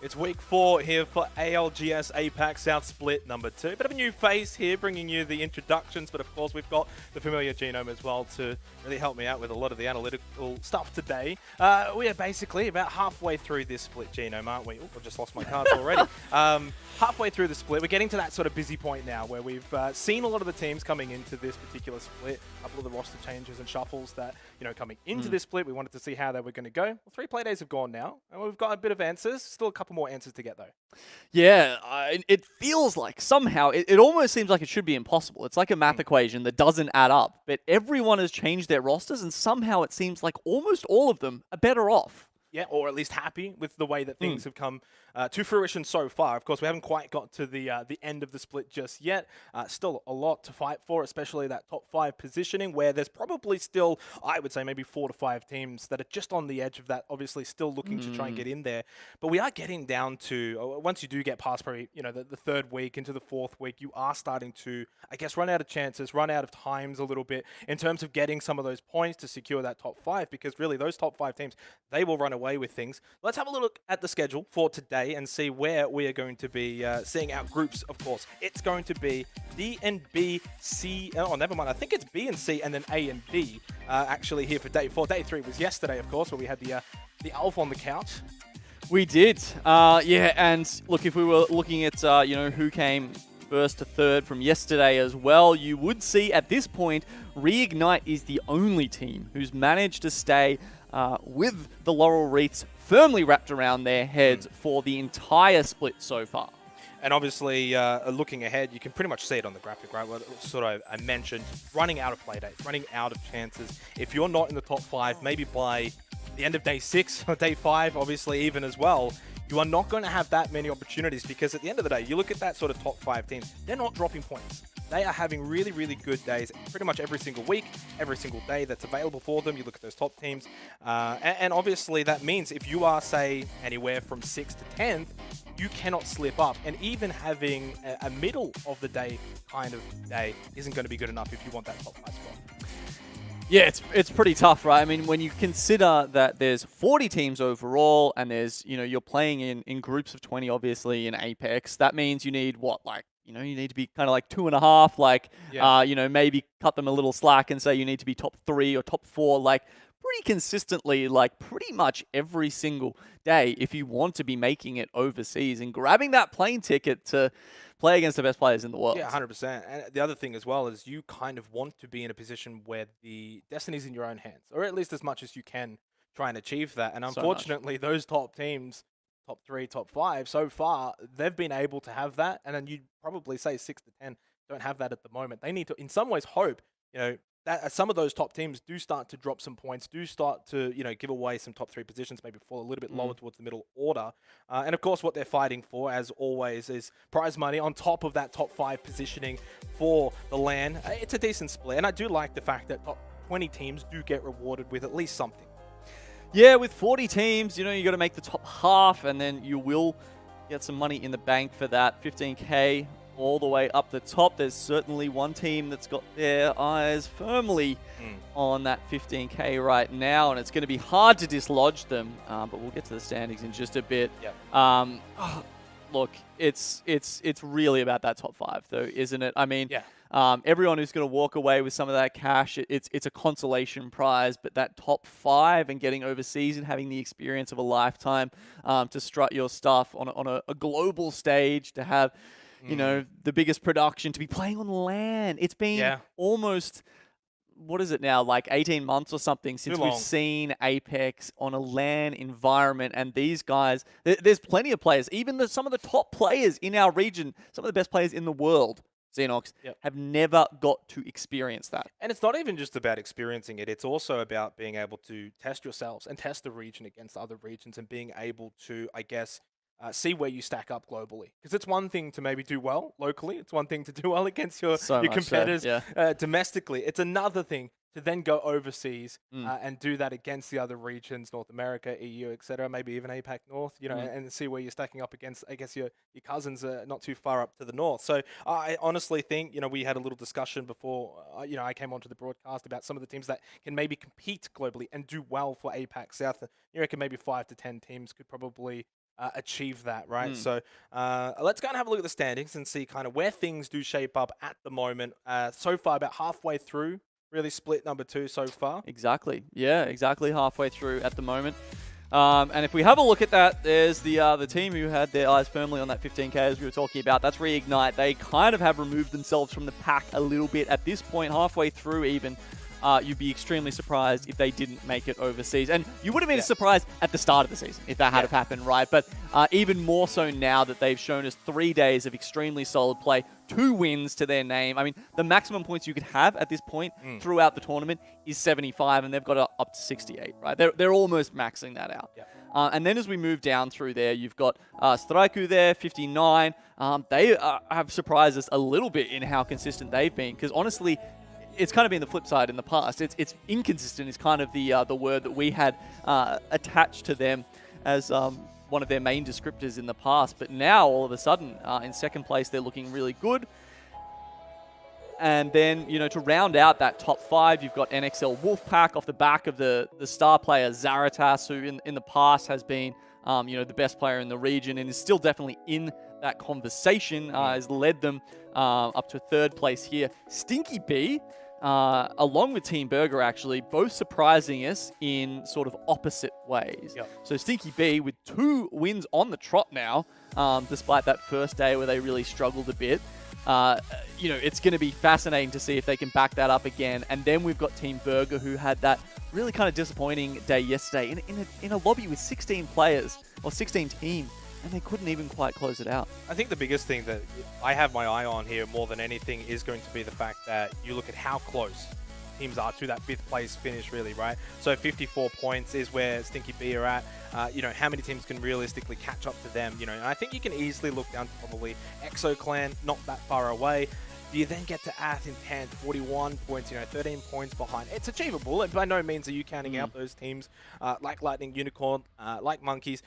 It's week 4 here for ALGS APAC South Split number 2. Bit of a new face here, bringing you the introductions, but of course we've got the familiar genome as well to really help me out with a lot of the analytical stuff today. We are basically about halfway through this split genome, aren't we? Oh, I just lost my cards already. Halfway through the split, we're getting to that sort of busy point now where we've seen a lot of the teams coming into this particular split, a couple of the roster changes and shuffles that, coming into this split, we wanted to see how they were going to go. Well, 3 play days have gone now, and we've got a bit of answers. Still a couple more answers to get, though. Yeah, it feels like somehow, it almost seems like it should be impossible. It's like a math equation that doesn't add up, but everyone has changed their rosters, and somehow it seems like almost all of them are better off. Yeah, or at least happy with the way that things have come to fruition so far. Of course, we haven't quite got to the end of the split just yet. Still a lot to fight for, especially that top 5 positioning, where there's probably still, I would say, maybe 4 to 5 teams that are just on the edge of that, obviously still looking to try and get in there. But we are getting down to, once you do get past probably, the 3rd week into the 4th week, you are starting to, I guess, run out of chances, run out of times a little bit in terms of getting some of those points to secure that top 5, because really those top 5 teams, they will run away with things. Let's have a look at the schedule for today and see where we are going to be seeing our groups, of course. It's going to be D and B, C, oh, never mind. I think it's B and C and then A and B actually here for day 4. Day 3 was yesterday, of course, where we had the Alf on the couch. We did. Yeah, and look, if we were looking at, who came first to 3rd from yesterday as well, you would see at this point, Reignite is the only team who's managed to stay with the laurel wreaths firmly wrapped around their heads for the entire split so far. And obviously, looking ahead, you can pretty much see it on the graphic, right? What sort of I mentioned, running out of play dates, running out of chances. If you're not in the top 5, maybe by the end of day 6 or day 5, obviously even as well, you are not going to have that many opportunities, because at the end of the day, you look at that sort of top 5 teams, they're not dropping points. They are having really, really good days pretty much every single week, every single day that's available for them. You look at those top teams. And obviously that means if you are, say, anywhere from 6th to 10th, you cannot slip up. And even having a middle of the day kind of day isn't going to be good enough if you want that top 5 spot. Yeah, it's pretty tough, right? I mean, when you consider that there's 40 teams overall, and there's, you're playing in groups of 20, obviously, in Apex, that means you need what, like, you need to be kind of like 2.5, like, maybe cut them a little slack and say you need to be top 3 or top 4, like, pretty consistently, like, pretty much every single day if you want to be making it overseas and grabbing that plane ticket to play against the best players in the world. Yeah, 100%. And the other thing as well is you kind of want to be in a position where the destiny's in your own hands, or at least as much as you can try and achieve that. And unfortunately, those top teams, top 3, top 5, so far, they've been able to have that. And then you'd probably say 6 to 10 don't have that at the moment. They need to, in some ways, hope, that some of those top teams do start to drop some points, do start to, give away some top 3 positions, maybe fall a little bit lower towards the middle order. And of course, what they're fighting for, as always, is prize money on top of that top 5 positioning for the LAN. It's a decent split. And I do like the fact that top 20 teams do get rewarded with at least something. Yeah, with 40 teams, you got to make the top half, and then you will get some money in the bank for that. 15K all the way up the top. There's certainly one team that's got their eyes firmly on that 15K right now, and it's going to be hard to dislodge them, but we'll get to the standings in just a bit. Yep. Look, it's really about that top 5, though, isn't it? I mean, everyone who's going to walk away with some of that cash, it's a consolation prize, but that top 5 and getting overseas and having the experience of a lifetime to strut your stuff on a global stage, to have, the biggest production, to be playing on LAN. It's been almost, what is it now, like 18 months or something since we've seen Apex on a LAN environment. And these guys, there's plenty of players, even some of the top players in our region, some of the best players in the world, Xenox, have never got to experience that. And it's not even just about experiencing it. It's also about being able to test yourselves and test the region against other regions, and being able to, I guess, see where you stack up globally. Because it's one thing to maybe do well locally. It's one thing to do well against your competitors domestically. It's another thing to then go overseas and do that against the other regions, North America, EU, etc., maybe even APAC North, and see where you're stacking up against, I guess, your cousins not too far up to the north. So I honestly think, we had a little discussion before, I came onto the broadcast about some of the teams that can maybe compete globally and do well for APAC South. You reckon maybe 5 to 10 teams could probably achieve that, right? So let's go and have a look at the standings and see kind of where things do shape up at the moment. So far, about halfway through, really split number 2 so far. Exactly. Yeah, exactly halfway through at the moment. And if we have a look at that, there's the team who had their eyes firmly on that 15K as we were talking about. That's Reignite. They kind of have removed themselves from the pack a little bit at this point, halfway through even. You'd be extremely surprised if they didn't make it overseas. And you would have been surprised at the start of the season if that had have happened, right? But even more so now that they've shown us 3 days of extremely solid play, 2 wins to their name. I mean, the maximum points you could have at this point throughout the tournament is 75, and they've got up to 68, right? They're almost maxing that out. Yeah. And then as we move down through there, you've got Straiku there, 59. They have surprised us a little bit in how consistent they've been, because honestly, it's kind of been the flip side in the past. It's inconsistent is kind of the word that we had attached to them as one of their main descriptors in the past. But now, all of a sudden, in second place, they're looking really good. And then, to round out that top 5, you've got NXL Wolfpack off the back of the star player Zaratas, who in the past has been, the best player in the region and is still definitely in that conversation, has led them up to 3rd place here. Stinky B, along with Team Burger, actually, both surprising us in sort of opposite ways. Yep. So Stinky B with 2 wins on the trot now, despite that first day where they really struggled a bit. It's going to be fascinating to see if they can back that up again. And then we've got Team Burger, who had that really kind of disappointing day yesterday in a lobby with 16 players, or 16 teams, and they couldn't even quite close it out. I think the biggest thing that I have my eye on here more than anything is going to be the fact that you look at how close teams are to that 5th place finish, really, right? So 54 points is where Stinky B are at. How many teams can realistically catch up to them? And I think you can easily look down to probably Exo Clan, not that far away. You then get to Ath in 10th, 41 points, 13 points behind. It's achievable, and by no means are you counting out those teams like Lightning Unicorn, like Monkeys.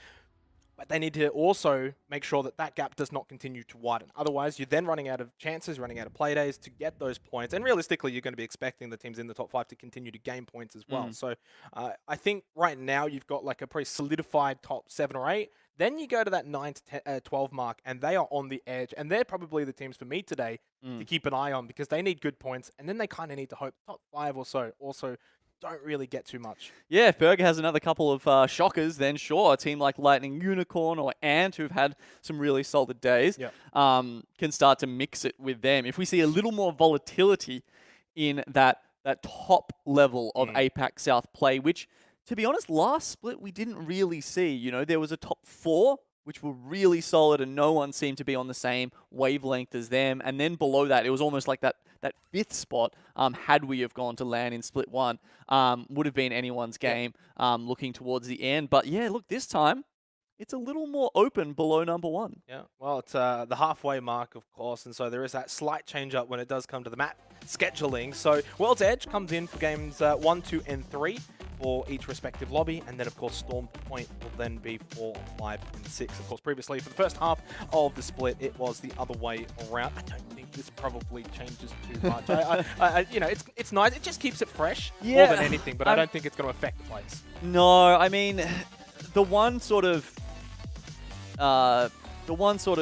But they need to also make sure that that gap does not continue to widen. Otherwise, you're then running out of chances, running out of play days to get those points. And realistically, you're going to be expecting the teams in the top 5 to continue to gain points as well. So I think right now you've got like a pretty solidified top 7 or 8. Then you go to that 9 to 12 mark, and they are on the edge. And they're probably the teams for me today to keep an eye on, because they need good points. And then they kind of need to hope top 5 or so also don't really get too much. Yeah, if Burger has another couple of shockers, then sure, a team like Lightning Unicorn or Ant, who've had some really solid days, can start to mix it with them. If we see a little more volatility in that top level of APAC South play, which, to be honest, last split we didn't really see. There was a top 4, which were really solid, and no one seemed to be on the same wavelength as them. And then below that, it was almost like that 5th spot, had we have gone to LAN in split 1, would have been anyone's game looking towards the end. But yeah, look, this time, it's a little more open below number 1. Yeah, well, it's the halfway mark, of course, and so there is that slight change up when it does come to the map scheduling. So World's Edge comes in for games 1, 2, and 3 for each respective lobby, and then of course Storm Point will then be 4, 5, and 6. Of course, previously for the first half of the split, it was the other way around. I don't think this probably changes too much. It's nice. It just keeps it fresh more than anything, but I don't think it's going to affect the place. No, I mean, the one sort of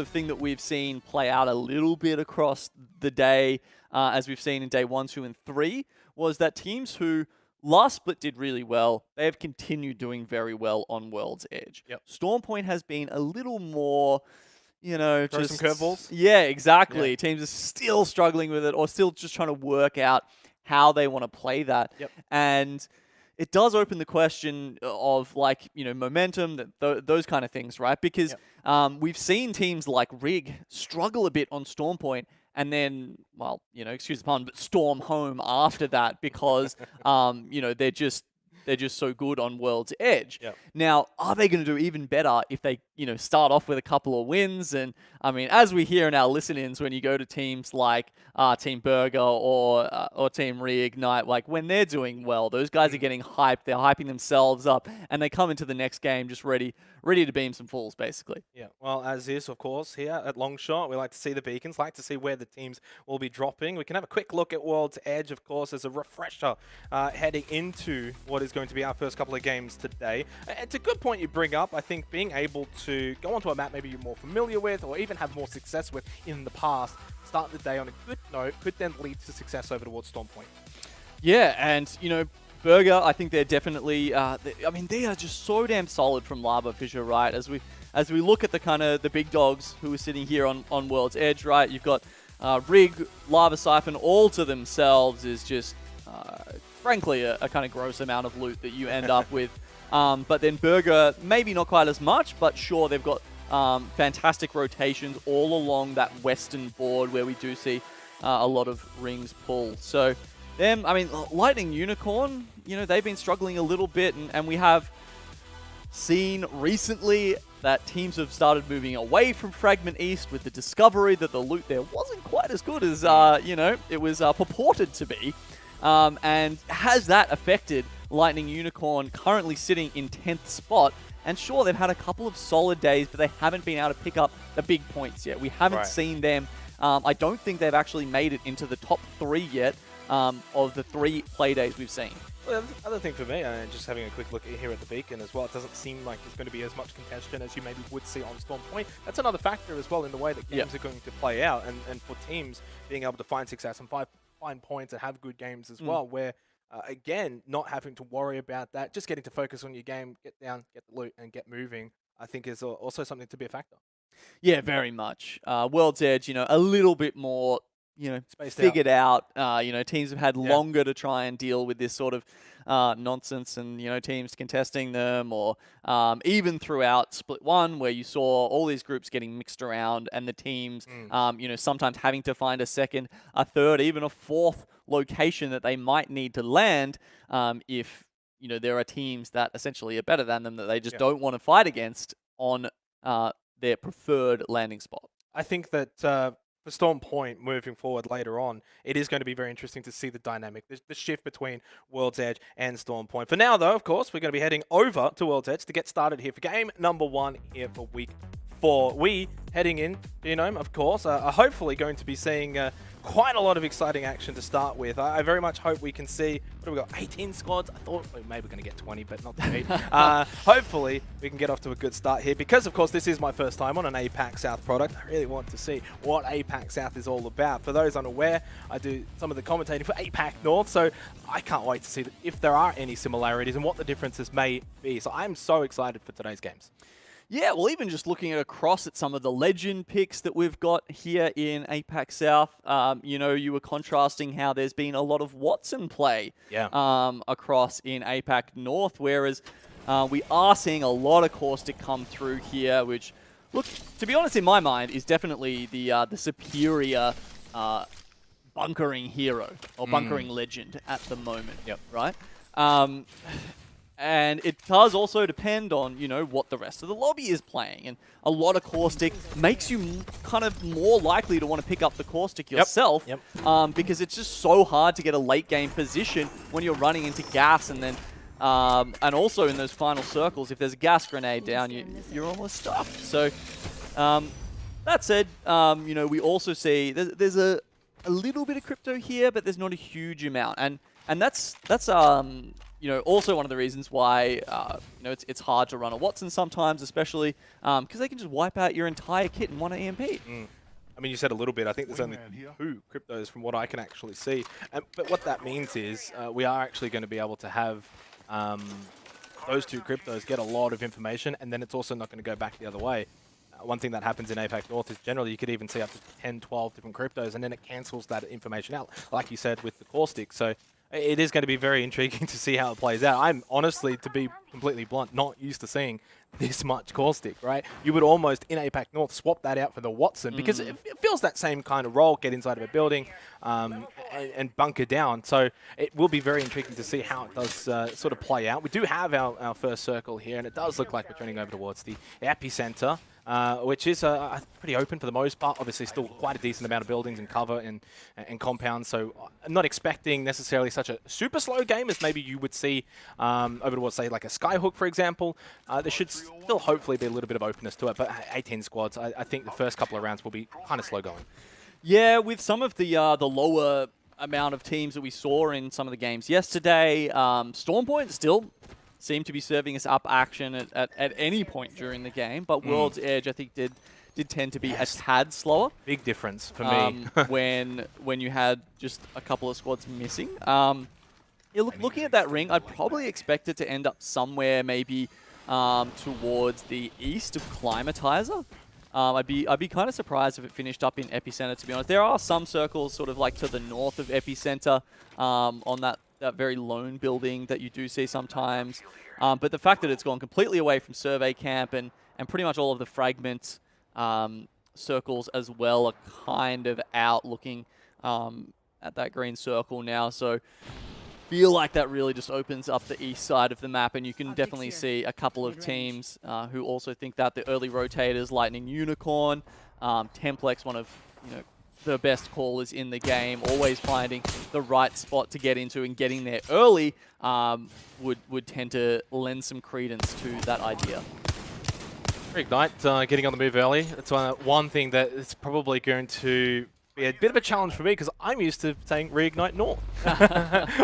thing that we've seen play out a little bit across the day, as we've seen in day 1, 2, and 3, was that teams who last split did really well, they have continued doing very well on World's Edge. Yep. Stormpoint has been a little more, Throw just some curveballs. Yeah, exactly. Yeah. Teams are still struggling with it, or still just trying to work out how they want to play that. Yep. And it does open the question of momentum, those kind of things, right? Because we've seen teams like Rig struggle a bit on Stormpoint, and then, well, excuse the pun, but storm home after that because, they're just so good on World's Edge. Yep. Now, are they going to do even better if they, start off with a couple of wins? And I mean, as we hear in our listen-ins, when you go to teams like Team Burger or Team Reignite, like when they're doing well, those guys are getting hyped. They're hyping themselves up, and they come into the next game just ready to beam some fools, basically. Yeah, well, as is, of course, here at Longshot, we like to see the beacons, like to see where the teams will be dropping. We can have a quick look at World's Edge, of course, as a refresher heading into what is is going to be our first couple of games today. It's a good point you bring up. I think being able to go onto a map maybe you're more familiar with or even have more success with in the past, start the day on a good note, could then lead to success over towards Storm Point. Yeah, and, you know, Burger, I think they're definitely, I mean, they are just so damn solid from Lava Fissure, right? As we look at the kind of the big dogs who are sitting here on World's Edge, right? You've got Rig, Lava Siphon, all to themselves is just, frankly, a kind of gross amount of loot that you end up with. But then Burger, maybe not quite as much, but sure, they've got fantastic rotations all along that western board where we do see a lot of rings pull. So them, I mean, Lightning Unicorn, you know, they've been struggling a little bit, and we have seen recently that teams have started moving away from Fragment East with the discovery that the loot there wasn't quite as good as, you know, it was purported to be. And has that affected Lightning Unicorn currently sitting in 10th spot? And sure, they've had a couple of solid days, but they haven't been able to pick up the big points yet. We haven't seen them. I don't think they've actually made it into the top 3 yet of the 3 play days we've seen. Well, the other thing for me, just having a quick look here at the beacon as well, it doesn't seem like there's going to be as much contention as you maybe would see on Storm Point. That's another factor as well in the way that games are going to play out, and for teams being able to find success and find points and have good games as well, where, again, not having to worry about that, just getting to focus on your game, get down, get the loot, and get moving, I think is also something to be a factor. Yeah, very much. World's Edge, you know, a little bit more, you know, figured out. You know, teams have had longer to try and deal with this sort of nonsense, and, you know, teams contesting them, or even throughout Split 1, where you saw all these groups getting mixed around, and the teams, you know, sometimes having to find a second, a third, even a fourth location that they might need to land if, you know, there are teams that essentially are better than them that they just don't want to fight against on their preferred landing spot. I think that for Storm Point moving forward later on, it is going to be very interesting to see the dynamic, the shift between World's Edge and Storm Point. For now, though, of course, we're going to be heading over to World's Edge to get started here for game number 1 here for week 4. We heading in, Genome, of course, are hopefully going to be seeing quite a lot of exciting action to start with. I very much hope we can see, what have we got, 18 squads? I thought maybe we're going to get 20, but not 20. Hopefully, we can get off to a good start here because, of course, this is my first time on an APAC South product. I really want to see what APAC South is all about. For those unaware, I do some of the commentating for APAC North, so I can't wait to see if there are any similarities and what the differences may be. So I'm so excited for today's games. Yeah, well, even just looking across at some of the legend picks that we've got here in APAC South, you know, you were contrasting how there's been a lot of Watson play across in APAC North, whereas we are seeing a lot of Caustic come through here, which, look, to be honest, in my mind, is definitely the superior bunkering hero or bunkering legend at the moment, right? And it does also depend on, you know, what the rest of the lobby is playing. And a lot of Caustic makes you kind of more likely to want to pick up the Caustic yourself because it's just so hard to get a late game position when you're running into gas, and then and also in those final circles, if there's a gas grenade down, you're almost stuffed. So that said, you know, we also see there's a little bit of crypto here, but there's not a huge amount. And that's you know, also one of the reasons why, you know, it's hard to run a Watson sometimes, especially because they can just wipe out your entire kit in one EMP. I mean, you said a little bit. I think there's only 2 cryptos from what I can actually see. But what that means is we are actually going to be able to have those 2 cryptos get a lot of information, and then it's also not going to go back the other way. One thing that happens in APAC North is generally you could even see up to 10, 12 different cryptos, and then it cancels that information out, like you said, with the Caustic. So it is going to be very intriguing to see how it plays out. I'm honestly, to be completely blunt, not used to seeing this much Caustic, right? You would almost, in APAC North, swap that out for the Watson because it feels that same kind of role, get inside of a building and bunker down. So it will be very intriguing to see how it does sort of play out. We do have our first circle here, and it does look like we're turning over towards the epicenter. Which is pretty open for the most part. Obviously, still quite a decent amount of buildings and cover and compounds. So I'm not expecting necessarily such a super slow game as maybe you would see over towards, say, like a Skyhook, for example. There should still hopefully be a little bit of openness to it. But 18 squads, I think the first couple of rounds will be kind of slow going. Yeah, with some of the lower amount of teams that we saw in some of the games yesterday. Stormpoint still seemed to be serving us up action at any point during the game, but World's Edge, I think, did tend to be a tad slower. Big difference for me. when you had just a couple of squads missing. Looking at that ring, I'd probably expect it to end up somewhere maybe towards the east of Climatizer. I'd be kind of surprised if it finished up in Epicenter, to be honest. There are some circles sort of like to the north of Epicenter on that very lone building that you do see sometimes. But the fact that it's gone completely away from Survey Camp and pretty much all of the fragment circles as well are kind of out looking at that green circle now. So feel like that really just opens up the east side of the map, and you can definitely see a couple of teams who also think that. The early rotators, Lightning Unicorn, Templex, one of the best callers in the game, always finding the right spot to get into and getting there early would tend to lend some credence to that idea. Reignite getting on the move early. That's one thing that is probably going to be a bit of a challenge for me, because I'm used to saying Reignite North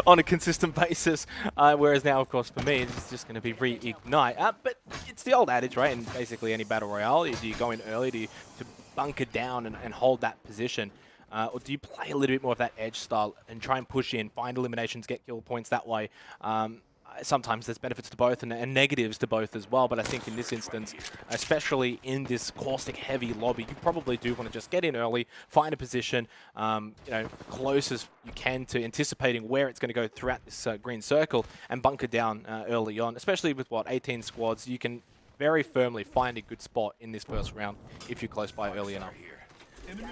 on a consistent basis, whereas now, of course, for me, it's just going to be Reignite. But it's the old adage, right? In basically any battle royale, do you go in early to bunker down and hold that position? Or do you play a little bit more of that edge style and try and push in, find eliminations, get kill points that way? Sometimes there's benefits to both and negatives to both as well, but I think in this instance, especially in this caustic-heavy lobby, you probably do want to just get in early, find a position, close as you can to anticipating where it's going to go throughout this green circle, and bunker down early on. Especially with, 18 squads, you can very firmly find a good spot in this first round if you're close by early enough.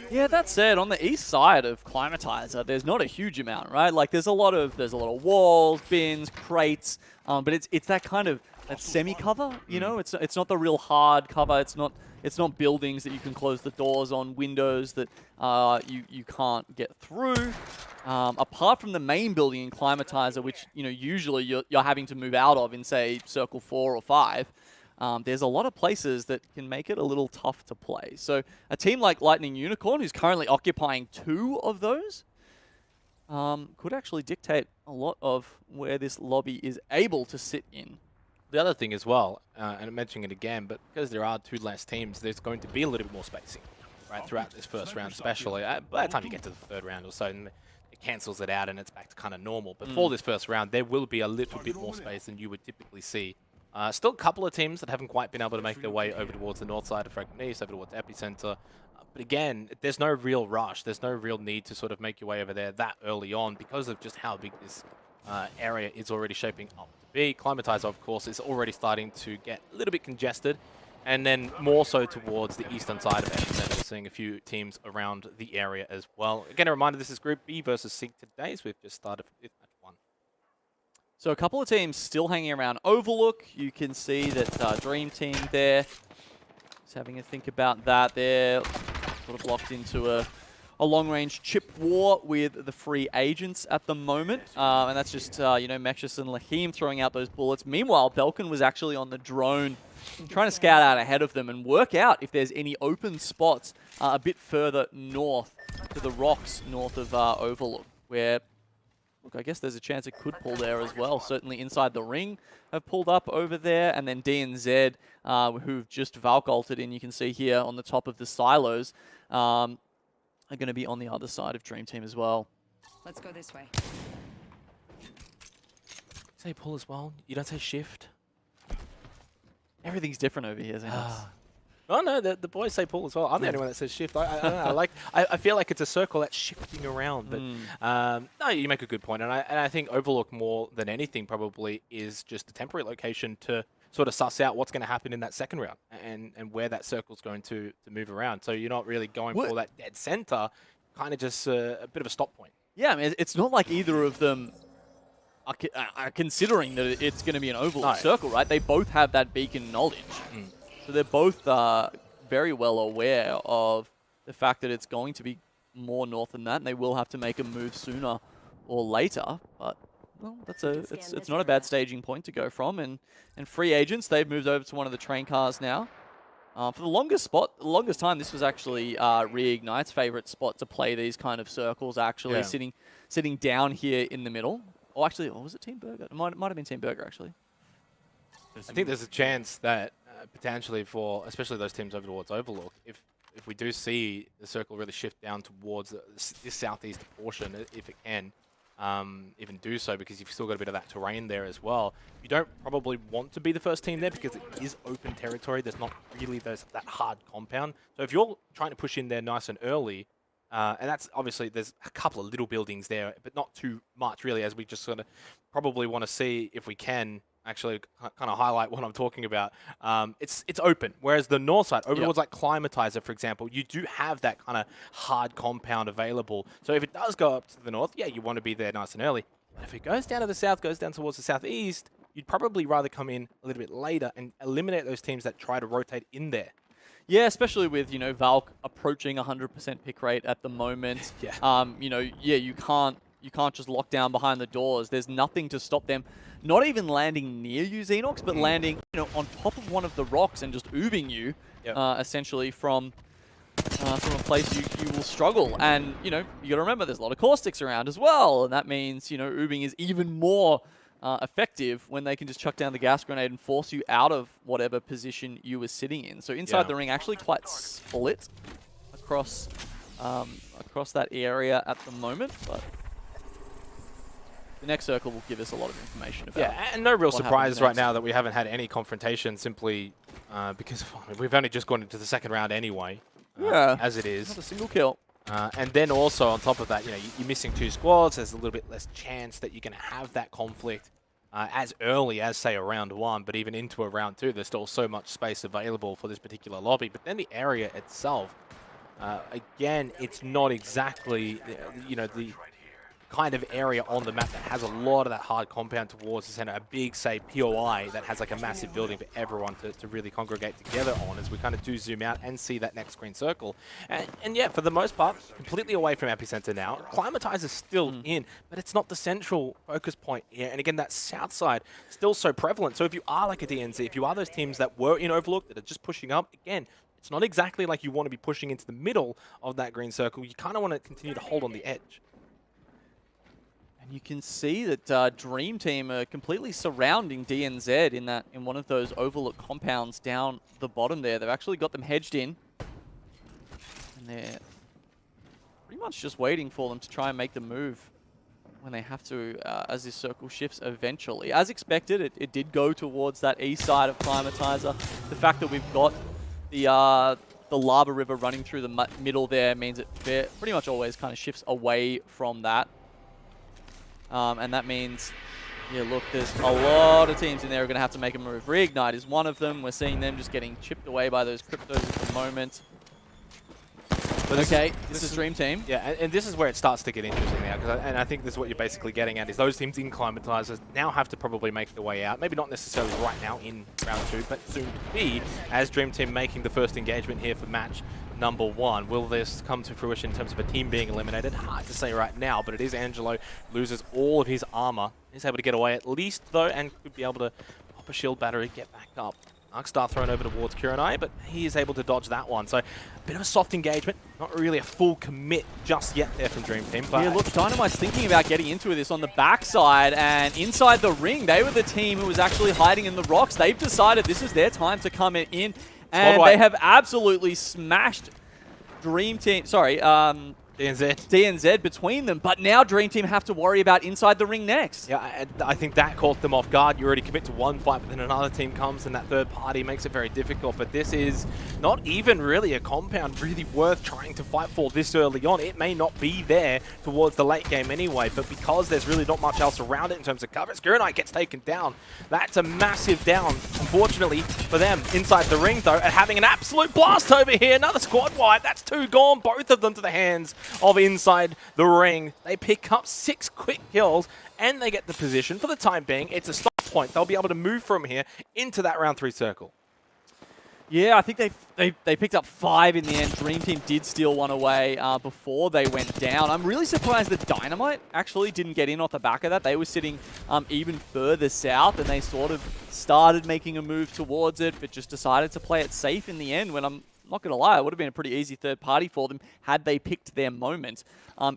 Yeah, that said, on the east side of Climatizer, there's not a huge amount, right? Like there's a lot of walls, bins, crates, but it's that kind of semi cover. It's not the real hard cover. It's not buildings that you can close the doors on, windows that you can't get through. Apart from the main building in Climatizer, which usually you're having to move out of in, say, Circle 4 or 5. There's a lot of places that can make it a little tough to play. So a team like Lightning Unicorn, who's currently occupying 2 of those, could actually dictate a lot of where this lobby is able to sit in. The other thing as well, and I'm mentioning it again, but because there are 2 less teams, there's going to be a little bit more spacing, right, throughout this first round especially. By the time you get to the 3rd round or so, it cancels it out and it's back to kind of normal. But for this first round, there will be a little bit more space than you would typically see. Still a couple of teams that haven't quite been able to make their way over towards the north side of Fragment East, over towards Epicenter. But again, there's no real rush. There's no real need to sort of make your way over there that early on because of just how big this area is already shaping up to be. Climatizer, of course, is already starting to get a little bit congested. And then more so towards the eastern side of Epicenter, seeing a few teams around the area as well. Again, a reminder, this is Group B versus Sync today, so we've just started with match 1. So a couple of teams still hanging around Overlook. You can see that Dream Team there is having a think about that. They're sort of locked into a long-range chip war with the free agents at the moment. And that's just, Mexus and Lahim throwing out those bullets. Meanwhile, Belkin was actually on the drone trying to scout out ahead of them and work out if there's any open spots a bit further north to the rocks north of Overlook, where... Look, I guess there's a chance it could pull there as well. Certainly inside the ring have pulled up over there. And then D and Z, who've just Valk ulted in, you can see here on the top of the silos, are going to be on the other side of Dream Team as well. Let's go this way. Say pull as well. You don't say shift. Everything's different over here, Xenox. Oh no, the boys say pull as well. I'm the only one that says shift. I don't know. I feel like it's a circle that's shifting around. But no, you make a good point, and I think Overlook more than anything probably is just a temporary location to sort of suss out what's going to happen in that second round and where that circle's going to move around. So you're not really going for that dead center, kind of just a bit of a stop point. Yeah, I mean, it's not like either of them are considering that it's going to be an Overlook circle, right? They both have that beacon knowledge. So they're both very well aware of the fact that it's going to be more north than that, and they will have to make a move sooner or later. But well, it's not a bad staging point to go from. And free agents, they've moved over to one of the train cars now. For the longest time, this was actually Reignite's favorite spot to play these kind of circles, actually, sitting down here in the middle. Oh, actually, was it Team Burger? It might have been Team Burger, actually. I think there's a chance that potentially for, especially those teams over towards Overlook, if we do see the circle really shift down towards this southeast portion, if it can, even do so, because you've still got a bit of that terrain there as well. You don't probably want to be the first team there because it is open territory. There's not really that hard compound. So if you're trying to push in there nice and early, and that's obviously, there's a couple of little buildings there, but not too much really, as we just sort of probably want to see if we can actually kind of highlight what I'm talking about. It's open, whereas the north side, over towards like Climatizer, for example, you do have that kind of hard compound available. So if it does go up to the north, yeah, you want to be there nice and early. But if it goes down to the south, goes down towards the southeast, you'd probably rather come in a little bit later and eliminate those teams that try to rotate in there. Yeah, especially with, you know, Valk approaching 100% pick rate at the moment. You know, you can't just lock down behind the doors. There's nothing to stop them. Not even landing near you, Xenox, but landing, you know, on top of one of the rocks and just oobing you, essentially from a place you will struggle. And, you know, you got to remember there's a lot of caustics around as well, and that means, you know, oobing is even more effective when they can just chuck down the gas grenade and force you out of whatever position you were sitting in. So inside the ring, actually quite split across that area at the moment, but the next circle will give us a lot of information about. Yeah, and no real surprise right now that we haven't had any confrontation, simply because we've only just gone into the second round anyway. As it is. Not a single kill. And then also on top of that, you know, you're missing 2 squads. There's a little bit less chance that you're going to have that conflict as early as, say, a round 1. But even into a round 2, there's still so much space available for this particular lobby. But then the area itself, again, it's not exactly, you know, the kind of area on the map that has a lot of that hard compound towards the center, a big, say, POI that has like a massive building for everyone to really congregate together on, as we kind of do zoom out and see that next green circle. And yeah, for the most part, completely away from Epicenter now. Climatize is still in, but it's not the central focus point here. And again, that south side still so prevalent. So if you are like a DNZ, if you are those teams that were in Overlook that are just pushing up, again, it's not exactly like you want to be pushing into the middle of that green circle. You kind of want to continue to hold on the edge. And you can see that Dream Team are completely surrounding DNZ in one of those Overlook compounds down the bottom there. They've actually got them hedged in. And they're pretty much just waiting for them to try and make the move when they have to, as this circle shifts eventually. As expected, it did go towards that east side of Climatizer. The fact that we've got the lava river running through the middle there means it pretty much always kind of shifts away from that. And that means, yeah, look, there's a lot of teams in there who are going to have to make a move. Reignite is one of them. We're seeing them just getting chipped away by those cryptos at the moment. But okay, this is Dream Team. Yeah, and this is where it starts to get interesting now. And I think this is what you're basically getting at, is those teams in Climatizers now have to probably make their way out. Maybe not necessarily right now in round 2, but soon to be, as Dream Team making the first engagement here for match number 1. Will this come to fruition in terms of a team being eliminated? Hard to say right now, but it is Angelo. Loses all of his armor. He's able to get away at least, though, and could be able to pop a shield battery, get back up. Arcstar thrown over towards Kurenai, but he is able to dodge that one. So a bit of a soft engagement. Not really a full commit just yet there from Dream Team. But yeah, look, Dynamite's thinking about getting into this on the backside, and inside the ring, they were the team who was actually hiding in the rocks. They've decided this is their time to come in, and they have absolutely smashed Dream Team. Sorry, DNZ between them, but now Dream Team have to worry about inside the ring next. Yeah, I think that caught them off guard. You already commit to one fight, but then another team comes and that third party makes it very difficult. But this is not even really a compound really worth trying to fight for this early on. It may not be there towards the late game anyway, but because there's really not much else around it in terms of cover, Kurenai gets taken down. That's a massive down, unfortunately for them. Inside the ring, though, and having an absolute blast over here. Another squad wipe. That's 2 gone, both of them to the hands of inside the ring. They pick up 6 quick kills and they get the position. For the time being, it's a stop point. They'll be able to move from here into that round 3 circle. Yeah, I think they picked up 5 in the end. Dream Team did steal one away before they went down. I'm really surprised that Dynamite actually didn't get in off the back of that. They were sitting even further south, and they sort of started making a move towards it, but just decided to play it safe in the end when I'm not going to lie, it would have been a pretty easy third party for them had they picked their moment.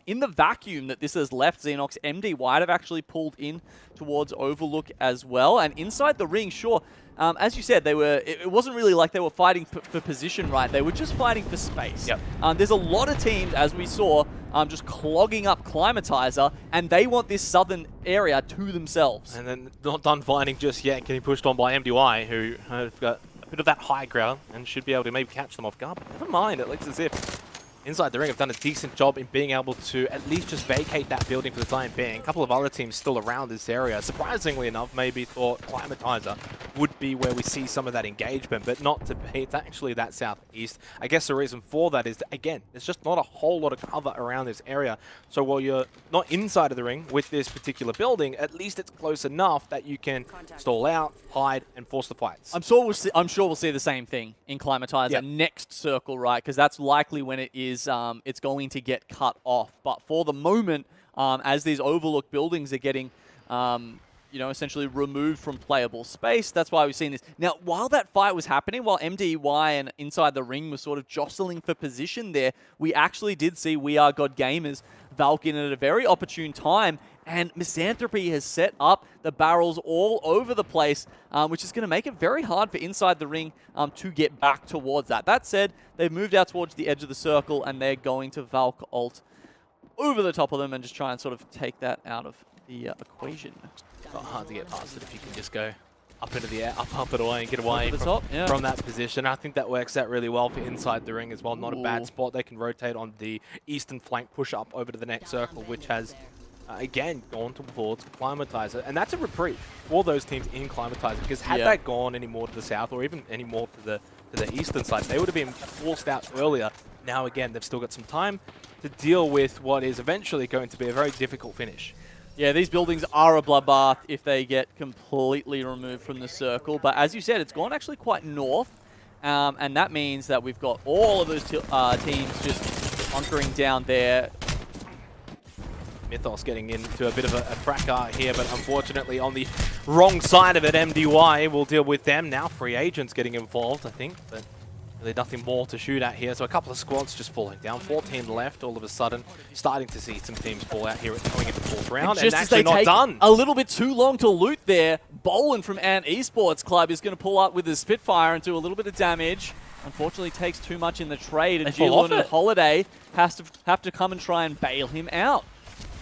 In the vacuum that this has left, Xenox, MD White have actually pulled in towards Overlook as well. And inside the ring, sure, as you said, it wasn't really like they were fighting for position, right? They were just fighting for space. Yep. There's a lot of teams, as we saw, just clogging up Climatizer, and they want this southern area to themselves. And then not done fighting just yet, getting pushed on by MDY, who have got a bit of that high ground and should be able to maybe catch them off guard. But never mind, it looks as if inside the ring have done a decent job in being able to at least just vacate that building for the time being. A couple of other teams still around this area. Surprisingly enough, maybe thought Climatizer would be where we see some of that engagement, but not to be. It's actually that southeast. I guess the reason for that is that, again, there's just not a whole lot of cover around this area. So while you're not inside of the ring with this particular building, at least it's close enough that you can stall out, hide, and force the fights. I'm sure we'll see the same thing in Climatizer next circle, right? Because that's likely when it is. It's going to get cut off. But for the moment, as these Overlook buildings are getting, essentially removed from playable space, that's why we've seen this. Now, while that fight was happening, while MDY and Inside the Ring were sort of jostling for position there, we actually did see We Are God Gamers Valk in at a very opportune time, and Misanthropy has set up the barrels all over the place, which is going to make it very hard for Inside the Ring to get back towards that. That said, they've moved out towards the edge of the circle, and they're going to Valk ult over the top of them and just try and sort of take that out of the equation. It's not hard to get past it if you can just go up into the air, up it away and get away from that position. I think that works out really well for Inside the Ring as well. Not a bad spot. They can rotate on the eastern flank, push up over to the next circle, which has again gone towards Climatizer, and that's a reprieve for those teams in Climatizer, because had that gone any more to the south or even any more to the eastern side, they would have been forced out earlier. Now again, they've still got some time to deal with what is eventually going to be a very difficult finish. Yeah, these buildings are a bloodbath if they get completely removed from the circle. But as you said, it's gone actually quite north. And that means that we've got all of those teams just hunkering down there. Mythos getting into a bit of a fracas here, but unfortunately on the wrong side of it, MDY will deal with them. Now free agents getting involved, I think, but really nothing more to shoot at here. So a couple of squads just falling down. 14 left all of a sudden. Starting to see some teams fall out here going into the fourth round. And actually not done. A little bit too long to loot there. Bolin from Ant Esports Club is going to pull up with his Spitfire and do a little bit of damage. Unfortunately takes too much in the trade, and Gilon and Holiday have to come and try and bail him out.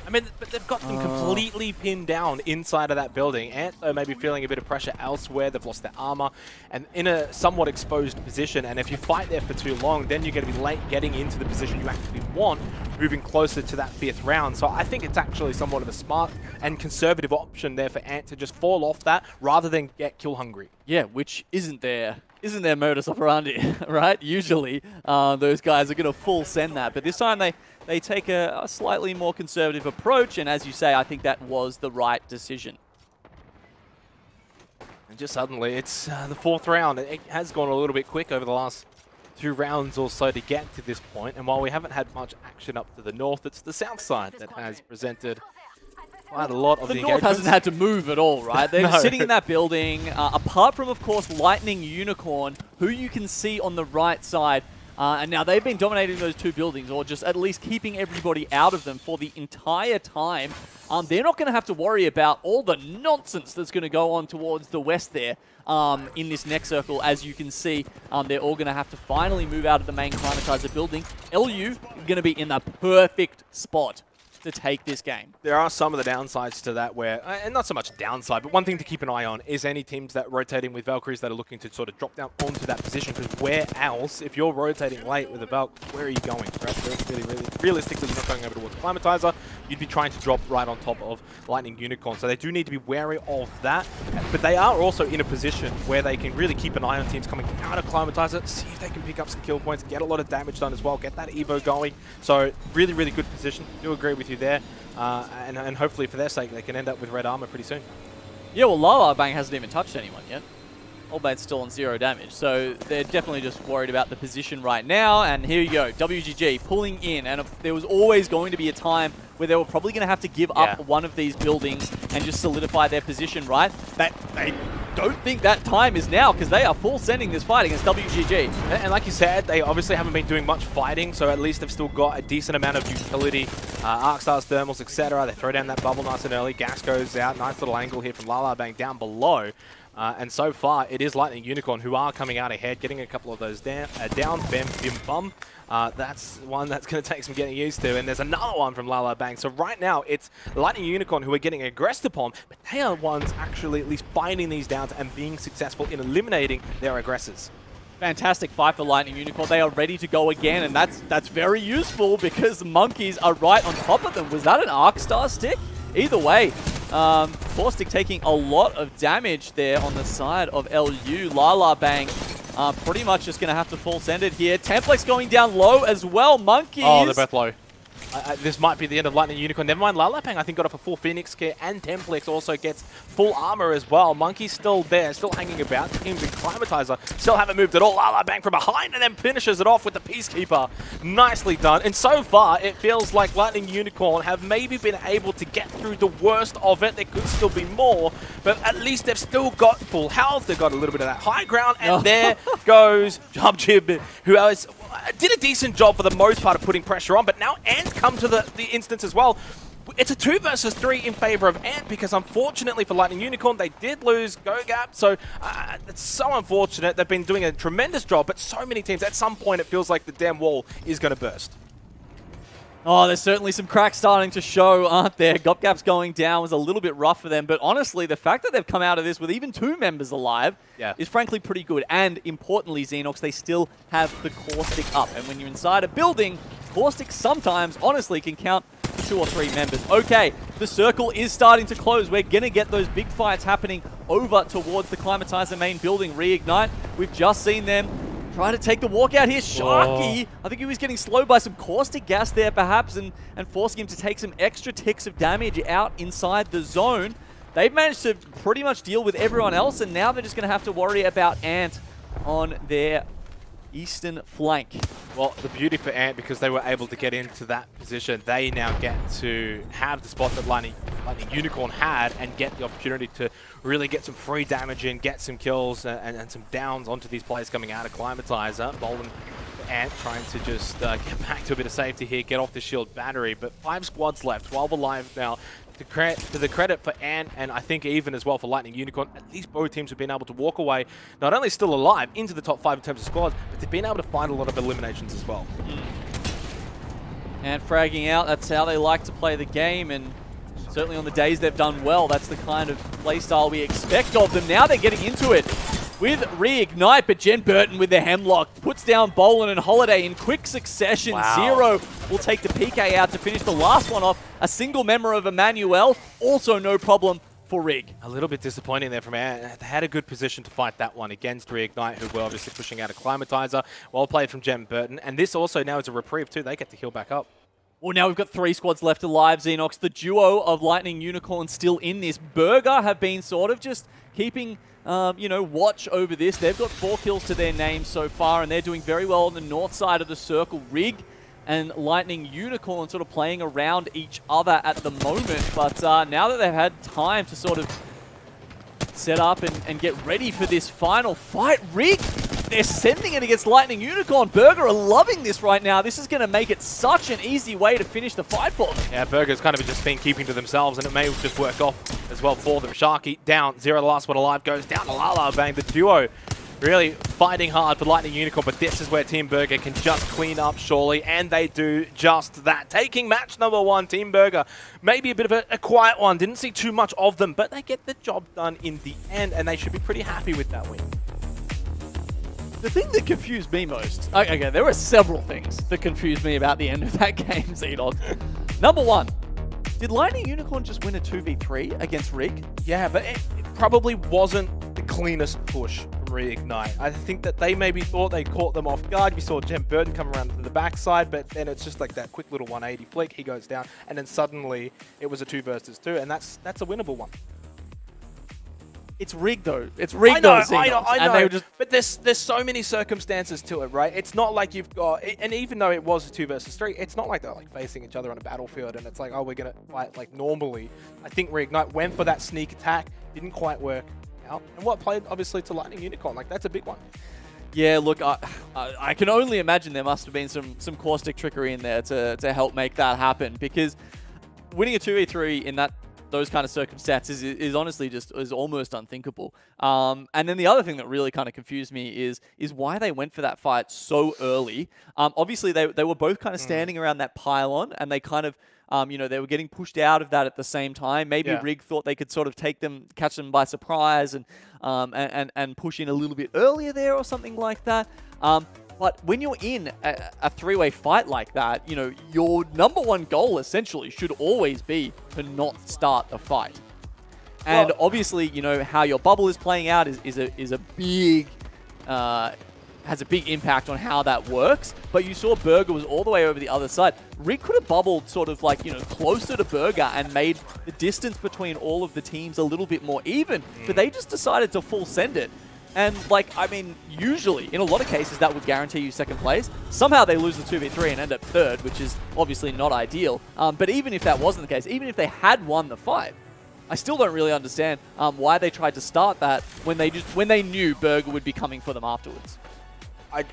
I mean, but they've got them completely pinned down inside of that building. Ant, though, maybe feeling a bit of pressure elsewhere. They've lost their armor and in a somewhat exposed position. And if you fight there for too long, then you're going to be late getting into the position you actually want, moving closer to that 5th round. So I think it's actually somewhat of a smart and conservative option there for Ant to just fall off that rather than get kill hungry. Yeah, which isn't their modus operandi, right? Usually, those guys are going to full send that. But this time they take a slightly more conservative approach, and as you say, I think that was the right decision. And just suddenly, it's the 4th round. It has gone a little bit quick over the last 2 rounds or so to get to this point, and while we haven't had much action up to the north, it's the south side that has presented quite a lot of the North hasn't had to move at all, right? They're just sitting in that building, apart from, of course, Lightning Unicorn, who you can see on the right side. And now they've been dominating those 2 buildings, or just at least keeping everybody out of them for the entire time. They're not going to have to worry about all the nonsense that's going to go on towards the west there in this next circle. As you can see, they're all going to have to finally move out of the main Climatizer building. LU going to be in the perfect spot to take this game. There are some of the downsides to that where, and not so much downside, but one thing to keep an eye on is any teams that rotating with Valkyries that are looking to sort of drop down onto that position, because where else, if you're rotating late with a Valk, where are you going? Realistically, you're not going over towards Climatizer, you'd be trying to drop right on top of Lightning Unicorn, so they do need to be wary of that, but they are also in a position where they can really keep an eye on teams coming out of Climatizer, see if they can pick up some kill points, get a lot of damage done as well, get that Evo going, so really, really good position. Do agree with you there, and hopefully for their sake they can end up with red armor pretty soon. Yeah, well, Lala Bang hasn't even touched anyone yet. Old Mate's still on 0 damage, so they're definitely just worried about the position right now. And here you go, WGG pulling in, and there was always going to be a time where they were probably going to have to give up one of these buildings and just solidify their position, right? They don't think that time is now, because they are full sending this fight against WGG. And like you said, they obviously haven't been doing much fighting, so at least they've still got a decent amount of utility. Arc Stars, Thermals, etc. They throw down that bubble nice and early. Gas goes out. Nice little angle here from Lala Bang down below. And so far, it is Lightning Unicorn who are coming out ahead, getting a couple of those down. Bim, bim, bum. That's one that's going to take some getting used to. And there's another one from Lala Bang. So right now, it's Lightning Unicorn who are getting aggressed upon, but they are ones actually at least finding these downs and being successful in eliminating their aggressors. Fantastic fight for Lightning Unicorn. They are ready to go again, and that's very useful because the monkeys are right on top of them. Was that an Arc Star stick? Either way, Caustic taking a lot of damage there on the side of LU. Lala Bang pretty much just going to have to full send it here. Templex going down low as well. Monkeys. Oh, they're both low. This might be the end of Lightning Unicorn. Never mind, Lala Bang I think got off a full Phoenix kit, and Templex also gets full armor as well. Monkey's still there, still hanging about. Team's Acclimatizer still haven't moved at all. Lala Bang from behind and then finishes it off with the Peacekeeper. Nicely done. And so far, it feels like Lightning Unicorn have maybe been able to get through the worst of it. There could still be more, but at least they've still got full health. They've got a little bit of that high ground, and there goes Job Jib, who did a decent job for the most part of putting pressure on, but now Ant come to the instance as well. It's a 2 versus 3 in favor of Ant because unfortunately for Lightning Unicorn, they did lose Go Gap, so it's so unfortunate. They've been doing a tremendous job, but so many teams, at some point it feels like the damn wall is going to burst. Oh, there's certainly some cracks starting to show, aren't there? Gopgap's going down was a little bit rough for them, but honestly, the fact that they've come out of this with even 2 members alive is frankly pretty good. And importantly, Xenox, they still have the Caustic up. And when you're inside a building, Caustic sometimes, honestly, can count 2 or 3 members. Okay, the circle is starting to close. We're going to get those big fights happening over towards the Climatizer main building. Reignite, we've just seen them try to take the walkout here. Sharky, I think he was getting slowed by some Caustic gas there perhaps and forcing him to take some extra ticks of damage out inside the zone. They've managed to pretty much deal with everyone else, and now they're just going to have to worry about Ant on their eastern flank. Well, the beauty for Ant, because they were able to get into that position, they now get to have the spot that Lightning Unicorn had and get the opportunity to really get some free damage in, get some kills and some downs onto these players coming out of Climatizer. Bolden Ant trying to just get back to a bit of safety here, get off the shield battery, but 5 squads left, 12 alive now. To the credit for Ant, and I think even as well for Lightning Unicorn, at least both teams have been able to walk away, not only still alive into the top 5 in terms of squads, but they've been able to find a lot of eliminations as well. And fragging out, that's how they like to play the game, and certainly on the days they've done well, that's the kind of playstyle we expect of them. Now they're getting into it with Reignite, but Jen Burton with the Hemlock puts down Bolin and Holiday in quick succession. Zero will take the PK out to finish the last one off. A single member of Emmanuel, also no problem for Rig. A little bit disappointing there from Ant. They had a good position to fight that one against Reignite, who were obviously pushing out a Climatizer. Well played from Jen Burton, and this also now is a reprieve too. They get to heal back up. Well, now we've got 3 squads left alive, Xenox. The duo of Lightning Unicorn still in this. Burger have been sort of just keeping watch over this. They've got 4 kills to their name so far, and they're doing very well on the north side of the circle. Rig and Lightning Unicorn sort of playing around each other at the moment. But now that they've had time to sort of set up and get ready for this final fight, Rig, they're sending it against Lightning Unicorn. Burger are loving this right now. This is going to make it such an easy way to finish the fight for them. Yeah, Burger's kind of just been keeping to themselves, and it may just work off as well for them. Sharky down, Zero, the last one alive, goes down to Lala Bang. The duo really fighting hard for Lightning Unicorn, but this is where Team Burger can just clean up surely, and they do just that. Taking match number 1, Team Burger. Maybe a bit of a quiet one. Didn't see too much of them, but they get the job done in the end, and they should be pretty happy with that win. The thing that confused me most... Okay, there were several things that confused me about the end of that game, Xenox. Number 1, did Lightning Unicorn just win a 2v3 against Rig? Yeah, but it probably wasn't the cleanest push from Reignite. I think that they maybe thought they caught them off guard. We saw Jen Burton come around to the backside, but then it's just like that quick little 180 flick. He goes down, and then suddenly it was a 2 versus 2, and that's a winnable one. It's rigged though. It's rigged. I know. And they were just But there's so many circumstances to it, right? It's not like you've got, and even though it was a 2 versus 3, it's not like they're like facing each other on a battlefield and it's like, oh, we're gonna fight like normally. I think Reignite went for that sneak attack, didn't quite work out, and what played obviously to Lightning Unicorn, like that's a big one. Yeah, look, I can only imagine there must have been some caustic trickery in there to help make that happen, because winning a 2v3 in those kind of circumstances is honestly is almost unthinkable. And then the other thing that really kind of confused me is why they went for that fight so early. Obviously, they were both kind of standing around that pylon, and they kind of, they were getting pushed out of that at the same time. Maybe Rig thought they could sort of catch them by surprise and push in a little bit earlier there or something like that. But when you're in a three-way fight like that, your number one goal essentially should always be to not start the fight. And obviously, how your bubble is playing out is a big has a big impact on how that works. But you saw Burger was all the way over the other side. Rig could have bubbled sort of like, closer to Burger and made the distance between all of the teams a little bit more even. But they just decided to full send it. And, usually, in a lot of cases, that would guarantee you second place. Somehow they lose the 2v3 and end up third, which is obviously not ideal. But even if that wasn't the case, even if they had won the fight, I still don't really understand why they tried to start that when they knew Burger would be coming for them afterwards.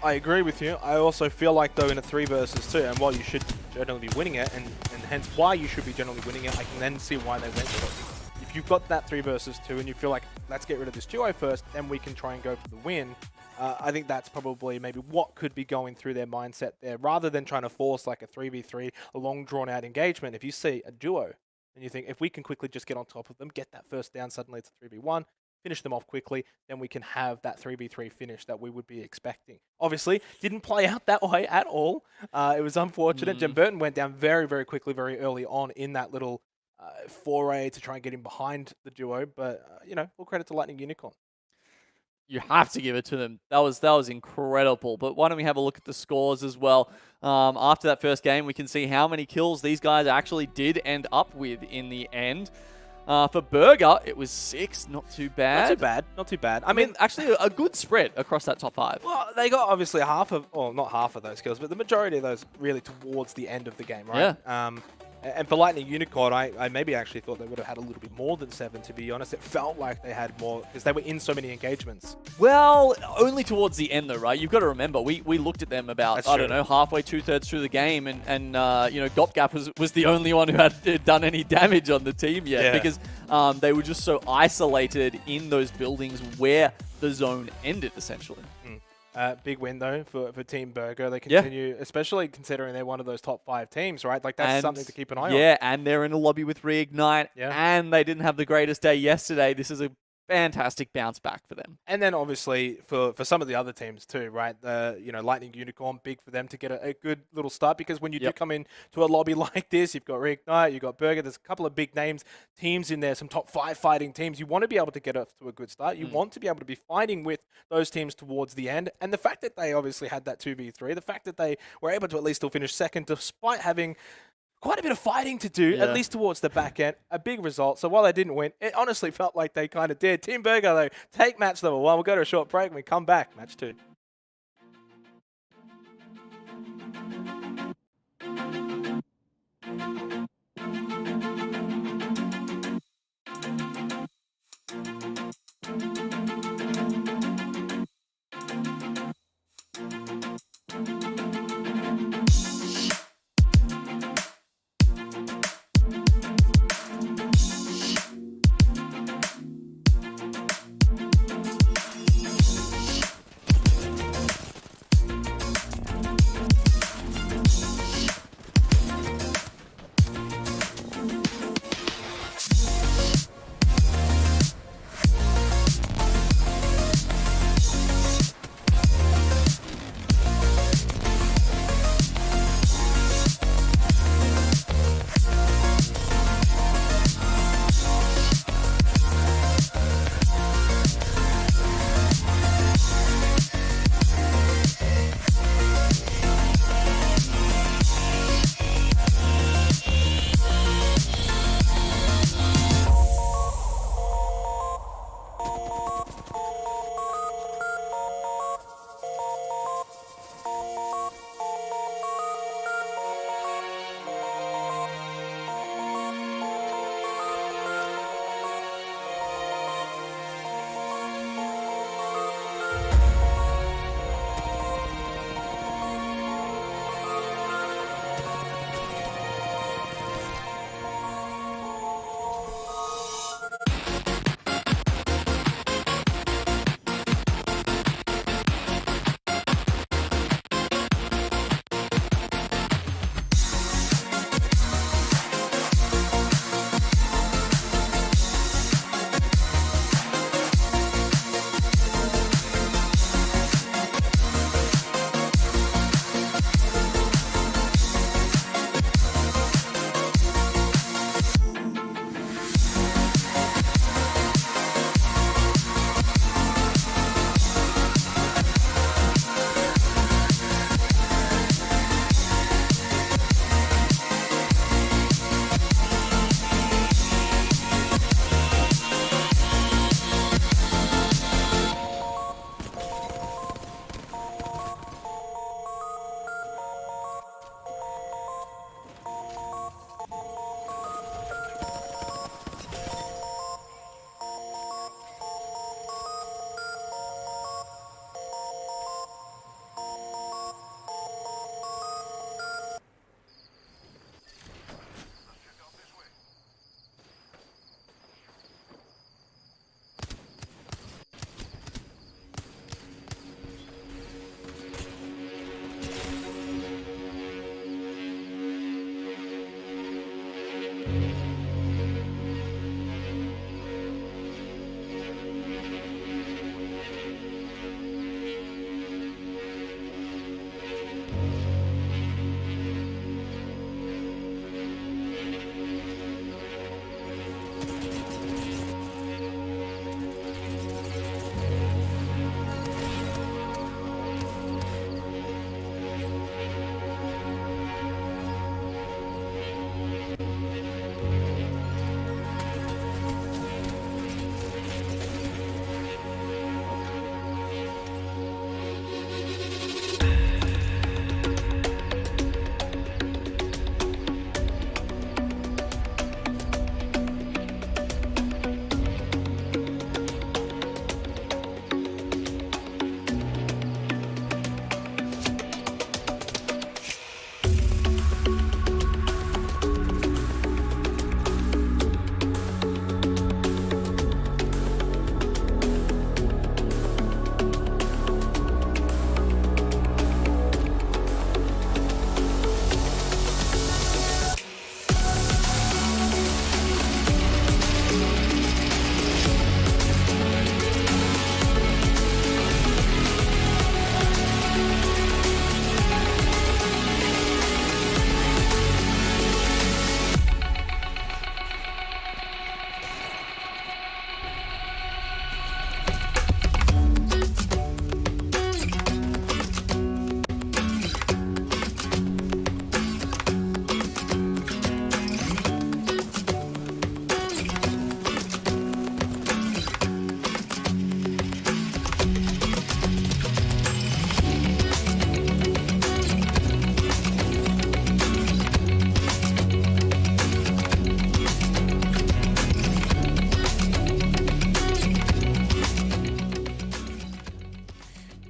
I agree with you. I also feel like, though, in a 3 versus 2, and while you should generally be winning it, and hence why you should be generally winning it, I can then see why they went for it. If you've got that 3 versus 2 and you feel like, let's get rid of this duo first, then we can try and go for the win, I think that's probably maybe what could be going through their mindset there, rather than trying to force like a 3v3, a long drawn-out engagement. If you see a duo and you think, if we can quickly just get on top of them, get that first down, suddenly it's a 3v1, finish them off quickly, then we can have that 3v3 finish that we would be expecting. Obviously, didn't play out that way at all. It was unfortunate. Jem Burton went down very, very quickly, very early on in that little foray to try and get him behind the duo, but full credit to Lightning Unicorn. You have to give it to them. That was incredible. But why don't we have a look at the scores as well? After that first game, we can see how many kills these guys actually did end up with in the end. For Burger, it was 6. Not too bad. Not too bad. I mean, actually, a good spread across that top 5. Well, they got obviously not half of those kills, but the majority of those really towards the end of the game, right? Yeah. And for Lightning Unicorn, I maybe actually thought they would have had a little bit more than 7, to be honest. It felt like they had more because they were in so many engagements. Well, only towards the end though, right? You've got to remember, we looked at them about, I don't know, halfway, 2/3 through the game, and Gopgap was the only one who had done any damage on the team yet, because they were just so isolated in those buildings where the zone ended, essentially. Big win, though, for Team Burger. They continue, especially considering they're one of those top 5 teams, right? Like, that's something to keep an eye on. Yeah, and they're in a lobby with Reignite, and they didn't have the greatest day yesterday. This is a fantastic bounce back for them. And then, obviously, for some of the other teams, too, right? Lightning Unicorn, big for them to get a good little start, because when you do come into a lobby like this, you've got Reignite, you've got Burger, there's a couple of big teams in there, some top 5 fighting teams. You want to be able to get off to a good start. You want to be able to be fighting with those teams towards the end. And the fact that they obviously had that 2v3, the fact that they were able to at least still finish second, despite having quite a bit of fighting to do, at least towards the back end. A big result. So while they didn't win, it honestly felt like they kind of did. Team Burger, though, take match number 1. We'll go to a short break and we come back. Match 2.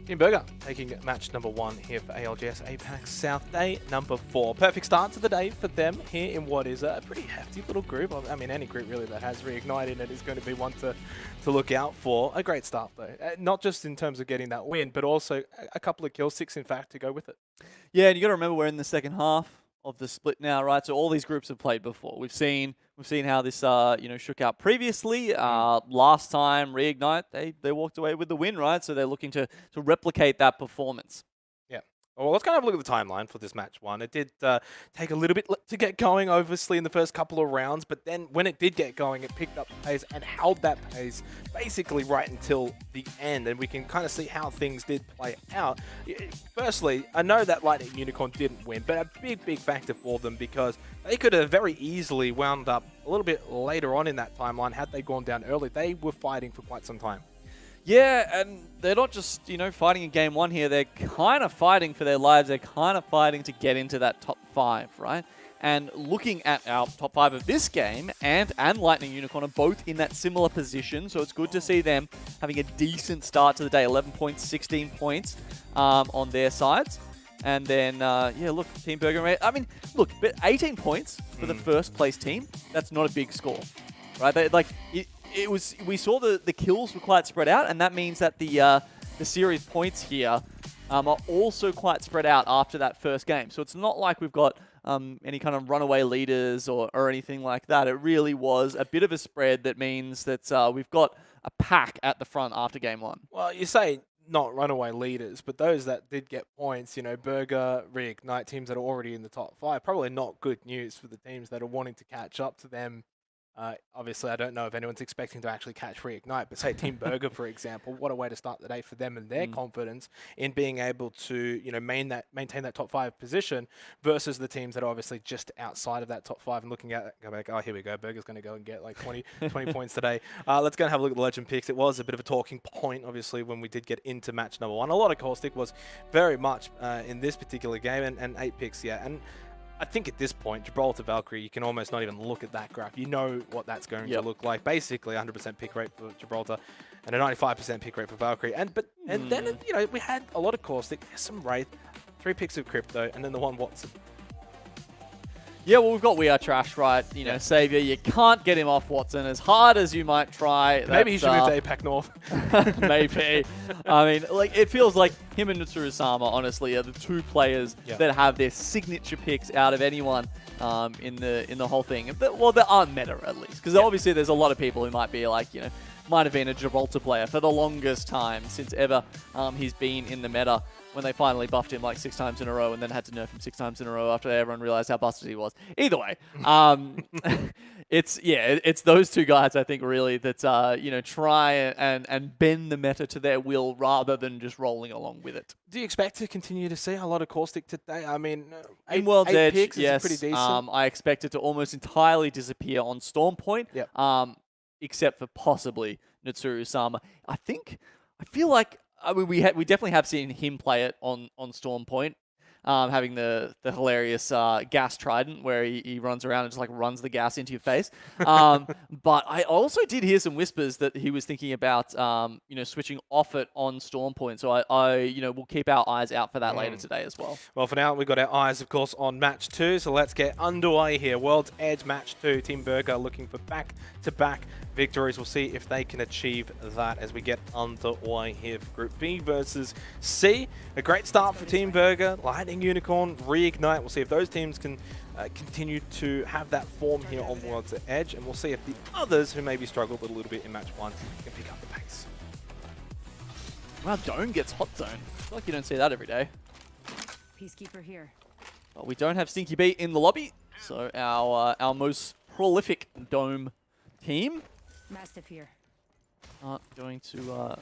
Team Burger taking match number 1 here for ALGS APAC South Day number 4. Perfect start to the day for them here in what is a pretty hefty little group. I mean, any group really that has Reignite in it is going to be one to look out for. A great start though, not just in terms of getting that win, but also a couple of kills, 6 in fact, to go with it. Yeah, and you got to remember we're in the second half of the split now, right? So all these groups have played before. We've seen how this shook out previously. Last time Reignite, they walked away with the win, right? So they're looking to replicate that performance. Yeah. Well, let's kind of look at the timeline for this match 1. It did take a little bit to get going, obviously, in the first couple of rounds, but then when it did get going, it picked up the pace and held that pace basically right until the end, and we can kind of see how things did play out. Firstly, I know that Lightning Unicorn didn't win, but a big factor for them, because they could have very easily wound up a little bit later on in that timeline had they gone down early. They were fighting for quite some time. Yeah, and they're not just, fighting in game 1 here. They're kind of fighting for their lives. They're kind of fighting to get into that top 5, right? And looking at our top 5 of this game, and Lightning Unicorn are both in that similar position, so it's good to see them having a decent start to the day. 11 points, 16 points on their sides. And then, look, Team Burger, I mean, look, but 18 points for the first place team, that's not a big score, right? We saw the kills were quite spread out, and that means that the series points here are also quite spread out after that first game. So it's not like we've got any kind of runaway leaders or anything like that. It really was a bit of a spread that means that we've got a pack at the front after game 1. Well, you say not runaway leaders, but those that did get points, Burger, Reignite, teams that are already in the top 5, probably not good news for the teams that are wanting to catch up to them. Obviously, I don't know if anyone's expecting to actually catch Reignite, but say Team Burger, for example, what a way to start the day for them and their confidence in being able to, maintain that top 5 position versus the teams that are obviously just outside of that top 5 and looking at it, go back, oh, here we go, Burger's going to go and get like 20 points today. Let's go and have a look at the legend picks. It was a bit of a talking point, obviously, when we did get into match number 1. A lot of Caustic was very much in this particular game, and 8 picks, yeah. And I think at this point, Gibraltar Valkyrie, you can almost not even look at that graph. You know what that's going to look like. Basically, 100% pick rate for Gibraltar and a 95% pick rate for Valkyrie. And then, we had a lot of Caustic, some Wraith, 3 picks of Crypto, and then the 1 Watson. Yeah, well, we've got We Are Trash, right? Savior, you can't get him off Watson as hard as you might try. Maybe he should move to APAC North. Maybe. I mean, it feels like him and Nutsuru-sama, honestly, are the 2 players that have their signature picks out of anyone in the whole thing. Well, they aren't meta, at least. Because obviously there's a lot of people who might be like, might have been a Gibraltar player for the longest time since ever he's been in the meta, when they finally buffed him like 6 times in a row and then had to nerf him 6 times in a row after everyone realized how busted he was. Either way, it's those 2 guys, I think, really that try and bend the meta to their will rather than just rolling along with it. Do you expect to continue to see a lot of Caustic today? I mean, in World's Edge, picks yes, is pretty decent. I expect it to almost entirely disappear on Storm Point, except for possibly Nutsuru-sama. I feel like we definitely have seen him play it on Storm Point, having the hilarious gas trident where he runs around and just like runs the gas into your face. But I also did hear some whispers that he was thinking about switching off it on Storm Point. So I we'll keep our eyes out for that later today as well. Well, for now we've got our eyes, of course, on match 2. So let's get underway here. World's Edge match 2. Team Burger looking for back-to-back victories. We'll see if they can achieve that as we get underway here for Group B versus C. A great start for Team Burger, Lightning Unicorn, Reignite. We'll see if those teams can continue to have that form here on World's Edge, and we'll see if the others who maybe struggled a little bit in match 1 can pick up the pace. Wow, Dome gets Hot Zone. I feel like you don't see that every day. Peacekeeper here. Well, we don't have Stinky Beat in the lobby, so our most prolific Dome team Mastiff here. Aren't going to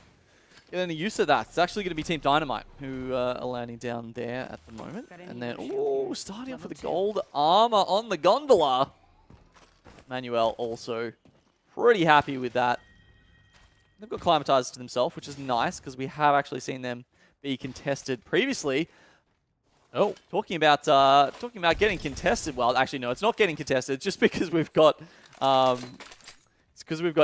get any use of that. It's actually going to be Team Dynamite who are landing down there at the moment. And then, starting off with the gold armor on the gondola. Manuel also pretty happy with that. They've got climatized to themselves, which is nice because we have actually seen them be contested previously. Oh, talking about getting contested. Well, actually, no, it's not getting contested. Just because we've got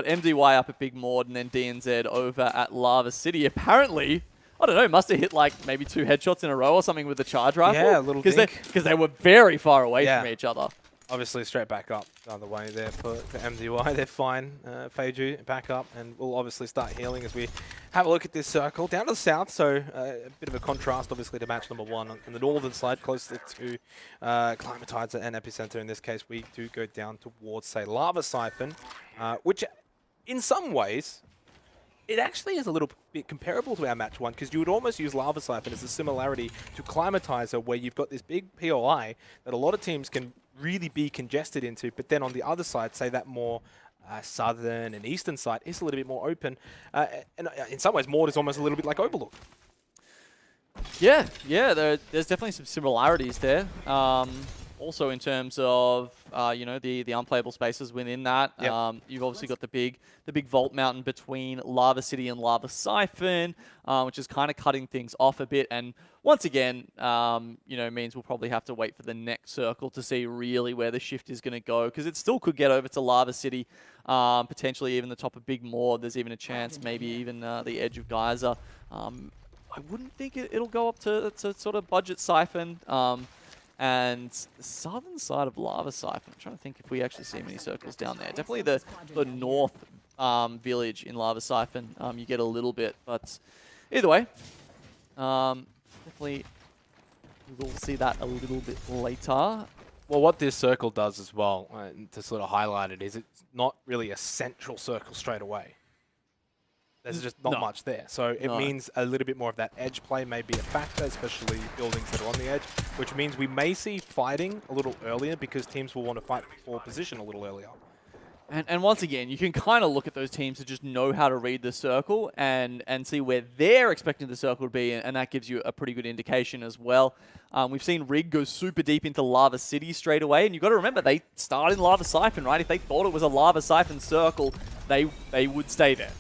MDY up at Big Mord and then DNZ over at Lava City. Apparently, I don't know, must have hit like maybe 2 headshots in a row or something with the charge rifle. Yeah, a little dink. Because they were very far away from each other. Obviously, straight back up the other way there for MDY. They're fine. Feiju back up, and we'll obviously start healing as we have a look at this circle. Down to the south, so a bit of a contrast, obviously, to match number 1 on the northern side, closer to Climatides and Epicenter. In this case, we do go down towards, say, Lava Siphon, which in some ways, it actually is a little bit comparable to our match 1, because you would almost use Lava Siphon as a similarity to Climatizer, where you've got this big POI that a lot of teams can really be congested into, but then on the other side, say that more southern and eastern side is a little bit more open. And in some ways, Mord is almost a little bit like Overlook. Yeah, there's definitely some similarities there. Also, in terms of the unplayable spaces within that, you've obviously got the big vault mountain between Lava City and Lava Siphon, which is kind of cutting things off a bit. And once again, means we'll probably have to wait for the next circle to see really where the shift is going to go, because it still could get over to Lava City, potentially even the top of Big Maw. There's even a chance, maybe even the edge of Geyser. I wouldn't think it'll go up to sort of budget Siphon. And the southern side of Lava Siphon, I'm trying to think if we actually see many circles down there. Definitely the north village in Lava Siphon, you get a little bit. But either way, definitely we'll see that a little bit later. Well, what this circle does as well, to sort of highlight it, is it's not really a central circle straight away. There's just not much there. So it means a little bit more of that edge play may be a factor, especially buildings that are on the edge, which means we may see fighting a little earlier because teams will want to fight for position a little earlier. And once again, you can kind of look at those teams that just know how to read the circle and see where they're expecting the circle to be, and that gives you a pretty good indication as well. We've seen Rig go super deep into Lava City straight away, and you've got to remember, they started in Lava Siphon, right? If they thought it was a Lava Siphon circle, they would stay there.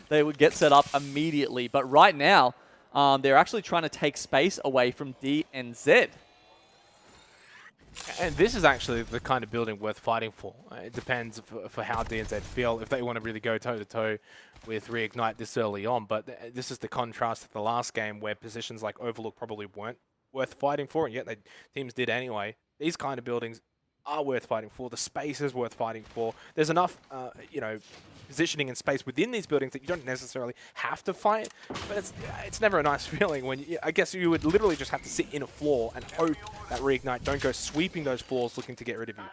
They would get set up immediately. But right now, they're actually trying to take space away from D and Z. And this is actually the kind of building worth fighting for. It depends for how D and Z feel, if they want to really go toe-to-toe with Reignite this early on. But this is the contrast to the last game, where positions like Overlook probably weren't worth fighting for, and yet teams did anyway. These kind of buildings are worth fighting for. The space is worth fighting for. There's enough, positioning and space within these buildings that you don't necessarily have to fight, but it's never a nice feeling when I guess you would literally just have to sit in a floor and hope that Reignite don't go sweeping those floors looking to get rid of you.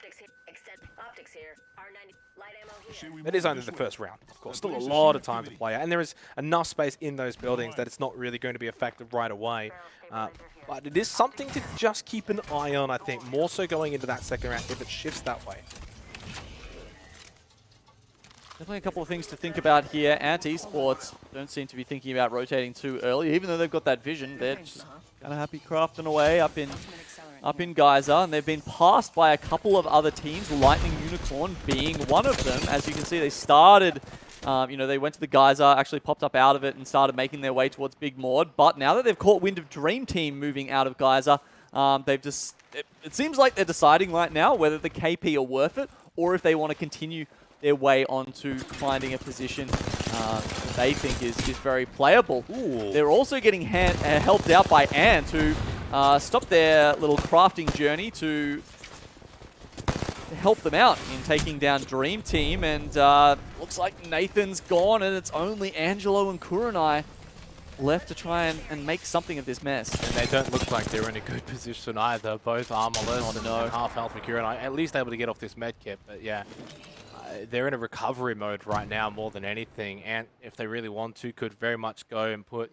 It is only the first round, of course. Still a lot of time to play out, and there is enough space in those buildings that it's not really going to be effective right away. But it is something to just keep an eye on, I think, more so going into that second round if it shifts that way. Definitely a couple of things to think about here. Ant Esports don't seem to be thinking about rotating too early, even though they've got that vision. They're just kind of happy crafting away up in Geyser, and they've been passed by a couple of other teams, Lightning Unicorn being one of them. As you can see, they started, they went to the Geyser, actually popped up out of it and started making their way towards Big Maud. But now that they've caught wind of Dream Team moving out of Geyser, it seems like they're deciding right now whether the KP are worth it or if they want to continue their way onto finding a position that they think is very playable. Ooh. They're also getting helped out by Ant, who stopped their little crafting journey to help them out in taking down Dream Team. And looks like Nathan's gone, and it's only Angelo and Kurenai left to try and make something of this mess. And they don't look like they're in a good position either. Both armorless and half health for Kurenai. At least able to get off this med kit, but yeah. They're in a recovery mode right now more than anything, and if they really want to, could very much go and put,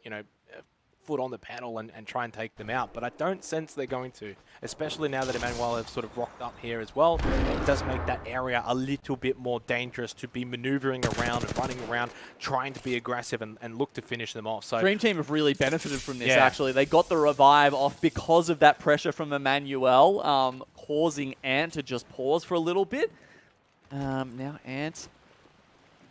foot on the pedal and try and take them out. But I don't sense they're going to, especially now that Emmanuel have sort of rocked up here as well. It does make that area a little bit more dangerous to be maneuvering around and running around, trying to be aggressive and look to finish them off. So Dream Team have really benefited from this, actually. They got the revive off because of that pressure from Emmanuel, causing Ant to just pause for a little bit. Now Ant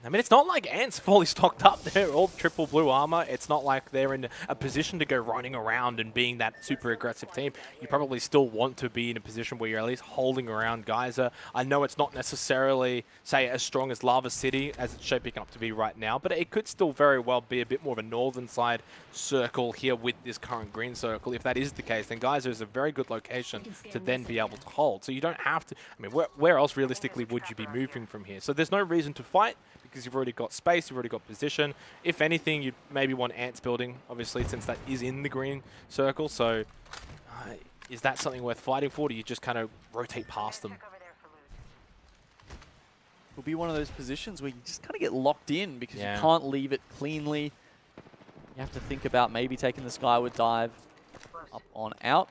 I mean, it's not like Ant's fully stocked up. They're all triple blue armor. It's not like they're in a position to go running around and being that super aggressive team. You probably still want to be in a position where you're at least holding around Geyser. I know it's not necessarily, say, as strong as Lava City as it's shaping up to be right now, but it could still very well be a bit more of a northern side circle here with this current green circle. If that is the case, then Geyser is a very good location to then be able to hold. So you don't have to, I mean, where else realistically would you be moving from here? So there's no reason to fight, because you've already got space, you've already got position. If anything, you'd maybe want Ants building, obviously, since that is in the green circle. So is that something worth fighting for, or do you just kind of rotate past them? It'll be one of those positions where you just kind of get locked in because Yeah. you can't leave it cleanly. You have to think about maybe taking the skyward dive up on out.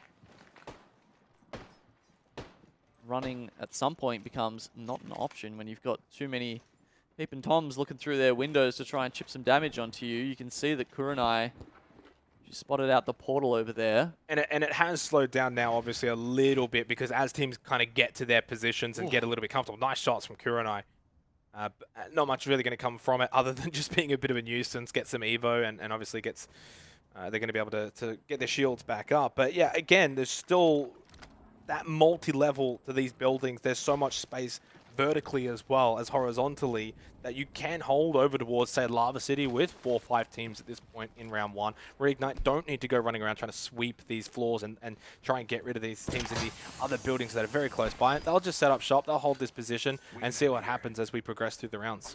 Running at some point becomes not an option when you've got too many Peep and Toms looking through their windows to try and chip some damage onto you. You can see that Kurenai just spotted out the portal over there. And it has slowed down now, obviously, a little bit, because as teams kind of get to their positions and get a little bit comfortable. Nice shots from Kurenai. Not much really going to come from it other than just being a bit of a nuisance, get some Evo, and obviously gets they're going to be able to get their shields back up. But yeah, again, there's still that multi-level to these buildings. There's so much space vertically as well as horizontally that you can hold over towards, say, Lava City with 4 or 5 teams at this point in round 1. Reignite don't need to go running around trying to sweep these floors and try and get rid of these teams in the other buildings that are very close by. They'll just set up shop, they'll hold this position and see what happens as we progress through the rounds.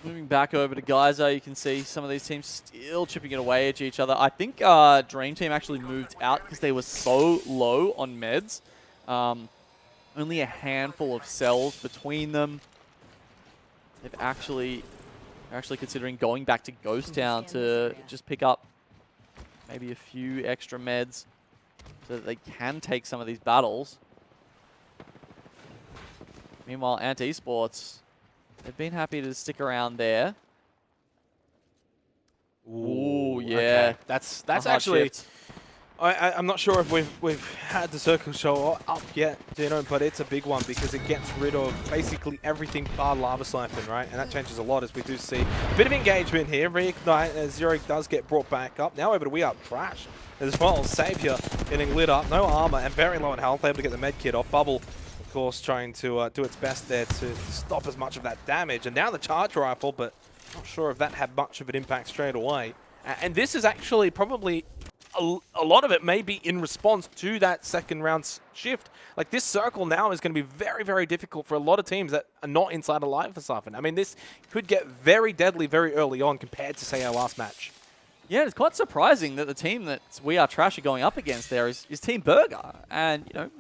Moving back over to Geyser, you can see some of these teams still chipping it away at each other. I think Dream Team actually moved out because they were so low on meds. Only a handful of cells between them. They're actually considering going back to Ghost Town to just pick up maybe a few extra meds so that they can take some of these battles. Meanwhile, Ant Esports, they've been happy to stick around there. Ooh, yeah. Okay. That's actually... I'm not sure if we've had the circle show up yet, Gino, but it's a big one because it gets rid of basically everything bar Lava Siphon, right? And that changes a lot as we do see a bit of engagement here. Reignite as Zero does get brought back up. Now over to We Are Crash as well. Savior getting lit up, no armor and very low in health, able to get the med kit off. Bubble, of course, trying to do its best there to stop as much of that damage. And now the charge rifle, but not sure if that had much of an impact straight away. And this is actually probably... A lot of it may be in response to that second round shift. Like, this circle now is going to be very, very difficult for a lot of teams that are not inside Alive for Siphon. I mean, this could get very deadly very early on compared to, say, our last match. Yeah, it's quite surprising that the team that We Are Trash are going up against there is Team Burger. And, you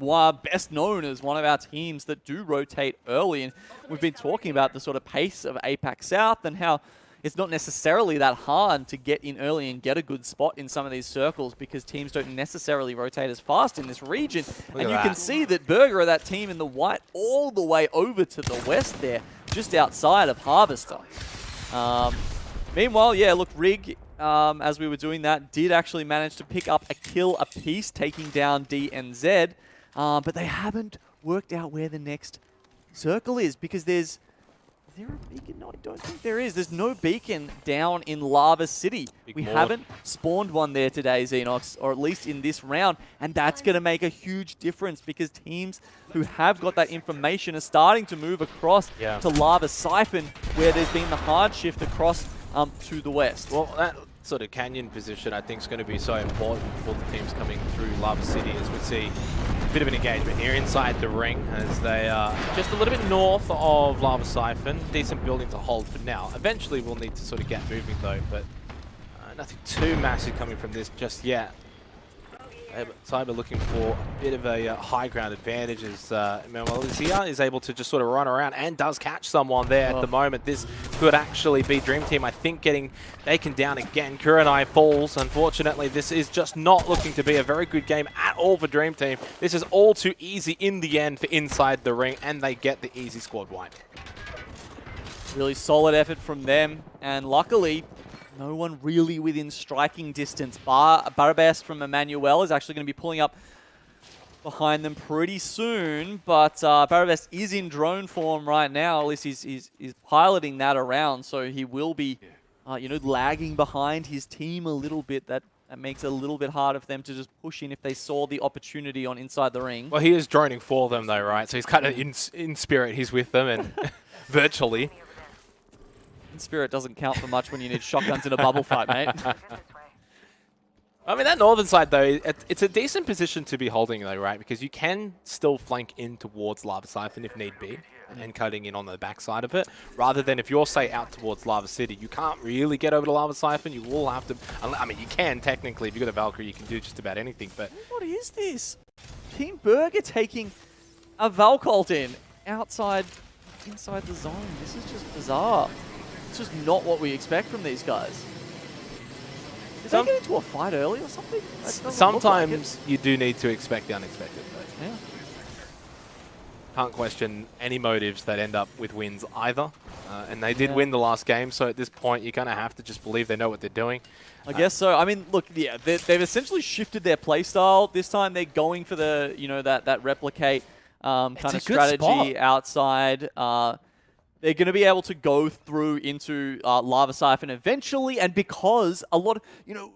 know, best known as one of our teams that do rotate early. And we've been talking about the sort of pace of APAC South and how it's not necessarily that hard to get in early and get a good spot in some of these circles because teams don't necessarily rotate as fast in this region. And you can see that Burger are that team in the white all the way over to the west there, just outside of Harvester. Meanwhile, yeah, look, Rig, as we were doing that, did actually manage to pick up a kill apiece, taking down DNZ. But they haven't worked out where the next circle is because there's... Is there a beacon? No, I don't think there is. There's no beacon down in Lava City. We haven't spawned one there today, Xenox, or at least in this round, and that's going to make a huge difference because teams who have got that information are starting to move across to Lava Siphon, where there's been the hard shift across to the west. Well, that sort of canyon position I think is going to be so important for the teams coming through Lava City as we see a bit of an engagement here inside the ring as they are just a little bit north of Lava Siphon. Decent building to hold for now. Eventually we'll need to sort of get moving though, but nothing too massive coming from this just yet. Cyber looking for a bit of a high ground advantage as Manuel is able to just sort of run around and does catch someone there at the moment. This could actually be Dream Team, I think, getting taken down again. Kurenai falls. Unfortunately, this is just not looking to be a very good game at all for Dream Team. This is all too easy in the end for inside the ring, and they get the easy squad wipe. Really solid effort from them, and luckily, no one really within striking distance. Barabas from Emmanuel is actually going to be pulling up behind them pretty soon, but Barabest is in drone form right now. At least he's piloting that around, so he will be, you know, lagging behind his team a little bit. That makes it a little bit harder for them to just push in if they saw the opportunity on inside the ring. Well, he is droning for them though, right? So he's kind of in spirit, he's with them and virtually. In spirit doesn't count for much when you need shotguns in a bubble fight, mate. I mean, that northern side, though, it's a decent position to be holding, though, right? Because you can still flank in towards Lava Siphon if need be, and cutting in on the backside of it, rather than if you're, say, out towards Lava City, you can't really get over to Lava Siphon. You will have to... I mean, you can, technically. If you've got a Valkyrie, you can do just about anything, but... What is this? Team Burger taking a Valcult in inside the zone. This is just bizarre. It's just not what we expect from these guys. Did they get into a fight early or something? Sometimes you do need to expect the unexpected. Though. Yeah. Can't question any motives that end up with wins either. And they did win the last game, so at this point, you're going to have to just believe they know what they're doing. I guess so. I mean, look, yeah, they've essentially shifted their playstyle. This time they're going for the, you know, that replicate kind of strategy outside. They're going to be able to go through into Lava Siphon eventually, and because a lot of, you know,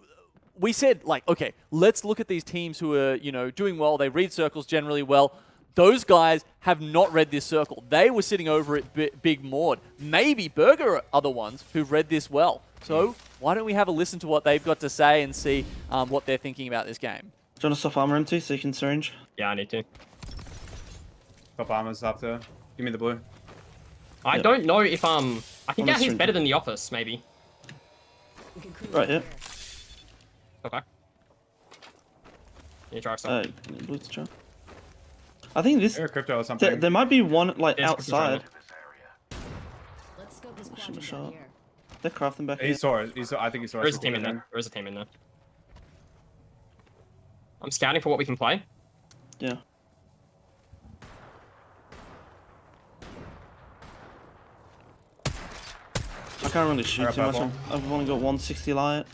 we said, like, okay, let's look at these teams who are, you know, doing well. They read circles generally well. Those guys have not read this circle. They were sitting over at Big Maud. Maybe Burger are the ones who've read this well. So why don't we have a listen to what they've got to say and see what they're thinking about this game? Do you want to stop armor empty so you can syringe? Yeah, I need to. Top armor's after. Give me the blue. I don't know if I think out here's better than the office, maybe. Right, yeah. Okay. You drive something. Blue to try. I think this. Crypto or something. There might be one like There's outside. Let's scope this Should have quadrant shot. down here. They're crafting back He here. saw it. I think he saw it. There is a team in there. There is a team in there. I'm scouting for what we can play. Yeah. I can't really shoot too much. I've only got 160 light.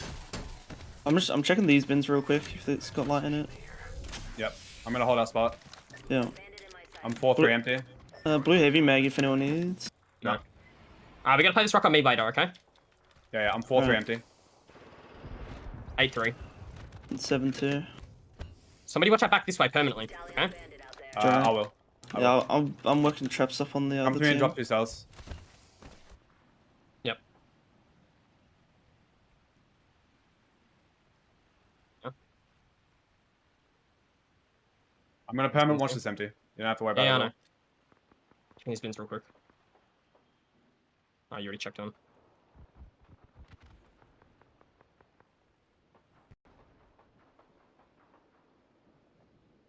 I'm checking these bins real quick if it's got light in it. Yep. I'm gonna hold our spot. Yeah. I'm 4-3 empty. Blue heavy mag if anyone needs. No. We gotta play this rock on me later, okay? Yeah, I'm 4-3 Alright. empty. 8-3. 7-2. Somebody watch out back this way permanently, okay? I will. Yeah, I'm working traps up on the I'm other going to team. drop 2 cells. Yep. I'm gonna permanent watch this empty. You don't have to worry about Yeah, I it. know. Checking his bins real quick. Oh, you already checked on.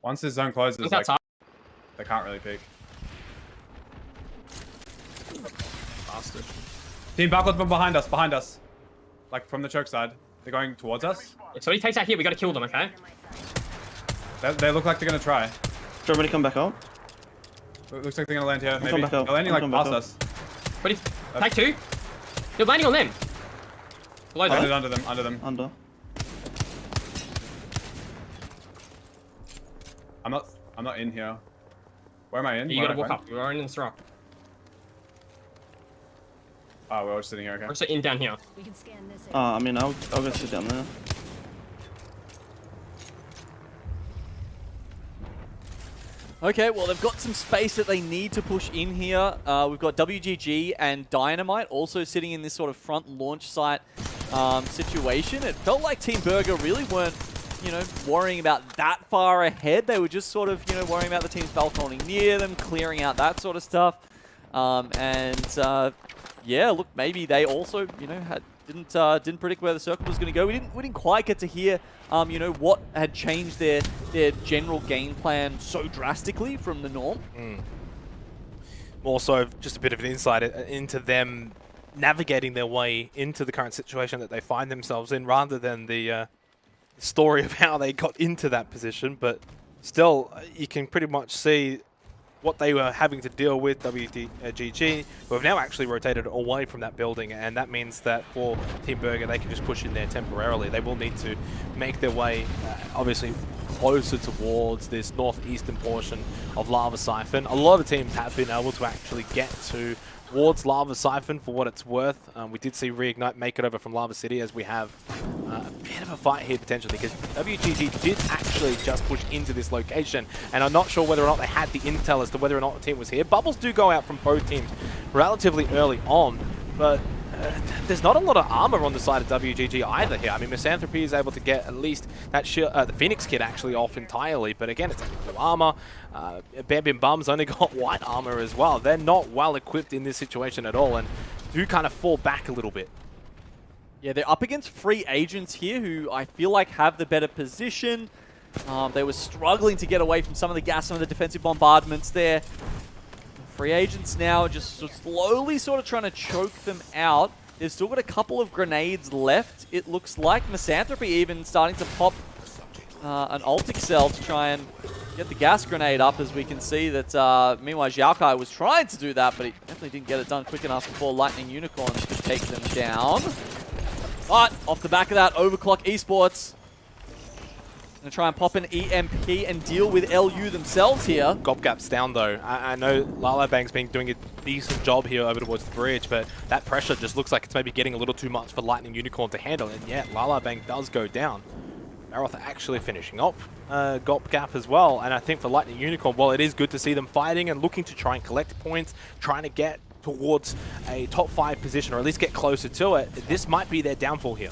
Once this zone closes, He's like, outside. they can't really peek. Bastard. Team Valkyrie from behind us. Like from the choke side. They're going towards us. If somebody takes out here, we gotta kill them, okay? They look like they're gonna try. Do you want me to come back up? Looks like they're gonna land here. come Maybe back up. they're landing I'll like come back past up. us. Ready? Take 2. You're landing on them. Below them. Under them. Under. I'm not in here. Where am I in? You Where gotta am I walk up. We're in this rock. Oh, we're all sitting here. Okay. We're also in down here. We can scan this. I mean, I'll go sit down there. Okay, well, they've got some space that they need to push in here. We've got WGG and Dynamite also sitting in this sort of front launch site situation. It felt like Team Burger really weren't, you know, worrying about that far ahead. They were just sort of, you know, worrying about the teams balconing near them, clearing out that sort of stuff. Yeah, look, maybe they also, you know, didn't predict where the circle was going to go. We didn't quite get to hear, you know, what had changed their general game plan so drastically from the norm. More so, just a bit of an insight into them navigating their way into the current situation that they find themselves in, rather than the story of how they got into that position. But still, you can pretty much see what they were having to deal with. WGG, who have now actually rotated away from that building, and that means that for Team Burger, they can just push in there temporarily. They will need to make their way, obviously, closer towards this northeastern portion of Lava Siphon. A lot of teams have been able to actually get towards Lava Siphon for what it's worth. We did see Reignite make it over from Lava City, as we have a bit of a fight here potentially, because WGT did actually just push into this location, and I'm not sure whether or not they had the intel as to whether or not the team was here. Bubbles do go out from both teams relatively early on, but there's not a lot of armor on the side of WGG either here. I mean, Misanthropy is able to get at least that the Phoenix kit actually off entirely, but again, it's blue armor. Bam Bum's only got white armor as well. They're not well equipped in this situation at all, and do kind of fall back a little bit. Yeah, they're up against free agents here who I feel like have the better position. They were struggling to get away from some of the gas, some of the defensive bombardments there. Free agents now just slowly sort of trying to choke them out. They've still got a couple of grenades left. It looks like Misanthropy even starting to pop an Ultic cell to try and get the gas grenade up, as we can see that meanwhile Xiaokai was trying to do that, but he definitely didn't get it done quick enough before Lightning Unicorns could take them down. But off the back of that, Overclock Esports gonna try and pop an EMP and deal with LU themselves here. Gopgap's down though. I know Lalabang's been doing a decent job here over towards the bridge, but that pressure just looks like it's maybe getting a little too much for Lightning Unicorn to handle. And yeah, Lalabang does go down. Maroth actually finishing up Gopgap as well. And I think for Lightning Unicorn, well, it is good to see them fighting and looking to try and collect points, trying to get towards a top 5 position, or at least get closer to it. This might be their downfall here.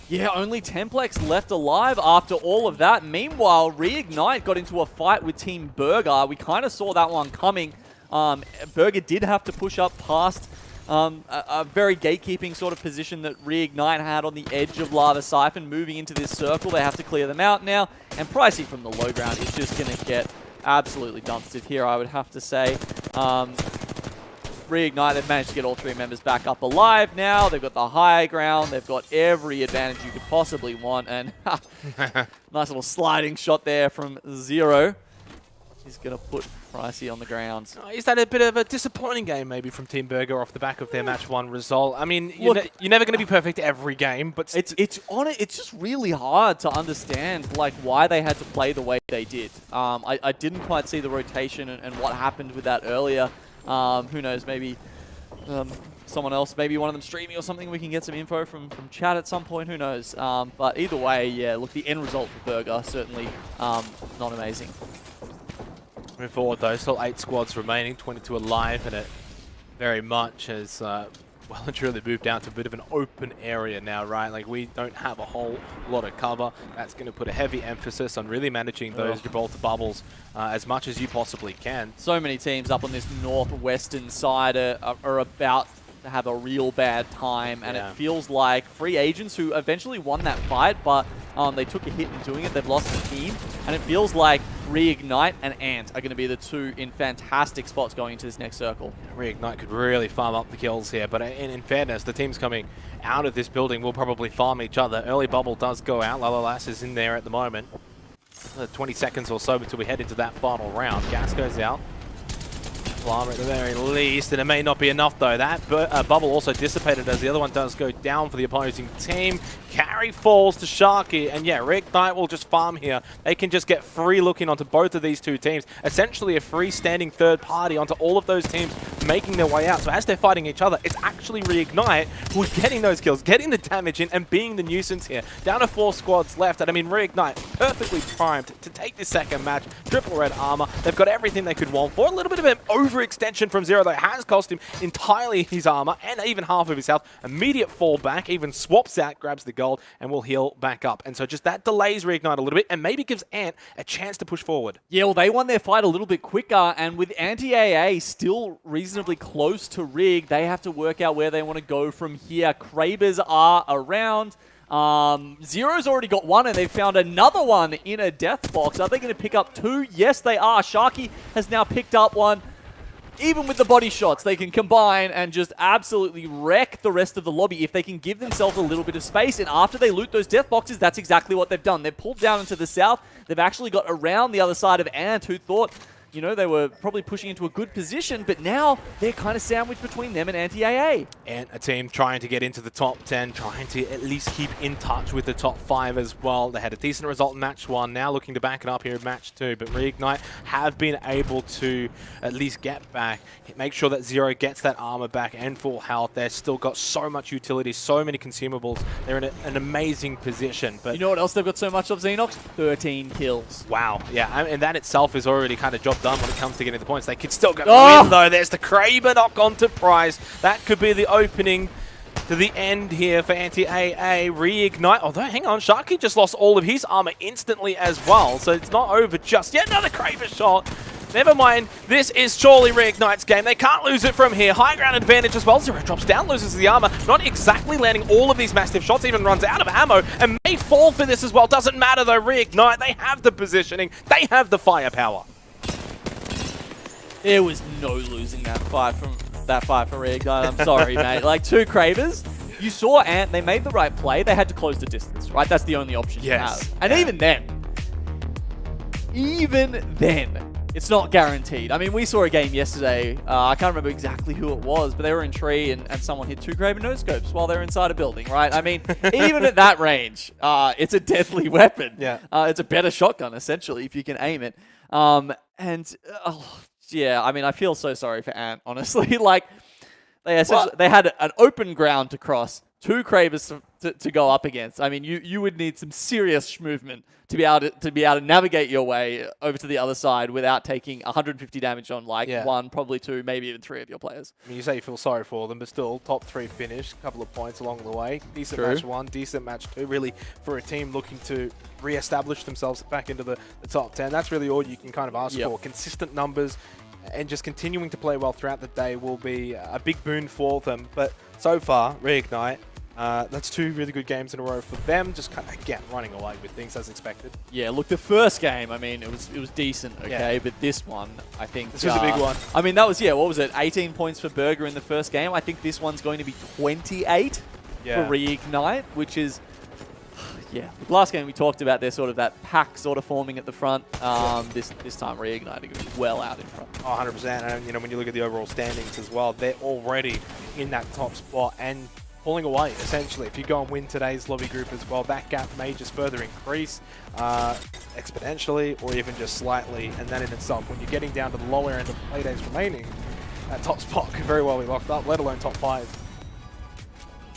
Yeah, only Templex left alive after all of that. Meanwhile, Reignite got into a fight with Team Burger. We kind of saw that one coming. Burger did have to push up past a very gatekeeping sort of position that Reignite had on the edge of Lava Siphon. Moving into this circle, they have to clear them out now. And Pricey from the low ground is just going to get absolutely dumpstered here, I would have to say. Reignite, they've managed to get all 3 members back up alive now. They've got the high ground. They've got every advantage you could possibly want. And nice little sliding shot there from Zero. He's going to put Pricey on the ground. Is that a bit of a disappointing game maybe from Team Burger off the back of their match 1 result? I mean, you're never going to be perfect every game, but it's just really hard to understand like why they had to play the way they did. I didn't quite see the rotation and what happened with that earlier. Who knows, maybe someone else, maybe one of them streaming or something, we can get some info from chat at some point, who knows. But either way, yeah, look, the end result for Burger, certainly not amazing. Moving forward though, still 8 squads remaining, 22 alive, and it very much has well and truly moved down to a bit of an open area now, right? Like, we don't have a whole lot of cover. That's going to put a heavy emphasis on really managing those Gibraltar bubbles as much as you possibly can. So many teams up on this northwestern side are about to have a real bad time, and it feels like free agents who eventually won that fight, but they took a hit in doing it. They've lost the team, and it feels like Reignite and Ant are going to be the 2 in fantastic spots going into this next circle. Reignite could really farm up the kills here, but in fairness, the teams coming out of this building will probably farm each other. Early bubble does go out. Lalalas is in there at the moment. 20 seconds or so until we head into that final round. Gas goes out. Armor at the very least, and it may not be enough though. That bubble also dissipated as the other one does go down for the opposing team. Carry falls to Sharky, and yeah, Reignite will just farm here. They can just get free looking onto both of these 2 teams. Essentially a freestanding third party onto all of those teams making their way out. So as they're fighting each other, it's actually Reignite who's getting those kills, getting the damage in, and being the nuisance here. Down to 4 squads left, and I mean, Reignite perfectly primed to take this second match. Triple red armor. They've got everything they could want for. A little bit of an overextension from Zero, though, has cost him entirely his armor and even half of his health. Immediate fallback, even swaps out, grabs the gold, and will heal back up. And so just that delays Reignite a little bit and maybe gives Ant a chance to push forward. Yeah, well, they won their fight a little bit quicker, and with anti-AA still reasonably close to Rig, they have to work out where they want to go from here. Krabers are around. Zero's already got 1, and they've found another one in a death box. Are they going to pick up 2? Yes, they are. Sharky has now picked up 1. Even with the body shots, they can combine and just absolutely wreck the rest of the lobby if they can give themselves a little bit of space. And after they loot those death boxes, that's exactly what they've done. They've pulled down into the south. They've actually got around the other side of Ant, who thought you know, they were probably pushing into a good position, but now they're kind of sandwiched between them and anti-AA. And a team trying to get into the top 10, trying to at least keep in touch with the top 5 as well. They had a decent result in match 1, now looking to back it up here in match 2. But Reignite have been able to at least get back, make sure that Zero gets that armor back and full health. They've still got so much utility, so many consumables. They're in an amazing position. But you know what else they've got so much of, Xenox? 13 kills. wow, yeah, and that itself is already kind of job done when it comes to getting the points. They could still go win, though. There's the Kraber knock on to Prize. That could be the opening to the end here for anti-AA. Reignite, although, hang on, Sharky just lost all of his armor instantly as well, so it's not over just yet. Another Kraber shot. Never mind, this is surely Reignite's game. They can't lose it from here. High ground advantage as well. Zero drops down, loses the armor. Not exactly landing all of these massive shots, even runs out of ammo, and may fall for this as well. Doesn't matter though, Reignite, they have the positioning, they have the firepower. There was no losing that fight for Reignite. I'm sorry, mate. Like, 2 Kravers. You saw Ant, they made the right play. They had to close the distance, right? That's the only option you have. And even then, it's not guaranteed. I mean, we saw a game yesterday. I can't remember exactly who it was, but they were in tree and someone hit 2 Kraber no-scopes while they're inside a building, right? I mean, even at that range, it's a deadly weapon. Yeah. It's a better shotgun, essentially, if you can aim it. Yeah, I mean, I feel so sorry for Ant, honestly. Like, they had an open ground to cross, 2 Kravers to go up against. I mean, you would need some serious movement to be able to navigate your way over to the other side without taking 150 damage on 1, probably 2, maybe even 3 of your players. I mean, you say you feel sorry for them, but still, top 3 finish, a couple of points along the way. Decent match 1, decent match 2, really for a team looking to re-establish themselves back into the top 10. That's really all you can kind of ask for. Consistent numbers and just continuing to play well throughout the day will be a big boon for them. But so far, Reignite, that's 2 really good games in a row for them. Just kind of, again, running away with things as expected. Yeah, look, the first game, I mean, it was decent, okay? But this one, I think... This is a big one. I mean, that was, what was it? 18 points for Burger in the first game. I think this one's going to be 28 for Reignite, which is... Yeah, the last game we talked about, there's sort of that pack sort of forming at the front. This time Reignite are going to be well out in front. Oh, 100%. And you know, when you look at the overall standings as well, they're already in that top spot and pulling away, essentially. If you go and win today's lobby group as well, that gap may just further increase exponentially or even just slightly. And that in itself, when you're getting down to the lower end of the play days remaining, that top spot could very well be locked up, let alone top 5.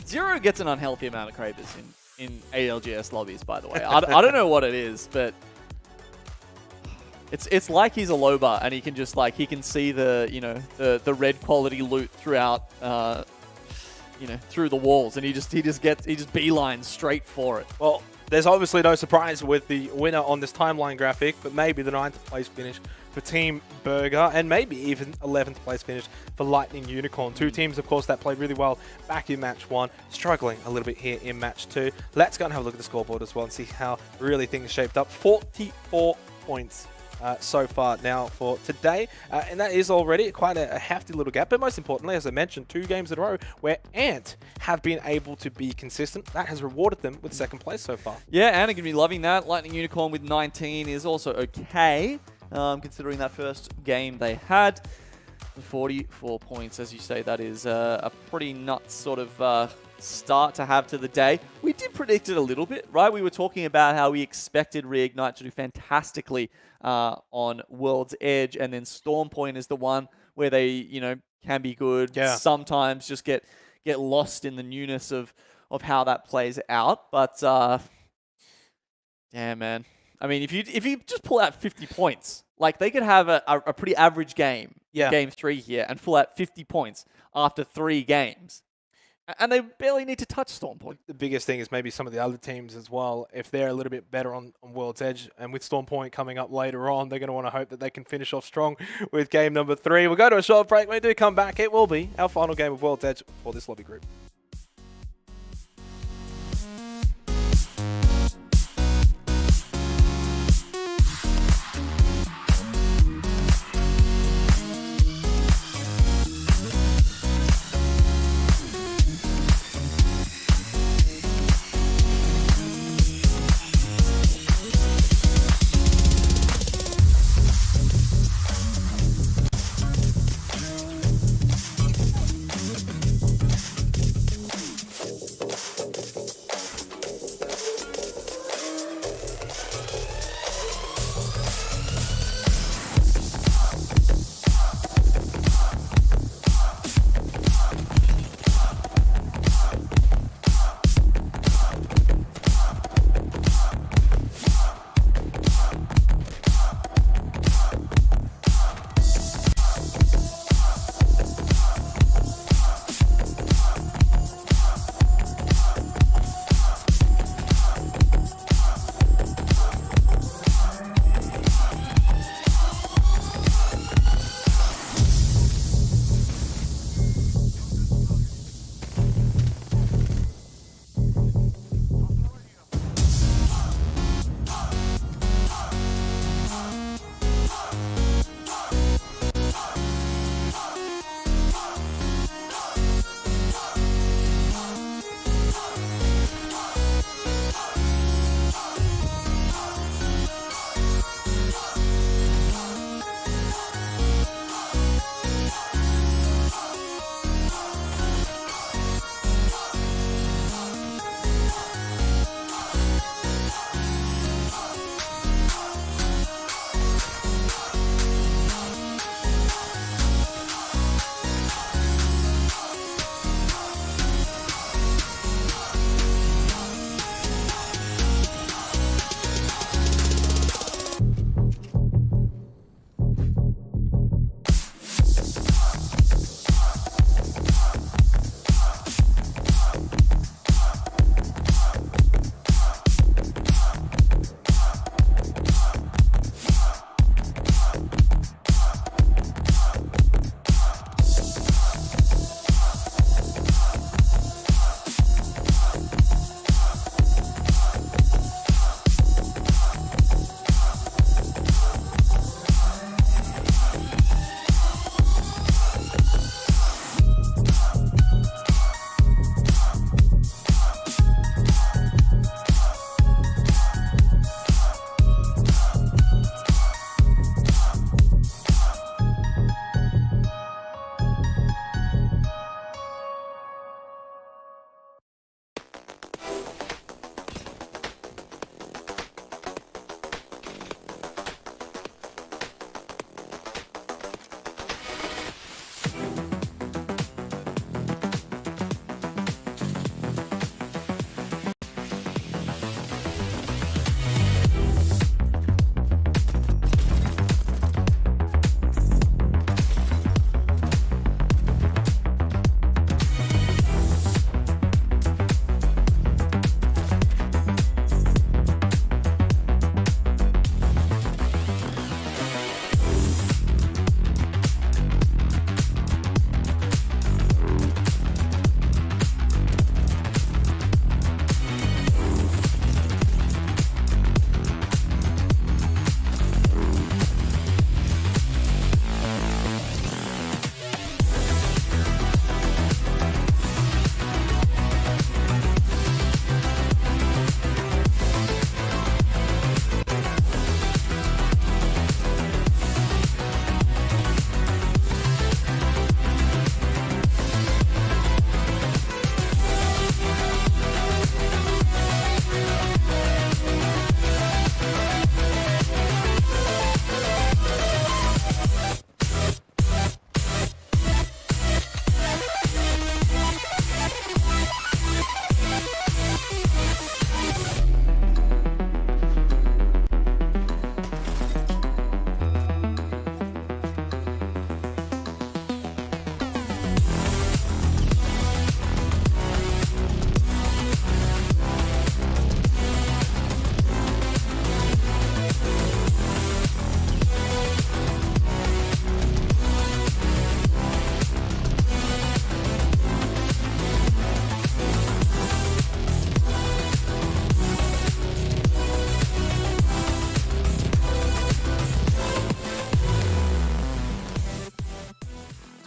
Zero gets an unhealthy amount of Kravers in ALGS lobbies, by the way. I don't know what it is, but it's like he's a Loba and he can just he can see the red quality loot throughout through the walls, and he just beelines straight for it. Well, there's obviously no surprise with the winner on this timeline graphic, but maybe the 9th place finish for Team Burger, and maybe even 11th place finish for Lightning Unicorn. 2 teams, of course, that played really well back in match 1, struggling a little bit here in match 2. Let's go and have a look at the scoreboard as well and see how really things shaped up. 44 points so far now for today, and that is already quite a hefty little gap. But most importantly, as I mentioned, 2 games in a row where Ant have been able to be consistent. That has rewarded them with 2nd place so far. Yeah, Ant are going to be loving that. Lightning Unicorn with 19 is also okay. Considering that first game they had. 44 points, as you say, that is a pretty nuts sort of start to have to the day. We did predict it a little bit, right? We were talking about how we expected Reignite to do fantastically on World's Edge, and then Storm Point is the one where they, can be good. Sometimes just get lost in the newness of how that plays out. But yeah, man. I mean, if you just pull out 50 points, they could have a pretty average game, game 3 here, and pull out 50 points after 3 games. And they barely need to touch Storm Point. The biggest thing is maybe some of the other teams as well, if they're a little bit better on World's Edge, and with Storm Point coming up later on, they're going to want to hope that they can finish off strong with game number 3. We'll go to a short break. When we do come back, it will be our final game of World's Edge for this lobby group.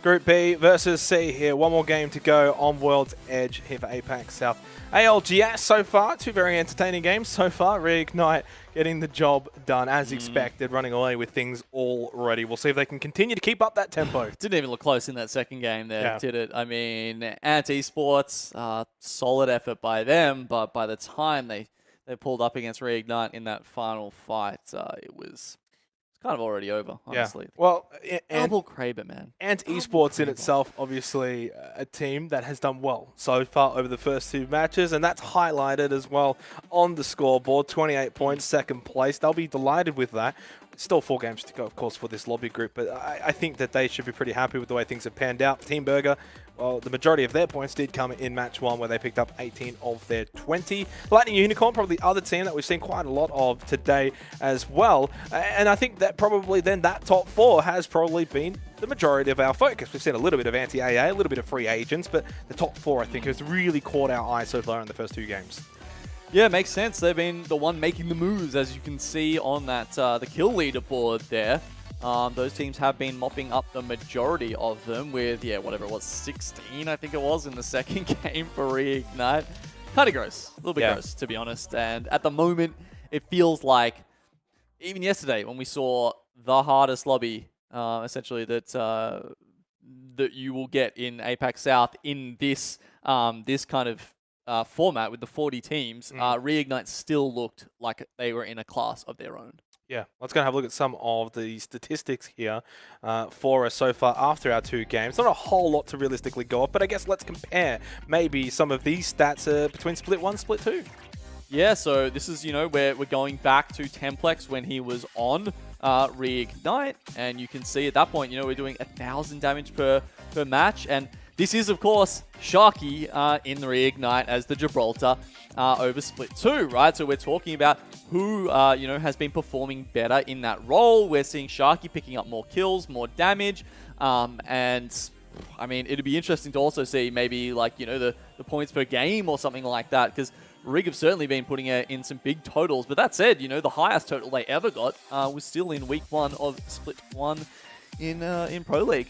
Group B versus C here. One more game to go on World's Edge here for APAC South. ALGS so far, 2 very entertaining games so far. Reignite getting the job done as expected, running away with things already. We'll see if they can continue to keep up that tempo. Didn't even look close in that second game there, did it? I mean, Ant Esports, solid effort by them, but by the time they pulled up against Reignite in that final fight, it was kind of already over, honestly. Yeah. Well, Double Kraber, man. Ant Esports in itself, obviously a team that has done well so far over the first 2 matches, and that's highlighted as well on the scoreboard. 28 points, second place. They'll be delighted with that. Still 4 games to go, of course, for this lobby group, but I think that they should be pretty happy with the way things have panned out. Team Burger, well, the majority of their points did come in match 1, where they picked up 18 of their 20. Lightning Unicorn, probably the other team that we've seen quite a lot of today as well. And I think that probably then that top 4 has probably been the majority of our focus. We've seen a little bit of anti-AA, a little bit of free agents, but the top 4, I think, has really caught our eye so far in the first 2 games. Yeah, makes sense. They've been the one making the moves, as you can see on that the kill leaderboard there. Those teams have been mopping up the majority of them with, whatever it was, 16, I think it was, in the second game for Reignite. Kind of gross. A little bit gross, to be honest. And at the moment, it feels like, even yesterday, when we saw the hardest lobby, essentially, that you will get in APAC South in this this kind of format with the 40 teams, Reignite still looked like they were in a class of their own. Yeah, let's go and have a look at some of the statistics here for us so far after our 2 games. Not a whole lot to realistically go off, but I guess let's compare maybe some of these stats between Split 1 and Split 2. Yeah, so this is, where we're going back to Templex when he was on Reignite, and you can see at that point, we're doing 1,000 damage per match, and this is, of course, Sharky in the Reignite as the Gibraltar over Split 2, right? So we're talking about who, has been performing better in that role. We're seeing Sharky picking up more kills, more damage, and I mean, it'd be interesting to also see maybe like, the points per game or something like that, because Rig have certainly been putting in some big totals. But that said, the highest total they ever got was still in week 1 of Split 1 in Pro League.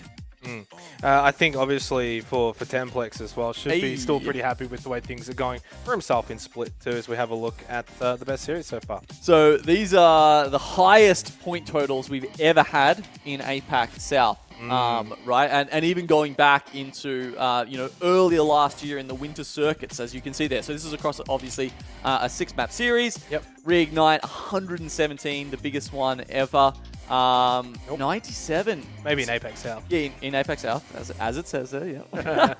I think obviously for Templex as well, should be still pretty happy with the way things are going for himself in Split 2 as we have a look at the best series so far. So these are the highest point totals we've ever had in APAC South. Right, and even going back into earlier last year in the winter circuits, as you can see there. So this is across obviously a 6-map series. Yep. Reignite 117, the biggest one ever. 97. Maybe in APAC South. Yeah, in APAC South, as it says there. Yeah.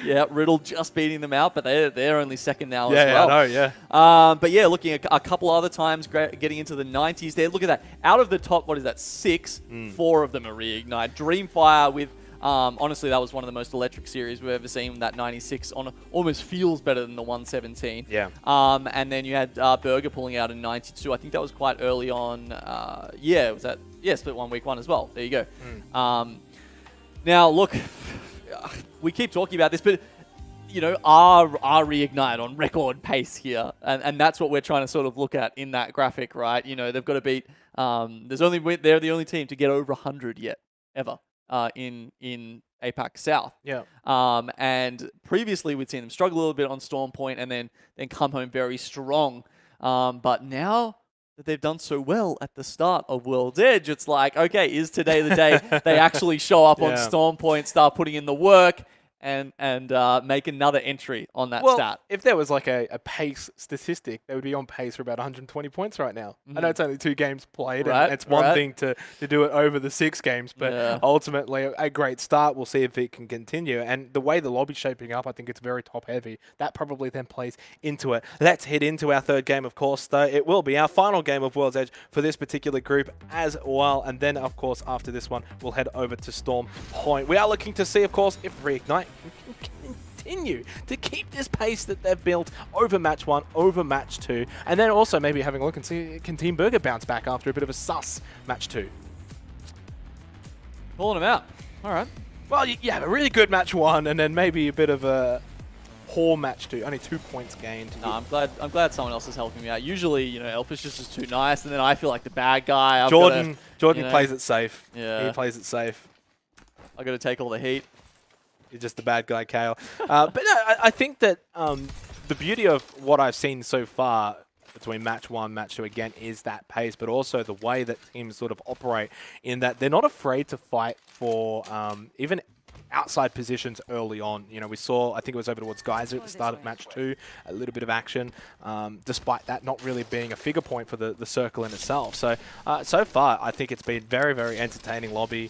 Yeah, Riddle just beating them out, but they're only second now as well. Yeah, I know. Yeah. But yeah, looking at a couple other times, getting into the 90s there. Look at that. Out of the top, what is that? 6, 4 of them are Reignite. Dreamfire with. Honestly, that was one of the most electric series we've ever seen. That 96 almost feels better than the 117. Yeah. And then you had Burger pulling out a 92. I think that was quite early on. Yeah, was that? Yeah, Split 1 week 1 as well. There you go. Now, look, we keep talking about this, but are Reignite on record pace here? And that's what we're trying to sort of look at in that graphic, right? They've got to beat. They're the only team to get over 100 yet ever. In APAC South. Yeah. And previously we'd seen them struggle a little bit on Storm Point and then come home very strong. But now that they've done so well at the start of World's Edge, it's like, okay, is today the day they actually show up on Storm Point, start putting in the work, and make another entry on that stat? If there was like a pace statistic, they would be on pace for about 120 points right now. I know it's only 2 games played, and it's one thing to do it over the 6 games, but ultimately a great start. We'll see if it can continue. And the way the lobby's shaping up, I think it's very top heavy. That probably then plays into it. Let's head into our 3rd game, of course, though. It will be our final game of World's Edge for this particular group as well. And then, of course, after this one, we'll head over to Storm Point. We are looking to see, of course, if Reignite can continue to keep this pace that they've built over match 1, over match 2, and then also maybe having a look and see, can Team Burger bounce back after a bit of a sus match 2? Pulling them out. All right. Well, you have a really good match 1, and then maybe a bit of a poor match 2. Only 2 points gained. No, I'm glad someone else is helping me out. Usually, Elfish is just too nice, and then I feel like the bad guy. Jordan plays it safe. Yeah. He plays it safe. I got to take all the heat. You're just the bad guy, Kale. But no, I think that the beauty of what I've seen so far between match 1, match 2 again is that pace, but also the way that teams sort of operate in that they're not afraid to fight for even outside positions early on. You know, we saw, I think it was over towards Geyser at the start of match 2, a little bit of action, despite that not really being a figure point for the circle in itself. So, so far, I think it's been very, very entertaining lobby.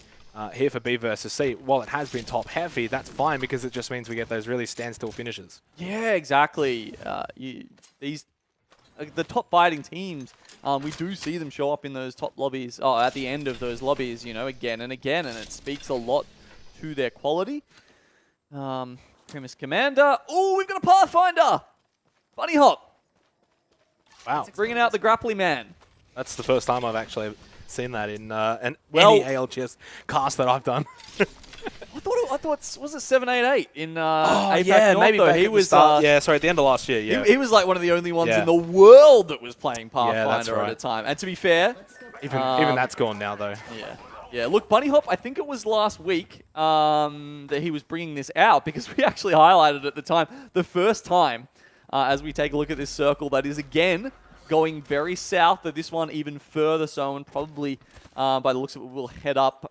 Here for B versus C. While it has been top heavy, that's fine because it just means we get those really standstill finishes. Yeah, exactly. The top fighting teams, we do see them show up in those top lobbies, at the end of those lobbies, you know, again and again, and it speaks a lot to their quality. Primus Commander. Oh, we've got a Pathfinder! Bunny Hop. Wow. Bringing out the Grapply Man. That's the first time I've actually seen that in any ALGS cast that I've done. I thought was it 788 in APAC yeah, North, maybe though. back He at the was start. Yeah, sorry, at the end of last year. Yeah, he was like one of the only ones Yeah. in the world that was playing Yeah, that's Pathfinder at right. a time. And to be fair, even that's gone now though. yeah. Look, Bunny Hop. I think it was last week that he was bringing this out because we actually highlighted at the time the first time as we take a look at this circle that is again going very south. That this one even further so, and probably by the looks of it, will head up.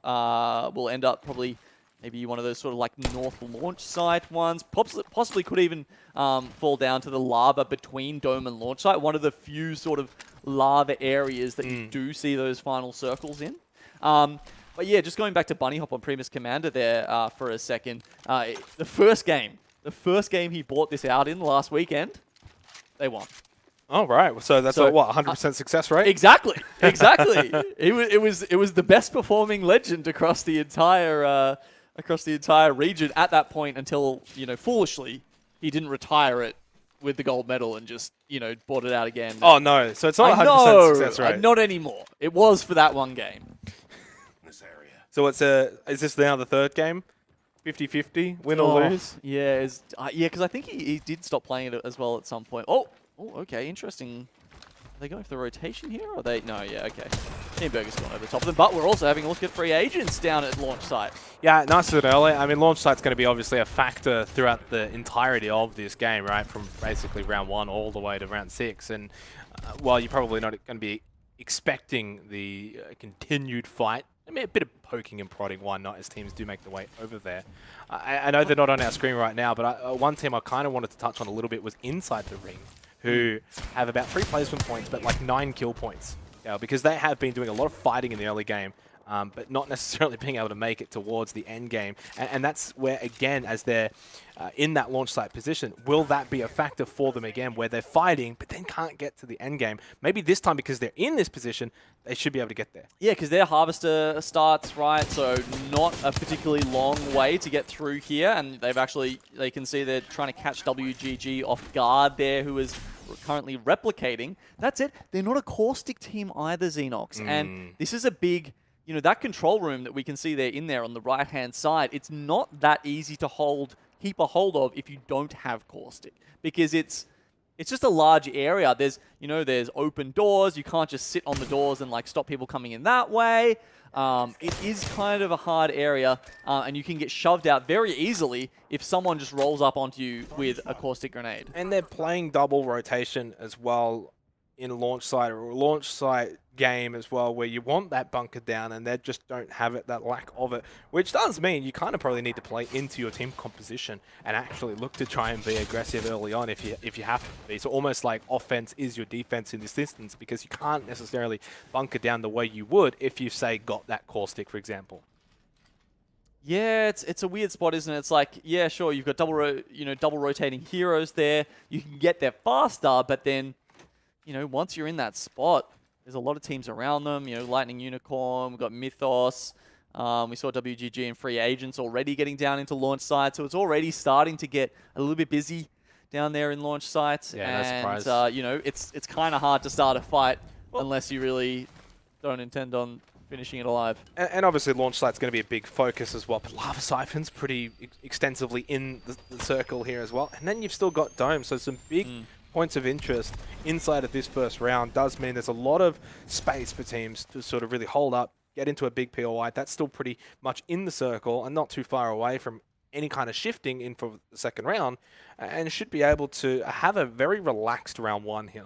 Will end up probably. Maybe one of those sort of like north launch site ones. Possibly could even fall down to the lava between dome and launch site. One of the few sort of lava areas that you do see those final circles in. But yeah, just going back to Bunny Hop on Primus Commander there for a second. The first game he brought this out in last weekend, they won. Oh right, so that's a what 100% success rate? Exactly. It was the best performing legend across the entire region at that point until, you know, foolishly he didn't retire it with the gold medal and just, you know, brought it out again. Oh no, so it's not 100% success rate. Not anymore. It was for that one game. So it's is this now the third game? 50-50, win or lose? Yeah, because I think he did stop playing it as well at some point. Oh, okay, interesting. Are they going for the rotation here? Or are they? No, yeah, okay. Team Burger's gone over the top of them, but we're also having a look at free agents down at launch site. Yeah, nice and early. I mean, launch site's going to be obviously a factor throughout the entirety of this game, right? From basically round 1 all the way to round 6. And while you're probably not going to be expecting the continued fight, I mean, a bit of poking and prodding, why not, as teams do make their way over there. I know they're not on our screen right now, but one team I kind of wanted to touch on a little bit was Inside the Ring, who have about 3 placement points, but like 9 kill points. Because they have been doing a lot of fighting in the early game, but not necessarily being able to make it towards the end game. And that's where, again, as they're in that launch site position, will that be a factor for them again, where they're fighting, but then can't get to the end game? Maybe this time, because they're in this position, they should be able to get there. Yeah, because their Harvester starts, right, so not a particularly long way to get through here, and they can see they're trying to catch WGG off guard there, who is currently replicating. That's it. They're not a caustic team either, Xenox, and this is a big... You know, that control room that we can see there in there on the right-hand side, it's not that easy to keep a hold of if you don't have caustic, because it's just a large area. There's open doors. You can't just sit on the doors and like stop people coming in that way. It is kind of a hard area, and you can get shoved out very easily if someone just rolls up onto you with a caustic grenade. And they're playing double rotation as well in launch site, or a launch site game as well, where you want that bunker down and they just don't have it, that lack of it, which does mean you kind of probably need to play into your team composition and actually look to try and be aggressive early on if you have to be. So almost like offense is your defense in this instance, because you can't necessarily bunker down the way you would if you, say, got that caustic, for example. Yeah, it's a weird spot, isn't it? It's like, yeah, sure, you've got double rotating heroes there. You can get there faster, but then, you know, once you're in that spot, there's a lot of teams around them. You know, Lightning Unicorn, we've got Mythos. We saw WGG and Free Agents already getting down into launch sites, so it's already starting to get a little bit busy down there in launch sites. Yeah, and, no surprise. You know, it's kind of hard to start a fight unless you really don't intend on finishing it alive. And obviously launch site's going to be a big focus as well, but Lava Siphon's pretty extensively in the circle here as well. And then you've still got Dome, so some big points of interest inside of this first round does mean there's a lot of space for teams to sort of really hold up get into a big POI, that's still pretty much in the circle and not too far away from any kind of shifting in for the second round, and should be able to have a very relaxed round 1 here.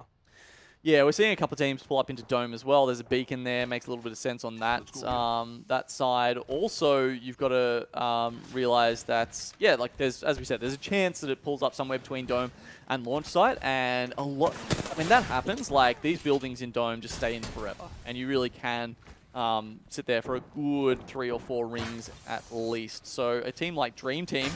Yeah, we're seeing a couple of teams pull up into Dome as well. There's a beacon there, makes a little bit of sense on that that side. Also, you've got to realize that, yeah, like there's, as we said, there's a chance that it pulls up somewhere between Dome and launch site, and a lot, I mean, that happens. Like, these buildings in Dome just stay in forever, and you really can sit there for a good 3 or 4 rings at least. So a team like Dream Team,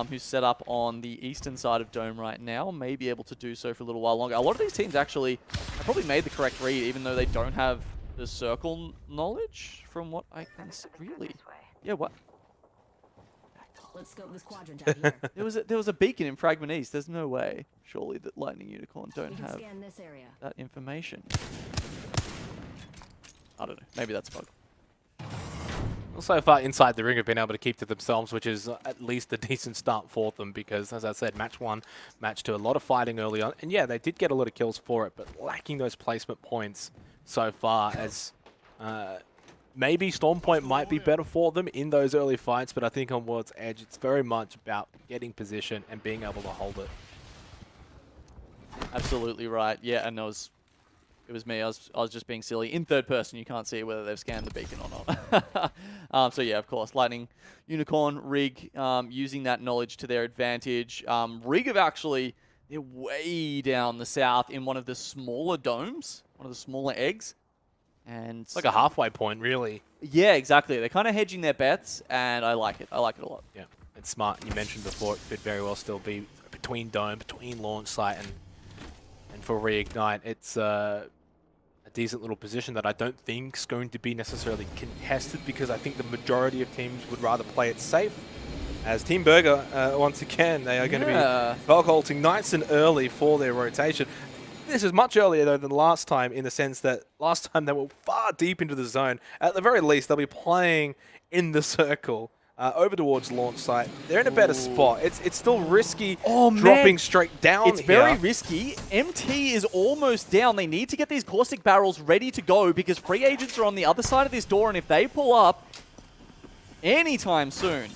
who's set up on the eastern side of Dome right now, may be able to do so for a little while longer. A lot of these teams actually have probably made the correct read, even though they don't have the circle knowledge, from what I can see. Really? Yeah, what? Let's scope this quadrant out here. There was a beacon in Fragment East. There's no way, surely, that Lightning Unicorn don't We can have scan this area. that information. I don't know. Maybe that's a bug. Well, so far inside the ring have been able to keep to themselves, which is at least a decent start for them because, as I said, match 1, match 2, a lot of fighting early on. And yeah, they did get a lot of kills for it, but lacking those placement points so far, as maybe Storm Point might be better for them in those early fights, but I think on World's Edge, it's very much about getting position and being able to hold it. Absolutely right. Yeah, and it was me. I was just being silly. In third person, you can't see whether they've scanned the beacon or not. So yeah, of course, Lightning Unicorn, Rig, using that knowledge to their advantage. Rig have actually, they're way down the south in one of the smaller domes, one of the smaller eggs. And It's like a halfway point, really. yeah, exactly. They're kind of hedging their bets, and I like it. I like it a lot. Yeah, it's smart. You mentioned before, it could very well still be between Dome, between launch site, and for Reignite, it's a decent little position that I don't think is going to be necessarily contested, because I think the majority of teams would rather play it safe. As Team Burger, once again, they are going to be bulk halting nice and early for their rotation. This is much earlier, though, than last time, in the sense that last time they were far deep into the zone. At the very least, they'll be playing in the circle over towards launch site. They're in a better spot. It's still risky dropping straight down It's very risky. MT is almost down. They need to get these caustic barrels ready to go because free agents are on the other side of this door, and if they pull up anytime soon,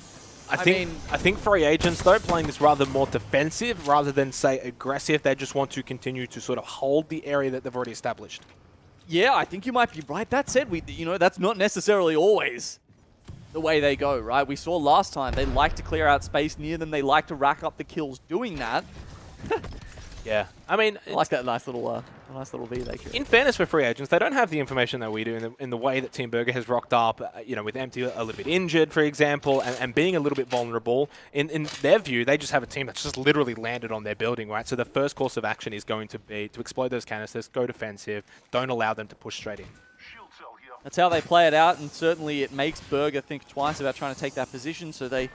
I think free agents, though, playing this rather more defensive rather than, say, aggressive. They just want to continue to sort of hold the area that they've already established. yeah, I think you might be right. That said, that's not necessarily always the way they go, right? We saw last time they like to clear out space near them. They like to rack up the kills doing that. Yeah, I mean, I like that nice little V they create. in fairness for free agents, they don't have the information that we do in the way that Team Burger has rocked up, with Empty a little bit injured, for example, and being a little bit vulnerable. In their view, they just have a team that's just literally landed on their building, right? So the first course of action is going to be to explode those canisters, go defensive, don't allow them to push straight in. That's how they play it out, and certainly it makes Burger think twice about trying to take that position, so they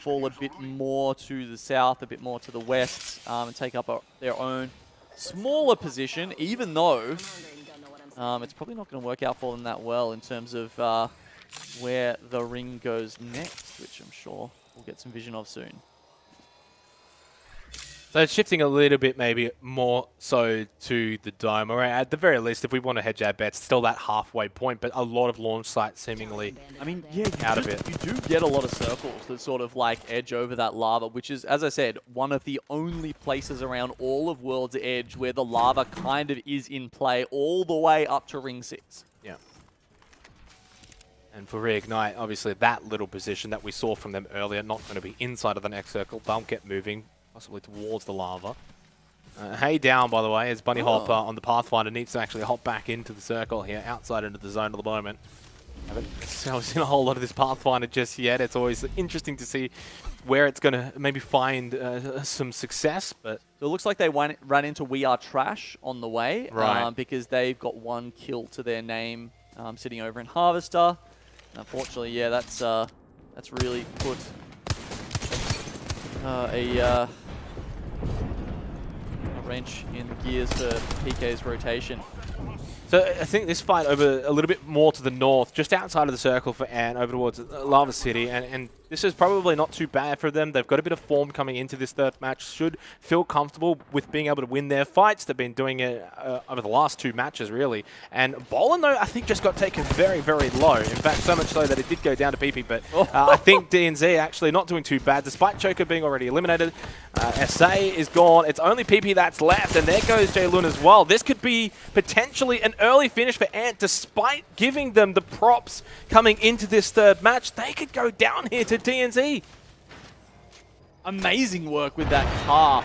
fall a bit more to the south, a bit more to the west, and take up their own smaller position, even though it's probably not going to work out for them that well in terms of where the ring goes next, which I'm sure we'll get some vision of soon. So it's shifting a little bit maybe more so to the Dome. Or at the very least, if we want to hedge our bets, still that halfway point, but a lot of launch sites seemingly out of it. You do get a lot of circles that sort of like edge over that lava, which is, as I said, one of the only places around all of World's Edge where the lava kind of is in play all the way up to Ring 6. Yeah. And for Reignite, obviously that little position that we saw from them earlier, not going to be inside of the next circle. They'll get moving, possibly towards the lava. Hey down, by the way, as Bunny Hop on the Pathfinder needs to actually hop back into the circle here, outside into the zone at the moment. Haven't seen a whole lot of this Pathfinder just yet. It's always interesting to see where it's going to maybe find some success. But So it looks like they ran into We Are Trash on the way, Right. because they've got 1 kill to their name sitting over in Harvester. And unfortunately, yeah, that's really put a wrench in the gears for PK's rotation. So I think this fight over a little bit more to the north, just outside of the circle for Ant, over towards Lava City, and This is probably not too bad for them. They've got a bit of form coming into this third match. Should feel comfortable with being able to win their fights. They've been doing it over the last 2 matches, really. And Bolin, though, I think just got taken very, very low. In fact, so much so that it did go down to PP. But I think DNZ actually not doing too bad, despite Choker being already eliminated. SA is gone. It's only PP that's left, and there goes Jaylun as well. This could be potentially an early finish for Ant, despite giving them the props coming into this third match. They could go down here to DNZ. Amazing work with that car.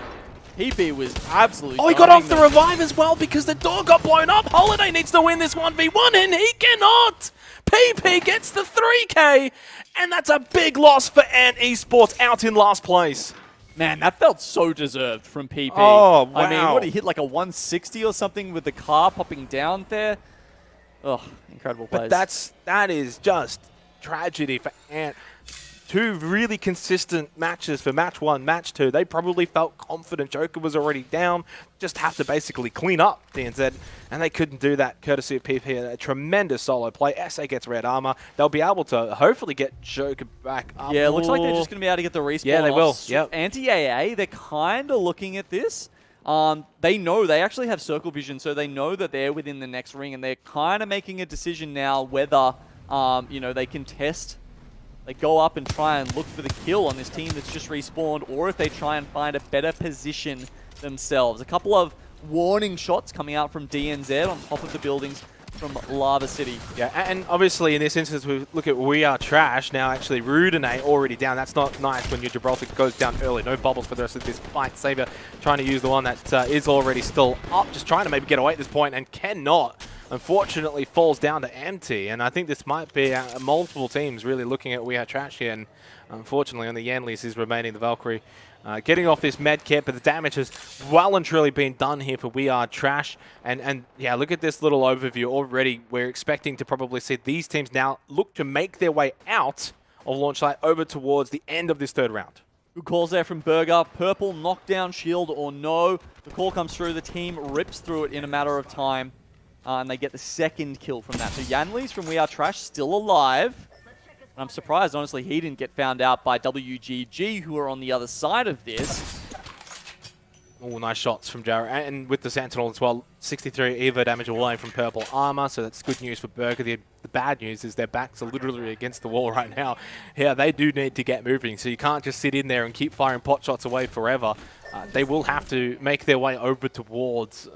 PP was absolutely Oh, he got off the revive as well because the door got blown up. Holiday needs to win this 1v1 and he cannot. PP gets the 3K and that's a big loss for Ant Esports, out in last place. Man, that felt so deserved from PP. Oh, wow. I mean, what, he hit like a 160 or something with the car popping down there? Oh, incredible plays. But that is just tragedy for Ant. 2 really consistent matches for match 1, match 2. They probably felt confident. Joker was already down. Just have to basically clean up DNZ. And they couldn't do that courtesy of PP. A tremendous solo play. SA gets red armor. They'll be able to hopefully get Joker back up. Yeah, it looks like they're just going to be able to get the respawn. Yeah, they will. Yep. Anti-AA, they're kind of looking at this. They know, they actually have circle vision, so they know that they're within the next ring, and they're kind of making a decision now whether, they can test. They go up and try and look for the kill on this team that's just respawned, or if they try and find a better position themselves. A couple of warning shots coming out from DNZ on top of the buildings from Lava City. Yeah, and obviously in this instance, we look at We Are Trash. Now actually Rudine already down. That's not nice when your Gibraltar goes down early. No bubbles for the rest of this fight. Savior trying to use the one that is already still up, just trying to maybe get away at this point and cannot. Unfortunately falls down to empty, and I think this might be multiple teams really looking at We Are Trash here, and unfortunately on the Yanleys is remaining the Valkyrie. Getting off this med kit, but the damage has well and truly been done here for We Are Trash. And yeah, look at this little overview already. We're expecting to probably see these teams now look to make their way out of launch site over towards the end of this third round. Good calls there from Burger. Purple knockdown, shield or no. The call comes through, the team rips through it in a matter of time. And they get the second kill from that. So Yanleys from We Are Trash still alive. And I'm surprised, honestly, he didn't get found out by WGG, who are on the other side of this. Oh, nice shots from Jarrett. And with the Sentinel as well, 63 EVO damage away from purple armor, so that's good news for Burger. The bad news is their backs are literally against the wall right now. Yeah, they do need to get moving, so you can't just sit in there and keep firing pot shots away forever. They will have to make their way over towards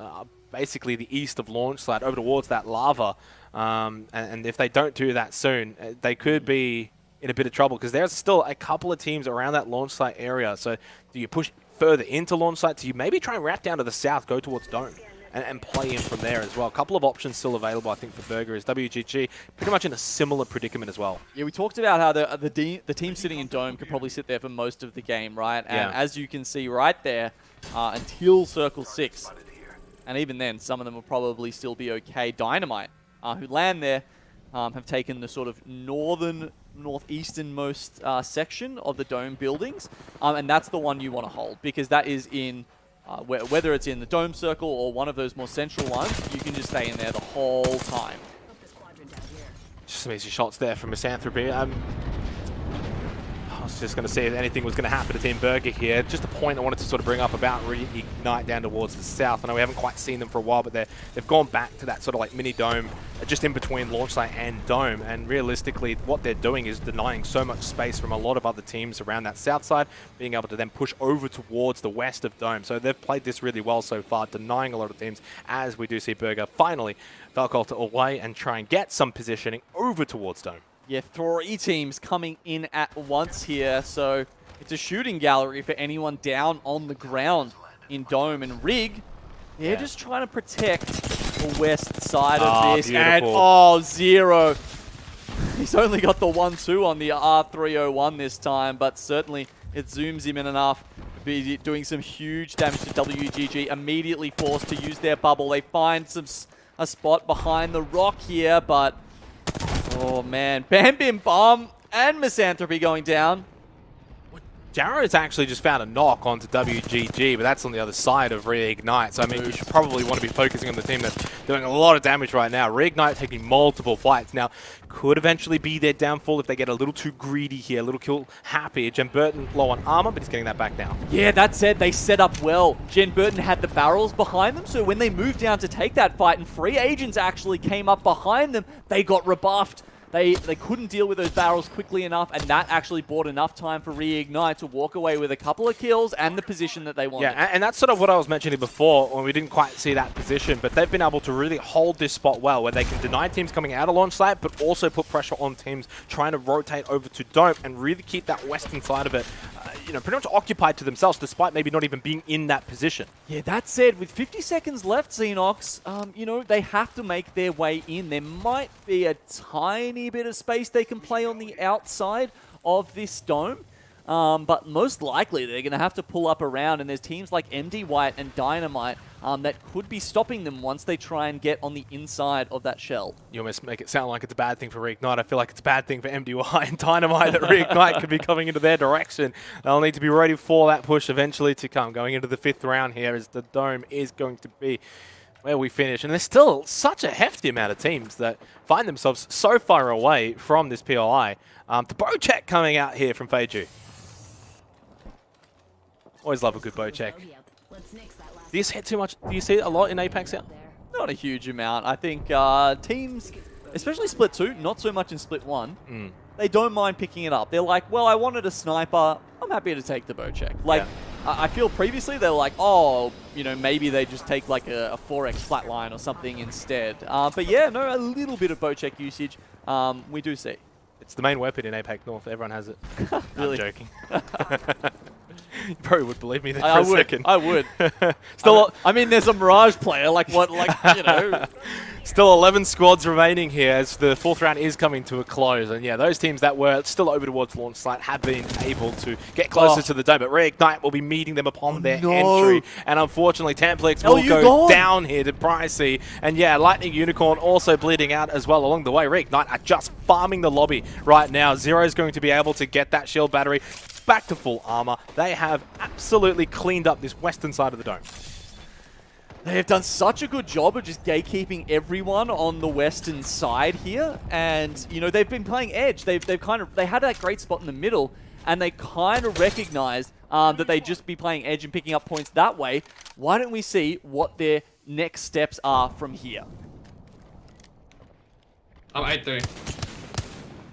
basically the east of launch site, over towards that lava. And if they don't do that soon, they could be in a bit of trouble because there's still a couple of teams around that launch site area. So do you push further into launch site? Do you maybe try and wrap down to the south, go towards Dome, and play in from there as well? A couple of options still available, I think, for Burger. Is WGG pretty much in a similar predicament as well. Yeah, we talked about how the team sitting in Dome could probably sit there for most of the game, right? And as you can see right there, until Circle 6, and even then, some of them will probably still be okay. Dynamite, who land there, have taken the sort of northeasternmost section of the Dome buildings, and that's the one you want to hold, because that is in, whether it's in the Dome circle or one of those more central ones, you can just stay in there the whole time. Just some easy shots there from Misanthropy. I was just going to see if anything was going to happen to Team Burger here. Just a point I wanted to sort of bring up about Reignite down towards the south. I know we haven't quite seen them for a while, but they've gone back to that sort of like mini dome just in between launch site and dome. And realistically, what they're doing is denying so much space from a lot of other teams around that south side, being able to then push over towards the west of dome. So they've played this really well so far, denying a lot of teams, as we do see Burger finally Valkyrie away and try and get some positioning over towards dome. Yeah, 3 teams coming in at once here, so it's a shooting gallery for anyone down on the ground in Dome. And Rig, they're just trying to protect the west side of this. Beautiful. And, Zero. He's only got the 1-2 on the R301 this time, but certainly it zooms him in enough to be doing some huge damage to WGG. Immediately forced to use their bubble. They find a spot behind the rock here, but oh man, Bam Bim Bomb and Misanthropy going down. Jarrow's actually just found a knock onto WGG, but that's on the other side of Reignite. So, I mean, you should probably want to be focusing on the team that's doing a lot of damage right now. Reignite taking multiple fights. Now, could eventually be their downfall if they get a little too greedy here, a little kill happy. Jen Burton low on armor, but he's getting that back now. Yeah, that said, they set up well. Jen Burton had the barrels behind them, so when they moved down to take that fight and free agents actually came up behind them, they got rebuffed. They couldn't deal with those barrels quickly enough, and that actually bought enough time for Reignite to walk away with a couple of kills and the position that they wanted. Yeah, and that's sort of what I was mentioning before when we didn't quite see that position, but they've been able to really hold this spot well, where they can deny teams coming out of launch site, but also put pressure on teams trying to rotate over to Dome and really keep that western side of it, you know, pretty much occupied to themselves, despite maybe not even being in that position. Yeah, that said, with 50 seconds left, Xenox, you know, they have to make their way in. There might be a tiny bit of space they can play on the outside of this dome, but most likely they're going to have to pull up around, and there's teams like MD White and Dynamite that could be stopping them once they try and get on the inside of that shell. You almost make it sound like it's a bad thing for Reignite. I feel like it's a bad thing for MDY and Dynamite that Reignite could be coming into their direction. They'll need to be ready for that push eventually to come. Going into the 5th round here, as the Dome is going to be where we finish. And there's still such a hefty amount of teams that find themselves so far away from this POI. The bow check coming out here from Feiju. Always love a good bow check. Do you see it too much? Do you see it a lot in APAC South? Not a huge amount. I think teams, especially Split 2, not so much in Split 1, they don't mind picking it up. They're like, well, I wanted a sniper. I'm happy to take the bow check. Like, yeah. I feel previously they were like, oh, you know, maybe they just take like a 4x flatline or something instead. But yeah, no, a little bit of bow check usage we do see. It's the main weapon in APAC North. Everyone has it. Really? I'm joking. You probably would believe me there for a second. I would. Still, I mean, there's a Mirage player, like what, like, you know. Still 11 squads remaining here as the 4th round is coming to a close. And yeah, those teams that were still over towards launch site have been able to get closer to the dome. But Reignite will be meeting them upon their entry. And unfortunately, Templix will go down here to Pricey. And yeah, Lightning Unicorn also bleeding out as well along the way. Reignite are just farming the lobby right now. Zero is going to be able to get that shield battery back to full armor. They have absolutely cleaned up this western side of the dome. They have done such a good job of just gatekeeping everyone on the western side here, and you know they've been playing edge. They had that great spot in the middle, and they kind of recognized that they'd just be playing edge and picking up points that way. Why don't we see what their next steps are from here? I'm 8-3.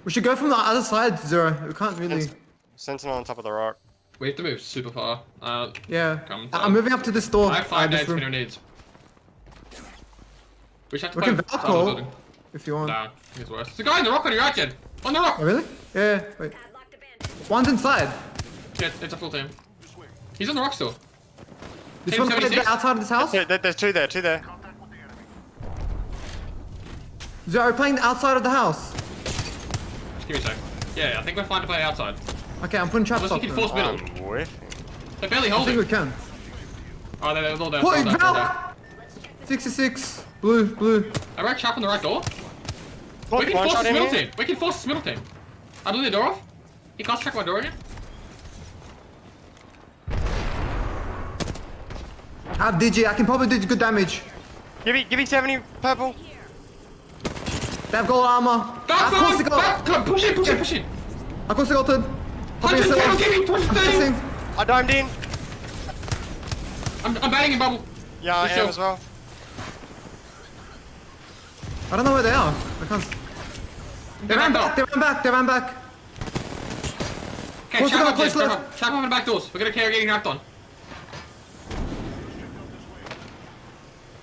We should go from the other side, Zero. We can't really. Sentinel on top of the rock. We have to move super far. Yeah. Come I'm moving up to this door. I have 5 nades, we don't need. We should have to We play can Valkyrie if you want. Nah, he's worse. There's a guy on the rock on your right, Jed. On the rock! Oh, really? Yeah, wait. One's inside. Jed, it's a full team. He's on the rock still. This Team one's played 76? outside of this house? There's two there, Zero playing the outside of the house. Just give me a sec. Yeah, I think we're fine to play outside. Okay, I'm putting traps Unless we up. can force middle. I'm whiffing. They're barely I think holding. we can. Oh, they're all there. Wait, all Val! there. 66. Blue. I read trap on the right door. We can One force shot this in middle here. team. We can force this middle team. I blew the door off. He can't check my door again. I have DG. I can probably do good damage. Give me 70 purple. They have gold armor. Back, Of course they back! got. Come on, push in! Of course they got it. 110, I'm giving 230! I domed in. I'm batting in bubble. Yeah, I Push am shield. as well. I don't know where they are. I can't. They ran back. They ran back. Okay, Close trap left, up, Jed, close trap left. up. Trap up on the back doors. We're gonna carry getting wrapped on.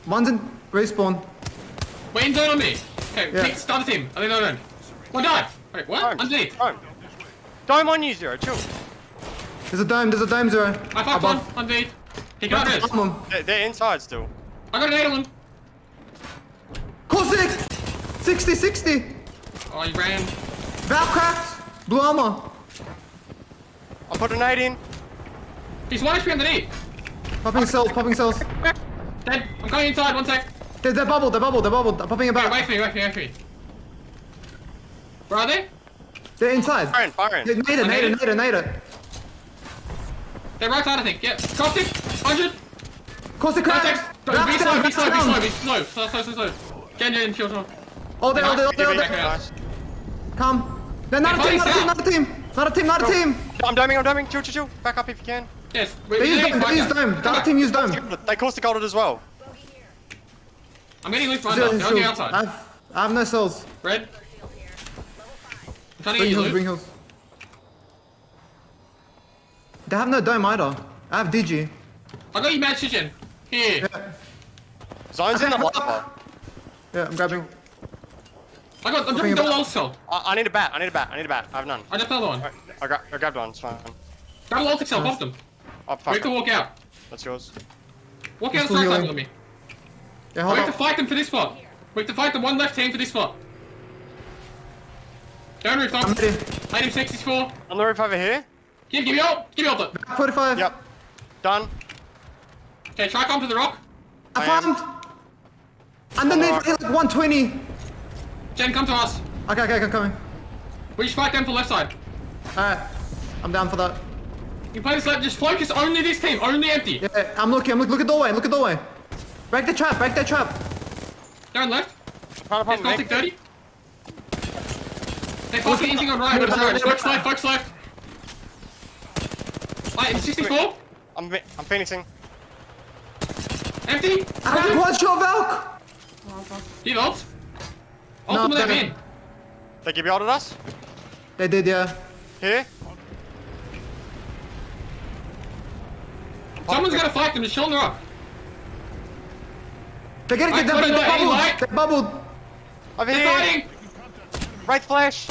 One's in respawn. Wait in zone on me. Okay, Yeah. pick, start the team. I think no. One died. Wait, what? Dome. Underneath. Dome on you, Zero. Chill. There's a dome, Zero. I fucked one. Underneath. He got this. They're inside still. I got an 8 on him. Core 6! 60. Oh, he ran. Valve cracked. Blue armor. I put an 8 in. He's 1 HP underneath. Popping cells. Dead. I'm going inside. 1 sec. They're bubbled. I'm popping it Okay, back. wait for me. Where are they? They're inside. Firing. Nade it. They're right side, I think. Yeah. Caustic. 100. Caustic crack. Be slow. Slow. Gen, chill. All day. Nice. Come. No, not a team. Not a team. I'm doming. Chill. Back up if you can. Yes. They use dome. The other team use dome. They caustic golded as well. I'm getting loose behind us. They're on the outside. I have no cells. Red. I'm trying to get you loot. Bring heals. They have no dome either. I have DG. I got you mad chicken. Here. Yeah. Zone's in the lava. Yeah, I'm grabbing. I'm dropping double ult cell. I need a bat. I have none. I just another one. I grabbed one. It's fine. Double ult cell, pop them. Oh, We fuck. have to walk out. That's yours. Walk out Still the side healing. with me. Yeah, We hold have to up. fight them for this spot. We have to fight the one left team for this spot. Go on roof, I'm Tom. ready. Hate him 64. On the roof over here. Give me ult. Give me ult. 45. Yep. Done. Okay, try come to the rock. I I am. found. Underneath, like 120. Jen, come to us. Okay, I'm coming. We just fight them for left side. Alright. I'm down for that. You play this left, just focus only this team, only empty. Yeah, I'm looking. Look at doorway. Break the trap. Down left. Trying to There's pump Gothic me. 30. They're fucking anything on right. Focus left. Right, in 64. I'm phoenixing. Empty. I have one shot Valk. Give ult. No, Ult them better. in. They give you out at us. They did, yeah. Here. Someone's gonna fight them, just chill on the rock. They're getting Right, they're 20 light, bubbled. light. They're bubbled. Over They're here. fighting. Wraith flash.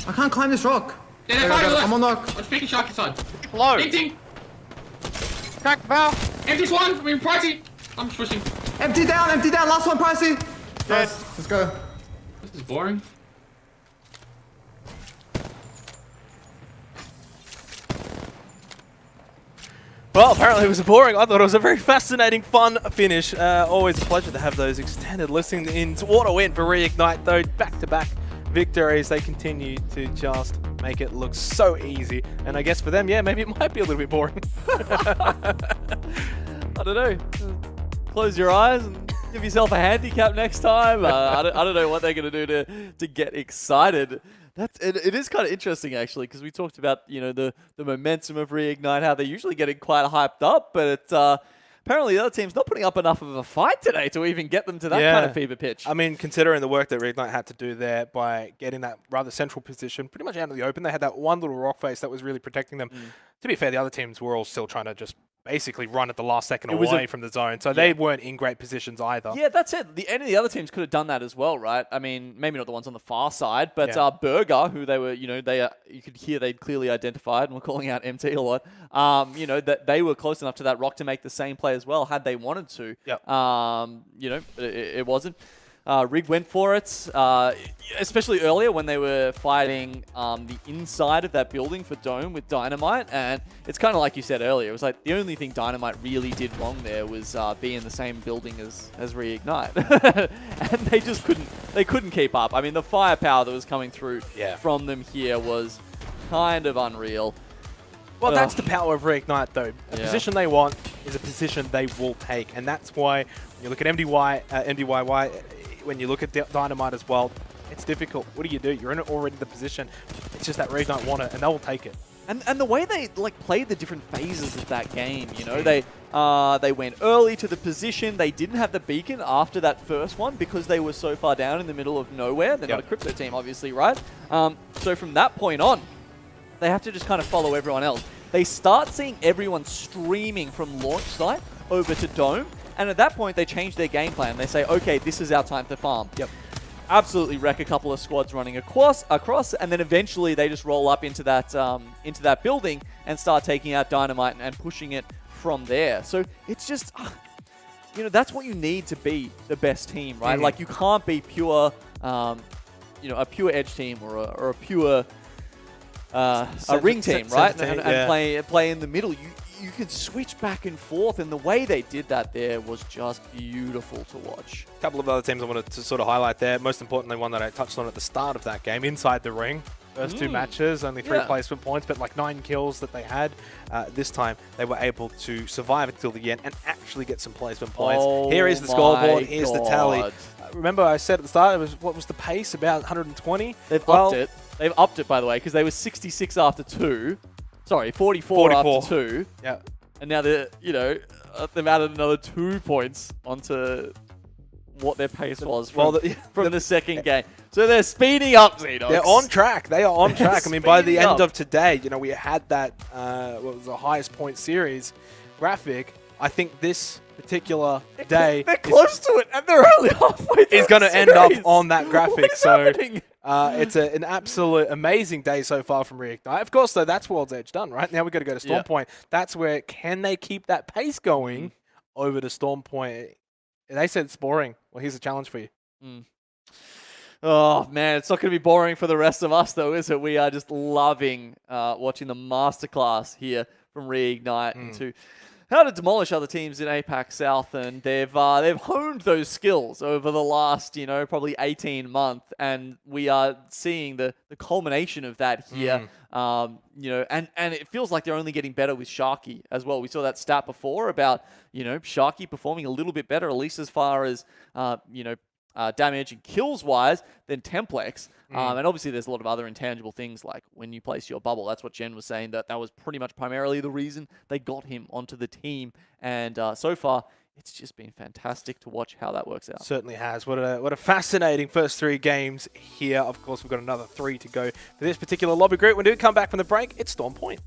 I can't climb this rock. They're Okay, fighting okay, left. I'm on rock. I'm speaking sharky side. Low. Empty. Crack bow. Empty's one. We're pricey. I'm pushing. Empty down. Last one, Pricey. Dead. Let's go. This is boring. Well, apparently it was boring. I thought it was a very fascinating, fun finish. Always a pleasure to have those extended listening ins. What a win for Reignite, though. Back-to-back victories. They continue to just make it look so easy. And I guess for them, yeah, maybe it might be a little bit boring. I don't know. Close your eyes and give yourself a handicap next time. I don't know what they're going to do to get excited. It is kind of interesting, actually, because we talked about, you know, the momentum of Reignite, how they're usually getting quite hyped up, but apparently the other team's not putting up enough of a fight today to even get them to that kind of fever pitch. I mean, considering the work that Reignite had to do there by getting that rather central position pretty much out of the open, they had that one little rock face that was really protecting them. To be fair, the other teams were all still trying to just basically run at the last second away from the zone, so they weren't in great positions either. Yeah, that's it. Any of the other teams could have done that as well, right? I mean, maybe not the ones on the far side, but Burger, who they were, you know, you could hear they'd clearly identified, and we're calling out MT a lot. You know, that they were close enough to that rock to make the same play as well, had they wanted to. Yep. You know, it wasn't. Rig went for it, especially earlier when they were fighting the inside of that building for Dome with Dynamite, and it's kind of like you said earlier, it was like the only thing Dynamite really did wrong there was be in the same building as Reignite, and they just couldn't keep up. I mean, the firepower that was coming through from them here was kind of unreal. Well, that's the power of Reignite, though. A position they want is a position they will take, and that's why when you look at MDYY, when you look at Dynamite as well, it's difficult. What do? You're in already the position. It's just that Reignite want it, and they will take it. And the way they like played the different phases of that game, you know, they went early to the position. They didn't have the beacon after that first one because they were so far down in the middle of nowhere. They're not a crypto team, obviously, right? So from that point on, they have to just kind of follow everyone else. They start seeing everyone streaming from launch site over to Dome. And at that point, they change their game plan. They say, okay, this is our time to farm. Yep. Absolutely wreck a couple of squads running across, and then eventually they just roll up into that building and start taking out Dynamite and pushing it from there. So it's just, you know, that's what you need to be the best team, right? Like, you can't be pure, you know, a pure edge team or a pure a ring team, right? And play in the middle. You could switch back and forth, and the way they did that there was just beautiful to watch. A couple of other teams I wanted to sort of highlight there. Most importantly, one that I touched on at the start of that game, inside the ring. First two matches, only 3 Yeah. placement points, but like 9 kills that they had. This time, they were able to survive until the end and actually get some placement points. Oh Here is the my scoreboard. Here's the tally. God. Remember I said at the start, what was the pace? About 120? They've upped it. They've upped it, by the way, because they were 66 after 2. Sorry, 44 after 2. Yeah. And now they're, they've added another 2 points onto what their pace was from, from the second game. So they're speeding up, Xenox. They're on track. They are on track. I mean, by the Speeding end up. of today, we had that, what was the highest point series graphic. I think this particular day They're close to it, and they're only halfway through is going to the end up series. on that graphic. What is So happening? it's an absolute amazing day so far from Reignite. Of course, though, that's World's Edge done, right? Now we've got to go to Storm Point. That's where, can they keep that pace going over to Storm Point? They said it's boring. Well, here's a challenge for you. Oh, man, it's not going to be boring for the rest of us, though, is it? We are just loving watching the masterclass here from Reignite to how to demolish other teams in APAC South, and they've honed those skills over the last, probably 18 months, and we are seeing the culmination of that here. And it feels like they're only getting better with Sharky as well. We saw that stat before about, Sharky performing a little bit better, at least as far as, damage and kills wise than Templex. And obviously there's a lot of other intangible things like when you place your bubble. That's what Jen was saying, that was pretty much primarily the reason they got him onto the team. And so far, it's just been fantastic to watch how that works out. Certainly has. What a fascinating first 3 games here. Of course, we've got another 3 to go for this particular lobby group. When we do come back from the break, it's Storm Point.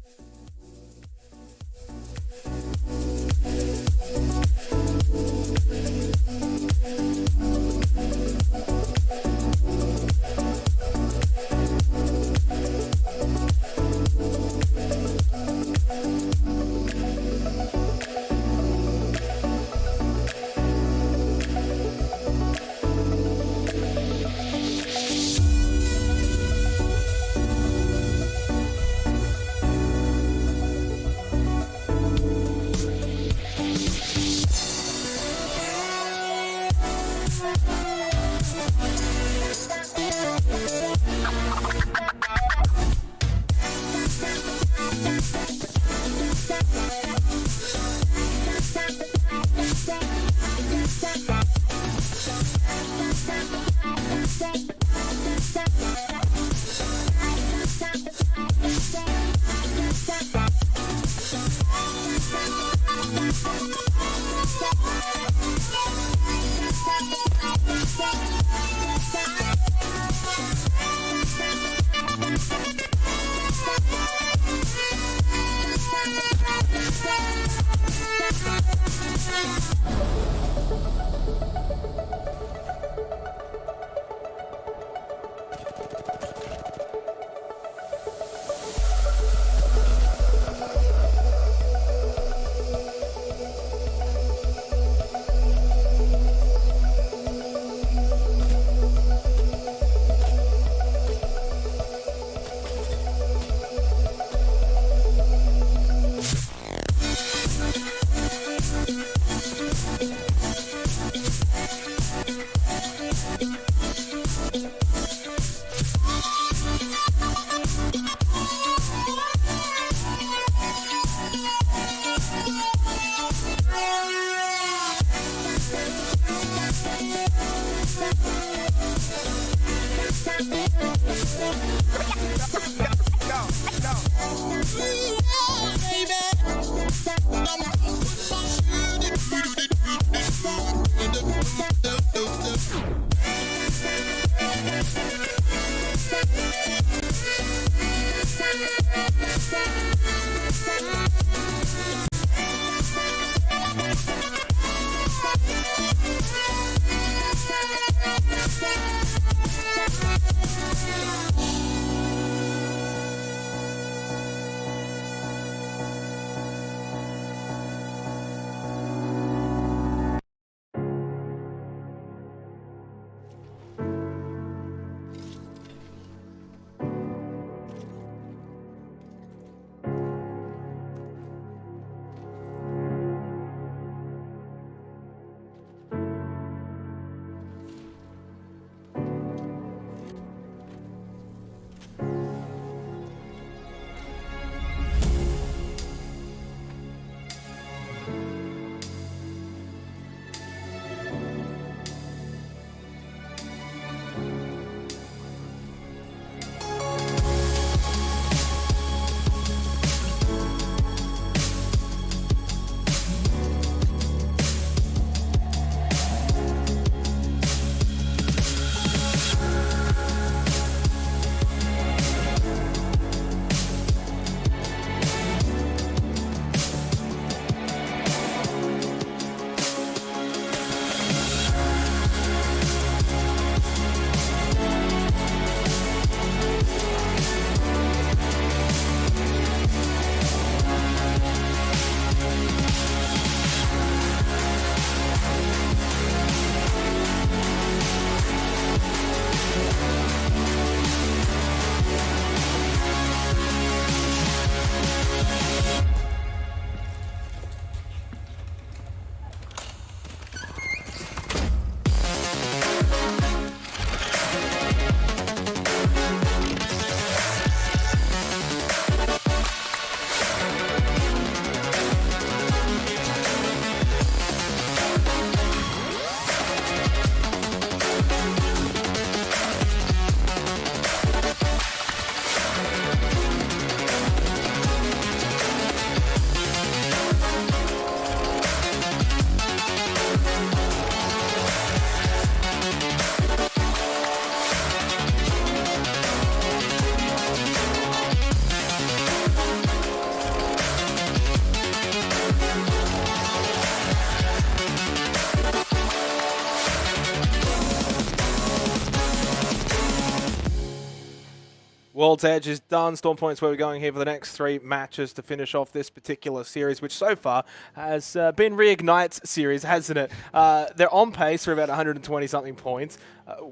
World's Edge is done. Storm Point's where we're going here for the next 3 matches to finish off this particular series, which so far has been Reignite's series, hasn't it? They're on pace for about 120-something points.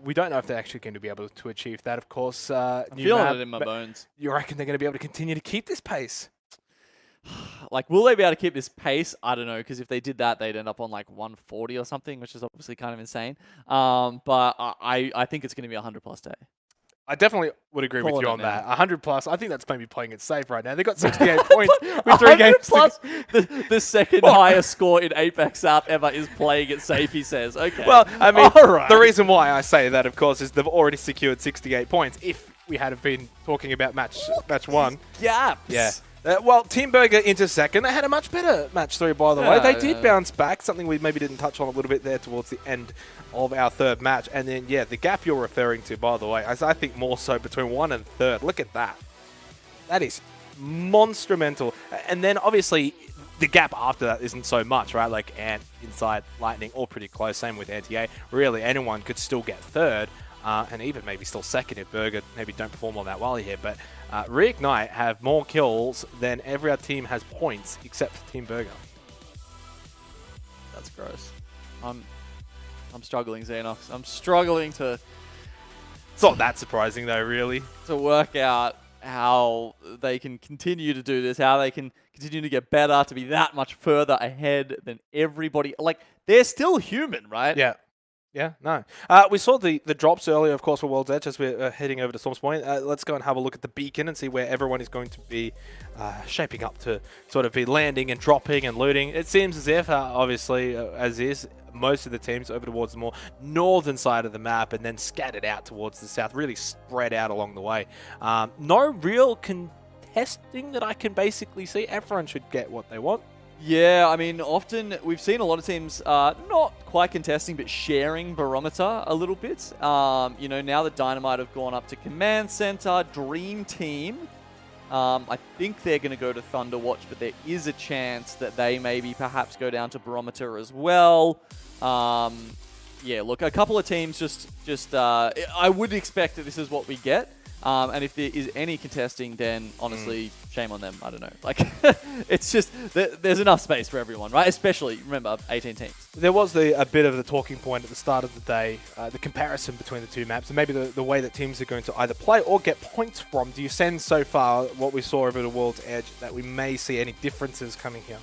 We don't know if they're actually going to be able to achieve that, of course. I'm feeling it in my bones. You reckon they're going to be able to continue to keep this pace? Like, will they be able to keep this pace? I don't know, because if they did that, they'd end up on like 140 or something, which is obviously kind of insane. But I think it's going to be a 100+ day. I definitely would agree with you on now. that. 100+. I think that's maybe playing it safe right now. They got 68 points with 3 games. Plus, the second highest score in APAC South ever is playing it safe, he says. Okay. Well, I mean, right. The reason why I say that, of course, is they've already secured 68 points. If we had been talking about match 1. Gaps. Yeah. Well, Team Burger into second. They had a much better match 3, by the way. They did bounce back, something we maybe didn't touch on a little bit there towards the end of our 3rd match. And then, yeah, the gap you're referring to, by the way, I think more so between 1 and 3rd. Look at that. That is monstrumental. And then, obviously, the gap after that isn't so much, right? Like Ant, Inside, Lightning, all pretty close. Same with Anti-A. Really, anyone could still get 3rd. And even maybe still 2nd if Burger maybe don't perform on that Wally here. But Reignite have more kills than every other team has points except for Team Burger. That's gross. I'm struggling, Xenox. I'm struggling to It's not that surprising though, really. work out how they can continue to do this, how they can continue to get better, to be that much further ahead than everybody. Like, they're still human, right? Yeah. Yeah, no. We saw the drops earlier, of course, for World's Edge as we're heading over to Storm's Point. Let's go and have a look at the beacon and see where everyone is going to be shaping up to sort of be landing and dropping and looting. It seems as if, obviously, as is, most of the teams over towards the more northern side of the map and then scattered out towards the south, really spread out along the way. No real contesting that I can basically see. Everyone should get what they want. Yeah, I mean, often we've seen a lot of teams not quite contesting, but sharing barometer a little bit. You know, now that Dynamite have gone up to Command Center, Dream Team, I think they're going to go to Thunderwatch, but there is a chance that they maybe perhaps go down to barometer as well. Yeah, look, a couple of teams just I would expect that this is what we get. And if there is any contesting, then honestly, shame on them. I don't know. Like, it's just, there's enough space for everyone, right? Especially, remember, 18 teams. There was a bit of the talking point at the start of the day, the comparison between the 2 maps, and maybe the way that teams are going to either play or get points from. Do you sense so far what we saw over the World's Edge that we may see any differences coming here?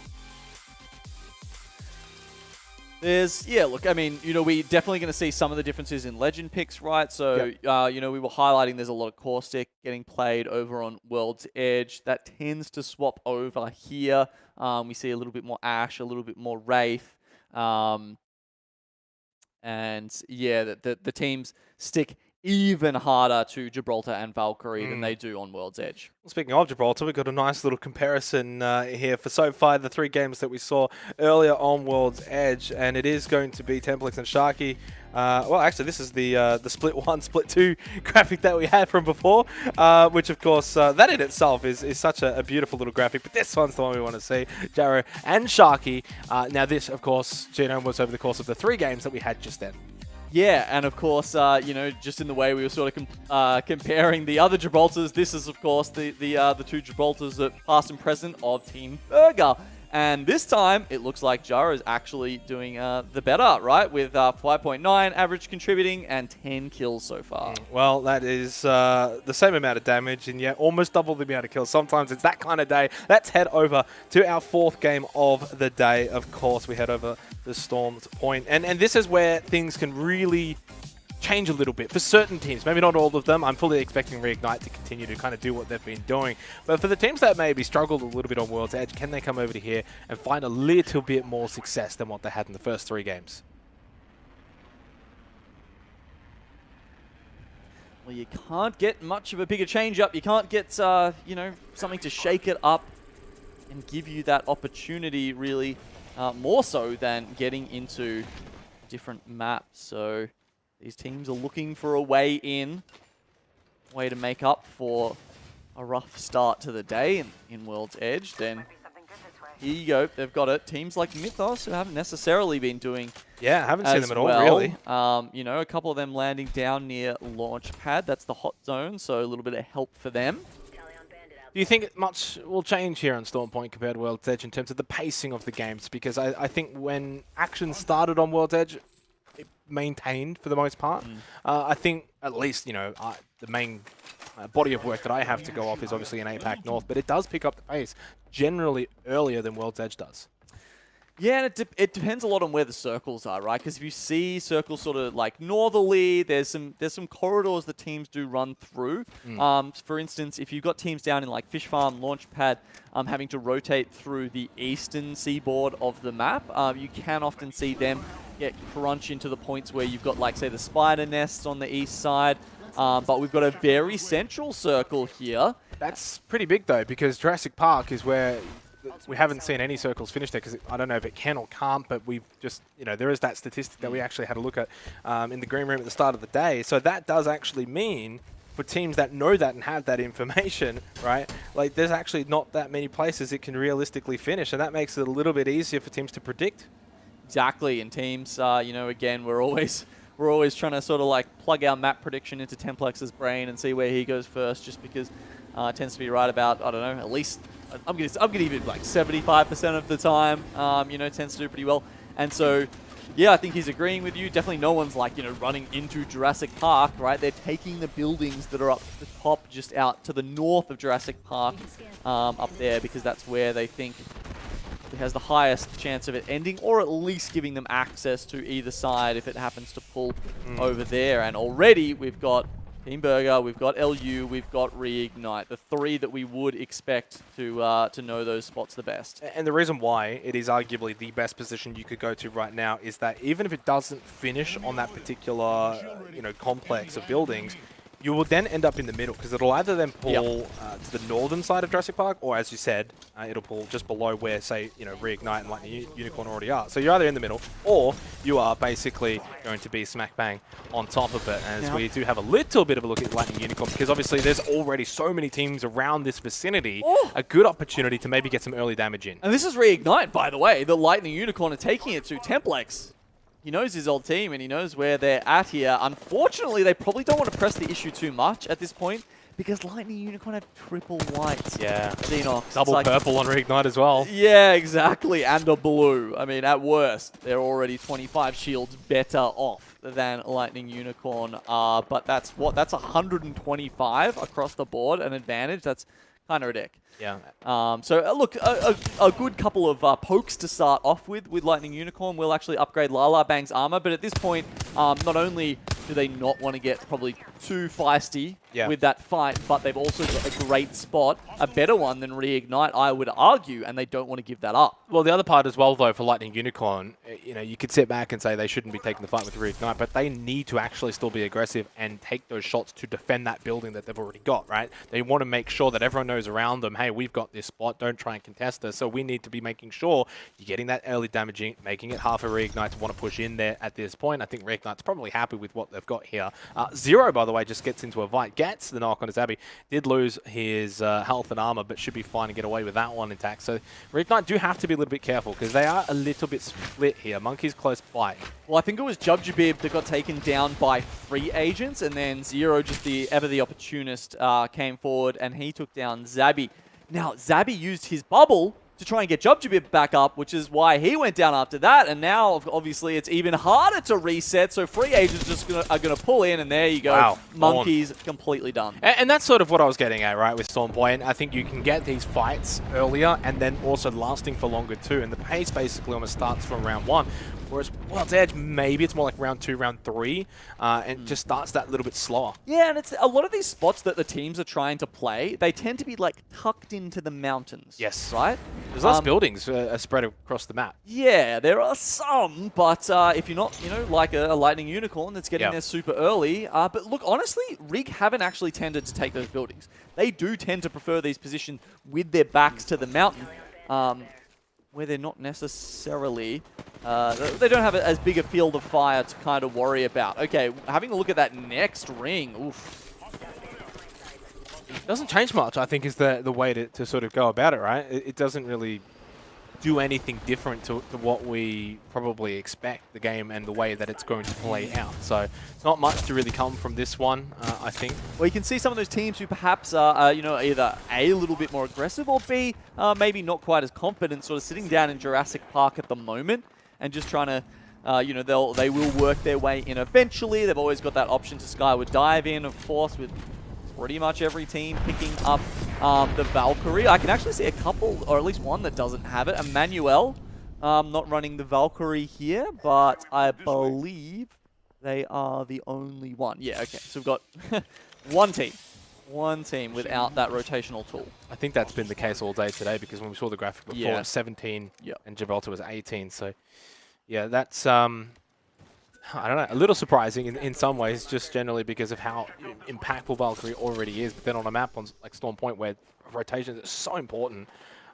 Yeah, look, I mean, you know, we're definitely going to see some of the differences in legend picks, right? So, you know, we were highlighting there's a lot of Caustic getting played over on World's Edge. That tends to swap over here. We see a little bit more Ashe, a little bit more Wraith. And, yeah, the teams stick even harder to Gibraltar and Valkyrie than they do on World's Edge. Well, speaking of Gibraltar, we've got a nice little comparison here for so far the 3 games that we saw earlier on World's Edge, and it is going to be Templix and Sharky. Well, actually, this is the Split 1, Split 2 graphic that we had from before, which, of course, that in itself is such a beautiful little graphic, but this one's the one we want to see, Jaro and Sharky. Now, this, of course, Genome was over the course of the 3 games that we had just then. Yeah, and of course, you know, just in the way we were sort of comparing the other Gibraltars, this is, of course, the 2 Gibraltars that past and present of Team Burger. And this time, it looks like Jaro is actually doing the better, right? With 5.9 average contributing and 10 kills so far. Well, that is the same amount of damage and yet almost double the amount of kills. Sometimes it's that kind of day. Let's head over to our 4th game of the day. Of course, we head over the Storm's Point. And this is where things can really change a little bit for certain teams. Maybe not all of them. I'm fully expecting Reignite to continue to kind of do what they've been doing. But for the teams that maybe struggled a little bit on World's Edge, can they come over to here and find a little bit more success than what they had in the first 3 games? Well, you can't get much of a bigger change up. You can't get, you know, something to shake it up and give you that opportunity, really, more so than getting into different maps. So these teams are looking for a way in, way to make up for a rough start to the day in World's Edge. Then here you go. They've got it. Teams like Mythos, who haven't necessarily been doing Yeah, I haven't seen them at all, well. really. You know, a couple of them landing down near launch pad. That's the hot zone, so a little bit of help for them. Do you think much will change here on Storm Point compared to World's Edge in terms of the pacing of the games? Because I think when action started on World's Edge, it maintained for the most part. I think at least, you know, the main body of work that I have to go off is obviously in APAC North, but it does pick up the pace generally earlier than World's Edge does. Yeah, and it depends a lot on where the circles are, right? Because if you see circles sort of like northerly, there's some corridors that teams do run through. For instance, if you've got teams down in like Fish Farm, Launchpad, having to rotate through the eastern seaboard of the map, you can often see them get crunch into the points where you've got like, say, the spider nests on the east side. But we've got a very central circle here. That's pretty big, though, because Jurassic Park is where we haven't seen any circles finish there, because I don't know if it can or can't, but we've just, you know, there is that statistic that we actually had a look at in the green room at the start of the day. So that does actually mean for teams that know that and have that information, right, like there's actually not that many places it can realistically finish, and that makes it a little bit easier for teams to predict. Exactly, and teams, you know, again, we're always trying to sort of like plug our map prediction into Templex's brain and see where he goes first, just because it tends to be right about, I don't know, at least I'm gonna give it like 75% of the time. You know, tends to do pretty well. And so, yeah, I think he's agreeing with you. Definitely, no one's like, you know, running into Jurassic Park, right? They're taking the buildings that are up the top, just out to the north of Jurassic Park, up there, because that's where they think it has the highest chance of it ending, or at least giving them access to either side if it happens to pull over there. And already we've got Team Burger, we've got LU, we've got Reignite, the three that we would expect to know those spots the best. And the reason why it is arguably the best position you could go to right now is that even if it doesn't finish on that particular you know, complex of buildings, you will then end up in the middle, because it'll either then pull to the northern side of Jurassic Park, or as you said, it'll pull just below where, say, you know, Reignite and Lightning Unicorn already are. So you're either in the middle, or you are basically going to be smack bang on top of it. As we do have a little bit of a look at Lightning Unicorn, because obviously there's already so many teams around this vicinity, a good opportunity to maybe get some early damage in. And this is Reignite, by the way. The Lightning Unicorn are taking it to Templex. He knows his old team, and he knows where they're at here. Unfortunately, they probably don't want to press the issue too much at this point, because Lightning Unicorn have triple white. Yeah. Xenox. Double like, purple on Reignite as well. Yeah, exactly. And a blue. I mean, at worst, they're already 25 shields better off than Lightning Unicorn are. But that's what? That's 125 across the board, an advantage. That's kind of ridiculous. Yeah. So look, a good couple of pokes to start off with Lightning Unicorn. We'll actually upgrade Lala Bang's armor, but at this point, not only do they not want to get probably too feisty with that fight, but they've also got a great spot, a better one than Reignite, I would argue, and they don't want to give that up. Well, the other part as well, though, for Lightning Unicorn, you know, you could sit back and say they shouldn't be taking the fight with Reignite, but they need to actually still be aggressive and take those shots to defend that building that they've already got, right? They want to make sure that everyone knows around them, hey, we've got this spot, don't try and contest us, so we need to be making sure you're getting that early damaging, making it hard for Reignite to want to push in there at this point. I think Reignite's probably happy with what they've got here. Zero, by the way, just gets into a fight, gets the knock on his Abby, did lose his health and armor, but should be fine to get away with that one intact. So Reignite do have to be a little bit careful, because they are a little bit split here. Monkey's close by. Well, I think it was Jubjubib that got taken down by free agents, and then Zero, just the opportunist, came forward, and he took down Zabby. Now, Zabby used his bubble to try and get Jubjubib back up, which is why he went down after that. And now, obviously, it's even harder to reset. So free agents just are going to pull in, and there you go. Wow. Monkey's completely done. And that's sort of what I was getting at, right, with Storm Point. I think you can get these fights earlier and then also lasting for longer too. And the pace basically almost starts from round one. Whereas World's Edge, maybe it's more like round 2, round 3, and just starts that little bit slower. Yeah, and it's a lot of these spots that the teams are trying to play, they tend to be like tucked into the mountains. Yes. Right? There's less buildings spread across the map. Yeah, there are some, but if you're not, you know, like a Lightning Unicorn that's getting there super early. But look, honestly, Rig haven't actually tended to take those buildings. They do tend to prefer these positions with their backs to the mountain. Where they're not necessarily, they don't have as big a field of fire to kind of worry about. Okay, having a look at that next ring, oof. Doesn't change much, I think, is the way to sort of go about it, right? It doesn't really do anything different to what we probably expect the game and the way that it's going to play out. So it's not much to really come from this one, I think. Well, you can see some of those teams who perhaps are, you know, either A, a little bit more aggressive, or B, maybe not quite as confident, sort of sitting down in Jurassic Park at the moment and just trying to, you know, they will work their way in eventually. They've always got that option to Skyward Dive in, of course, with pretty much every team picking up the Valkyrie. I can actually see a couple, or at least one that doesn't have it. Emmanuel not running the Valkyrie here, but I believe they are the only one. Yeah, okay. So we've got one team without that rotational tool. I think that's been the case all day today, because when we saw the graphic before, it was 17 and Gibraltar was 18. So yeah, that's I don't know, a little surprising in some ways, just generally because of how impactful Valkyrie already is. But then on a map on like Storm Point, where rotations are so important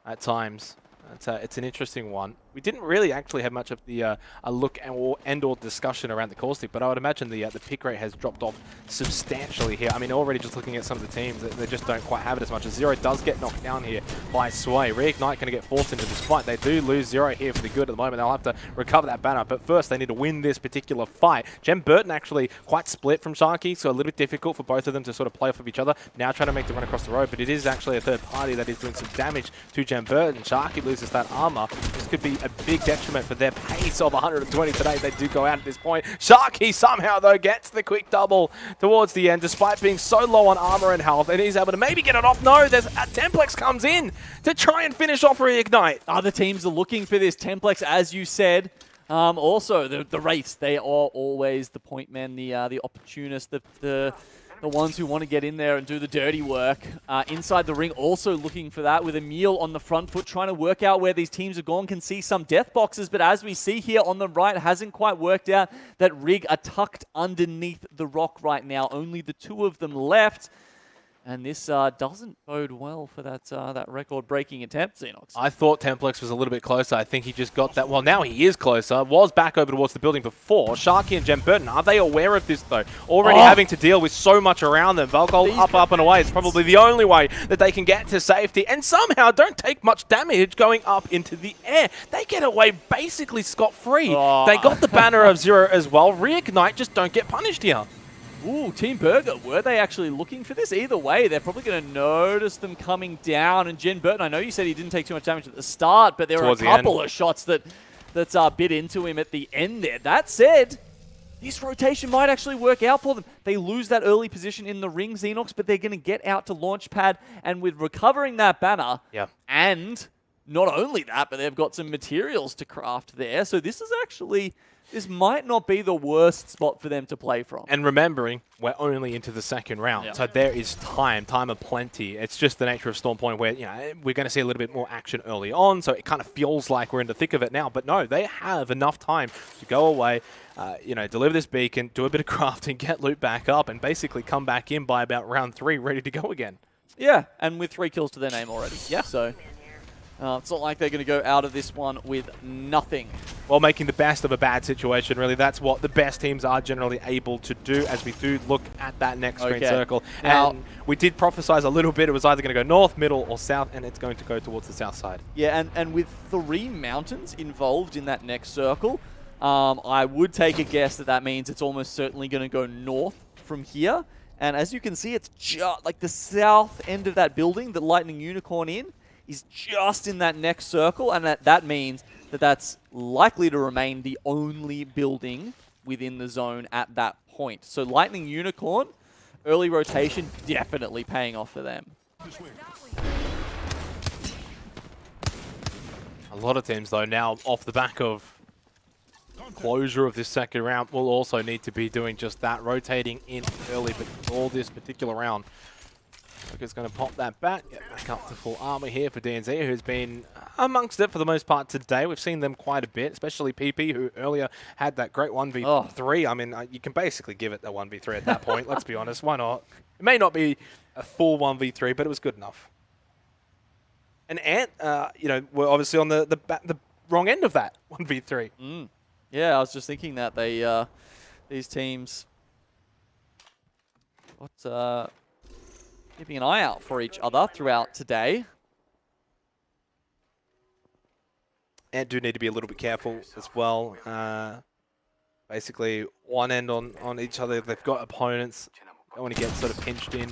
at times, it's an interesting one. We didn't really actually have much of the a look and/or discussion around the call stick, but I would imagine the pick rate has dropped off substantially here. I mean, already just looking at some of the teams, they just don't quite have it as much. As Zero does get knocked down here by Sway. Reignite going to get forced into this fight. They do lose Zero here for the good at the moment. They'll have to recover that banner, but first they need to win this particular fight. Jem Burton actually quite split from Sharky, so a little bit difficult for both of them to sort of play off of each other. Now trying to make the run across the road, but it is actually a third party that is doing some damage to Jem Burton. Sharky loses that armor. This could be a big detriment for their pace of 120 today. They do go out at this point. Sharky somehow, though, gets the quick double towards the end, despite being so low on armor and health, and he's able to maybe get it off. No, there's a Templex comes in to try and finish off Reignite. Other teams are looking for this Templex, as you said. Also, the Wraiths, they are always the point men, the opportunists, the ones who want to get in there and do the dirty work. Inside the ring, also looking for that with Emil on the front foot, trying to work out where these teams have gone. Can see some death boxes, but as we see here on the right, hasn't quite worked out. That Rig are tucked underneath the rock right now. Only the two of them left. And this doesn't bode well for that record-breaking attempt, Xenox. I thought Templex was a little bit closer. I think he just got that. Well, now he is closer. Was back over towards the building before. Sharky and Jem Burton, are they aware of this, though? Already having to deal with so much around them. Valgol up and away. It's probably the only way that they can get to safety. And somehow don't take much damage going up into the air. They get away basically scot-free. They got the banner of Zero as well. Reignite just don't get punished here. Ooh, Team Burger, were they actually looking for this? Either way, they're probably going to notice them coming down. And Jen Burton, I know you said he didn't take too much damage at the start, but there were a couple of shots that's bit into him at the end there. That said, this rotation might actually work out for them. They lose that early position in the ring, Xenox, but they're going to get out to Launchpad, and with recovering that banner, and not only that, but they've got some materials to craft there. So this is actually... This might not be the worst spot for them to play from. And remembering, we're only into the second round, so there is time aplenty. It's just the nature of Storm Point where, you know, we're going to see a little bit more action early on, so it kind of feels like we're in the thick of it now. But no, they have enough time to go away, you know, deliver this beacon, do a bit of crafting, get loot back up, and basically come back in by about round 3, ready to go again. Yeah, and with 3 kills to their name already. Yeah. So it's not like they're going to go out of this one with nothing. Well, making the best of a bad situation, really. That's what the best teams are generally able to do as we do look at that next green circle. Now, and we did prophesize a little bit. It was either going to go north, middle, or south, and it's going to go towards the south side. Yeah, and with 3 mountains involved in that next circle, I would take a guess that means it's almost certainly going to go north from here. And as you can see, it's just like the south end of that building that Lightning Unicorn is just in that next circle, and that means that's likely to remain the only building within the zone at that point. So Lightning Unicorn, early rotation, definitely paying off for them. A lot of teams, though, now off the back of closure of this second round, will also need to be doing just that, rotating in early, but all this particular round. Joker's going to pop that back, get back up to full armor here for DNZ, who's been amongst it for the most part today. We've seen them quite a bit, especially PP, who earlier had that great 1v3. I mean, you can basically give it a 1v3 at that point, let's be honest. Why not? It may not be a full 1v3, but it was good enough. And Ant, you know, we're obviously on the wrong end of that 1v3. Yeah, I was just thinking that they these teams keeping an eye out for each other throughout today. Ant do need to be a little bit careful as well. Basically, one end on each other. They've got opponents. Don't want to get sort of pinched in.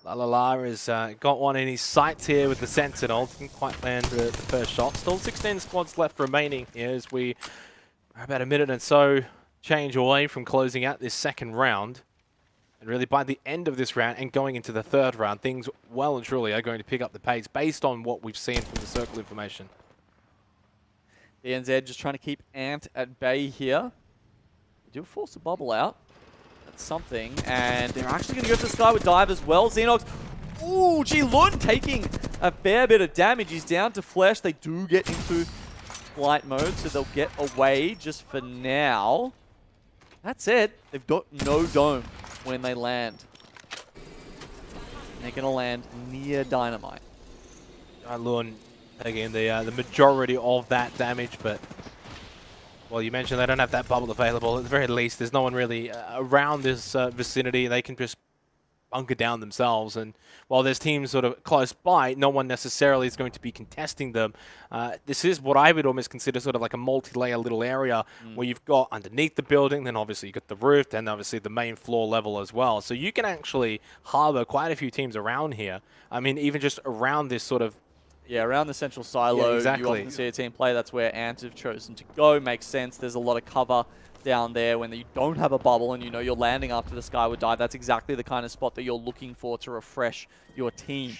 La has got one in his sights here with the Sentinel. Didn't quite land the first shot. Still 16 squads left remaining here as we are about a minute and so change away from closing out this second round. And really by the end of this round and going into the third round, things well and truly are going to pick up the pace based on what we've seen from the circle information. The NZ just trying to keep Ant at bay here. They do force a bubble out. That's something. And they're actually going to go for the Skyward Dive as well. Xenox. Ooh, Ji-Lun taking a fair bit of damage. He's down to flesh. They do get into flight mode, so they'll get away just for now. That said, they've got no dome when they land. They're going to land near Dynamite. Ji-Lun taking the majority of that damage, but well, you mentioned they don't have that bubble available. At the very least, there's no one really around this vicinity. They can just bunker down themselves. And while there's teams sort of close by, no one necessarily is going to be contesting them. This is what I would almost consider sort of like a multi-layer little area where you've got underneath the building, then obviously you've got the roof, and obviously the main floor level as well. So you can actually harbor quite a few teams around here. I mean, even just around this sort of yeah, around the central silo, exactly. You often see a team play. That's where Ant have chosen to go. Makes sense. There's a lot of cover down there when you don't have a bubble and you know you're landing after the Skyward Dive. That's exactly the kind of spot that you're looking for to refresh your team.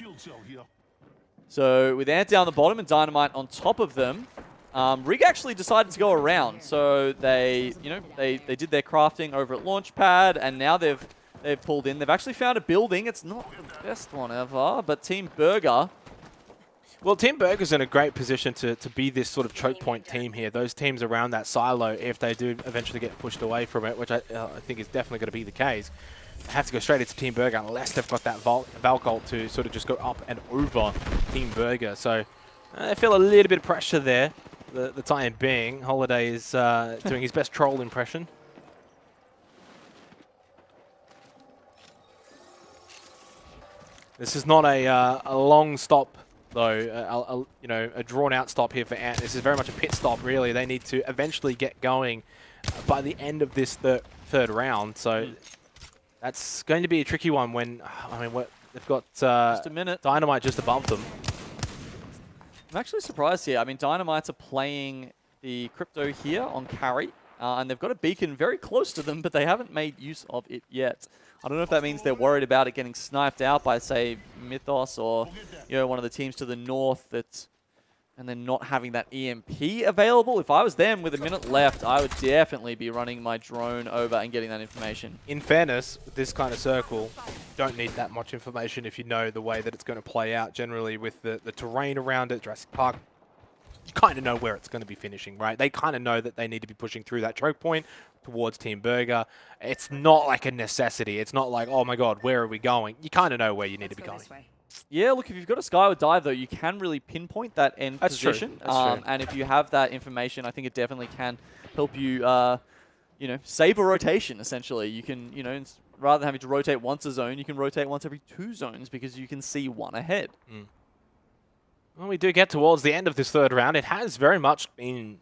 So with Ant down the bottom and Dynamite on top of them, Rig actually decided to go around. So they did their crafting over at Launchpad, and now they've pulled in. They've actually found a building. It's not the best one ever, but Team Burger. Well, Team Burger's in a great position to be this sort of choke point team here. Those teams around that silo, if they do eventually get pushed away from it, which I think is definitely going to be the case, have to go straight into Team Burger unless they've got that Valk ult to sort of just go up and over Team Burger. So I feel a little bit of pressure there, the time being. Holiday is doing his best troll impression. This is not a long stop, though, a drawn-out stop here for Ant. This is very much a pit stop, really. They need to eventually get going by the end of this third round. So that's going to be a tricky one when, they've got just a minute. Dynamite just above them. I'm actually surprised here. I mean, Dynamites are playing the Crypto here on carry, and they've got a beacon very close to them, but they haven't made use of it yet. I don't know if that means they're worried about it getting sniped out by, say, Mythos or one of the teams to the north and then not having that EMP available. If I was them with a minute left, I would definitely be running my drone over and getting that information. In fairness, with this kind of circle, you don't need that much information if you know the way that it's going to play out. Generally, with the terrain around it, Jurassic Park, you kind of know where it's going to be finishing, right? They kind of know that they need to be pushing through that choke point towards Team Burger. It's not like a necessity. It's not like, oh my god, where are we going? You kind of know where you need to be going. Yeah, look, if you've got a Skyward Dive, though, you can really pinpoint that end position. That's true. And if you have that information, I think it definitely can help you, save a rotation, essentially. You can, rather than having to rotate once a zone, you can rotate once every 2 zones because you can see one ahead. Well, we do get towards the end of this third round. It has very much been,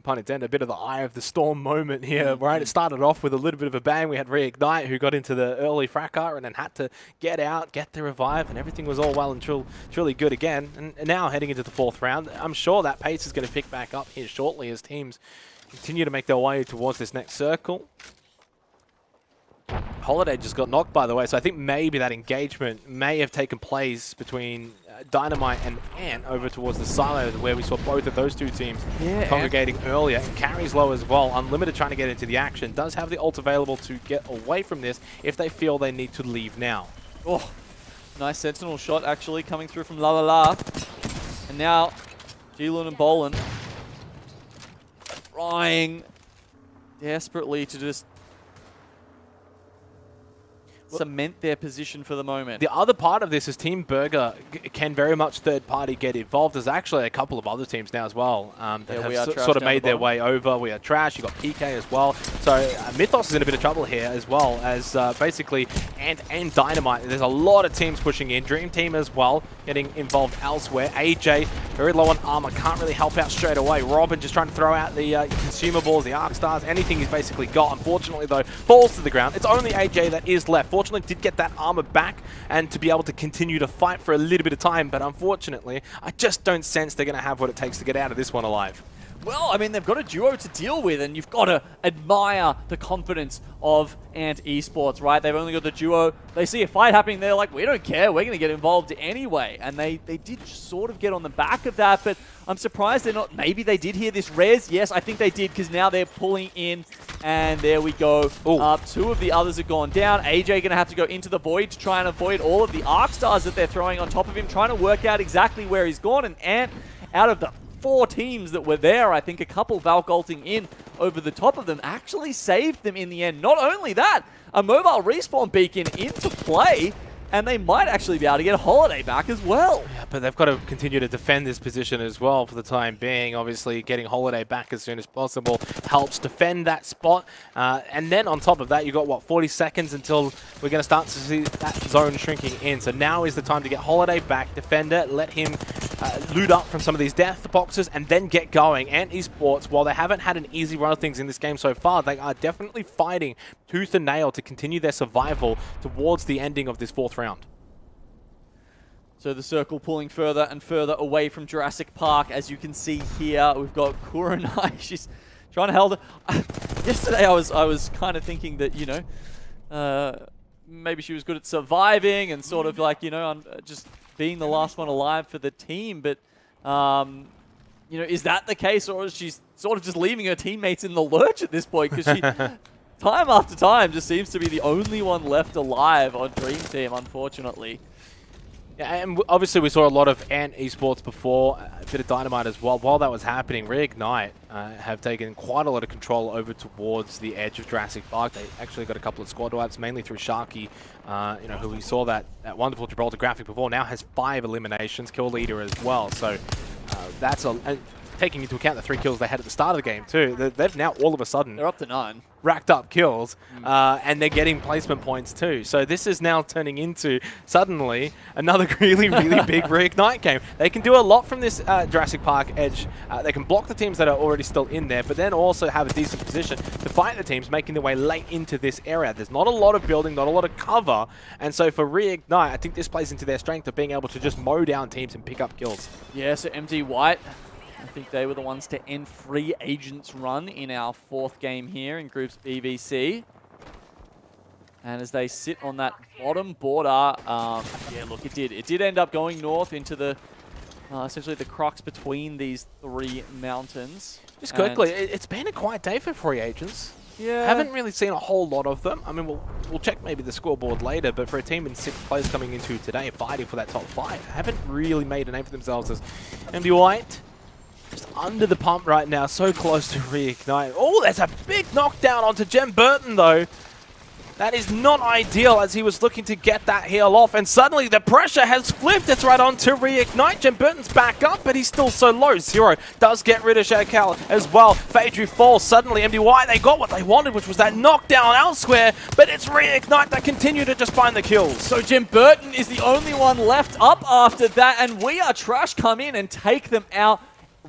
pun intended, a bit of the eye of the storm moment here, right? It started off with a little bit of a bang. We had Reignite, who got into the early fracas and then had to get out, get the revive, and everything was all well and truly good again. And now heading into the fourth round, I'm sure that pace is going to pick back up here shortly as teams continue to make their way towards this next circle. Holiday just got knocked, by the way, so I think maybe that engagement may have taken place between Dynamite and Ant over towards the silo where we saw both of those two teams congregating earlier. And Carry's low as well. Unlimited trying to get into the action. Does have the ult available to get away from this if they feel they need to leave now. Oh, nice Sentinel shot actually coming through from La. And now Ji-Lun and Bolin trying desperately to just cement their position for the moment. The other part of this is Team Burger can very much third-party get involved. There's actually a couple of other teams now as well that have sort of made their way over. We are Trash, you got PK as well. So Mythos is in a bit of trouble here as well, as basically Ant and Dynamite. There's a lot of teams pushing in. Dream Team as well getting involved elsewhere. AJ very low on armor, can't really help out straight away. Robin just trying to throw out the consumables, the arc stars, anything he's basically got. Unfortunately though, falls to the ground. It's only AJ that is left. Fortunately did get that armor back and to be able to continue to fight for a little bit of time, but unfortunately I just don't sense they're going to have what it takes to get out of this one alive. Well, I mean, they've got a duo to deal with, and you've got to admire the confidence of Ant Esports, right? They've only got the duo. They see a fight happening, they're like, we don't care, we're going to get involved anyway. And they did sort of get on the back of that, but I'm surprised they're not. Maybe they did hear this res. Yes, I think they did, because now they're pulling in, and there we go. Two of the others have gone down. AJ going to have to go into the void to try and avoid all of the arc stars that they're throwing on top of him, trying to work out exactly where he's gone. And Ant, out of the 4 teams that were there, I think a couple Valk ulting in over the top of them actually saved them in the end. Not only that, a mobile respawn beacon into play, and they might actually be able to get Holiday back as well. Yeah, but they've got to continue to defend this position as well for the time being. Obviously, getting Holiday back as soon as possible helps defend that spot. And then on top of that, you've got, what, 40 seconds until we're going to start to see that zone shrinking in. So now is the time to get Holiday back, defend it, let him loot up from some of these death boxes, and then get going. And Esports, while they haven't had an easy run of things in this game so far, they are definitely fighting tooth and nail to continue their survival towards the ending of this 4th round. So the circle pulling further and further away from Jurassic Park. As you can see here, we've got Kurenai. She's trying to hold it. Yesterday I was kind of thinking that, you know, maybe she was good at surviving and sort of like, you know, just being the last one alive for the team. But, you know, is that the case, or is she sort of just leaving her teammates in the lurch at this point? Because she, time after time, just seems to be the only one left alive on Dream Team, unfortunately. Yeah, and obviously we saw a lot of Ant Esports before, a bit of Dynamite as well. While that was happening, Reignite have taken quite a lot of control over towards the edge of Jurassic Park. They actually got a couple of squad wipes, mainly through Sharky, you know, who we saw that wonderful Gibraltar graphic before, now has 5 eliminations, kill leader as well. So that's taking into account the 3 kills they had at the start of the game too. They've now all of a sudden... They're up to 9. Racked up kills, and they're getting placement points too. So this is now turning into, suddenly, another really, really big Reignite game. They can do a lot from this Jurassic Park edge. They can block the teams that are already still in there, but then also have a decent position to fight the teams making their way late into this area. There's not a lot of building, not a lot of cover, and so for Reignite, I think this plays into their strength of being able to just mow down teams and pick up kills. Yeah, so MD White, I think they were the ones to end Free Agents run in our 4th game here in Groups BVC. And as they sit on that bottom border, yeah, look, it did end up going north into the, essentially the crux between these 3 mountains. Just quickly, it's been a quiet day for Free Agents. Yeah. Haven't really seen a whole lot of them. I mean, we'll check maybe the scoreboard later, but for a team in 6th place coming into today, fighting for that top 5, haven't really made a name for themselves as MD White. Just under the pump right now, so close to Reignite. Oh, there's a big knockdown onto Jem Burton, though. That is not ideal as he was looking to get that heal off, and suddenly the pressure has flipped. It's right on to Reignite. Jem Burton's back up, but he's still so low. Zero does get rid of Shakal as well. Phaedru falls. Suddenly, MDY, they got what they wanted, which was that knockdown elsewhere, but it's Reignite that continue to just find the kills. So Jem Burton is the only one left up after that, and We Are Trash come in and take them out.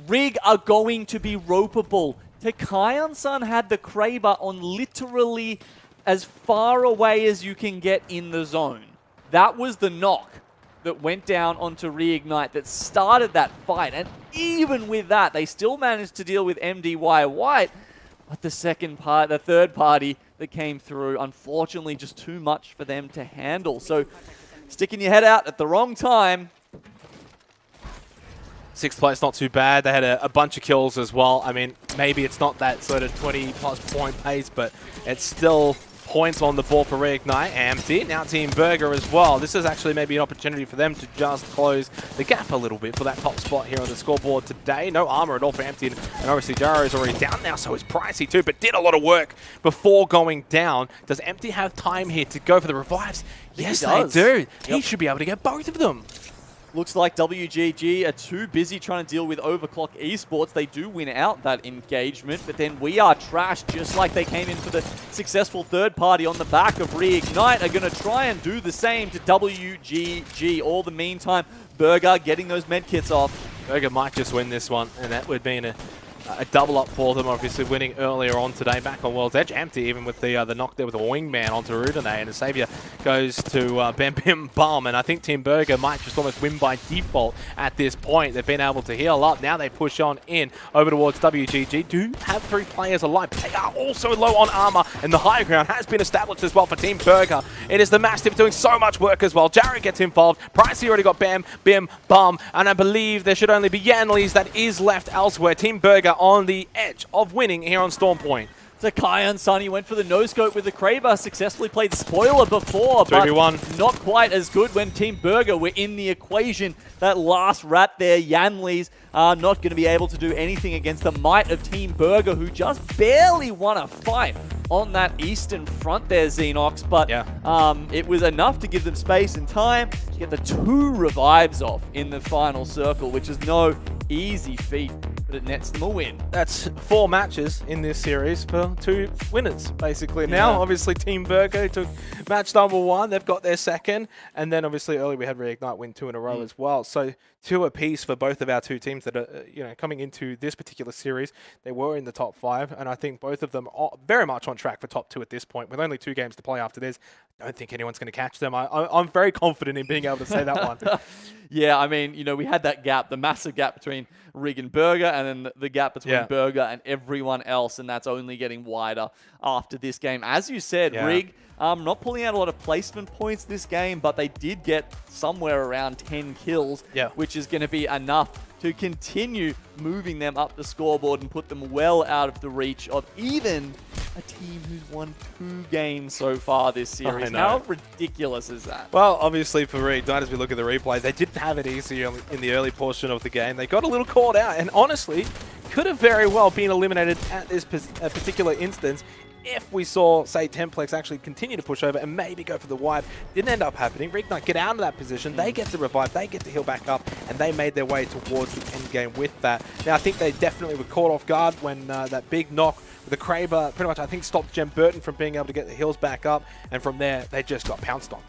Rig are going to be ropeable. Takayan-san had the Kraber on literally as far away as you can get in the zone. That was the knock that went down onto Reignite that started that fight. And even with that, they still managed to deal with MDY White. But the third party that came through, unfortunately, just too much for them to handle. So sticking your head out at the wrong time. 6th place, not too bad. They had a bunch of kills as well. I mean, maybe it's not that sort of 20+ point pace, but it's still points on the board for Reignite. Empty. Now Team Burger as well. This is actually maybe an opportunity for them to just close the gap a little bit for that top spot here on the scoreboard today. No armor at all for Empty, and obviously Jaro is already down now, so it's pricey too, but did a lot of work before going down. Does Empty have time here to go for the revives? Yes, they do. He should be able to get both of them. looks like WGG are too busy trying to deal with Overclock Esports. They do win out that engagement, but then We Are Trash, just like they came in for the successful third party on the back of Reignite, are going to try and do the same to WGG. All the meantime, Burger getting those medkits off. Burger might just win this one, and that would mean a double up for them, obviously winning earlier on today back on World's Edge. Empty even with the knock there with a wingman onto Rudine, and the Savior goes to Bam Bim Bum, and I think Team Burger might just almost win by default at this point. They've been able to heal up. Now they push on in over towards WGG. Do have 3 players alive, but they are also low on armor, and the high ground has been established as well for Team Burger. It is the Mastiff doing so much work as well. Jared gets involved. Pricey already got Bam Bim Bum, and I believe there should only be Yanleys that is left elsewhere. Team Burger on the edge of winning here on Storm Point. So Kai Sunny went for the no-scope with the Kraber, successfully played Spoiler before, but 2v1. not quite as good when Team Burger were in the equation. That last rat there, Yanleys, are not going to be able to do anything against the might of Team Burger, who just barely won a fight on that eastern front there, Xenox, but it was enough to give them space and time to get the 2 revives off in the final circle, which is no easy feat, but it nets them a win. That's 4 matches in this series for 2 winners, basically. Now, obviously, Team Burger took match number 1. They've got their second. And then, obviously, earlier we had Reignite win 2 in a row as well. So 2 apiece for both of our 2 teams that are, coming into this particular series. They were in the top 5, and I think both of them are very much on track for top 2 at this point. With only 2 games to play after this, I don't think anyone's going to catch them. I'm very confident in being able to say that one. Yeah, I mean, we had that gap, the massive gap between Rig and Burger, and then the gap between Burger and everyone else, and that's only getting wider after this game. As you said, Rig not pulling out a lot of placement points this game, but they did get somewhere around 10 kills, which is going to be enough to continue moving them up the scoreboard and put them well out of the reach of even a team who's won 2 games so far this series. How ridiculous is that? Well, obviously for Reignite, as we look at the replay, they didn't have it easy in the early portion of the game. They got a little caught out, and honestly, could have very well been eliminated at this particular instance if we saw, say, Templex actually continue to push over and maybe go for the wipe. Didn't end up happening. Reignite get out of that position. They get to revive. They get to heal back up, and they made their way towards the end game with that. Now, I think they definitely were caught off guard when that big knock with the Kraber pretty much, I think, stopped Jem Burton from being able to get the heals back up, and from there, they just got pounced on.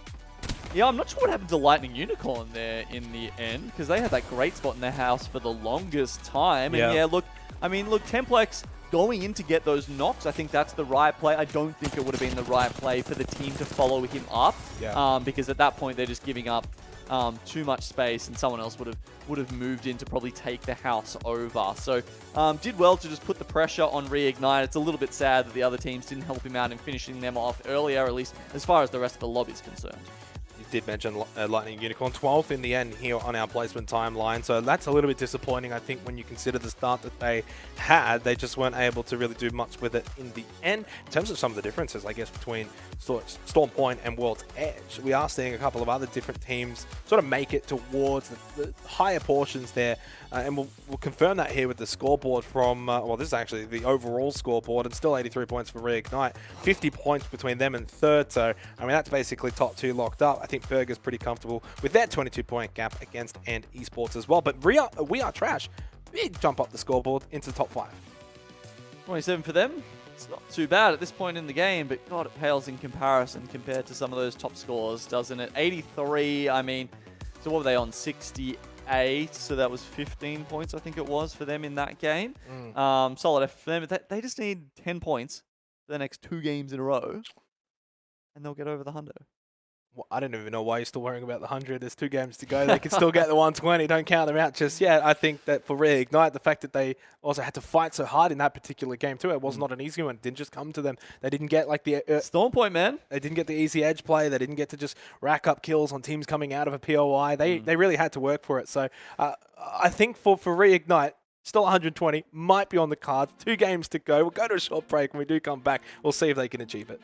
Yeah, I'm not sure what happened to Lightning Unicorn there in the end, because they had that great spot in their house for the longest time. And look, Templex going in to get those knocks, I think that's the right play. I don't think it would have been the right play for the team to follow him up, because at that point they're just giving up too much space, and someone else would have moved in to probably take the house over. So did well to just put the pressure on Reignite. It's a little bit sad that the other teams didn't help him out in finishing them off earlier, at least as far as the rest of the lobby is concerned. Did mention Lightning Unicorn 12th in the end here on our placement timeline, so that's a little bit disappointing. I think when you consider the start that they had, they just weren't able to really do much with it in the end. In terms of some of the differences, I guess, between Storm Point and World's Edge, we are seeing a couple of other different teams sort of make it towards the higher portions there, and we'll confirm that here with the scoreboard from, well, this is actually the overall scoreboard, and still 83 points for Reignite, 50 points between them and third, so, I mean, that's basically top 2 locked up. I think Burger's pretty comfortable with that 22-point gap against and esports as well. But We Are Trash, big jump up the scoreboard into the top 5. 27 for them. It's not too bad at this point in the game, but God, it pales in comparison compared to some of those top scores, doesn't it? 83, I mean, so what were they on? 68, so that was 15 points, I think it was, for them in that game. Solid effort for them, but they just need 10 points for the next 2 games in a row, and they'll get over the hundo. Well, I don't even know why you're still worrying about the 100. There's 2 games to go. They can still get the 120. Don't count them out just yet. I think that for Reignite, the fact that they also had to fight so hard in that particular game too, it was not an easy one. It didn't just come to them. They didn't get like the Storm Point, man. They didn't get the easy edge play. They didn't get to just rack up kills on teams coming out of a POI. They really had to work for it. So I think for Reignite, still 120 might be on the cards. 2 games to go. We'll go to a short break. When we do come back, we'll see if they can achieve it.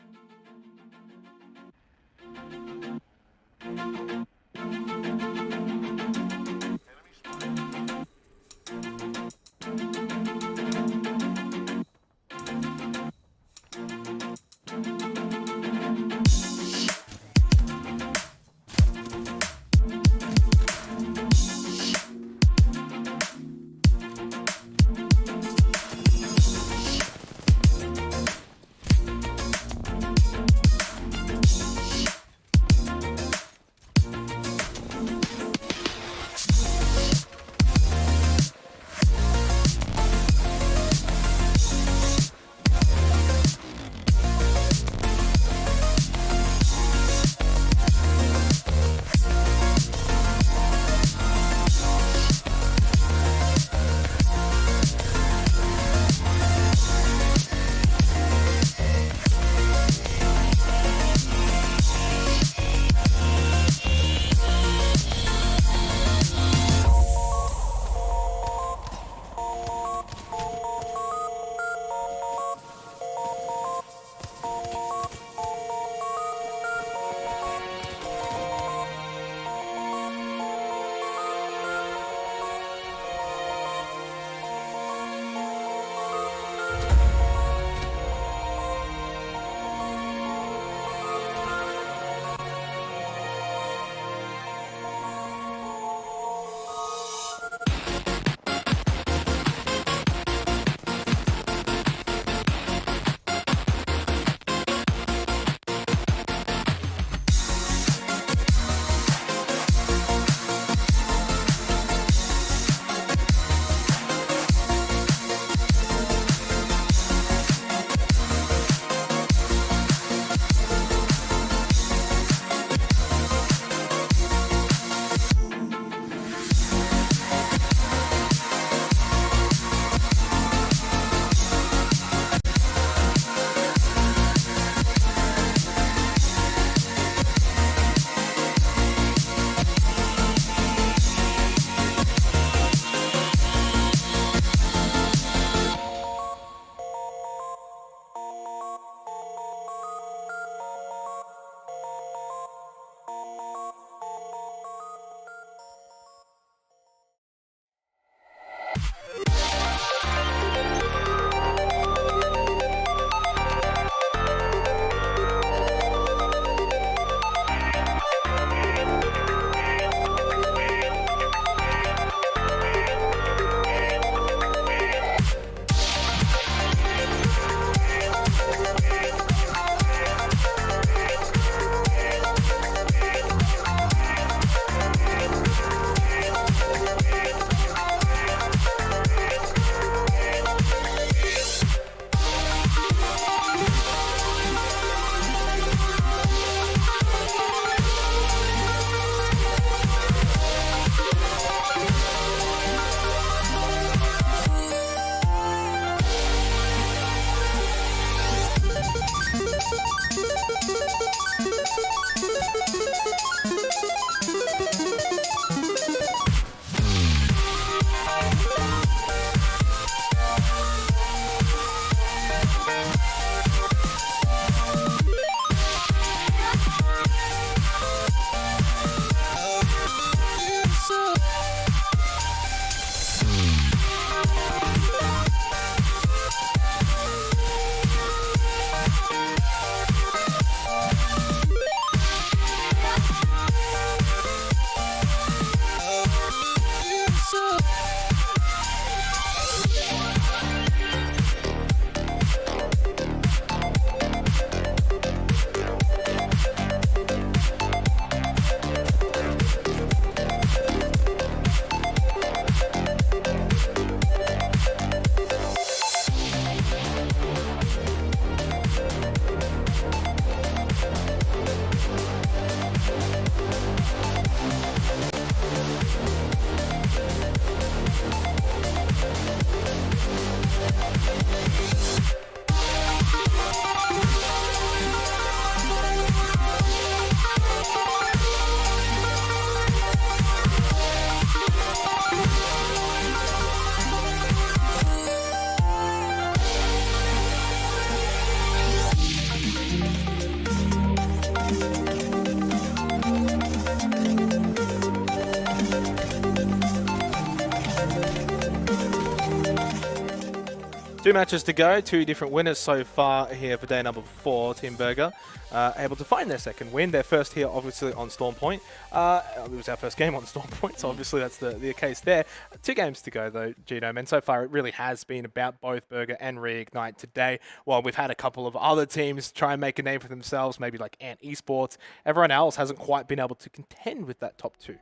2 matches to go, 2 different winners so far here for day number 4. Team Burger able to find their second win. Their first here, obviously, on Storm Point. It was our first game on Storm Point, so obviously that's the case there. 2 games to go, though, Genome, and so far it really has been about both Burger and Reignite today. While we've had a couple of other teams try and make a name for themselves, maybe like Ant Esports, everyone else hasn't quite been able to contend with that top 2.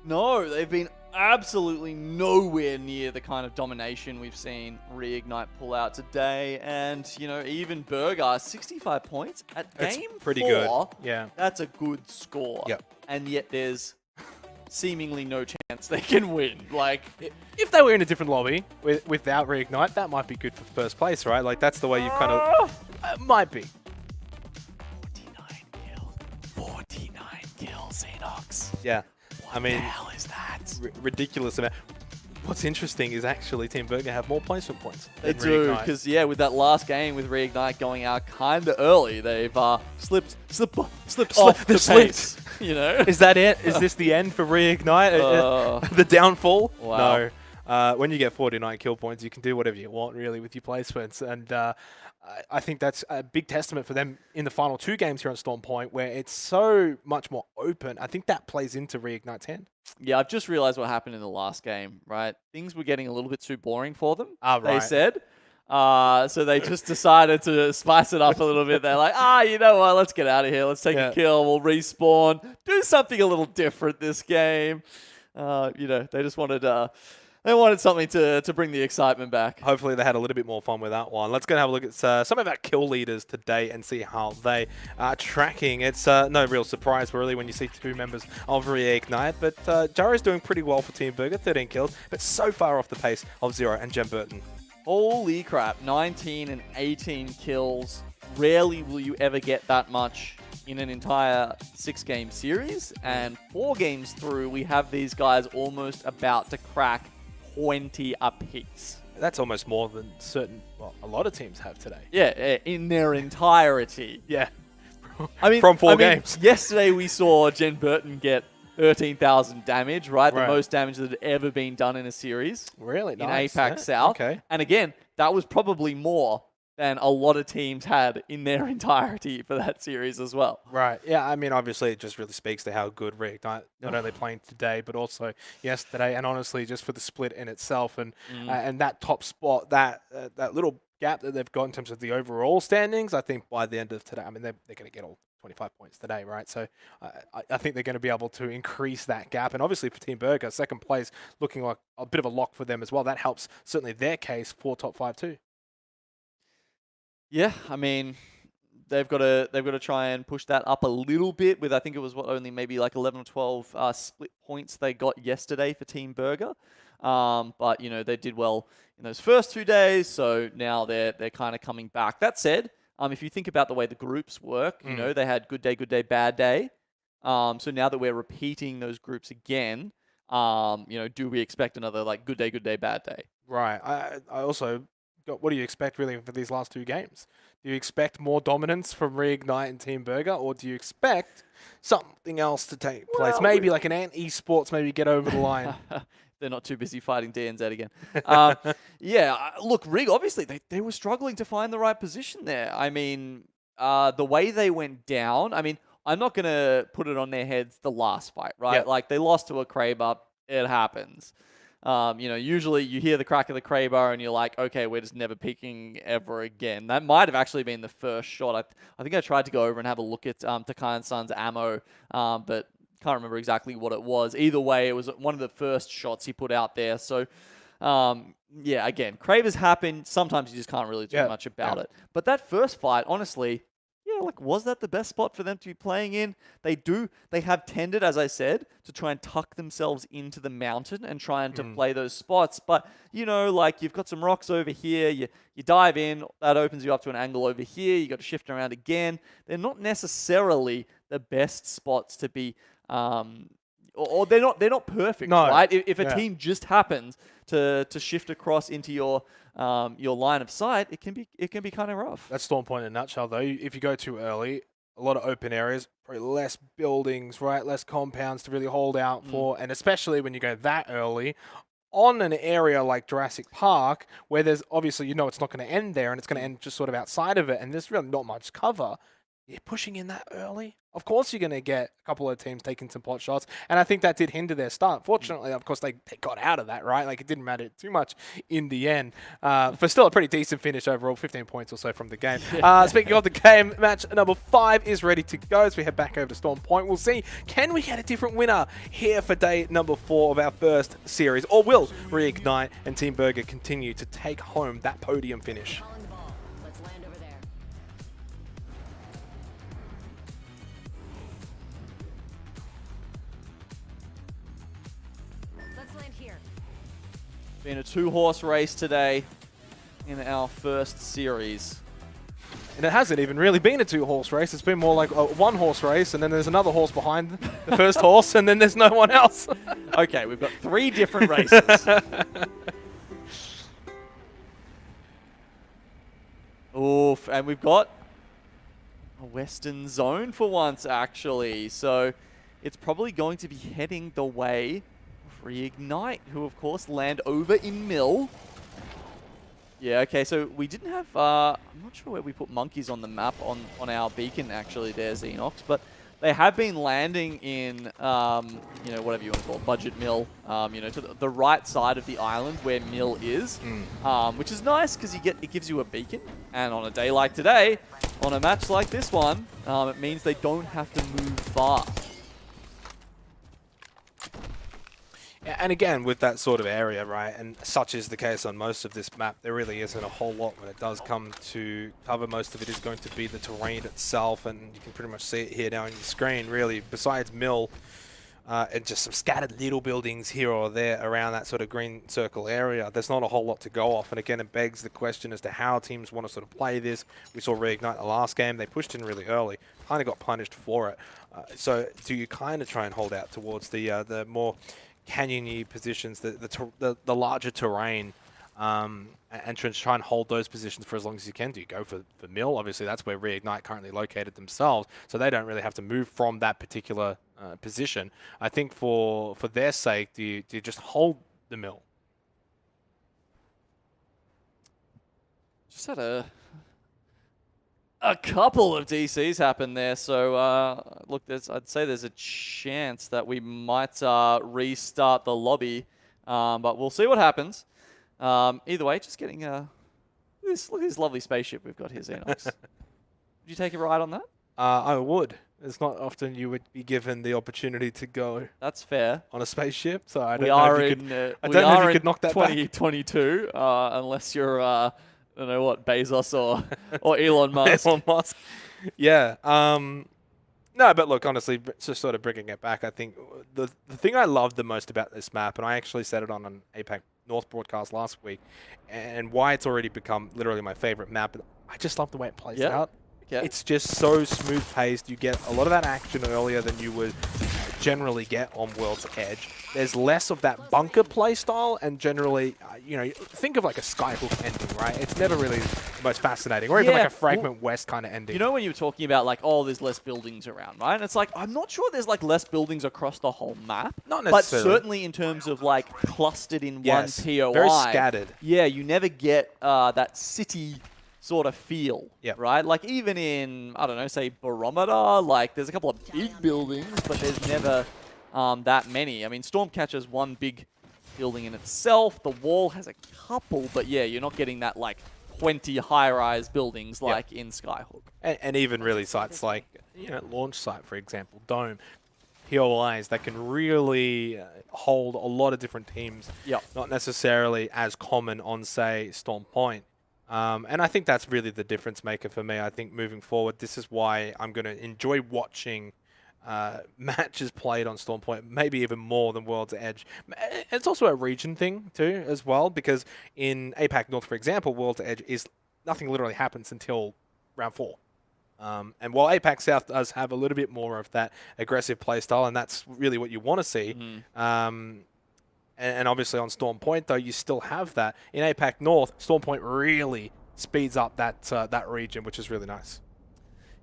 No, they've been absolutely nowhere near the kind of domination we've seen Reignite pull out today. And, you know, even Burger, 65 points at That's game pretty 4. good. Yeah. That's a good score. Yep. And yet there's seemingly no chance they can win. Like, if they were in a different lobby without Reignite, that might be good for first place, right? Like, that's the way you kind of... might be. 49 kills, Enox. Yeah. What the hell is that? Ridiculous amount. What's interesting is actually Team Burger have more placement points. They than do, Reignite. because, yeah, with that last game with Reignite going out kind of early, they've slipped off the pace, you know? Is that it? Is this the end for Reignite? The downfall? Wow. No. When you get 49 kill points, you can do whatever you want, really, with your placements. And I think that's a big testament for them in the final 2 games here on Storm Point, where it's so much more open. I think that plays into Reignite's hand. Yeah, I've just realized what happened in the last game, right? Things were getting a little bit too boring for them, right. they said. So they just decided to spice it up a little bit. They're like, you know what? Let's get out of here. Let's take a kill. We'll respawn. Do something a little different this game. You know, they just wanted... They wanted something to bring the excitement back. Hopefully they had a little bit more fun with that one. Let's go and have a look at some of our kill leaders today and see how they are tracking. It's no real surprise, really, when you see 2 members of Reignite. But Jarro's doing pretty well for Team Burger, 13 kills, but so far off the pace of Zero and Jem Burton. Holy crap, 19 and 18 kills. Rarely will you ever get that much in an entire 6-game series. And 4 games through, we have these guys almost about to crack 20 apiece. That's almost more than a lot of teams have today. Yeah, in their entirety. Yeah. I mean, from 4 games. Yesterday we saw Jen Burton get 13,000 damage, right? The most damage that had ever been done in a series. Really? In Nice. APAC South. Okay. And again, that was probably more than a lot of teams had in their entirety for that series as well. Right. Yeah, I mean, obviously, it just really speaks to how good Reignite not only playing today, but also yesterday, and honestly, just for the split in itself, and that top spot, that little gap that they've got in terms of the overall standings, I think by the end of today, I mean, they're going to get all 25 points today, right? So I think they're going to be able to increase that gap. And obviously for Team Burger, second place looking like a bit of a lock for them as well. That helps certainly their case for top 5 too. Yeah, I mean, they've got to try and push that up a little bit with, I think it was only maybe like 11 or 12 split points they got yesterday for Team Burger. But you know, they did well in those first 2 days, so now they're kind of coming back. That said, if you think about the way the groups work, you know, they had good day, bad day. So now that we're repeating those groups again, you know, do we expect another like good day, bad day? Right. I also what do you expect really for these last 2 games? Do you expect more dominance from Reignite and Team Burger, or do you expect something else to take place? Maybe like an Ant Esports, maybe get over the line. They're not too busy fighting DNZ again. Yeah, look, Rig, obviously, they were struggling to find the right position there. I mean, the way they went down, I mean, I'm not going to put it on their heads the last fight, right? Yep. Like, they lost to a Kraber. It happens. You know, usually you hear the crack of the Kraber and you're like, okay, we're just never peeking ever again. That might have actually been the first shot. I think I tried to go over and have a look at Takai and Son's ammo, but can't remember exactly what it was. Either way, it was one of the first shots he put out there. So, yeah, again, Kravers happen. Sometimes you just can't really do much about it. But that first fight, honestly, yeah, like, was that the best spot for them to be playing in? They have tended, as I said, to try and tuck themselves into the mountain and trying to play those spots. But, you know, like, you've got some rocks over here. You dive in. That opens you up to an angle over here. You got to shift around again. They're not necessarily the best spots to be, or they're not perfect, right? If a team just happens to shift across into your line of sight, it can be kind of rough. That's Storm Point in a nutshell, though. If you go too early, a lot of open areas, probably less buildings, right? Less compounds to really hold out for, and especially when you go that early, on an area like Jurassic Park, where there's obviously, it's not going to end there and it's going to end just sort of outside of it, and there's really not much cover, you're pushing in that early. Of course you're going to get a couple of teams taking some pot shots, and I think that did hinder their start. Fortunately, of course, they got out of that, right? Like, it didn't matter too much in the end. For still a pretty decent finish overall, 15 points or so from the game. Speaking of the game, match number 5 is ready to go as we head back over to Storm Point. We'll see, can we get a different winner here for day number 4 of our first series, or will Reignite and Team Burger continue to take home that podium finish? Calling the ball. Let's land over there. Let's land here. Been a 2-horse race today in our first series. And it hasn't even really been a 2-horse race. It's been more like a 1-horse race, and then there's another horse behind the first horse, and then there's no one else. Okay, we've got 3 different races. Oof, and we've got a Western zone for once, actually. So it's probably going to be heading the way of Reignite, who, of course, land over in Mill. Yeah, okay, so we didn't have, I'm not sure where we put monkeys on the map on our beacon, actually, there, Xenox, but they have been landing in, whatever you want to call it, Budget Mill, to the right side of the island where Mill is, which is nice because it gives you a beacon, and on a day like today, on a match like this one, it means they don't have to move far. And again, with that sort of area, right, and such is the case on most of this map, there really isn't a whole lot when it does come to cover. Most of it is going to be the terrain itself, and you can pretty much see it here now on your screen, really, besides Mill, and just some scattered little buildings here or there around that sort of green circle area. There's not a whole lot to go off, and again, it begs the question as to how teams want to sort of play this. We saw Reignite the last game. They pushed in really early, kind of got punished for it. So do you kind of try and hold out towards the more canyon-y positions, the larger terrain, and try and hold those positions for as long as you can? Do you go for Mill? Obviously, that's where Reignite currently located themselves, so they don't really have to move from that particular position. I think for their sake, do you just hold the Mill? Just had a couple of DCs happen there, so look, I'd say there's a chance that we might restart the lobby, but we'll see what happens. Either way, just getting look at this lovely spaceship we've got here, Xenox. Would you take a ride on that? I would. It's not often you would be given the opportunity to go. That's fair. On a spaceship, so I don't know if you could knock that back. 2022, unless you're I don't know what, Bezos or Elon Musk. Elon Musk. Yeah. No, but look, honestly, just sort of bringing it back, I think the thing I love the most about this map, and I actually said it on an APAC North broadcast last week, and why it's already become literally my favorite map, I just love the way it plays out. Yeah. It's just so smooth paced. You get a lot of that action earlier than you would generally get on World's Edge. There's less of that bunker play style, and generally, think of like a Skyhook ending, right? It's never really the most fascinating, or even like a Fragment West kind of ending. You know when you were talking about like, oh, there's less buildings around, right? And it's like, I'm not sure there's like less buildings across the whole map. Not necessarily. But certainly in terms of like clustered in one POI. Very scattered. Yeah, you never get that city sort of feel, right? Like even in, I don't know, say Barometer, like there's a couple of big buildings, but there's never that many. I mean, Stormcatcher's one big building in itself. The Wall has a couple, but yeah, you're not getting that like 20 high-rise buildings like in Skyhook. And even really sites like, Launch Site, for example, Dome, POIs that can really hold a lot of different teams, not necessarily as common on, say, Storm Point. And I think that's really the difference maker for me. I think moving forward, this is why I'm going to enjoy watching matches played on Storm Point, maybe even more than World's Edge. It's also a region thing too, as well, because in APAC North, for example, World's Edge is nothing literally happens until round 4. And while APAC South does have a little bit more of that aggressive play style, and that's really what you want to see. And obviously on Storm Point, though, you still have that. In APAC North, Storm Point really speeds up that region, which is really nice.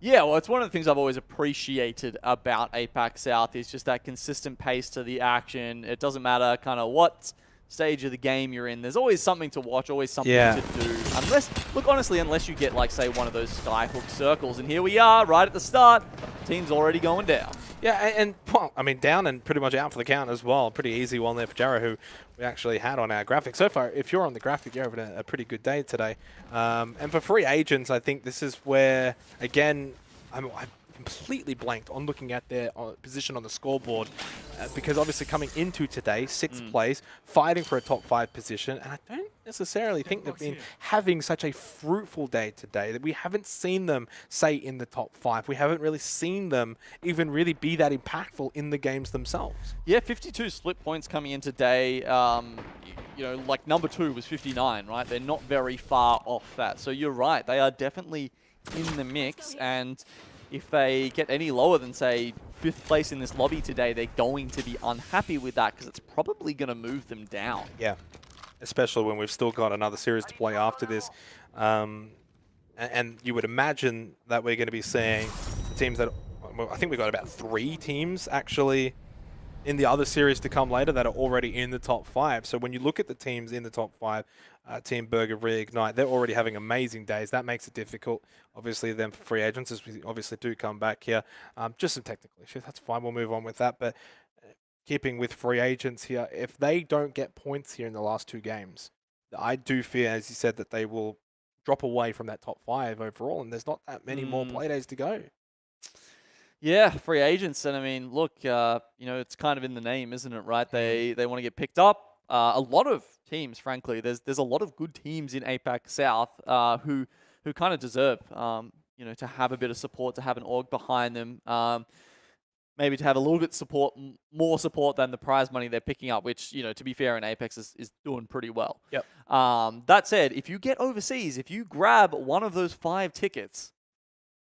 Yeah, well, it's one of the things I've always appreciated about APAC South is just that consistent pace to the action. It doesn't matter kind of what stage of the game you're in, there's always something to watch, always something Yeah. to do. Unless you get, like, say, one of those skyhook circles. And here we are, right at the start. Team's already going down. Yeah, and well, I mean, down and pretty much out for the count as well. Pretty easy one there for Jarrah, who we actually had on our graphic. So far, if you're on the graphic, you're having a pretty good day today. And for free agents, I think this is where, again, I completely blanked on looking at their position on the scoreboard because obviously coming into today, 6th place, fighting for a top 5 position, and I don't necessarily think they've been having such a fruitful day today. That we haven't seen them, say, in the top 5. We haven't really seen them even really be that impactful in the games themselves. Yeah, 52 split points coming in today. You know, like number 2 was 59, right? They're not very far off that. So you're right, they are definitely in the mix, and if they get any lower than, say, 5th place in this lobby today, they're going to be unhappy with that because it's probably going to move them down. Yeah, especially when we've still got another series to play after this. And you would imagine that we're going to be seeing the teams that, well, I think we've got about 3 teams actually in the other series to come later that are already in the top 5. So when you look at the teams in the top 5, Team Burger, Reignite, they're already having amazing days. That makes it difficult, obviously, then for free agents, as we obviously do come back here. Just some technical issues. That's fine. We'll move on with that. But keeping with free agents here, if they don't get points here in the last 2 games, I do fear, as you said, that they will drop away from that top 5 overall, and there's not that many more play days to go. Yeah, free agents, and I mean, look, you know, it's kind of in the name, isn't it? Right? They want to get picked up. A lot of teams, frankly, there's a lot of good teams in APAC South who kind of deserve, you know, to have a bit of support, to have an org behind them, maybe to have a little bit more support than the prize money they're picking up, which, you know, to be fair, in Apex is doing pretty well. Yep. That said, if you get overseas, if you grab one of those 5 tickets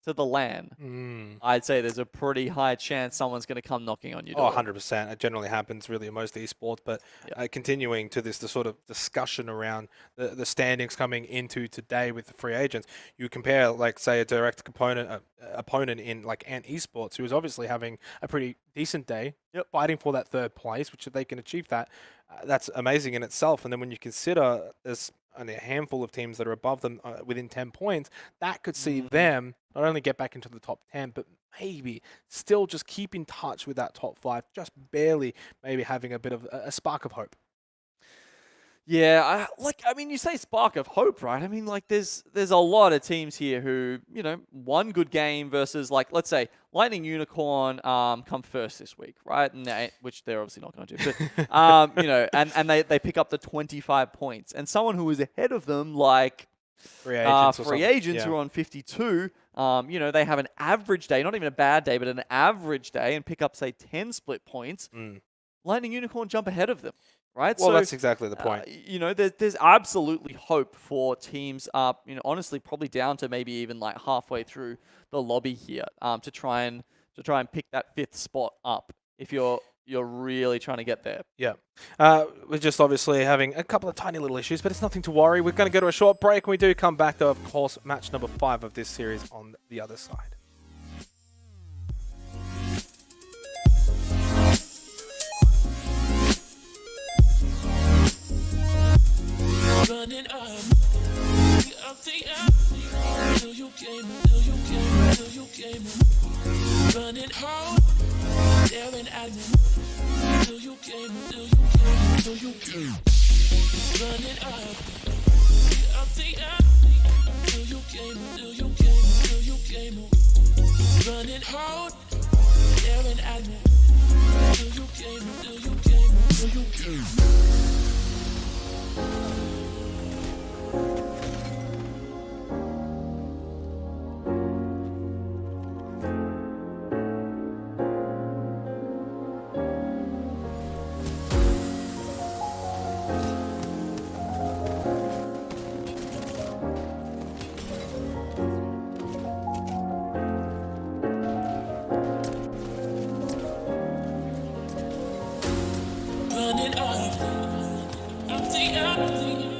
to the LAN, I'd say there's a pretty high chance someone's going to come knocking on your door. Oh, 100%. It generally happens really in most esports, but continuing to the sort of discussion around the standings coming into today with the free agents, you compare, like, say, a direct opponent in, like, Ant Esports, who is obviously having a pretty decent day, fighting for that 3rd place, which if they can achieve that, that's amazing in itself. And then when you consider there's only a handful of teams that are above them within 10 points, that could see them not only get back into the top 10, but maybe still just keep in touch with that top 5, just barely maybe having a bit of a spark of hope. Yeah, I mean, you say spark of hope, right? I mean, like, there's a lot of teams here who, you know, one good game versus, like, let's say Lightning Unicorn come first this week, right? And which they're obviously not going to, but you know, and they pick up the 25 points, and someone who is ahead of them, like free agents who are on 52, you know, they have an average day, not even a bad day, but an average day, and pick up, say, 10 split points. Lightning Unicorn jump ahead of them. Right? Well, so, that's exactly the point. You know, there's absolutely hope for teams, you know, honestly, probably down to maybe even like halfway through the lobby here, to try and pick that 5th spot up if you're really trying to get there. Yeah. We're just obviously having a couple of tiny little issues, but it's nothing to worry. We're going to go to a short break. When we do come back, though, of course, match number 5 of this series on the other side. Running up till you came running hard, staring at me till you came running up till you came running hard, staring at me till you came. Running up the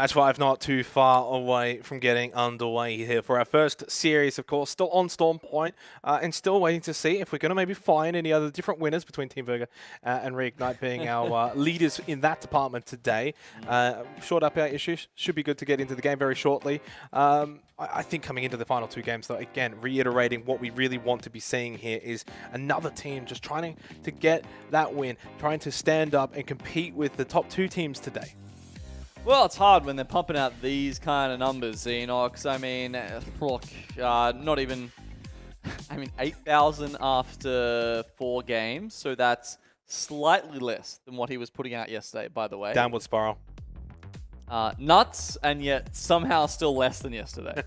Match 5 not too far away from getting underway here for our first series, of course, still on Storm Point, and still waiting to see if we're going to maybe find any other different winners between Team Burger and Reignite being our leaders in that department today. Short up our issues, should be good to get into the game very shortly. I think coming into the final 2 games, though, again, reiterating what we really want to be seeing here is another team just trying to get that win, trying to stand up and compete with the top 2 teams today. Well, it's hard when they're pumping out these kind of numbers, Xenox. I mean, look, not even, 8,000 after 4 games, so that's slightly less than what he was putting out yesterday, by the way. Downward spiral. Nuts, and yet somehow still less than yesterday.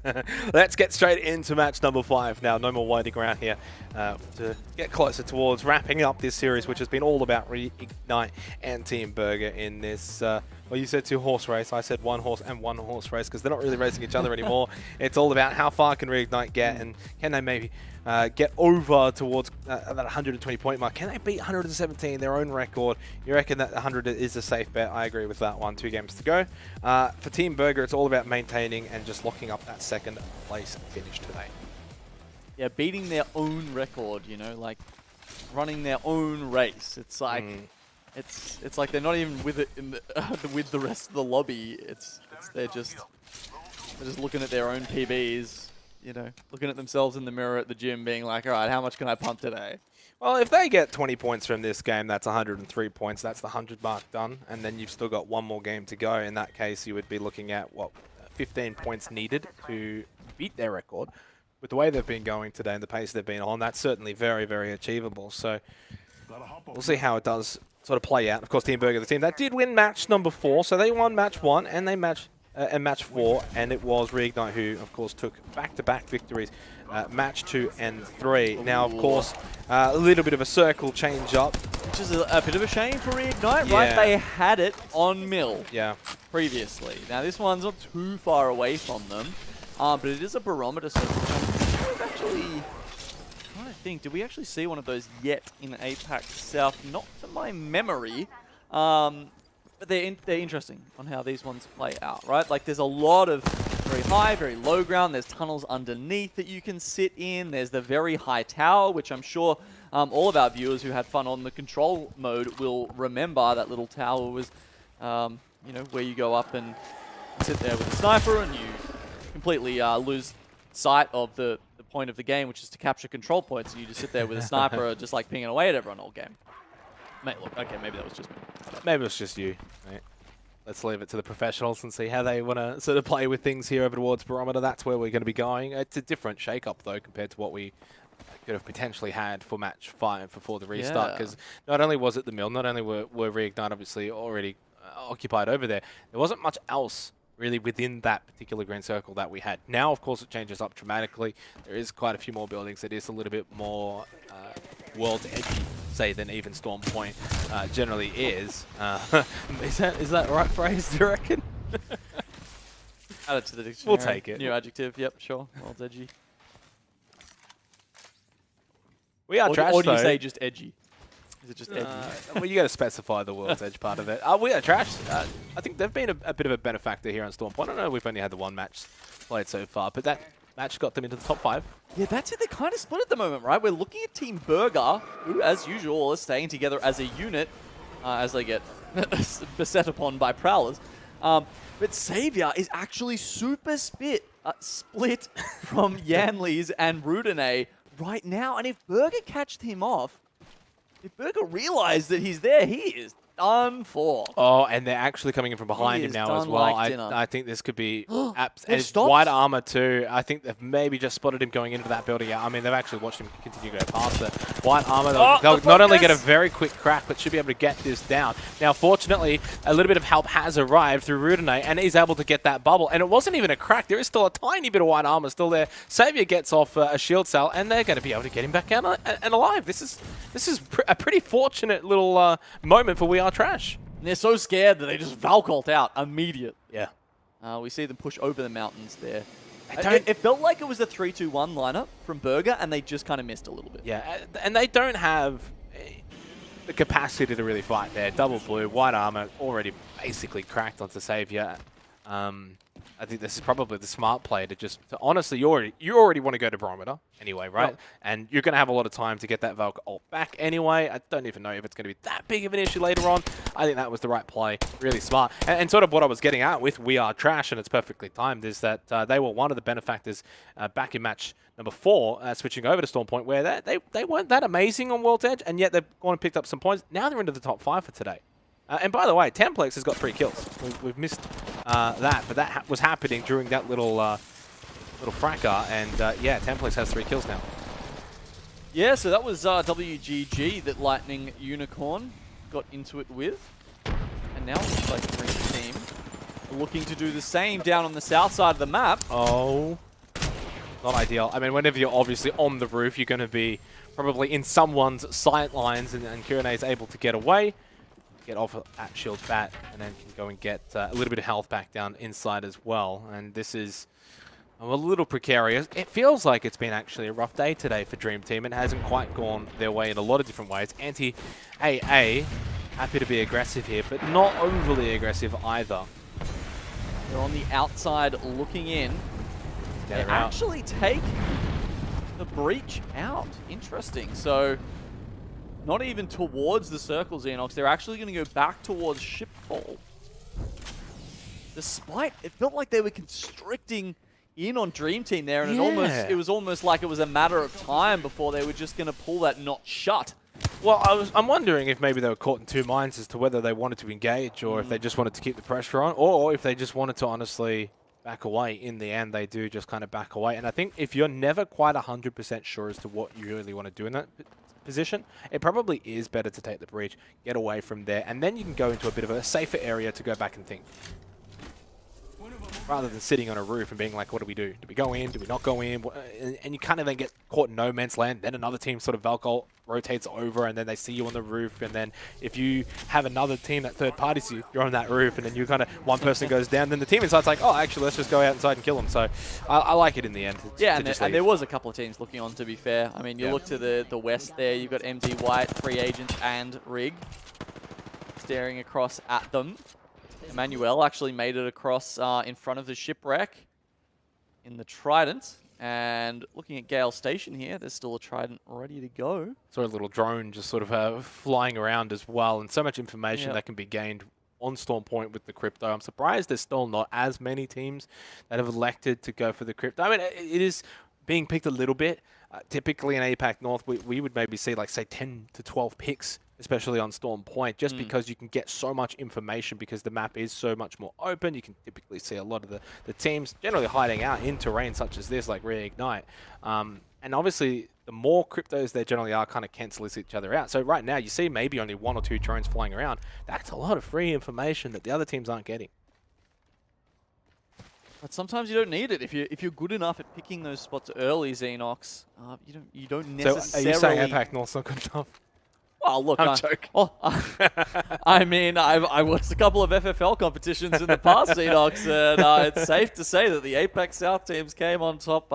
Let's get straight into match number 5 now. No more winding around here to get closer towards wrapping up this series, which has been all about Reignite and Team Burger in this, well, you said 2-horse race. I said 1-horse and 1-horse race because they're not really racing each other anymore. It's all about how far can Reignite get, and can they maybe get over towards that 120 point mark. Can they beat 117, their own record? You reckon that 100 is a safe bet? I agree with that one. 2 games to go. For Team Burger, it's all about maintaining and just locking up that second place finish today. Yeah, beating their own record, you know, like running their own race. It's like it's like they're not even with it in the, with the rest of the lobby. They're just looking at their own PBs. You know, looking at themselves in the mirror at the gym being like, all right, how much can I pump today? Well, if they get 20 points from this game, that's 103 points. That's the 100 mark done. And then you've still got 1 more game to go. In that case, you would be looking at, 15 points needed to beat their record. With the way they've been going today and the pace they've been on, that's certainly very, very achievable. So we'll see how it does sort of play out. Of course, Team Burger, the team that did win match number 4. So they won match 1 and they match 4, and it was Reignite who, of course, took back-to-back victories, match 2 and 3. Now, of course, a little bit of a circle change up. Which is a bit of a shame for Reignite, right? They had it on Mill previously. Now, this one's not too far away from them, but it is a barometer circle. I'm actually trying to think, did we actually see one of those yet in APAC South? Not to my memory. But they're interesting on how these ones play out, right? Like, there's a lot of very high, very low ground. There's tunnels underneath that you can sit in. There's the very high tower, which I'm sure all of our viewers who had fun on the control mode will remember. That little tower was, you know, where you go up and sit there with a sniper and you completely lose sight of the point of the game, which is to capture control points. And you just sit there with a sniper just like pinging away at everyone all game. Mate, look, okay, maybe that was just me. Maybe it's just you, mate. Let's leave it to the professionals and see how they want to sort of play with things here over towards Barometer. That's where we're going to be going. It's a different shake-up, though, compared to what we could have potentially had for match 5 before the restart. Because not only was it the Mill, not only were Reignite obviously already occupied over there, there wasn't much else really within that particular green circle that we had. Now, of course, it changes up dramatically. There is quite a few more buildings. It is a little bit more world edgy, say, than even Storm Point generally is. Is that the right phrase, do you reckon? Add it to the dictionary. We'll take it. New adjective, yep, sure. World's edgy. We are trash, or do you though. say just edgy? Is it just edgy? Well, you got to specify the world's edge part of it. We are trash. I think they've been a bit of a benefactor here on Storm Point. I know we've only had the 1 match played so far, but that match got them into the top 5. Yeah, that's it. They're kind of split at the moment, right? We're looking at Team Burger, who, as usual, are staying together as a unit as they get beset upon by Prowlers. But Savior is actually super split from Yanleys and Rudine right now. And if Burger catched him off, if Burger realized that he's there, he is done for. Oh, and they're actually coming in from behind him now as well. I think this could be and it's stopped? white armor too. I think they've maybe just spotted him going into that building. I mean, they've actually watched him continue to go past it. White armor, they'll not only get a very quick crack, but should be able to get this down. Now, fortunately, a little bit of help has arrived through Rudine, and he's able to get that bubble. And it wasn't even a crack. There is still a tiny bit of white armor still there. Savior gets off a shield cell, and they're going to be able to get him back out and alive. This is a pretty fortunate little moment for We Are Trash. And they're so scared that they just Valcolt out immediate. Yeah. We see them push over the mountains there. It felt like it was a 3-2-1 lineup from Burger, and they just kind of missed a little bit. Yeah, and they don't have the capacity to really fight there. Double blue, white armor already basically cracked onto Savior. I think this is probably the smart play to just honestly, you already want to go to Barometer anyway, right? Yep. And you're going to have a lot of time to get that Valk ult back anyway. I don't even know if it's going to be that big of an issue later on. I think that was the right play, really smart. And sort of what I was getting at with We Are Trash, and it's perfectly timed, is that they were one of the benefactors back in match number 4, switching over to Storm Point, where they weren't that amazing on World's Edge, and yet they've gone and picked up some points. Now they're into the top 5 for today. And by the way, Templex has got 3 kills. We've missed that, but that was happening during that little fracas, and yeah, Templex has 3 kills now. Yeah, so that was WGG that Lightning Unicorn got into it with. And now it looks like the Green team are looking to do the same down on the south side of the map. Oh, not ideal. I mean, whenever you're obviously on the roof, you're going to be probably in someone's sight lines, and Kurene is able to get away. Get off at Shield's bat, and then can go and get a little bit of health back down inside as well. And this is a little precarious. It feels like it's been actually a rough day today for Dream Team. It hasn't quite gone their way in a lot of different ways. Anti-AA, happy to be aggressive here, but not overly aggressive either. They're on the outside looking in. They actually take the breach out. Interesting. So not even towards the circle, Xenox. They're actually going to go back towards Shipfall. Despite, it felt like they were constricting in on Dream Team there, and it was almost like it was a matter of time before they were just going to pull that knot shut. Well, I'm wondering if maybe they were caught in 2 minds as to whether they wanted to engage or if they just wanted to keep the pressure on, or if they just wanted to honestly back away. In the end, they do just kind of back away. And I think if you're never quite 100% sure as to what you really want to do in that position, it probably is better to take the breach, get away from there, and then you can go into a bit of a safer area to go back and think. Rather than sitting on a roof and being like, what do we do? Do we go in? Do we not go in? And you kind of then get caught in no man's land. Then another team sort of Valk ult rotates over, and then they see you on the roof. And then if you have another team that third parties you, you're on that roof, and then you kind of, one person goes down, then the team inside's like, oh, actually, let's just go out inside and kill them. So I like it in the end. Yeah, and there was a couple of teams looking on, to be fair. I mean, you look to the west there, you've got MD White, Free Agent, and Rig staring across at them. Emmanuel actually made it across in front of the shipwreck in the Trident. And looking at Gale Station here, there's still a Trident ready to go. Saw a little drone just sort of flying around as well, and so much information that can be gained on Storm Point with the crypto. I'm surprised there's still not as many teams that have elected to go for the crypto. I mean, it is being picked a little bit. Typically in APAC North, we would maybe see like, say, 10 to 12 picks, especially on Storm Point, just because you can get so much information because the map is so much more open. You can typically see a lot of the teams generally hiding out in terrain such as this, like Reignite. And obviously, the more cryptos there generally are, kind of cancels each other out. So right now, you see maybe only 1 or 2 drones flying around. That's a lot of free information that the other teams aren't getting. But sometimes you don't need it. If you're good enough at picking those spots early, Xenox, you don't necessarily. So are you saying APAC North's not good enough? Well, look, I'm joking. Oh, I mean, I watched a couple of FFL competitions in the past, Xenox, and it's safe to say that the APAC South teams came on top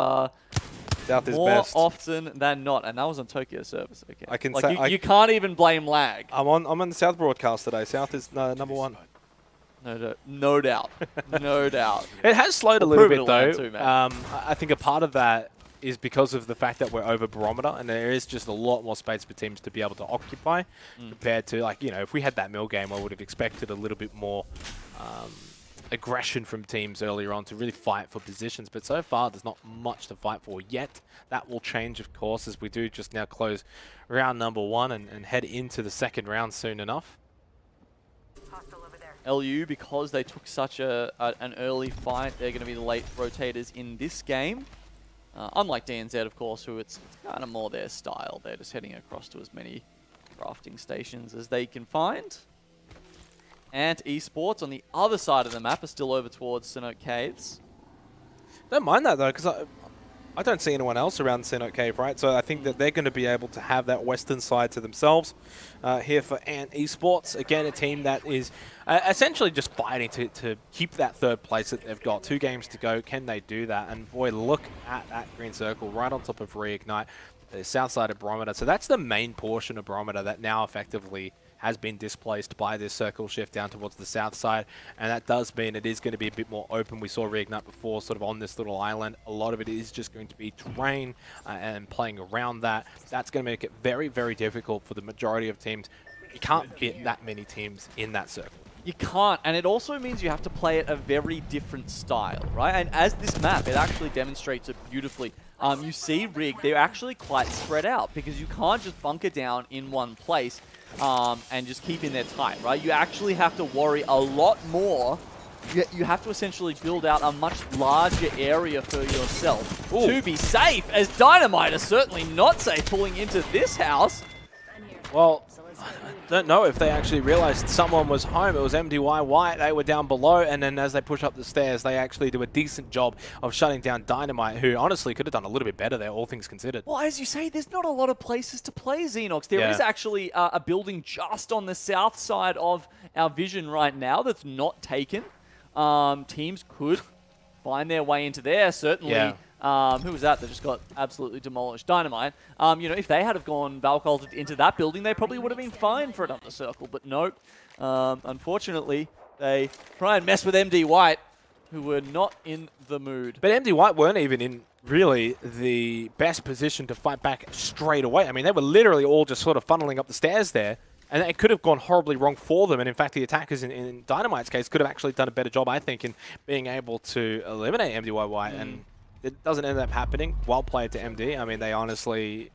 South is more best. often than not, and that was on Tokyo service. Okay, I can like say you can't even blame lag. I'm on the South broadcast today. South is number 1. No doubt, no doubt. It has slowed a little bit though. Too, I think a part of that is because of the fact that we're over barometer, and there is just a lot more space for teams to be able to occupy compared to, like, if we had that mill game, I would have expected a little bit more aggression from teams earlier on to really fight for positions. But so far, there's not much to fight for yet. That will change, of course, as we do just now close round number 1 and head into the second round soon enough. LU, because they took such an early fight, they're going to be the late rotators in this game. Unlike DNZ, of course, who it's kind of more their style. They're just heading across to as many crafting stations as they can find. And esports on the other side of the map are still over towards Sinnoh Caves. Don't mind that though, because I don't see anyone else around Sinnoh Cave, right? So I think that they're going to be able to have that western side to themselves here for Ant Esports. Again, a team that is essentially just fighting to keep that third place that they've got. 2 games to go. Can they do that? And boy, look at that green circle right on top of Reignite, the south side of Barometer. So that's the main portion of Barometer that now effectively has been displaced by this circle shift down towards the south side, and that does mean it is going to be a bit more open. We saw Reignite before, sort of on this little island. A lot of it is just going to be terrain and playing around that. That's going to make it very, very difficult for the majority of teams. You can't fit that many teams in that circle. You can't, and it also means you have to play it a very different style, right? And as this map, it actually demonstrates it beautifully. You see Rig, they're actually quite spread out because you can't just bunker down in one place and just keep in there tight, right? You actually have to worry a lot more. You have to essentially build out a much larger area for yourself to be safe, as Dynamite is certainly not safe pulling into this house. Well, I don't know if they actually realized someone was home. It was MDY White. They were down below, and then as they push up the stairs, they actually do a decent job of shutting down Dynamite, who honestly could have done a little bit better there, all things considered. Well, as you say, there's not a lot of places to play Xenox. There is actually a building just on the south side of our vision right now that's not taken. Teams could find their way into there, certainly. Yeah. Who was that just got absolutely demolished? Dynamite. You know, if they had have gone Valkulted into that building, they probably would have been fine for another circle. But nope. Unfortunately, they try and mess with MD White, who were not in the mood. But MD White weren't even in really the best position to fight back straight away. I mean, they were literally all just sort of funneling up the stairs there. And it could have gone horribly wrong for them. And in fact, the attackers in Dynamite's case could have actually done a better job, I think, in being able to eliminate MDY White. And it doesn't end up happening. Well played to MD. I mean, they honestly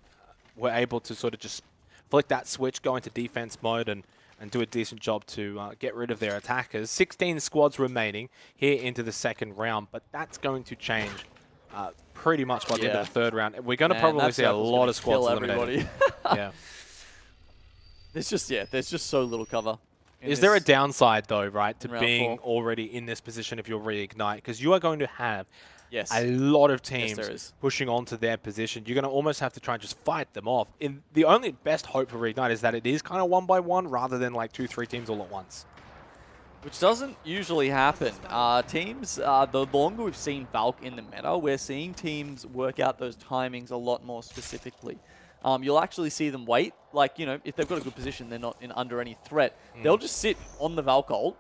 were able to sort of just flick that switch, go into defense mode, and do a decent job to get rid of their attackers. 16 squads remaining here into the second round, but that's going to change pretty much by the end of the third round. We're going to probably see a lot of squads eliminated. Yeah. There's just so little cover. Is there a downside, though, right, to being already in this position if you're Reignite? Because you are going to have a lot of teams pushing onto their position. You're going to almost have to try and just fight them off. The only best hope for Reignite is that it is kind of 1 by 1 rather than like 2-3 teams all at once. Which doesn't usually happen. Teams, the longer we've seen Valk in the meta, we're seeing teams work out those timings a lot more specifically. You'll actually see them wait. Like, you know, if they've got a good position, they're not under any threat. They'll just sit on the Valk ult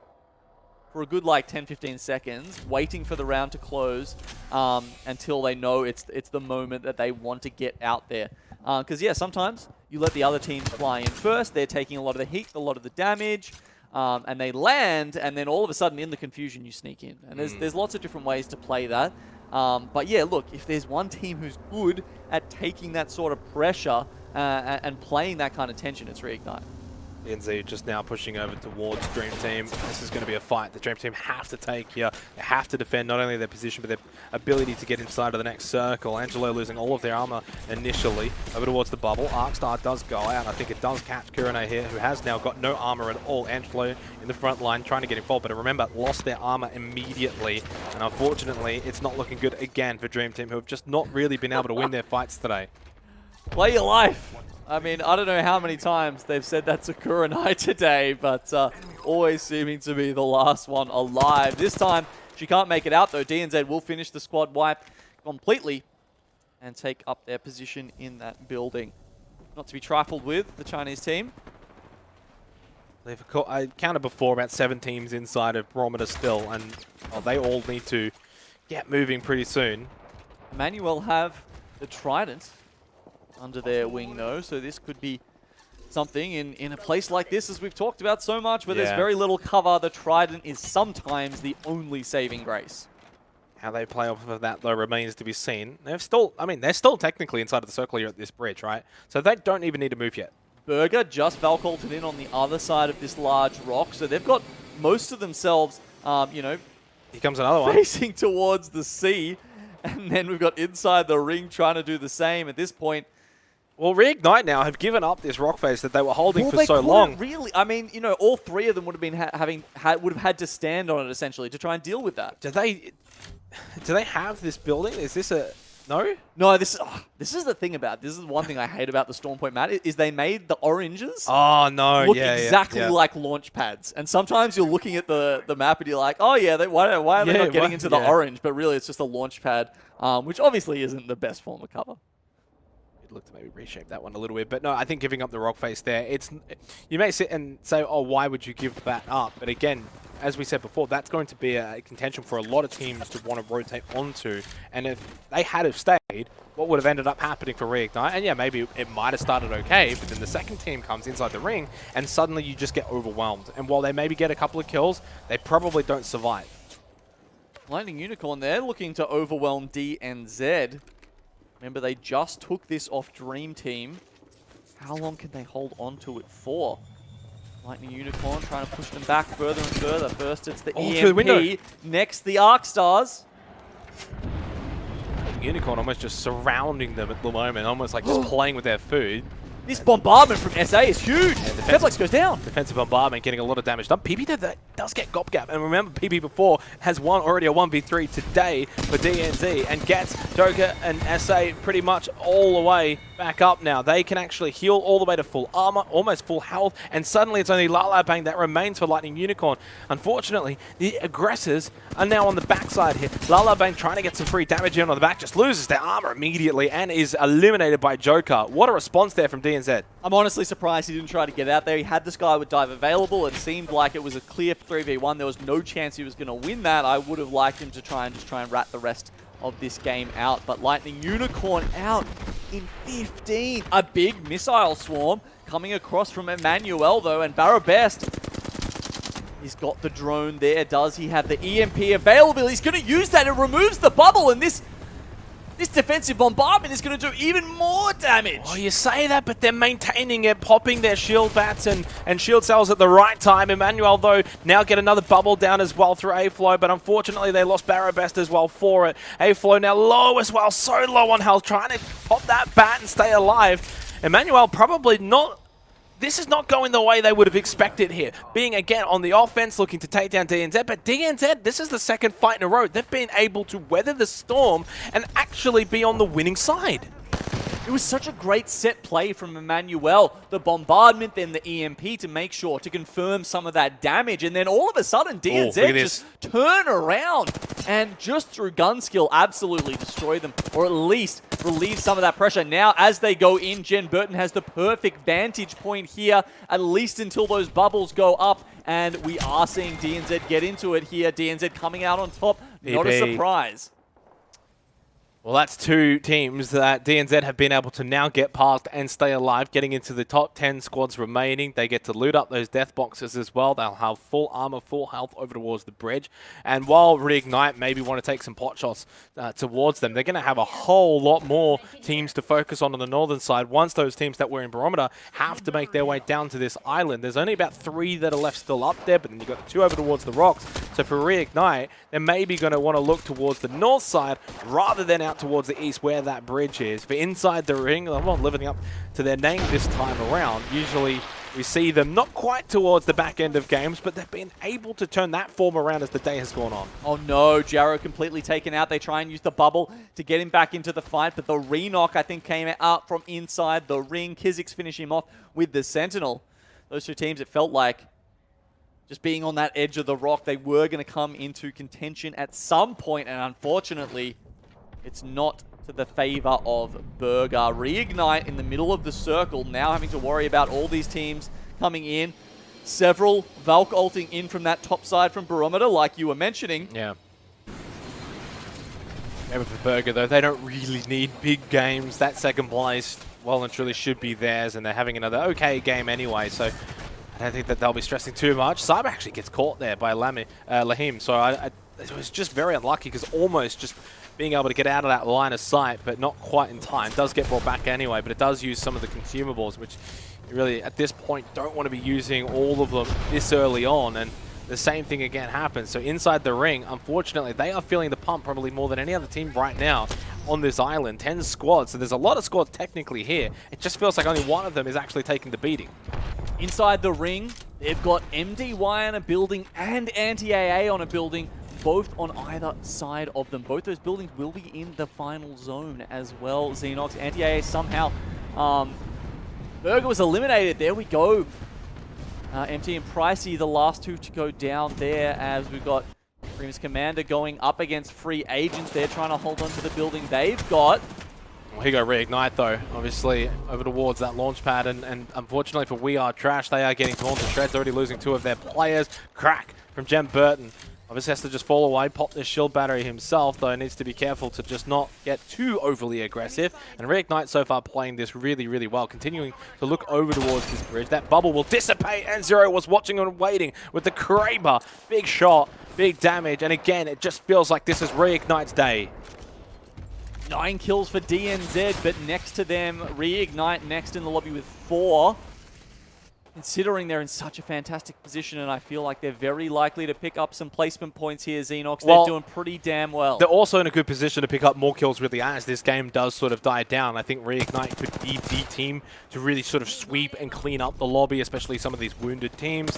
for a good, like, 10-15 seconds, waiting for the round to close until they know it's the moment that they want to get out there. Because, yeah, sometimes you let the other team fly in first. They're taking a lot of the heat, a lot of the damage, and they land, and then all of a sudden, in the confusion, you sneak in. And there's lots of different ways to play that. But yeah, look, if there's one team who's good at taking that sort of pressure and playing that kind of tension, it's Reignite. NZ just now pushing over towards Dream Team. This is going to be a fight the Dream Team have to take here. They have to defend not only their position, but their ability to get inside of the next circle. Angelo losing all of their armor initially over towards the bubble. Arcstar does go out. I think it does catch Kurone here, who has now got no armor at all. Angelo in the front line trying to get involved, but remember, lost their armor immediately. And unfortunately, it's not looking good again for Dream Team, who have just not really been able to win their fights today. Play your life. I mean, I don't know how many times they've said that to Kurone today, but always seeming to be the last one alive. This time, she can't make it out, though. DNZ will finish the squad wipe completely and take up their position in that building. Not to be trifled with, the Chinese team. I counted before about 7 teams inside of Barometer still, and they all need to get moving pretty soon. Emmanuel have the Trident under their wing, though, so this could be something in a place like this, as we've talked about so much, where there's very little cover. The Trident is sometimes the only saving grace. How they play off of that, though, remains to be seen. They're still technically inside of the circle here at this bridge, right? So they don't even need to move yet. Burger just Valkulted in on the other side of this large rock, so they've got most of themselves, you know, here comes another one, facing towards the sea, and then we've got inside the ring trying to do the same at this point. Well, Reignite now have given up this rock face that they were holding for so long. Really, I mean, you know, all 3 of them would have been would have had to stand on it essentially to try and deal with that. Do they have this building? Is this a no? No, this is the thing about this is one thing I hate about the Stormpoint map is they made the oranges. Oh no, look exactly like launch pads, and sometimes you're looking at the map and you're like, oh yeah, why are they not getting into the orange? But really, it's just a launch pad, which obviously isn't the best form of cover. look to maybe reshape that one a little bit. But no, I think giving up the rock face there, you may sit and say, oh, why would you give that up? But again, as we said before, that's going to be a contention for a lot of teams to want to rotate onto. And if they had have stayed, what would have ended up happening for Reignite? And yeah, maybe it might have started okay, but then the second team comes inside the ring, and suddenly you just get overwhelmed. And while they maybe get a couple of kills, they probably don't survive. Lightning Unicorn, they're looking to overwhelm DNZ. Remember, they just took this off Dream Team. How long can they hold on to it for? Lightning Unicorn trying to push them back further and further. First, it's the EMP. Next, the Arc Stars. Unicorn almost just surrounding them at the moment, almost like just playing with their food. This bombardment from SA is huge. Deflex goes down. Defensive bombardment getting a lot of damage done. PP that does get Gop Gap. And remember, PP before has won already a 1v3 today for DNZ and gets Joker and SA pretty much all the way back up now. They can actually heal all the way to full armor, almost full health, and suddenly it's only Lala Bang that remains for Lightning Unicorn. Unfortunately, the aggressors are now on the backside here. Lala Bang trying to get some free damage in on the back, just loses their armor immediately and is eliminated by Joker. What a response there from DNZ. I'm honestly surprised he didn't try to get out there. He had this guy with dive available. It seemed like it was a clear 3v1. There was no chance he was going to win that. I would have liked him to try and rat the rest of this game out. But Lightning Unicorn out in 15. A big missile swarm coming across from Emmanuel, though, and Barabest, he's got the drone there. Does he have the EMP available? He's going to use that. It removes the bubble, and this defensive bombardment is going to do even more damage. Oh, you say that, but they're maintaining it, popping their shield bats and shield cells at the right time. Emmanuel, though, now get another bubble down as well through A-Flow, but unfortunately they lost Barabest as well for it. A-Flow now low as well, so low on health, trying to pop that bat and stay alive. Emmanuel probably not... This is not going the way they would have expected here. Being, again, on the offense, looking to take down DNZ. But DNZ, this is the second fight in a row. They've been able to weather the storm and actually be on the winning side. It was such a great set play from Emmanuel. The bombardment, then the EMP to make sure, to confirm some of that damage. And then all of a sudden, DNZ just turn around and just through gun skill, absolutely destroy them. Or at least relieve some of that pressure. Now, as they go in, Jen Burton has the perfect vantage point here, at least until those bubbles go up. And we are seeing DNZ get into it here. DNZ coming out on top. Not a surprise. Well, that's two teams that DNZ have been able to now get past and stay alive, getting into the top 10 squads remaining. They get to loot up those death boxes as well. They'll have full armor, full health over towards the bridge. And while Reignite maybe want to take some pot shots towards them, they're going to have a whole lot more teams to focus on the northern side. Once those teams that were in Barometer have to make their way down to this island, there's only about 3 that are left still up there, but then you've got the 2 over towards the rocks. So for Reignite, they're maybe going to want to look towards the north side rather than out towards the east where that bridge is. For inside the ring, they're not living up to their name this time around. Usually we see them not quite towards the back end of games, but they've been able to turn that form around as the day has gone on. Oh no, Jarrow completely taken out. They try and use the bubble to get him back into the fight, but the re-knock, I think, came out from inside the ring. Kizik's finishing him off with the Sentinel. Those two teams, it felt like, just being on that edge of the rock, they were going to come into contention at some point, and unfortunately, it's not to the favor of Burger. Reignite in the middle of the circle, now having to worry about all these teams coming in. Several Valk ulting in from that top side from Barometer, like you were mentioning. Yeah. Maybe for Burger, though, they don't really need big games. That second place, well and truly, should be theirs, and they're having another okay game anyway, so I don't think that they'll be stressing too much. Cyber actually gets caught there by Lahim, so it was just very unlucky because almost just being able to get out of that line of sight, but not quite in time. It does get brought back anyway, but it does use some of the consumables, which you really, at this point, don't want to be using all of them this early on, and the same thing again happens. So inside the ring, unfortunately, they are feeling the pump probably more than any other team right now on this island. 10 squads, so there's a lot of squads technically here. It just feels like only one of them is actually taking the beating. Inside the ring, they've got MDY on a building and anti-AA on a building, both on either side of them. Both those buildings will be in the final zone as well. Xenox, anti-AA somehow. Burger was eliminated. There we go. MT and Pricey, the last two to go down there, as we've got Dream's Commander going up against Free Agents. They're trying to hold on to the building they've got. Well, here go Reignite, though, obviously over towards that launch pad, and unfortunately for We Are Trash, they are getting torn to shreds, already losing 2 of their players. Crack from Jem Burton. Obviously has to just fall away, pop this shield battery himself, though needs to be careful to just not get too overly aggressive. And Reignite so far playing this really, really well, continuing to look over towards this bridge. That bubble will dissipate, and Zero was watching and waiting with the Kraber. Big shot, big damage, and again, it just feels like this is Reignite's day. 9 kills for DNZ, but next to them, Reignite next in the lobby with 4. Considering they're in such a fantastic position, and I feel like they're very likely to pick up some placement points here, Xenox. They're doing pretty damn well. They're also in a good position to pick up more kills really as this game does sort of die down. I think Reignite could be the team to really sort of sweep and clean up the lobby, especially some of these wounded teams.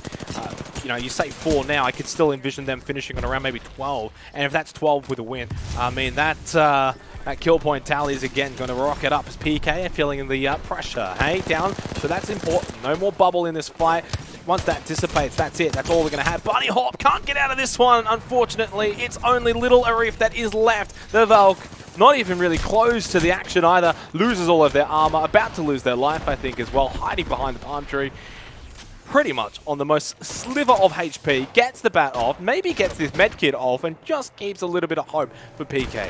You know, you say 4 now, I could still envision them finishing on around maybe 12. And if that's 12 with a win, I mean, that kill point tally is again going to rocket up as PK are feeling the pressure. Hey, down. So that's important. No more bubble in this fight. Once that dissipates, that's it. That's all we're going to have. Bunny Hop can't get out of this one, unfortunately. It's only Little Arif that is left. The Valk, not even really close to the action either. Loses all of their armor. About to lose their life, I think, as well. Hiding behind the palm tree. Pretty much on the most sliver of HP. Gets the bat off. Maybe gets this medkit off. And just keeps a little bit of hope for PK.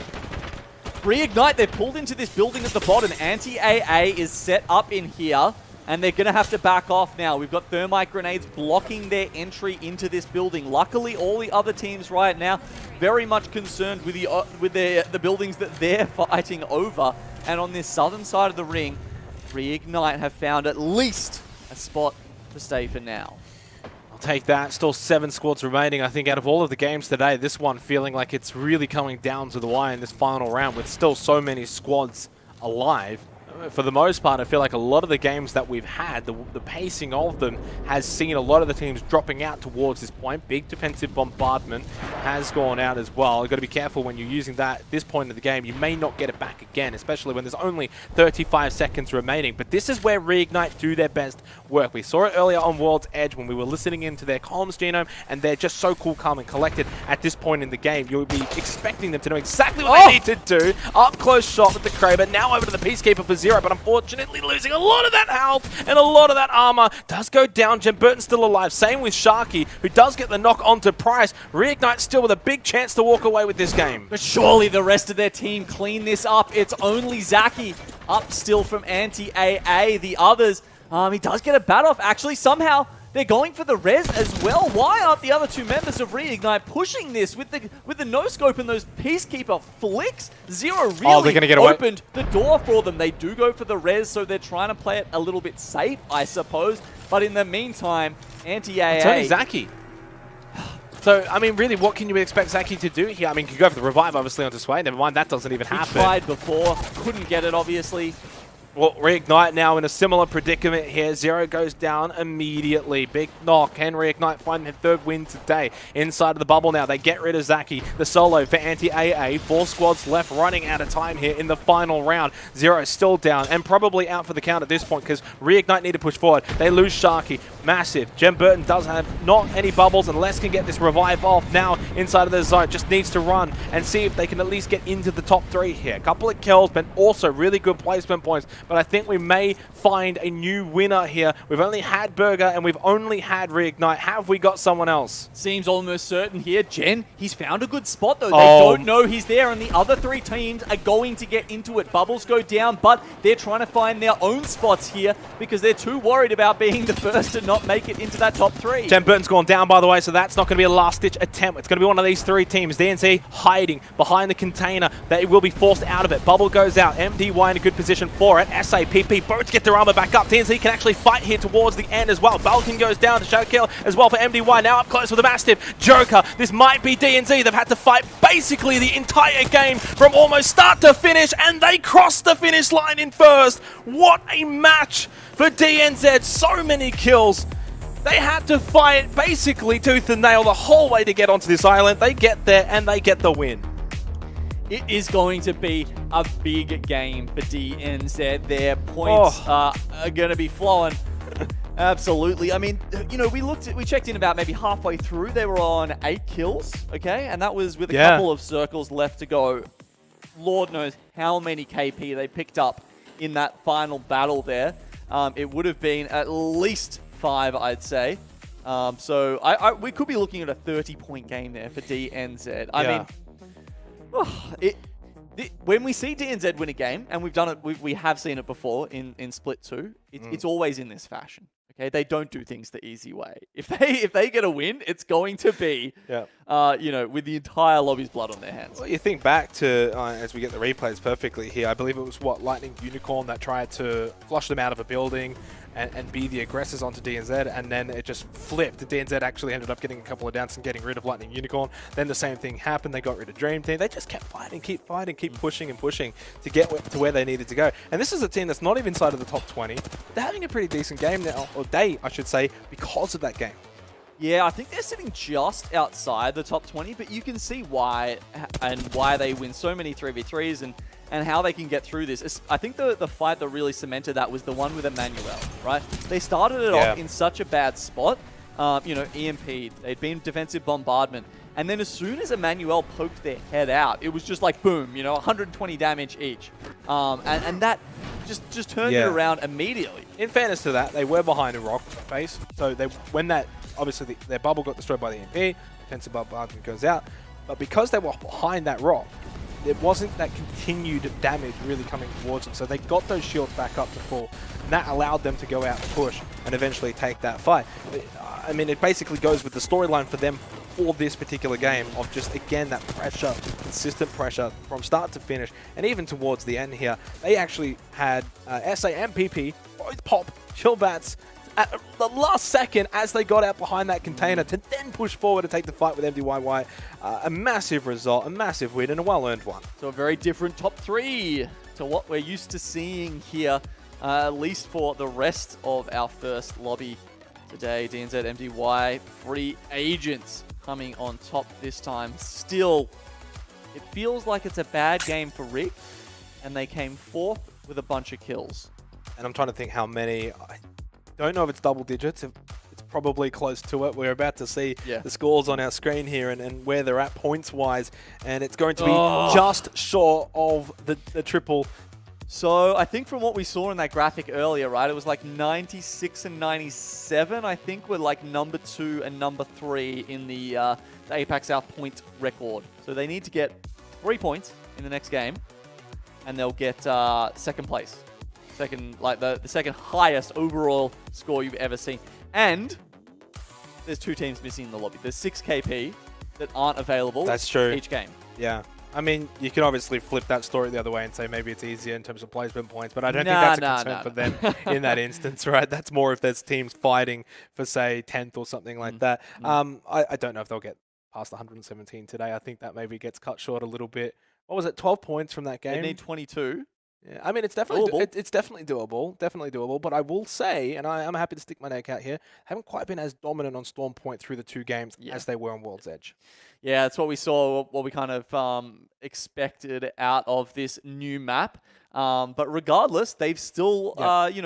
Reignite, they're pulled into this building at the bottom. Anti-AA is set up in here, and they're going to have to back off now. We've got thermite grenades blocking their entry into this building. Luckily, all the other teams right now very much concerned with the buildings that they're fighting over. And on this southern side of the ring, Reignite have found at least a spot to stay for now. Take that. Still 7 squads remaining. I think out of all of the games today, this one feeling like it's really coming down to the wire in this final round with still so many squads alive. For the most part, I feel like a lot of the games that we've had, the pacing of them has seen a lot of the teams dropping out towards this point. Big defensive bombardment has gone out as well. You've got to be careful when you're using that at this point of the game. You may not get it back again, especially when there's only 35 seconds remaining. But this is where Reignite do their best work. We saw it earlier on World's Edge when we were listening into their comms genome, and they're just so cool, calm, and collected at this point in the game. You'll be expecting them to know exactly what they need to do. Up close shot with the Kraber. Now over to the Peacekeeper for Zero, but unfortunately losing a lot of that health and a lot of that armor. Does go down. Jem Burton still alive. Same with Sharky, who does get the knock onto Price. Reignite still with a big chance to walk away with this game. But surely the rest of their team clean this up. It's only Zaki up still from Anti-AA. The others, he does get a bat off. Actually, somehow they're going for the res as well. Why aren't the other 2 members of Reignite pushing this with the no-scope and those Peacekeeper flicks? Zero really they're gonna get opened the door for them. They do go for the res, so they're trying to play it a little bit safe, I suppose. But in the meantime, Anti-AA... It's only Zaki. So, I mean, really, what can you expect Zaki to do here? I mean, you could go for the revive, obviously, onto Sway. Never mind, that doesn't even happen. He tried before, couldn't get it, obviously. Well, Reignite now in a similar predicament here. Zero goes down immediately. Big knock. Can Reignite find their 3rd win today? Inside of the bubble now. They get rid of Zaki. The solo for Anti-AA. 4 squads left, running out of time here in the final round. Zero still down and probably out for the count at this point because Reignite need to push forward. They lose Sharky. Massive. Jem Burton does have not any bubbles and Les can get this revive off now inside of the zone. Just needs to run and see if they can at least get into the top 3 here. A couple of kills, but also really good placement points. But I think we may find a new winner here. We've only had Burger and we've only had Reignite. Have we got someone else? Seems almost certain here. Jen, he's found a good spot though. They don't know he's there and the other 3 teams are going to get into it. Bubbles go down, but they're trying to find their own spots here because they're too worried about being the first to not make it into that top 3. Jem Burton's gone down, by the way, so that's not going to be a last-ditch attempt. It's going to be one of these 3 teams. DNC hiding behind the container. They will be forced out of it. Bubble goes out. MDY in a good position for it. SAPP both get their armor back up. DNC can actually fight here towards the end as well. Balkan goes down to show kill as well for MDY. Now up close with the Mastiff. Joker, this might be DNC. They've had to fight basically the entire game from almost start to finish, and they crossed the finish line in first. What a match for DNZ. So many kills. They had to fight basically tooth and nail the whole way to get onto this island. They get there and they get the win. It is going to be a big game for DNZ. Their points are going to be flowing. Absolutely. I mean, you know, we checked in about maybe halfway through. They were on 8 kills, okay? And that was with a couple of circles left to go. Lord knows how many KP they picked up in that final battle there. It would have been at least 5, I'd say. So we could be looking at a 30-point game there for DNZ. I mean, when we see DNZ win a game, and we've done it, we have seen it before in Split 2, it's always in this fashion. Okay, they don't do things the easy way. If they get a win, it's going to be, with the entire lobby's blood on their hands. Well, you think back to, as we get the replays perfectly here, I believe it was, Lightning Unicorn that tried to flush them out of a building and be the aggressors onto DNZ, and then it just flipped. DNZ actually ended up getting a couple of downs and getting rid of Lightning Unicorn. Then the same thing happened. They got rid of Dream Team. They just kept fighting, keep pushing and pushing to get to where they needed to go. And this is a team that's not even inside of the top 20. They're having a pretty decent game now, or day, I should say, because of that game. Yeah, I think they're sitting just outside the top 20, but you can see why and why they win so many 3v3s and how they can get through this. I think the fight that really cemented that was the one with Emmanuel, right? They started it off in such a bad spot, EMP'd, they'd been defensive bombardment, and then as soon as Emmanuel poked their head out, it was just like, boom, 120 damage each. And that just turned it around immediately. In fairness to that, they were behind a rock face, so obviously their bubble got destroyed by the EMP, defensive bombardment goes out, but because they were behind that rock, there wasn't that continued damage really coming towards them. So they got those shields back up to full, and that allowed them to go out and push and eventually take that fight. I mean, it basically goes with the storyline for them for this particular game of just, again, that pressure, consistent pressure from start to finish. And even towards the end here, they actually had SA and PP both pop Chillbats at the last second as they got out behind that container to then push forward to take the fight with MDYY. A massive result, a massive win, and a well-earned one. So a very different top 3 to what we're used to seeing here, at least for the rest of our first lobby today. DNZ, MDY, free agents coming on top this time. Still, it feels like it's a bad game for Rick, and they came 4th with a bunch of kills. And I'm trying to think how many. I don't know if it's double digits. It's probably close to it. We're about to see the scores on our screen here and where they're at points-wise. And it's going to be just short of the triple. So I think from what we saw in that graphic earlier, right, it was like 96 and 97, I think, were like number 2 and number 3 in the APAC South point record. So they need to get 3 points in the next game, and they'll get second place. The second highest overall score you've ever seen. And there's 2 teams missing in the lobby. There's 6 KP that aren't available. That's true. Each game. Yeah. I mean, you can obviously flip that story the other way and say maybe it's easier in terms of placement points, but I don't think that's a concern for them in that instance, right? That's more if there's teams fighting for, say, 10th or something like that. I don't know if they'll get past 117 today. I think that maybe gets cut short a little bit. What was it, 12 points from that game? They need 22. Yeah, I mean, it's definitely doable. It's definitely doable. But I will say, and I'm happy to stick my neck out here, haven't quite been as dominant on Storm Point through the 2 games as they were on World's Edge. Yeah, that's what we saw, what we kind of expected out of this new map. But regardless, they've still,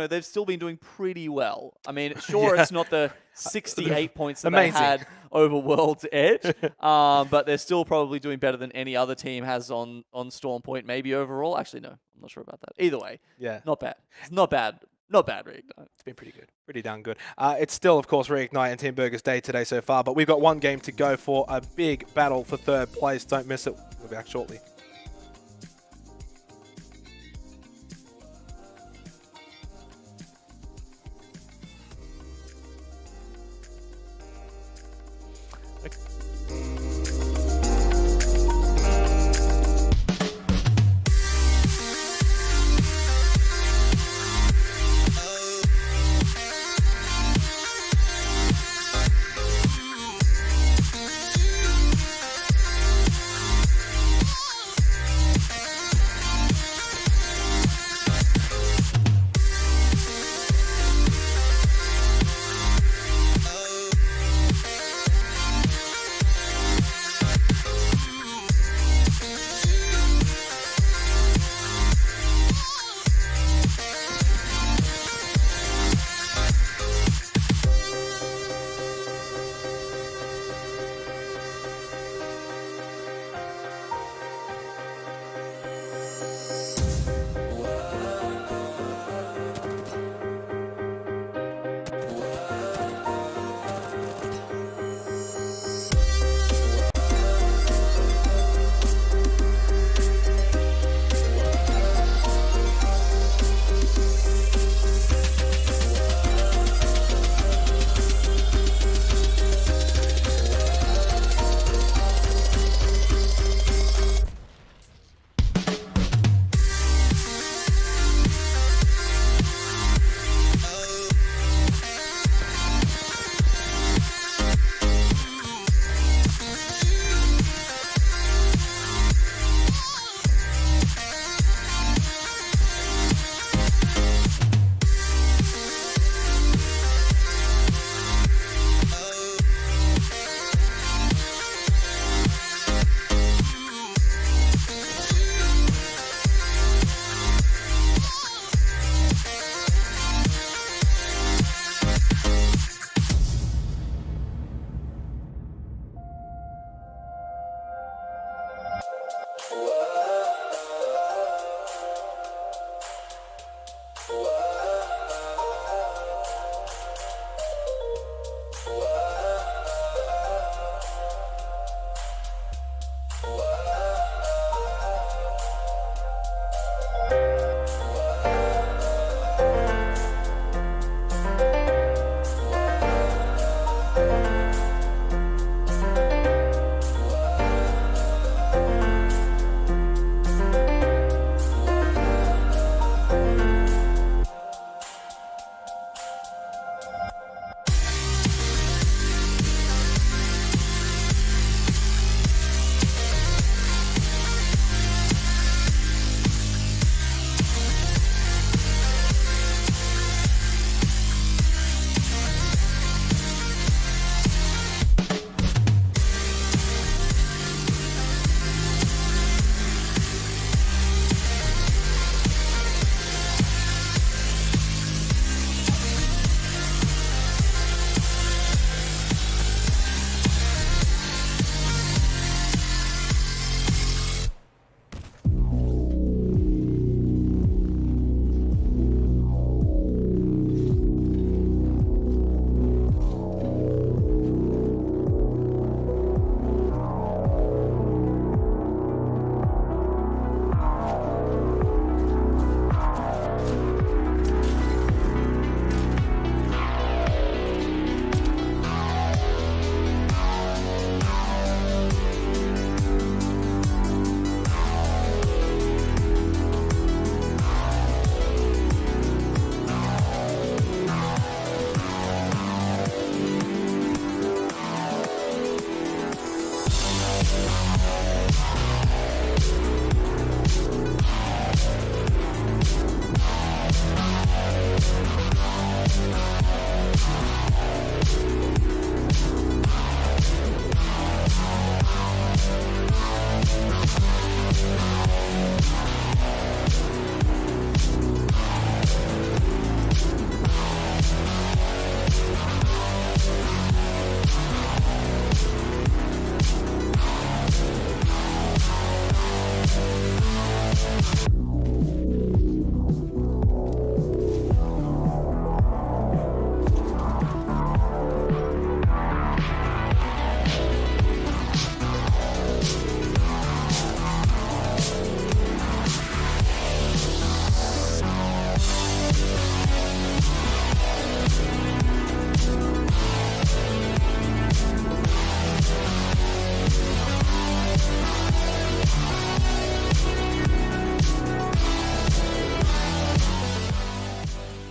they've still been doing pretty well. I mean, sure, it's not the 68 points that they had over World's Edge, but they're still probably doing better than any other team has on Storm Point, maybe overall. Actually, no, I'm not sure about that. Either way, not bad. It's not bad. Not bad, Reignite. It's been pretty good. Pretty darn good. It's still, of course, Reignite and Team Burgers Day today so far, but we've got 1 game to go for a big battle for 3rd place. Don't miss it. We'll be back shortly.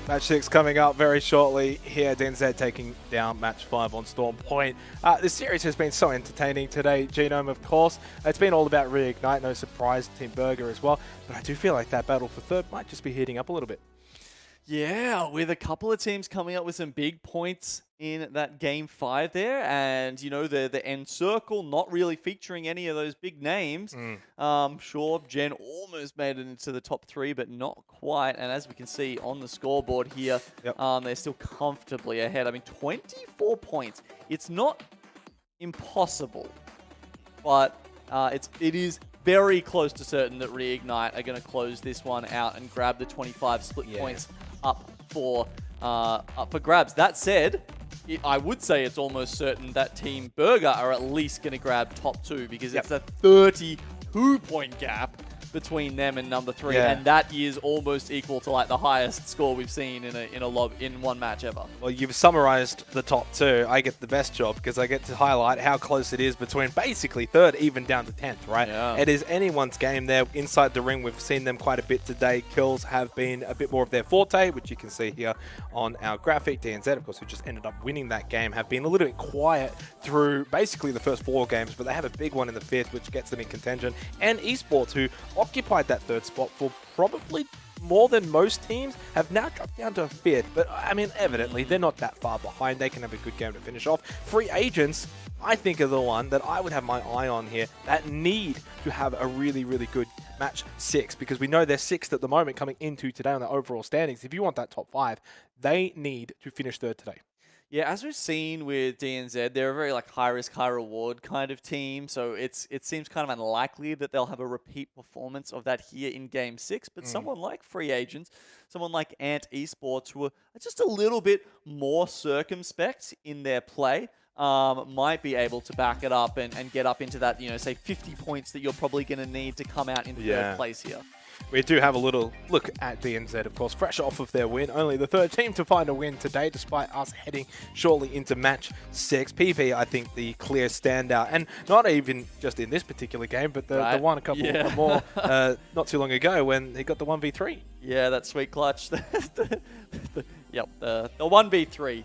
Match 6 coming up very shortly here. DNZ taking down match 5 on Storm Point. This series has been so entertaining today, Genome, of course. It's been all about Reignite, no surprise, Team Burger as well. But I do feel like that battle for third might just be heating up a little bit. Yeah, with a couple of teams coming up with some big points in that game 5 there, and you know the end circle not really featuring any of those big names. Sure, Gen almost made it into the top 3, but not quite. And as we can see on the scoreboard here, they're still comfortably ahead. I mean, 24 points. It's not impossible, but it is very close to certain that Reignite are going to close this one out and grab the 25 split points up for grabs. That said, I would say it's almost certain that Team Burger are at least going to grab top 2 because it's a 32-point gap between them and number 3, and that is almost equal to like the highest score we've seen in one match ever. Well, you've summarized the top 2. I get the best job because I get to highlight how close it is between basically 3rd even down to 10th, right? Yeah. It is anyone's game there. Inside the ring, we've seen them quite a bit today. Kills have been a bit more of their forte, which you can see here on our graphic. DNZ, of course, who just ended up winning that game, have been a little bit quiet through basically the first 4 games, but they have a big one in the 5th, which gets them in contention. And Esports, who occupied that 3rd spot for probably more than most teams, have now dropped down to 5th. But I mean, evidently, they're not that far behind. They can have a good game to finish off. Free Agents, I think, are the one that I would have my eye on here that need to have a really, really good match 6, because we know they're 6th at the moment coming into today on the overall standings. If you want that top 5, they need to finish 3rd today. Yeah, as we've seen with DNZ, they're a very like high risk, high reward kind of team. So it seems kind of unlikely that they'll have a repeat performance of that here in Game 6. But someone like Free Agents, someone like Ant Esports, who are just a little bit more circumspect in their play, might be able to back it up and get up into that, say 50 points that you're probably going to need to come out in 3rd place here. We do have a little look at DNZ, of course, fresh off of their win. Only the 3rd team to find a win today, despite us heading shortly into match 6. PP, I think, the clear standout. And not even just in this particular game, but the one a couple more not too long ago when he got the 1v3. Yeah, that sweet clutch. The 1v3.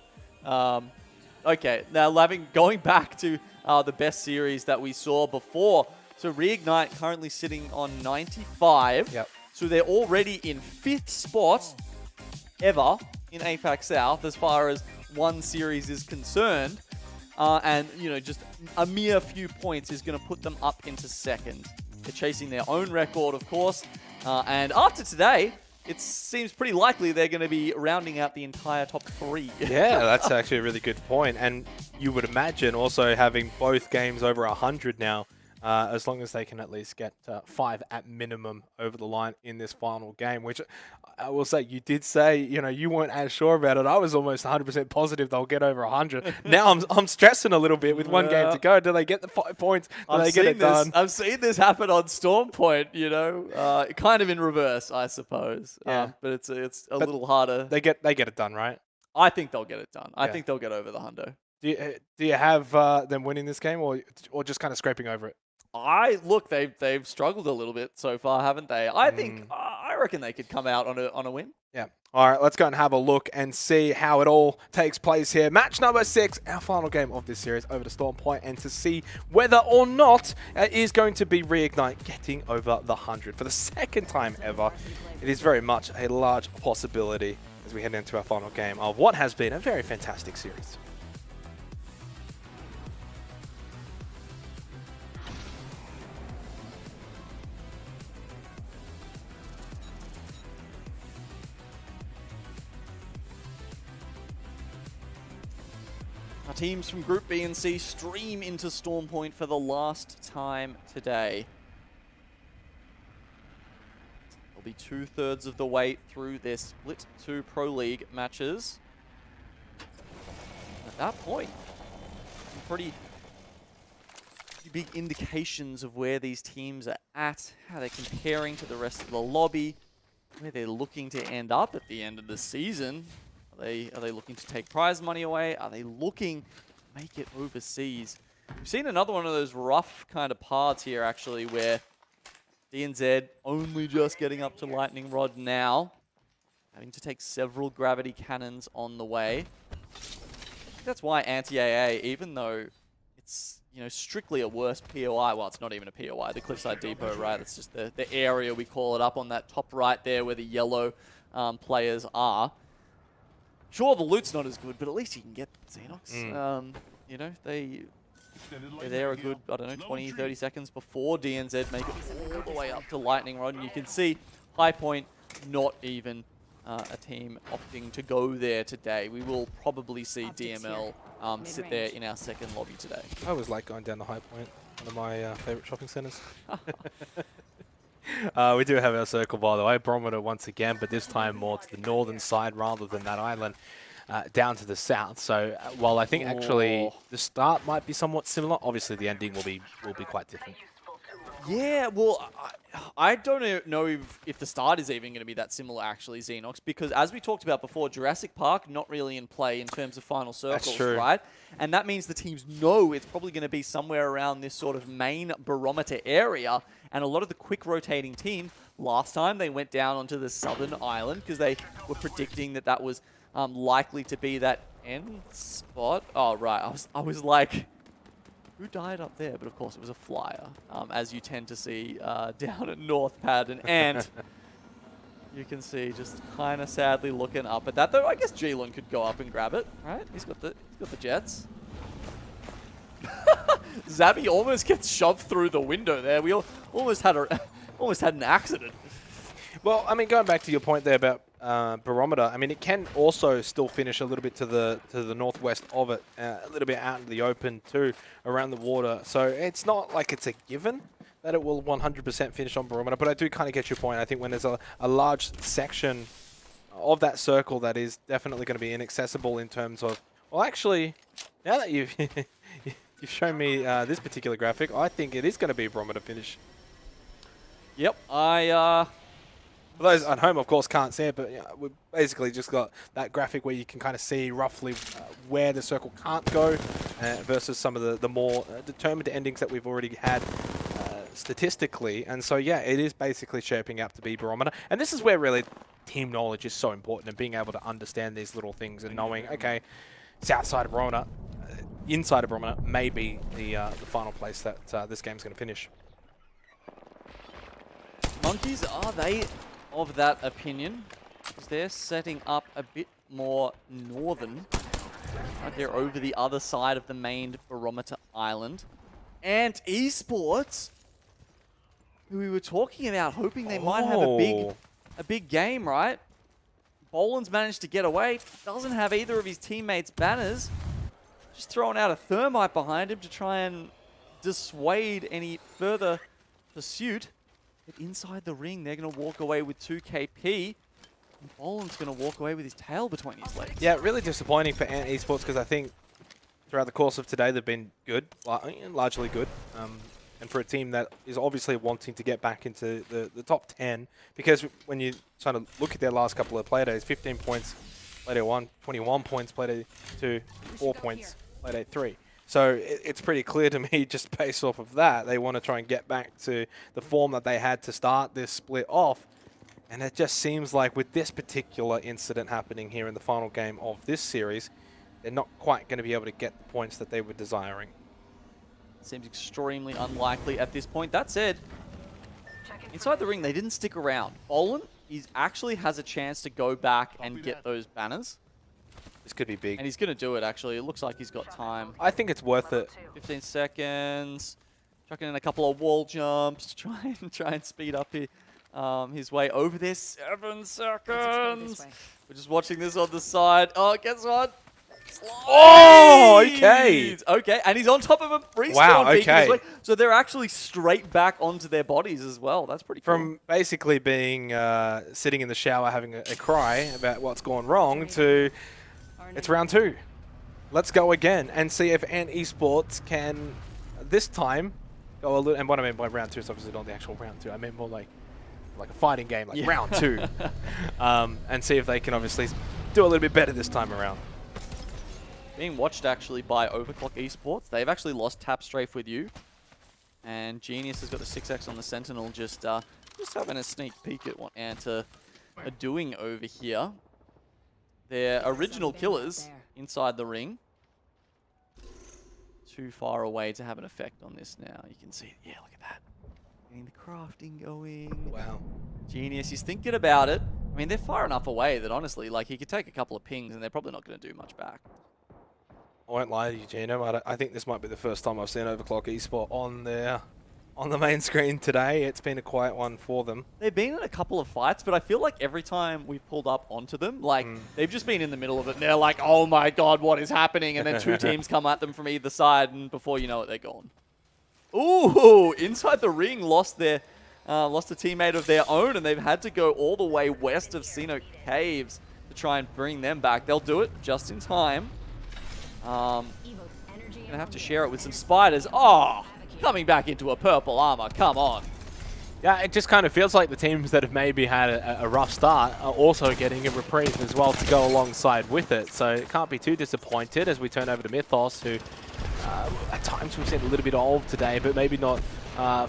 Okay, now going back to the best series that we saw before. So Reignite currently sitting on 95. Yep. So they're already in 5th spot ever in APAC South as far as one series is concerned. And, just a mere few points is going to put them up into 2nd. They're chasing their own record, of course. And after today, it seems pretty likely they're going to be rounding out the entire top 3. Yeah, that's actually a really good point. And you would imagine also having both games over 100 now, as long as they can at least get 5 at minimum over the line in this final game, which I will say, you did say, you weren't as sure about it. I was almost 100% positive they'll get over 100. Now I'm stressing a little bit with one game to go. Do they get the 5 points? Do they get it done? I've seen this happen on Storm Point, kind of in reverse, I suppose. Yeah. But it's a little harder. They get it done, right? I think they'll get it done. I think they'll get over the hundo. Do you have them winning this game or just kind of scraping over it? Look, they've struggled a little bit so far, haven't they? I reckon they could come out on a win. Yeah. All right, let's go and have a look and see how it all takes place here. Match number 6, our final game of this series, over to Storm Point, and to see whether or not it is going to be Reignite getting over the 100 for the 2nd time ever. It is very much a large possibility as we head into our final game of what has been a very fantastic series. Our teams from Group B and C stream into Storm Point for the last time today. They'll be 2/3 of the way through their Split 2 Pro League matches. At that point, some pretty big indications of where these teams are at, how they're comparing to the rest of the lobby, where they're looking to end up at the end of the season. Are they looking to take prize money away? Are they looking to make it overseas? We've seen another one of those rough kind of paths here, actually, where DNZ only just getting up to Lightning Rod now. having to take several gravity cannons on the way. I think that's why anti-AA, even though it's, you know, strictly a worse POI, well, it's not even a POI, the Cliffside Depot, right? That's just the area we call it up on that top right there where the yellow players are. Sure, the loot's not as good, but at least you can get Xenox. You know, they're there a good, I don't know, 20, 30 seconds before DNZ make it all the way up to Lightning Rod. And you can see High Point, not even a team opting to go there today. We will probably see DML sit there in our second lobby today. I always like going down the High Point, one of my favourite shopping centres. We do have our circle, by the way. Barometer once again, but this time more to the northern side rather than that island down to the south. So while I think actually the start might be somewhat similar, obviously the ending will be quite different. Yeah, well, I don't know if the start is even going to be that similar, actually, Xenox, because as we talked about before, Jurassic Park not really in play in terms of final circles, right? And that means the teams know it's probably going to be somewhere around this sort of main barometer area. And a lot of the quick rotating teams, last time they went down onto the southern island because they were predicting that that was likely to be that end spot. Oh, right. I was like, who died up there? But of course it was a flyer, as you tend to see down at North Pad. And you can see just kind of sadly looking up at that. Though I guess Jilun could go up and grab it, right? He's got the jets. Zabby almost gets shoved through the window there. We almost had an accident. Well, I mean, going back to your point there about barometer, I mean, it can also still finish a little bit to the northwest of it, a little bit out in the open too, around the water. So it's not like it's a given that it will 100% finish on barometer, but I do kind of get your point. I think when there's a large section of that circle that is definitely going to be inaccessible in terms of, well, actually, now that you've you've shown me this particular graphic, I think it is going to be a barometer finish. Yep, For those at home, of course, can't see it, but we've basically just got that graphic where you can kind of see roughly where the circle can't go versus some of the more determined endings that we've already had statistically. And so, yeah, it is basically shaping up to be barometer. And this is where really team knowledge is so important, and being able to understand these little things and knowing, okay, south side of barometer, inside of barometer may be the final place that this game's going to finish. Monkeys, are they of that opinion? Because they're setting up a bit more northern. Right, they're over the other side of the main barometer island. And esports, who we were talking about, hoping they might have a big game, right? Boland's managed to get away. Doesn't have either of his teammates' banners. Just throwing out a thermite behind him to try and dissuade any further pursuit. But inside the ring, they're going to walk away with 2 KP. And Boland's going to walk away with his tail between his legs. Yeah, really disappointing for Ant Esports, because I think throughout the course of today, they've been good, largely good. And for a team that is obviously wanting to get back into the top 10, because when you try to look at their last couple of play days, 15 points, play day 1, 21 points, play day 2, 4 points, play day 3. So it's pretty clear to me, just based off of that, they want to try and get back to the form that they had to start this split off. And it just seems like with this particular incident happening here in the final game of this series, they're not quite going to be able to get the points that they were desiring. Seems extremely unlikely at this point. That said, inside the ring, they didn't stick around. Boland, he actually has a chance to go back and get those banners. This could be big. And he's going to do it, actually. It looks like he's got time. I think it's worth it. 15 seconds. Chucking in a couple of wall jumps to try and speed up his way over there. 7 seconds. We're just watching this on the side. Oh, guess what? Oh, okay. Okay, and he's on top of a respawn. Wow, beacon as okay. well. So they're actually straight back onto their bodies as well. That's pretty cool. From basically being sitting in the shower having a cry about what's gone wrong to it's round 2. Let's go again and see if Ant Esports can this time go a little. And what I mean by round 2 is obviously not the actual round 2. I mean more like a fighting game, like round 2, and see if they can obviously do a little bit better this time around. Being watched actually by Overclock Esports. They've actually lost Tap Strafe with you. And Genius has got the 6x on the Sentinel, just having a sneak peek at what Ant are are doing over here. They're original killers inside the ring. Too far away to have an effect on this now. You can see, yeah, look at that. Getting the crafting going. Wow. Genius. He's thinking about it. I mean, they're far enough away that honestly, like, he could take a couple of pings and they're probably not going to do much back. I won't lie to you, Gino. I think this might be the first time I've seen Overclock Esport on the main screen today. It's been a quiet one for them. They've been in a couple of fights, but I feel like every time we've pulled up onto them, like, they've just been in the middle of it, and they're like, oh my god, what is happening? And then two teams come at them from either side, and before you know it, they're gone. Ooh, inside the ring, lost a teammate of their own, and they've had to go all the way west of Sino Caves to try and bring them back. They'll do it just in time. Gonna have to share it with some spiders. Oh, coming back into a purple armor. Come on. Yeah, it just kind of feels like the teams that have maybe had a rough start are also getting a reprieve as well to go alongside with it. So it can't be too disappointed as we turn over to Mythos, who at times we've seen a little bit of today, but maybe not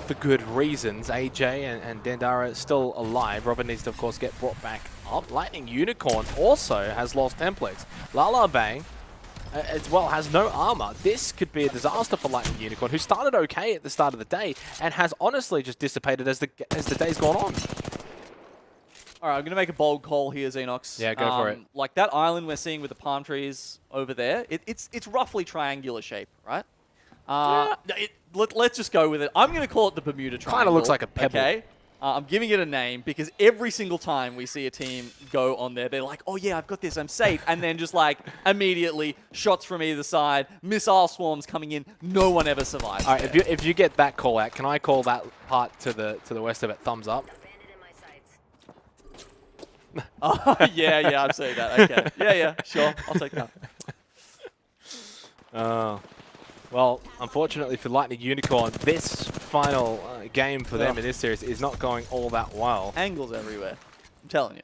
for good reasons. AJ and Dandara still alive. Robin needs to, of course, get brought back up. Lightning Unicorn also has lost Templex. Lala Bang as well has no armor. This could be a disaster for Lightning Unicorn, who started okay at the start of the day and has honestly just dissipated as the day's gone on. All right, I'm going to make a bold call here, Xenox. Yeah, go for it. Like that island we're seeing with the palm trees over there, it's roughly triangular shape, right? Let's just go with it. I'm going to call it the Bermuda Triangle. Kind of looks like a pebble. Okay? I'm giving it a name because every single time we see a team go on there, they're like, oh yeah, I've got this, I'm safe. And then just like immediately shots from either side, missile swarms coming in, no one ever survives. All right, if you get that call out, can I call that part to the west of it thumbs up? Oh, yeah, I'm saying that. Okay. Yeah, sure. I'll take that. Well, unfortunately for Lightning Unicorn, this final game for them in this series is not going all that well. Angles everywhere. I'm telling you.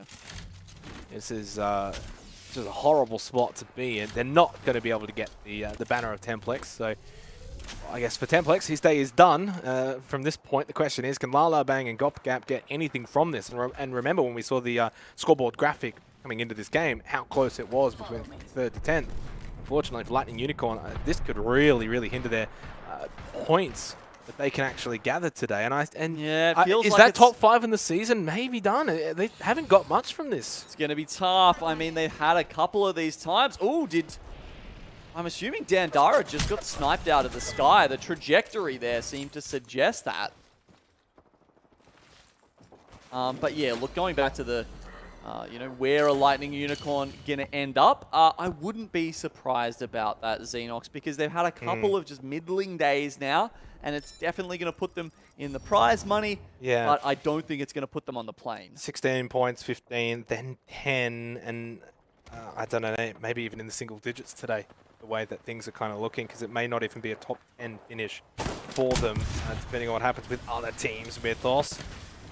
This is just a horrible spot to be in. They're not going to be able to get the banner of Templex. So I guess for Templex, his day is done. From this point, the question is, can Lala Bang and Gopgap get anything from this? And remember when we saw the scoreboard graphic coming into this game, how close it was between 3rd to 10th. Unfortunately for Lightning Unicorn, this could really hinder their points that they can actually gather today. And yeah, it feels is like that top 5 in the season maybe done? They haven't got much from this. It's going to be tough. I mean, they've had a couple of these times. Oh, I'm assuming Dandara just got sniped out of the sky. The trajectory there seemed to suggest that. But yeah, look, going back to the where a Lightning Unicorn going to end up, I wouldn't be surprised about that, Xenox, because they've had a couple of just middling days now, and it's definitely going to put them in the prize money, but I don't think it's going to put them on the plane. 16 points, 15, then 10, and I don't know, maybe even in the single digits today, the way that things are kind of looking, because it may not even be a top 10 finish for them, depending on what happens with other teams. Mythos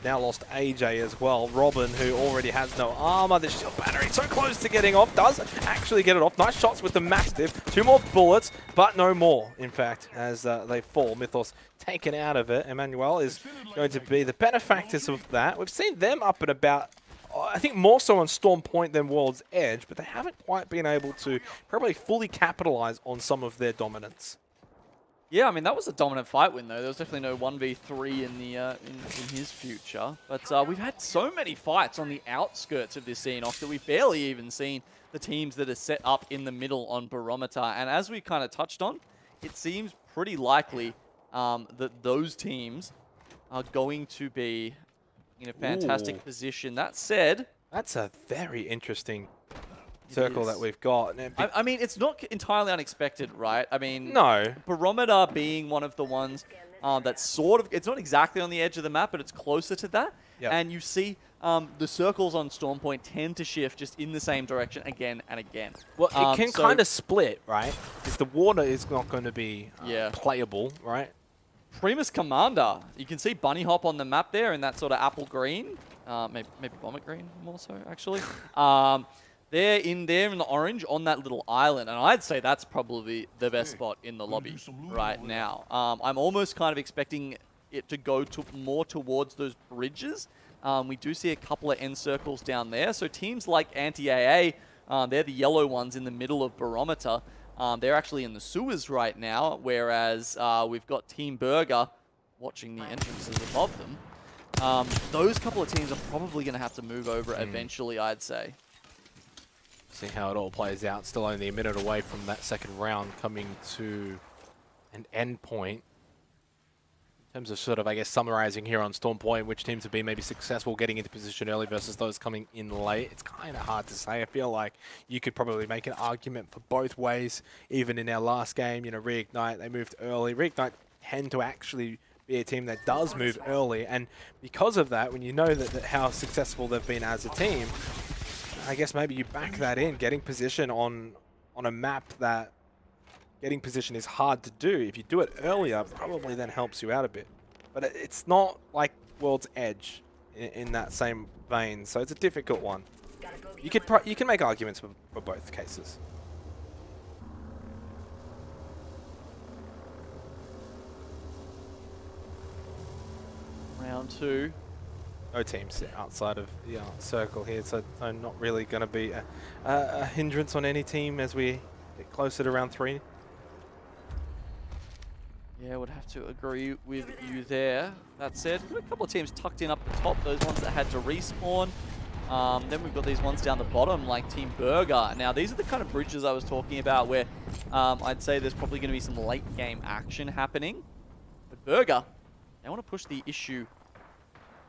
now lost AJ as well. Robin, who already has no armor. The shield battery so close to getting off. Does actually get it off. Nice shots with the Mastiff. 2 more bullets, but no more, in fact, as they fall. Mythos taken out of it. Emmanuel is going to be the benefactors of that. We've seen them up and about, I think more so on Storm Point than World's Edge, but they haven't quite been able to probably fully capitalize on some of their dominance. Yeah, I mean, that was a dominant fight win, though. There was definitely no 1v3 in the in his future. But we've had so many fights on the outskirts of this Xenox that we've barely even seen the teams that are set up in the middle on Barometer. And as we kind of touched on, it seems pretty likely that those teams are going to be in a fantastic position. That said, that's a very interesting circle that we've got. I mean, it's not entirely unexpected, right? I mean, no. Barometer being one of the ones that's sort of, it's not exactly on the edge of the map, but it's closer to that. Yep. And you see the circles on Storm Point tend to shift just in the same direction again and again. Well, it can kind of split, right? Because the water is not going to be playable, right? Primus Commander. You can see Bunny Hop on the map there in that sort of apple green. Maybe vomit green more so, actually. They're in there in the orange on that little island, and I'd say that's probably the best spot in the lobby right now. I'm almost kind of expecting it to go more towards those bridges, We do see a couple of end circles down there. So teams like Anti-AA, they're the yellow ones in the middle of Barometer. They're actually in the sewers right now, whereas we've got Team Burger watching the entrances above them. Those couple of teams are probably going to have to move over eventually, I'd say. See how it all plays out. Still only a minute away from that second round coming to an end point. In terms of sort of, I guess, summarizing here on Storm Point, which teams have been maybe successful getting into position early versus those coming in late, it's kind of hard to say. I feel like you could probably make an argument for both ways. Even in our last game, you know, Reignite, they moved early. Reignite tend to actually be a team that does move early, and because of that, when you know that how successful they've been as a team, I guess maybe you back that in, getting position on a map that getting position is hard to do. If you do it earlier, probably then helps you out a bit. But it's not like World's Edge in that same vein, so it's a difficult one. You can make arguments for both cases. Round 2. No teams outside of the circle here, so not really going to be a hindrance on any team as we get closer to round 3. Yeah, would have to agree with you there. That said, we've got a couple of teams tucked in up the top, those ones that had to respawn. Then we've got these ones down the bottom, like Team Burger. Now, these are the kind of bridges I was talking about where I'd say there's probably going to be some late game action happening. But Burger, they want to push the issue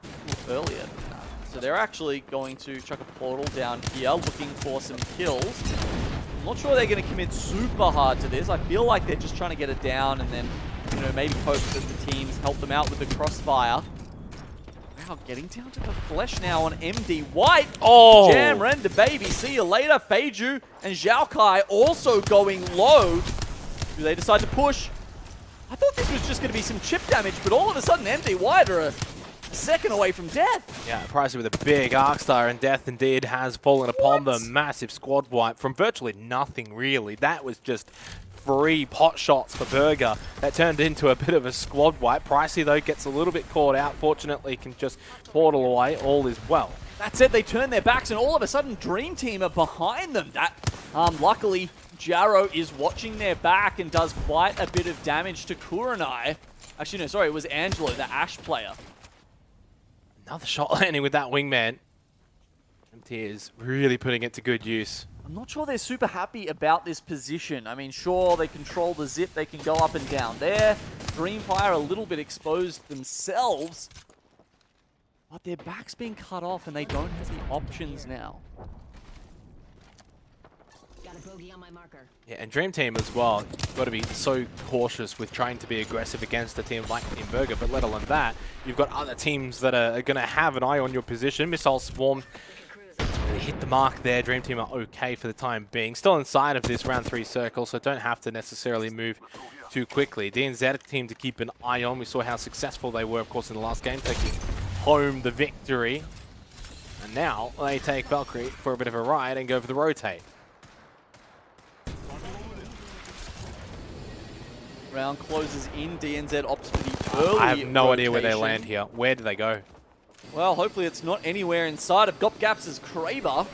a little earlier than that. So they're actually going to chuck a portal down here, looking for some kills. I'm not sure they're going to commit super hard to this. I feel like they're just trying to get it down and then, you know, maybe hope that the teams help them out with the crossfire. Wow, getting down to the flesh now on MD White. Oh! Jam Render, baby. See you later. Feiju and Zhao Kai also going low. Do they decide to push? I thought this was just going to be some chip damage, but all of a sudden MD White are a second away from death. Yeah, Pricey with a big arc star, and death indeed has fallen upon them. Massive squad wipe from virtually nothing, really. That was just free pot shots for Burger. That turned into a bit of a squad wipe. Pricey, though, gets a little bit caught out. Fortunately, can just portal away. All is well. That's it. They turn their backs, and all of a sudden, Dream Team are behind them. That, luckily, Jaro is watching their back and does quite a bit of damage to Kurenai. Actually, no, sorry, it was Angelo, the Ashe player. Another shot landing with that wingman. MT is really putting it to good use. I'm not sure they're super happy about this position. I mean, sure, they control the zip. They can go up and down there. Dreamfire a little bit exposed themselves. But their back's being cut off and they don't have the options now. Got a bogey on my marker. Yeah, and Dream Team as well. You've got to be so cautious with trying to be aggressive against a team like Team Burger, but let alone that, you've got other teams that are going to have an eye on your position. Missile Swarm hit the mark there. Dream Team are okay for the time being. Still inside of this round 3 circle, so don't have to necessarily move too quickly. DNZ a team to keep an eye on. We saw how successful they were, of course, in the last game, taking home the victory. And now they take Valkyrie for a bit of a ride and go for the rotate. Round closes in. DNZ opts for the early I have no idea where they rotation. land here. Where do they go? Well, hopefully it's not anywhere inside of Gop Gaps' Kraber.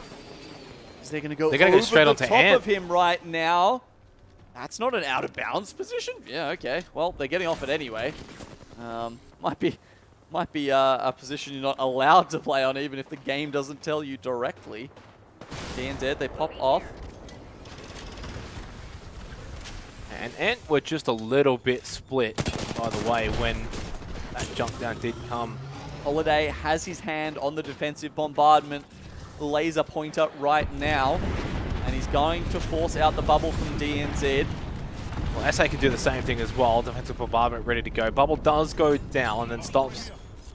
They're going to go They're gonna go straight over onto the top Ant. of him right now. That's not an out-of-bounds position. Yeah, okay. Well, they're getting off it anyway. Might be a position you're not allowed to play on, even if the game doesn't tell you directly. DNZ, they pop off. And Ant were just a little bit split, by the way, when that jump down did come. Holiday has his hand on the defensive bombardment laser pointer right now, and he's going to force out the bubble from DNZ. Well, SA can do the same thing as well. Defensive bombardment ready to go. Bubble does go down and then stops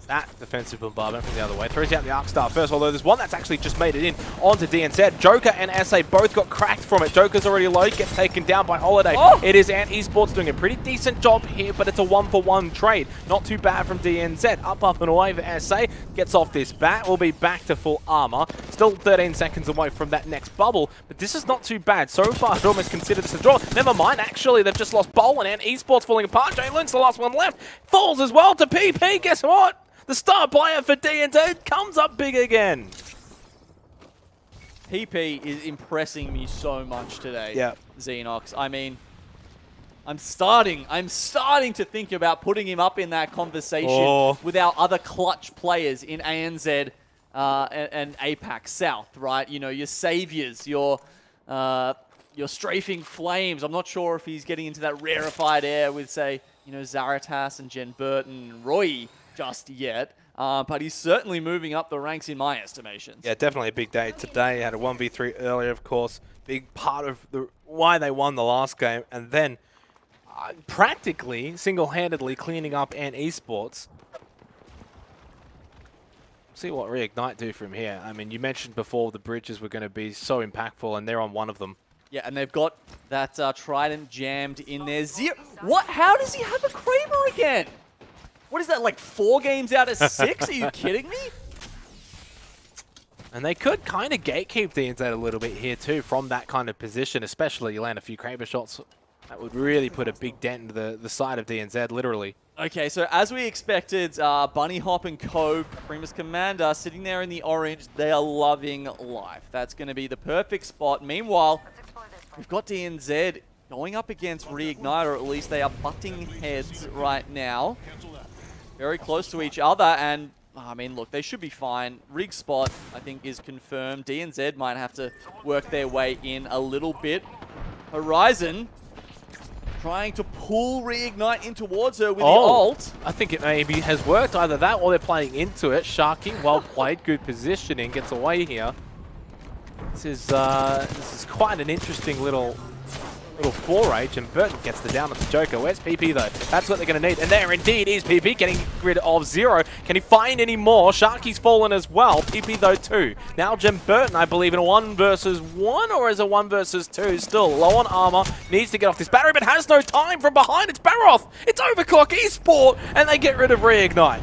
that defensive bombardment from the other way. Throws out the Arc Star first, although there's one that's actually just made it in onto DNZ. Joker and SA both got cracked from it. Joker's already low, gets taken down by Holiday. Oh! It is Ant Esports doing a pretty decent job here, but it's a 1-for-1 trade. Not too bad from DNZ. Up and away for SA. Gets off this bat. Will be back to full armor. Still 13 seconds away from that next bubble, but this is not too bad. So far, I'd almost consider this a draw. Never mind, actually, they've just lost Bowl and Ant Esports falling apart. Jay Lynn's the last one left. Falls as well to PP. Guess what? The star player for DNZ comes up big again. PP is impressing me so much today. Yeah. Xenox. I mean, I'm starting to think about putting him up in that conversation with our other clutch players in ANZ and APAC South, right? You know, your saviors, your strafing flames. I'm not sure if he's getting into that rarefied air with, say, you know, Zaratas and Jen Burton and Roy just yet. But he's certainly moving up the ranks in my estimations. Yeah, definitely a big day today. Had a 1v3 earlier, of course. Big part of why they won the last game. And then practically, single-handedly cleaning up Ant Esports. See what Reignite do from here. I mean, you mentioned before the bridges were going to be so impactful, and they're on one of them. Yeah, and they've got that Trident jammed in there. What? How does he have a Kraber again? What is that, like 4 games out of 6? Are you kidding me? And they could kind of gatekeep DNZ a little bit here too from that kind of position, especially you land a few Kraber shots. That would really put a big dent into the side of DNZ, literally. Okay, so as we expected, Bunny Hop and Co, Primus Commander, sitting there in the orange, they are loving life. That's going to be the perfect spot. Meanwhile, we've got DNZ going up against Reignite, or at least they are butting heads right now. Very close to each other, and I mean, look, they should be fine. Rig spot, I think, is confirmed. DNZ might have to work their way in a little bit. Horizon trying to pull Reignite in towards her with the ult. I think it maybe has worked. Either that or they're playing into it. Sharky, well played, good positioning, gets away here. This is quite an interesting little 4H, and Burton gets the down of the Joker. Where's PP though? That's what they're going to need. And there indeed is PP getting rid of 0. Can he find any more? Sharky's fallen as well. PP though too. Now Jen Burton, I believe, in a 1 versus 1, or is a 1 versus 2? Still low on armor. Needs to get off this battery, but has no time from behind. It's Baroth. It's Overclock Esport, and they get rid of Reignite.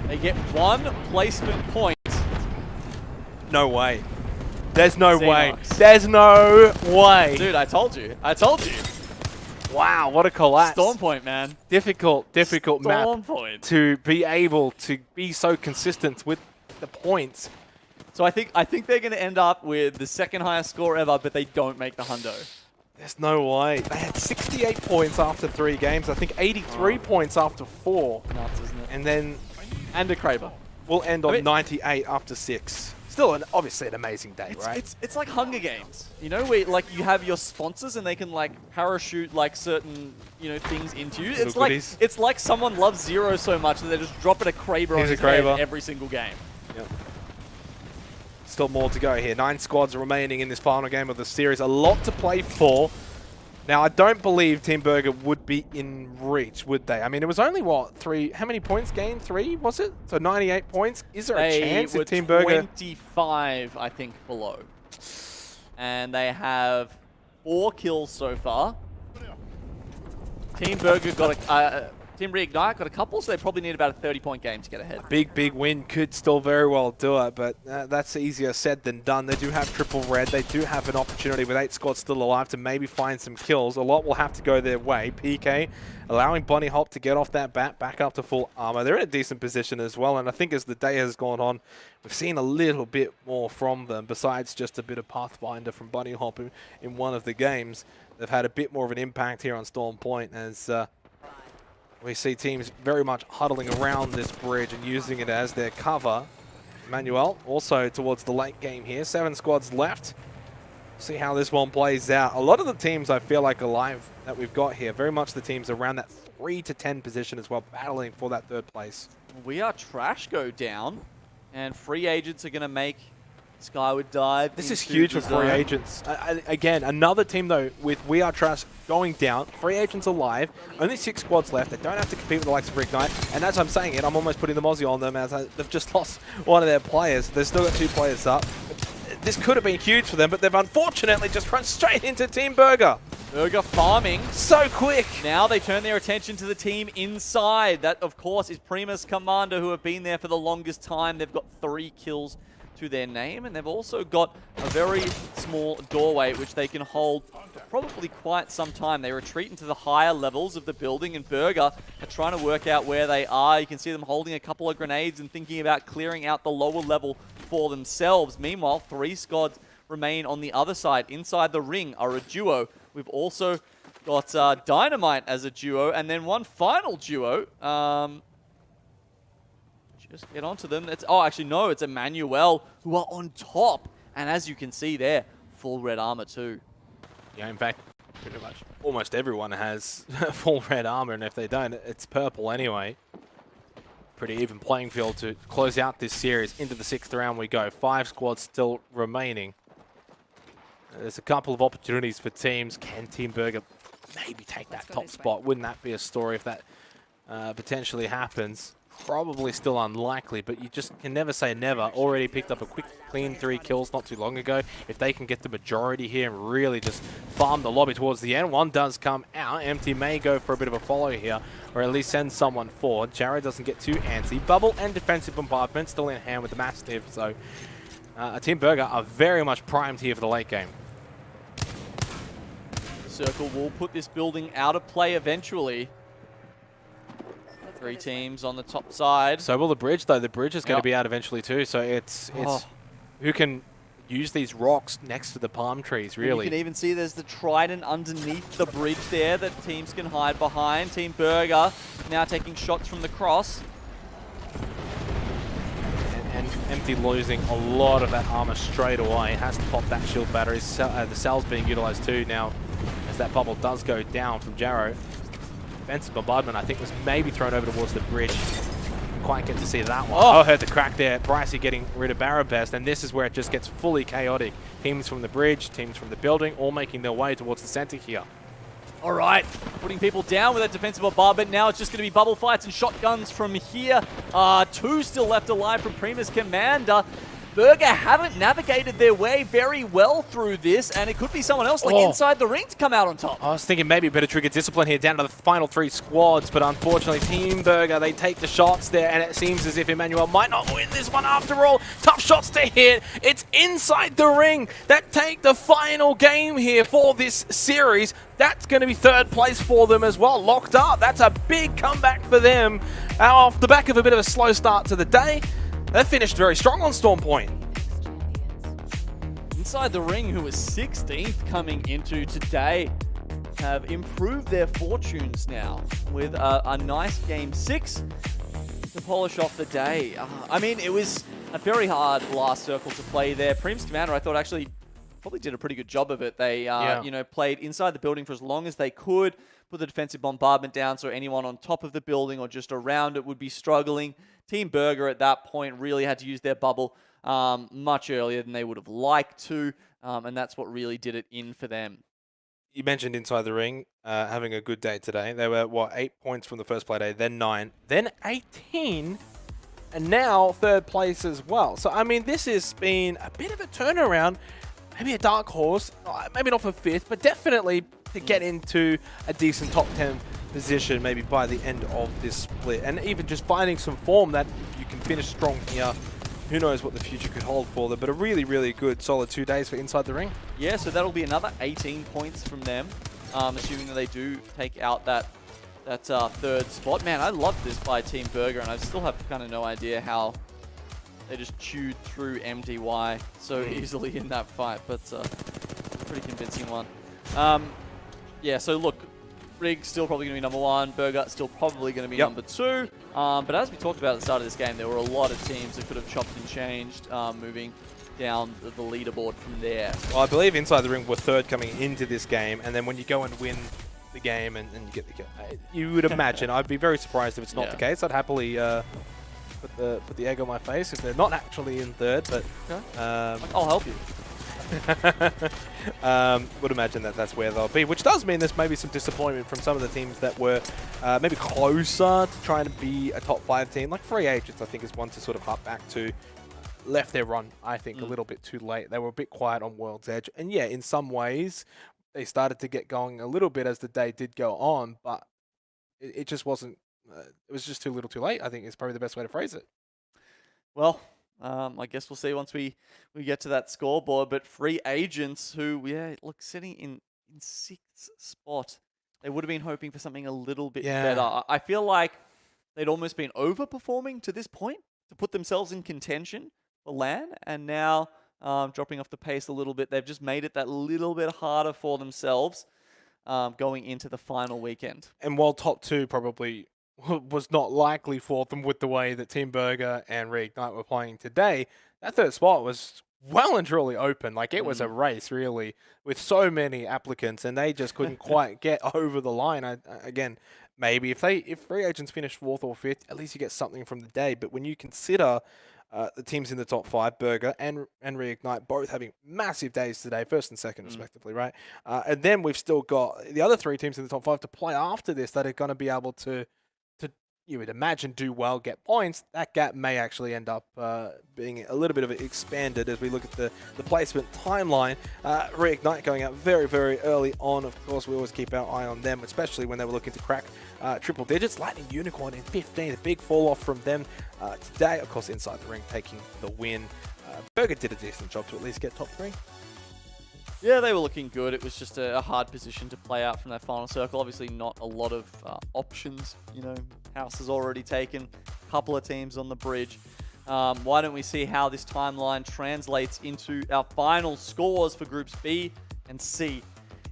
They get 1 placement point. No way. There's no way. Xenox. There's no way. Dude, I told you. I told you. Wow, what a collapse. Storm point, man. Difficult Storm map point. to be able to be so consistent with the points. So I think they're going to end up with the 2nd highest score ever, but they don't make the hundo. There's no way. They had 68 points after 3 games. I think 83 points after 4. Nuts, isn't it? And then And a Kraber. we'll end on 98 after 6. Still, obviously an amazing day, right? It's like Hunger Games, you know, where like you have your sponsors and they can like parachute like certain, you know, things into you. It's like someone loves 0 so much that they're just dropping a Kraber on his head every single game. Yep. Still more to go here. 9 squads remaining in this final game of the series. A lot to play for. Now, I don't believe Team Burger would be in reach, would they? I mean, it was only, what, 3... How many points gained? 3, was it? So 98 points? Is there a chance if Team Burger... 25, I think, below. And they have 4 kills so far. Team Burger got a... Team Reignite got a couple, so they probably need about a 30-point game to get ahead. Big win could still very well do it, but that's easier said than done. They do have triple red. They do have an opportunity with 8 squads still alive to maybe find some kills. A lot will have to go their way. PK allowing Bunny Hop to get off that bat, back up to full armor. They're in a decent position as well, and I think as the day has gone on, we've seen a little bit more from them, besides just a bit of Pathfinder from Bunny Hop in one of the games. They've had a bit more of an impact here on Storm Point as... we see teams very much huddling around this bridge and using it as their cover. Manuel also towards the late game here. 7 squads left. See how this one plays out. A lot of the teams I feel like alive that we've got here, very much the teams around that 3 to 10 position as well, battling for that 3rd place. We Are Trash go down, and free agents are going to make Skyward Dive. This is huge for free agents. Again, another team though with We Are Trash going down. Free agents alive. Only 6 squads left. They don't have to compete with the likes of Reignite. And as I'm saying it, I'm almost putting the Mozzie on them as they've just lost one of their players. They've still got 2 players up. This could have been huge for them, but they've unfortunately just run straight into Team Burger. Burger farming. So quick. Now they turn their attention to the team inside. That, of course, is Primus Commander, who have been there for the longest time. They've got 3 kills to their name, and they've also got a very small doorway which they can hold for probably quite some time. They retreat into the higher levels of the building, and Burger are trying to work out where they are. You can see them holding a couple of grenades and thinking about clearing out the lower level for themselves. Meanwhile, 3 squads remain on the other side. Inside the ring are a duo. We've also got Dynamite as a duo, and then one final duo. Just get onto them. Oh, actually, no, it's Emmanuel who are on top. And as you can see there, full red armor too. Yeah, in fact, pretty much almost everyone has full red armor, and if they don't, it's purple anyway. Pretty even playing field to close out this series. Into the 6th round we go. 5 squads still remaining. There's a couple of opportunities for teams. Can Team Burger maybe take that top spot? Wouldn't that be a story if that potentially happens? Probably still unlikely, but you just can never say never. Already picked up a quick, clean 3 kills not too long ago. If they can get the majority here and really just farm the lobby towards the end, one does come out. Empty may go for a bit of a follow here, or at least send someone forward. Jared doesn't get too antsy. Bubble and defensive bombardment still in hand with the Mastiff, so Team Burger are very much primed here for the late game. Circle will put this building out of play eventually. 3 teams on the top side. So will the bridge, though. The bridge is going to be out eventually too. So it's who can use these rocks next to the palm trees, really. And you can even see there's the trident underneath the bridge there that teams can hide behind. Team Burger now taking shots from the cross. And Empty losing a lot of that armor straight away. Has to pop that shield battery. The cell's being utilized too now as that bubble does go down from Jarrow. Defensive bombardment, I think, was maybe thrown over towards the bridge. Didn't quite get to see that one. Oh, heard the crack there. Brycey getting rid of Barrabest, and this is where it just gets fully chaotic. Teams from the bridge, teams from the building, all making their way towards the center here. All right, putting people down with that defensive bombardment. Now it's just going to be bubble fights and shotguns from here. 2 still left alive from Primus Commander. Burger haven't navigated their way very well through this, and it could be someone else like inside the ring to come out on top. I was thinking maybe a bit of trigger discipline here down to the final 3 squads, but unfortunately Team Burger, they take the shots there, and it seems as if Emmanuel might not win this one after all. Tough shots to hit. It's inside the ring that take the final game here for this series. That's going to be 3rd place for them as well, locked up. That's a big comeback for them. Off the back of a bit of a slow start to the day, they finished very strong on Storm Point. Inside the ring, who was 16th coming into today, have improved their fortunes now with a nice game 6 to polish off the day. I mean, it was a very hard last circle to play there. Primus Commander, I thought, actually probably did a pretty good job of it. They, you know, played inside the building for as long as they could, put the defensive bombardment down so anyone on top of the building or just around it would be struggling. Team Burger at that point really had to use their bubble much earlier than they would have liked to, and that's what really did it in for them. You mentioned inside the ring having a good day today. They were, what, 8 points from the first play day, then 9, then 18, and now 3rd place as well. So, I mean, this has been a bit of a turnaround. Maybe a dark horse, maybe not for 5th, but definitely to get into a decent top 10 position maybe by the end of this split. And even just finding some form that you can finish strong here. Who knows what the future could hold for them, but a really, really good solid 2 days for inside the ring. Yeah, so that'll be another 18 points from them, assuming that they do take out that 3rd spot. Man, I love this by Team Burger, and I still have kind of no idea how they just chewed through MDY so easily in that fight, but pretty convincing one. Yeah, so look, Rig still probably going to be number 1. Burger still probably going to be number 2. But as we talked about at the start of this game, there were a lot of teams that could have chopped and changed, moving down the leaderboard from there. Well, I believe inside the ring were 3rd coming into this game, and then when you go and win the game and you get the kill, you would imagine. I'd be very surprised if it's not the case. I'd happily put the egg on my face if they're not actually in 3rd, but I'll help you. Would imagine that that's where they'll be, which does mean there's maybe some disappointment from some of the teams that were maybe closer to trying to be a top 5 team. Like Free Agents, I think, is one to sort of hop back to. Left their run, I think, a little bit too late. They were a bit quiet on World's Edge, and yeah, in some ways, they started to get going a little bit as the day did go on, but it just wasn't. It was just too little, too late. I think is probably the best way to phrase it. Well, I guess we'll see once we get to that scoreboard. But free agents who, look, sitting in 6th spot, they would have been hoping for something a little bit better. I feel like they'd almost been overperforming to this point to put themselves in contention for LAN, and now dropping off the pace a little bit. They've just made it that little bit harder for themselves going into the final weekend. And while top 2 probably was not likely for them with the way that Team Burger and Reignite were playing today, that 3rd spot was well and truly open. Like, it was a race, really, with so many applicants, and they just couldn't quite get over the line. Again, maybe if free agents finish 4th or 5th, at least you get something from the day. But when you consider the teams in the top 5, Burger and Reignite, both having massive days today, 1st and 2nd respectively, right? And then we've still got the other 3 teams in the top 5 to play after this that are going to be able to you would imagine do well, get points. That gap may actually end up being a little bit of expanded as we look at the placement timeline. Reignite going out very, very early on. Of course, we always keep our eye on them, especially when they were looking to crack triple digits. Lightning Unicorn in 15, a big fall off from them today. Of course, inside the ring taking the win. Burger did a decent job to at least get top 3. Yeah, they were looking good. It was just a hard position to play out from that final circle. Obviously, not a lot of options. You know, House is already taken. A couple of teams on the bridge. Why don't we see how this timeline translates into our final scores for Groups B and C?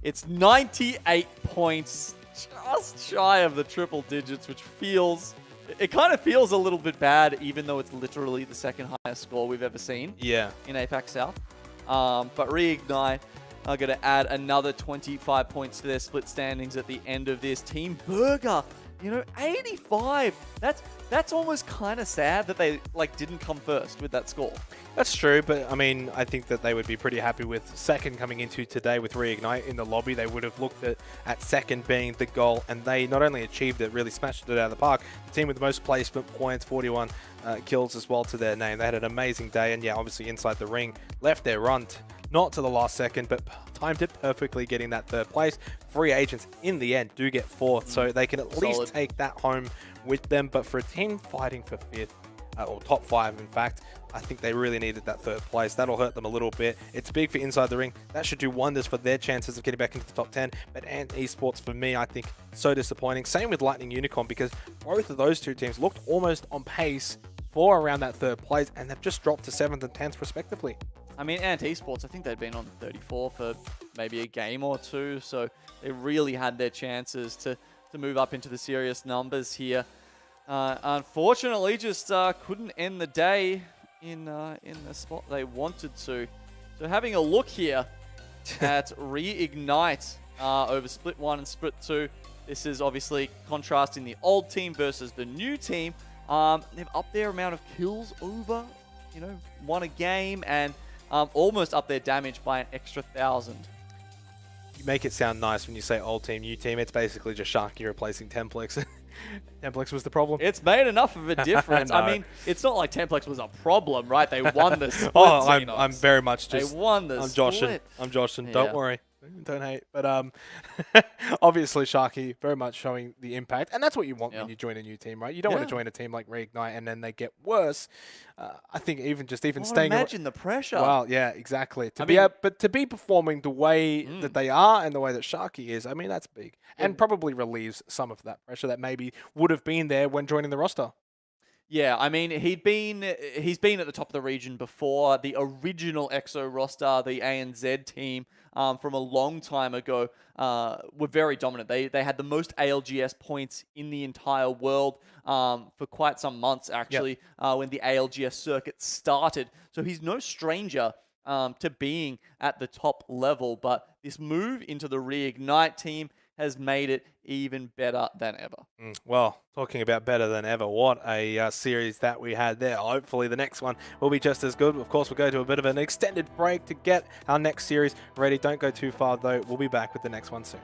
It's 98 points, just shy of the triple digits, which feels... It kind of feels a little bit bad, even though it's literally the 2nd highest score we've ever seen in APAC South. But Reignite are going to add another 25 points to their split standings at the end of this. Team Burger, 85. That's almost kind of sad that they didn't come first with that score. That's true, but I mean, I think that they would be pretty happy with 2nd coming into today with Reignite in the lobby. They would have looked at 2nd being the goal, and they not only achieved it, really smashed it out of the park. The team with the most placement points, 41 kills as well to their name. They had an amazing day, and obviously inside the ring, left their run not to the last second, but timed it perfectly, getting that 3rd place. Free agents in the end do get 4th, so they can at least take that home with them. But for a team fighting for 5th, or top 5 in fact, I think they really needed that 3rd place. That'll hurt them a little bit. It's big for inside the ring. That should do wonders for their chances of getting back into the top 10. But Ant Esports, for me, I think so disappointing. Same with Lightning Unicorn, because both of those 2 teams looked almost on pace for around that 3rd place, and they've just dropped to 7th and 10th respectively. I mean, Ant Esports, I think they'd been on 34 for maybe a game or 2, so they really had their chances to move up into the serious numbers here. Unfortunately, just couldn't end the day in the spot they wanted to. So having a look here at Reignite over Split 1 and Split 2. This is obviously contrasting the old team versus the new team. They've upped their amount of kills over, won a game, and almost up their damage by an extra 1,000. You make it sound nice when you say old team, new team. It's basically just Sharky replacing Templex. Templex was the problem. It's made enough of a difference. I mean, it's not like Templex was a problem, right? They won the split. I'm very much just... They won the split. I'm joshing. Yeah. Don't worry. Don't hate. But obviously, Sharky very much showing the impact. And that's what you want when you join a new team, right? You don't want to join a team like Reignite and then they get worse. I think even staying... Imagine the pressure. Well, yeah, exactly. But to be performing the way that they are and the way that Sharky is, I mean, that's big. And probably relieves some of that pressure that maybe would have been there when joining the roster. Yeah, I mean, he's been at the top of the region before. The original EXO roster, the ANZ team from a long time ago, were very dominant. They had the most ALGS points in the entire world for quite some months, actually, when the ALGS circuit started. So he's no stranger to being at the top level. But this move into the Reignite team has made it even better than ever. Well, talking about better than ever, what a series that we had there. Hopefully the next one will be just as good. Of course, we'll go to a bit of an extended break to get our next series ready. Don't go too far, though. We'll be back with the next one soon.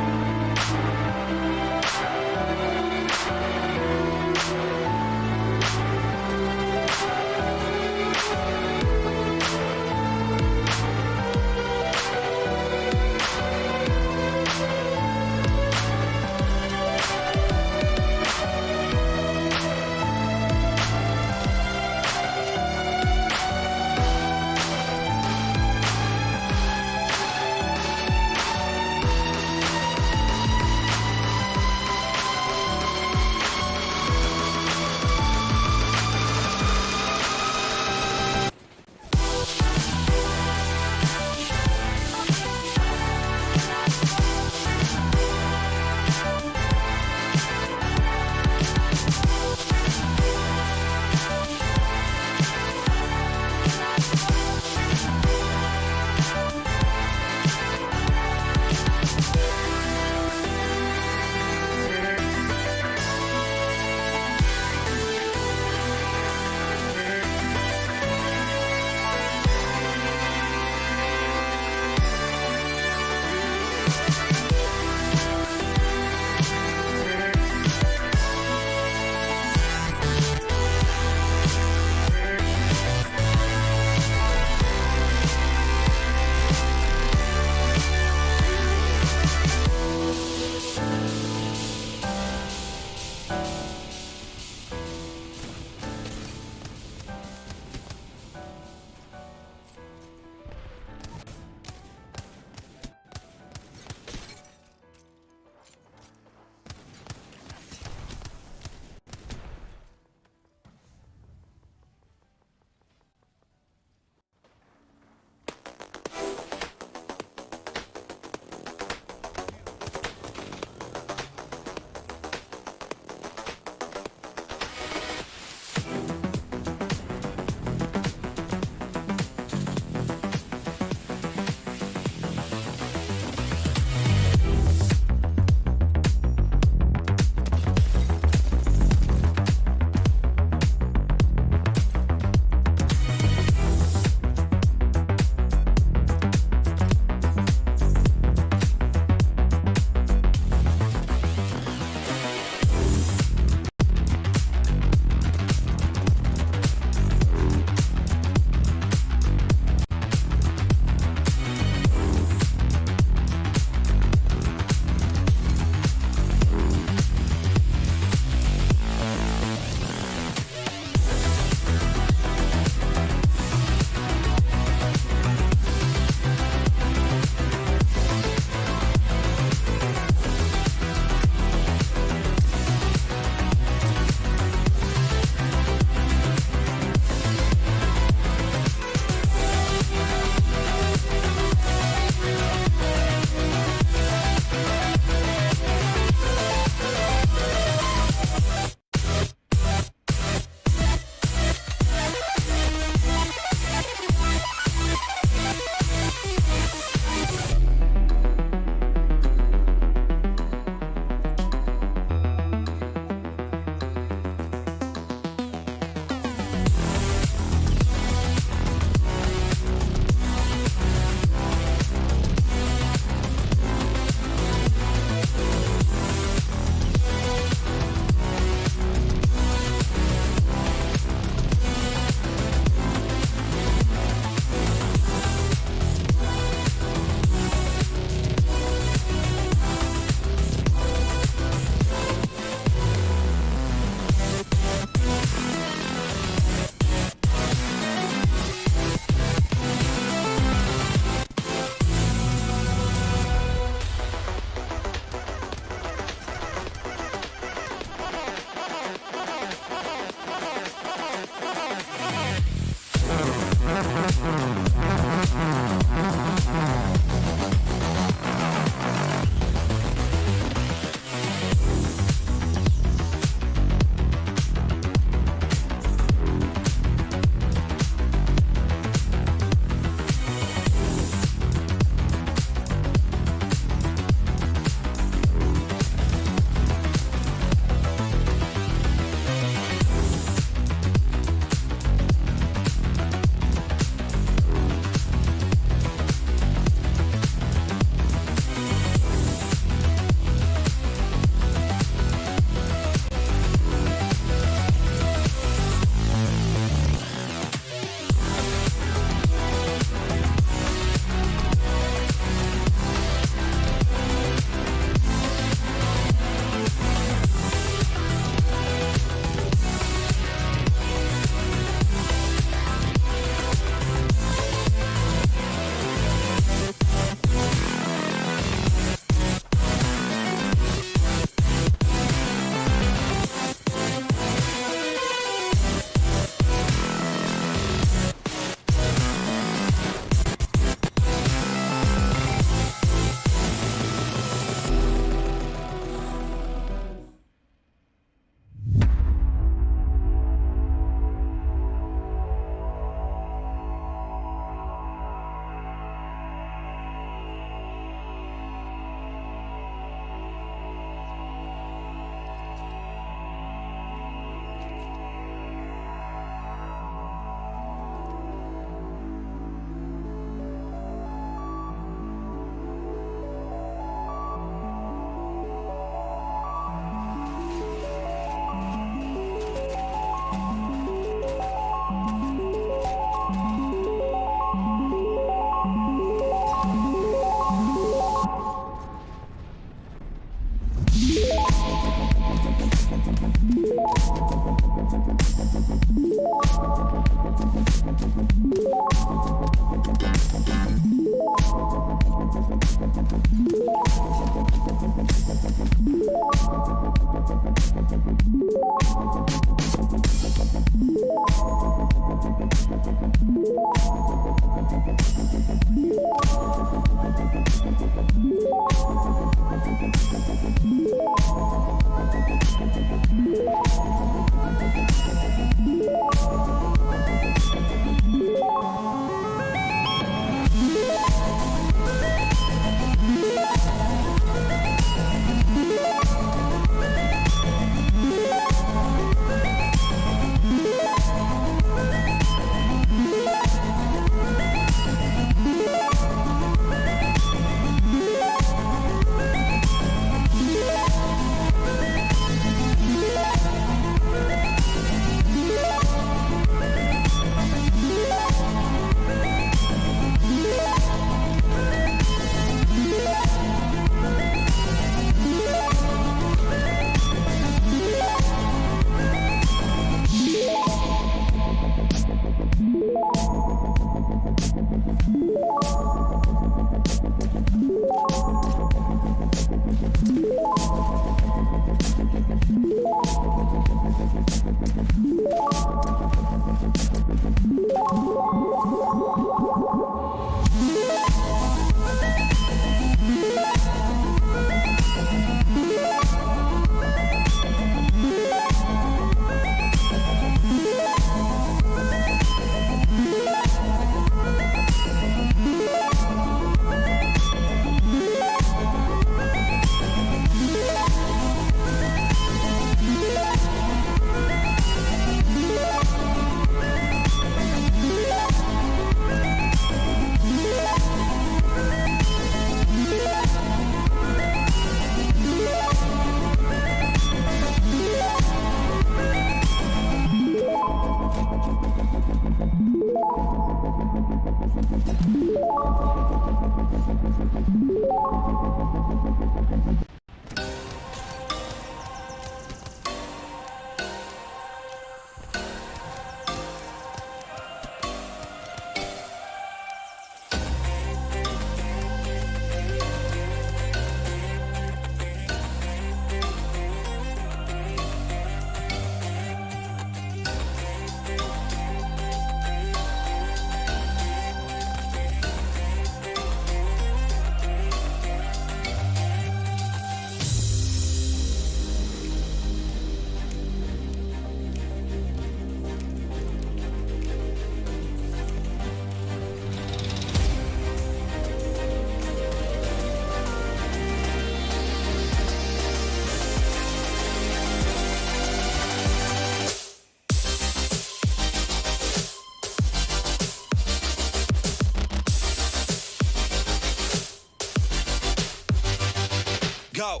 Go.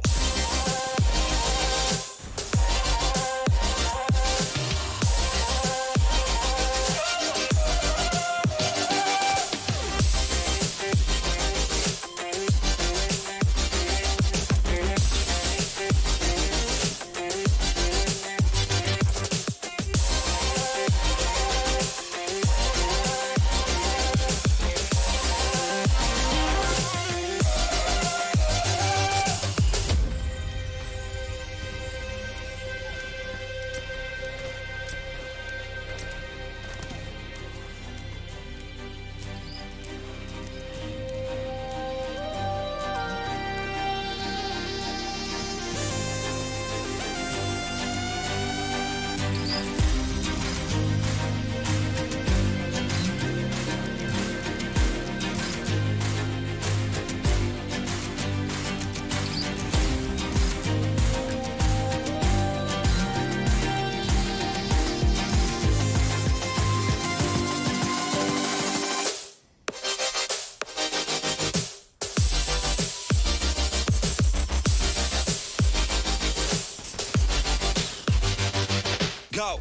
Go.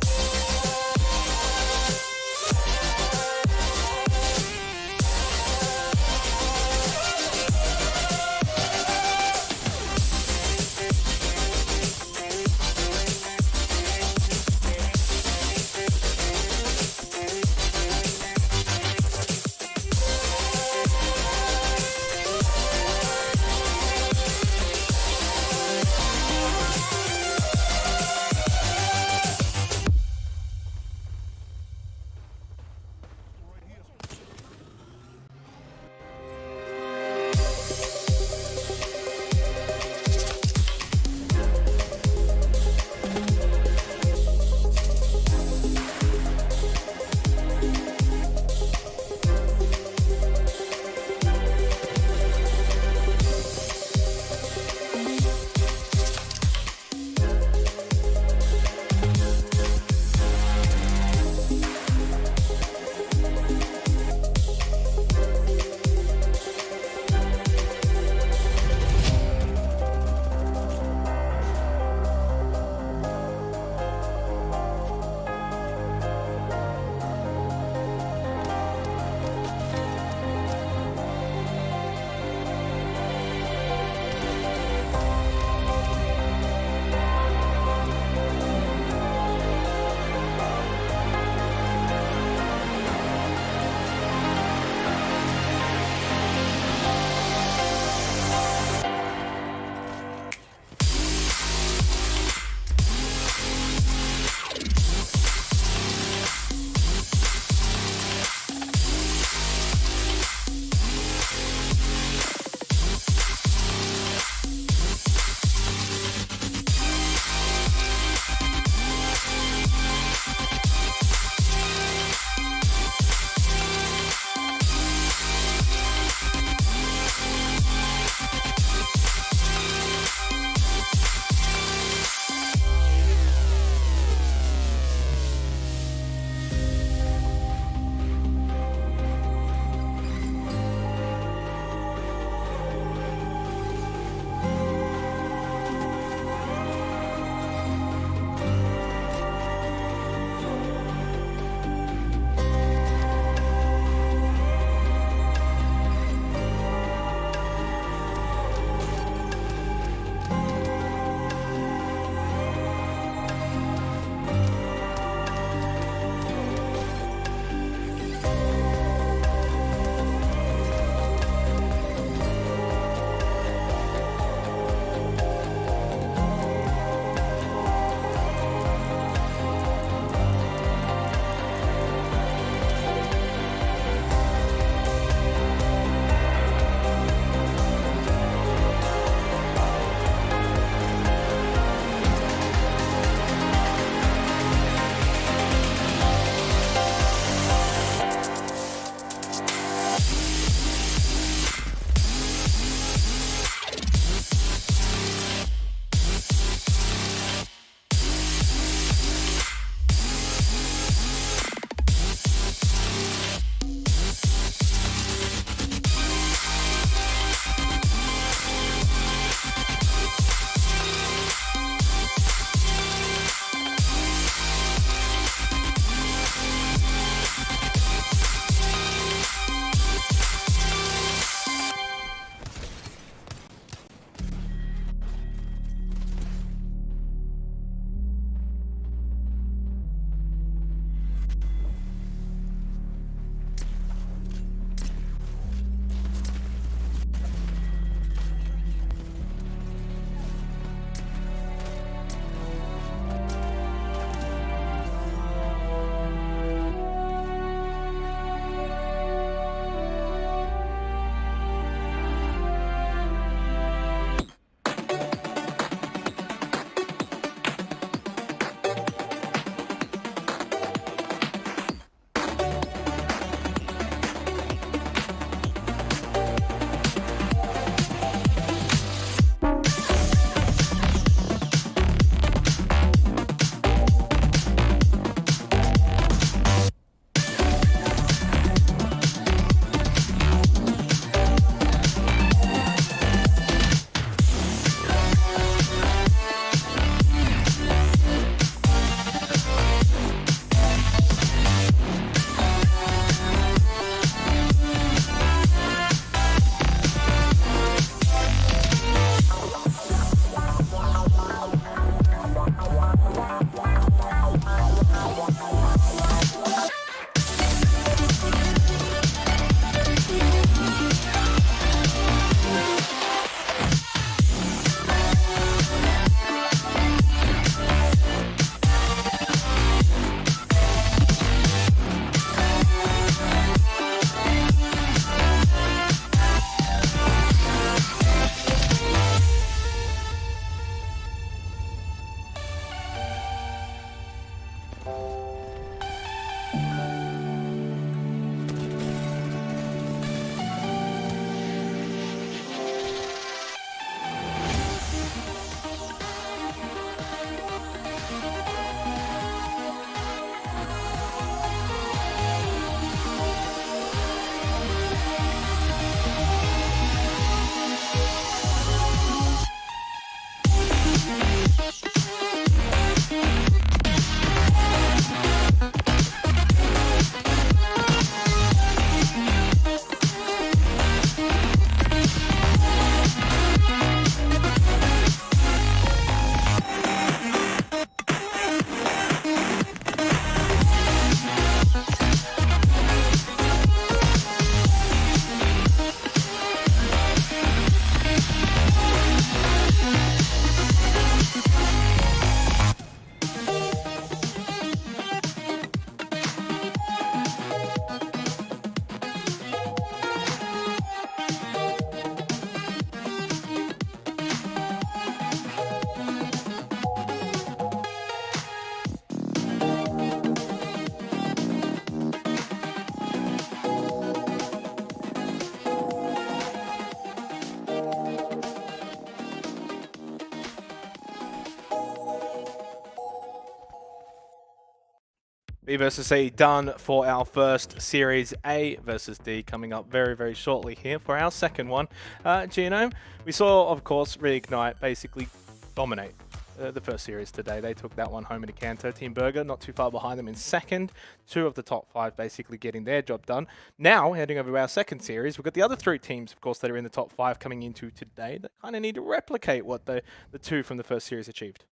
B versus C done for our first Series A versus D, coming up very, very shortly here for our second one. Genome, we saw, of course, Reignite basically dominate the first series today. They took that one home in a canter. Team Burger not too far behind them in second. 2 of the top 5 basically getting their job done. Now, heading over to our second series, we've got the other 3 teams, of course, that are in the top 5 coming into today that kind of need to replicate what the 2 from the first series achieved.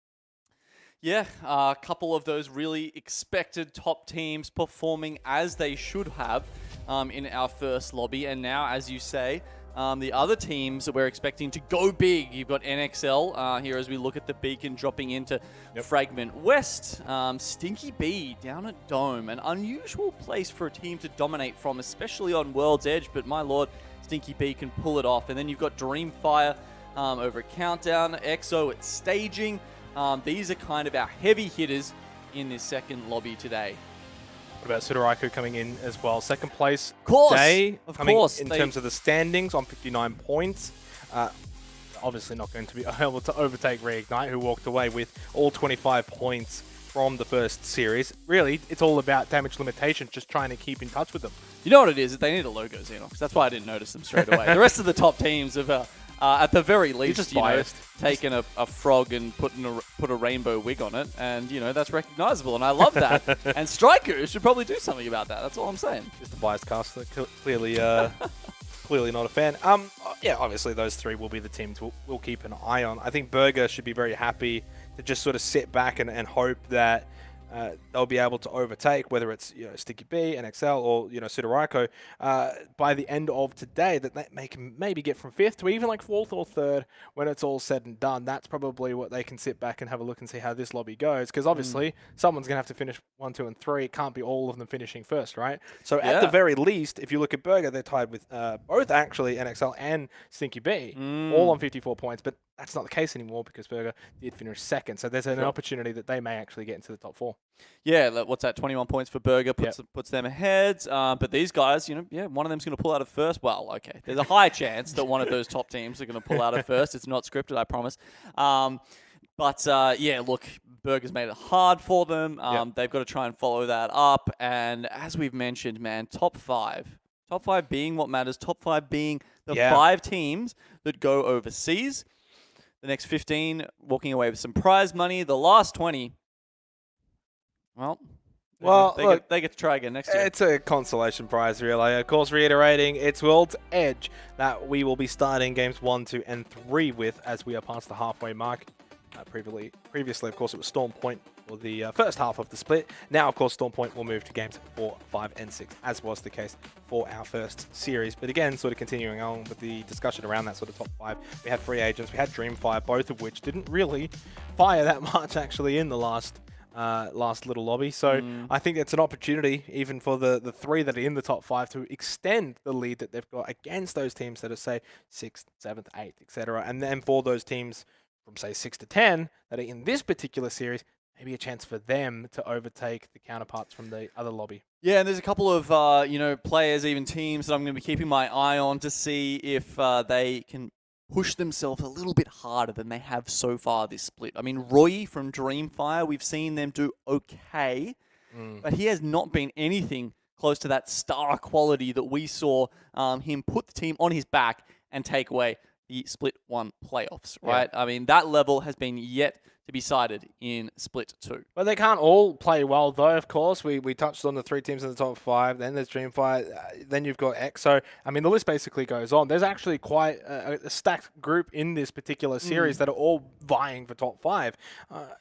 Yeah, a couple of those really expected top teams performing as they should have in our first lobby. And now, as you say, the other teams that we're expecting to go big. You've got NXL here as we look at the beacon dropping into Fragment West. Stinky B down at Dome. An unusual place for a team to dominate from, especially on World's Edge. But my lord, Stinky B can pull it off. And then you've got Dreamfire over at Countdown. EXO at Staging. These are kind of our heavy hitters in this second lobby today. What about Sudoraiku coming in as well? Second place Of coming course. in terms of the standings on 59 points. Obviously not going to be able to overtake Reignite, who walked away with all 25 points from the first series. Really, it's all about damage limitation, just trying to keep in touch with them. You know what it is? They need a logo, Xenox. That's why I didn't notice them straight away. The rest of the top teams have, at the very least, taken a frog and put a rainbow wig on it, and that's recognizable, and I love that. And Strikers should probably do something about that. That's all I'm saying. Just a biased caster, clearly, clearly not a fan. Yeah, obviously those 3 will be the teams we'll keep an eye on. I think Burger should be very happy to just sort of sit back and hope that they'll be able to overtake, whether it's Sticky B, NXL, or Sudoraiku, by the end of today, that they can maybe get from 5th to even like 4th or 3rd when it's all said and done. That's probably what they can sit back and have a look and see how this lobby goes, because obviously someone's going to have to finish 1, 2, and 3. It can't be all of them finishing first, right? So at the very least, if you look at Burger, they're tied with both actually NXL and Stinky B, all on 54 points, but that's not the case anymore because Burger did finish second. So there's an opportunity that they may actually get into the top 4. Yeah, what's that? 21 points for Burger puts them ahead. But these guys, one of them's going to pull out of first. Well, okay, there's a high chance that one of those top teams are going to pull out of first. It's not scripted, I promise. Yeah, look, Burger's made it hard for them. They've got to try and follow that up. And as we've mentioned, man, top 5. Top 5 being what matters. Top 5 being the 5 teams that go overseas. The next 15 walking away with some prize money. The last 20, they get to try again next year. It's a consolation prize, really. Of course, reiterating, it's World's Edge that we will be starting games 1, 2, and 3 with as we are past the halfway mark. Previously, of course, it was Storm Point for the first half of the split. Now, of course, Storm Point will move to games 4, 5, and 6, as was the case for our first series. But again, sort of continuing on with the discussion around that sort of top 5, we had Free Agents, we had Dreamfire, both of which didn't really fire that much actually in the last little lobby. So I think it's an opportunity even for the 3 that are in the top 5 to extend the lead that they've got against those teams that are, say, 6th, 7th, 8th, etc. And then for those teams from, say, 6 to 10 that are in this particular series, maybe a chance for them to overtake the counterparts from the other lobby. Yeah, and there's a couple of players, even teams that I'm going to be keeping my eye on to see if they can push themselves a little bit harder than they have so far this split. I mean, Roy from Dreamfire, we've seen them do okay, but he has not been anything close to that star quality that we saw him put the team on his back and take away the Split 1 playoffs, right? Yeah. I mean, that level has been yet to be cited in Split 2. Well, they can't all play well, though, of course. We touched on the 3 teams in the top 5. Then there's Dreamfire. Then you've got EXO. I mean, the list basically goes on. There's actually quite a stacked group in this particular series that are all vying for top 5.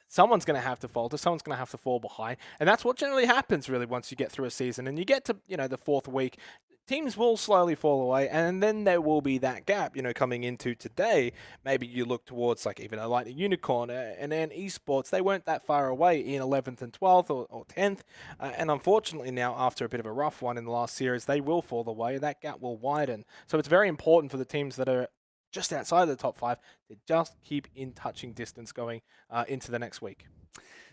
Someone's going to have to falter. Someone's going to have to fall behind. And that's what generally happens, really, once you get through a season. And you get to, the 4th week. Teams will slowly fall away, and then there will be that gap, coming into today. Maybe you look towards like even a Lightning Unicorn and then esports. They weren't that far away in 11th and 12th or 10th. And unfortunately now, after a bit of a rough one in the last series, they will fall away. That gap will widen. So it's very important for the teams that are just outside of the top 5 to just keep in touching distance going into the next week.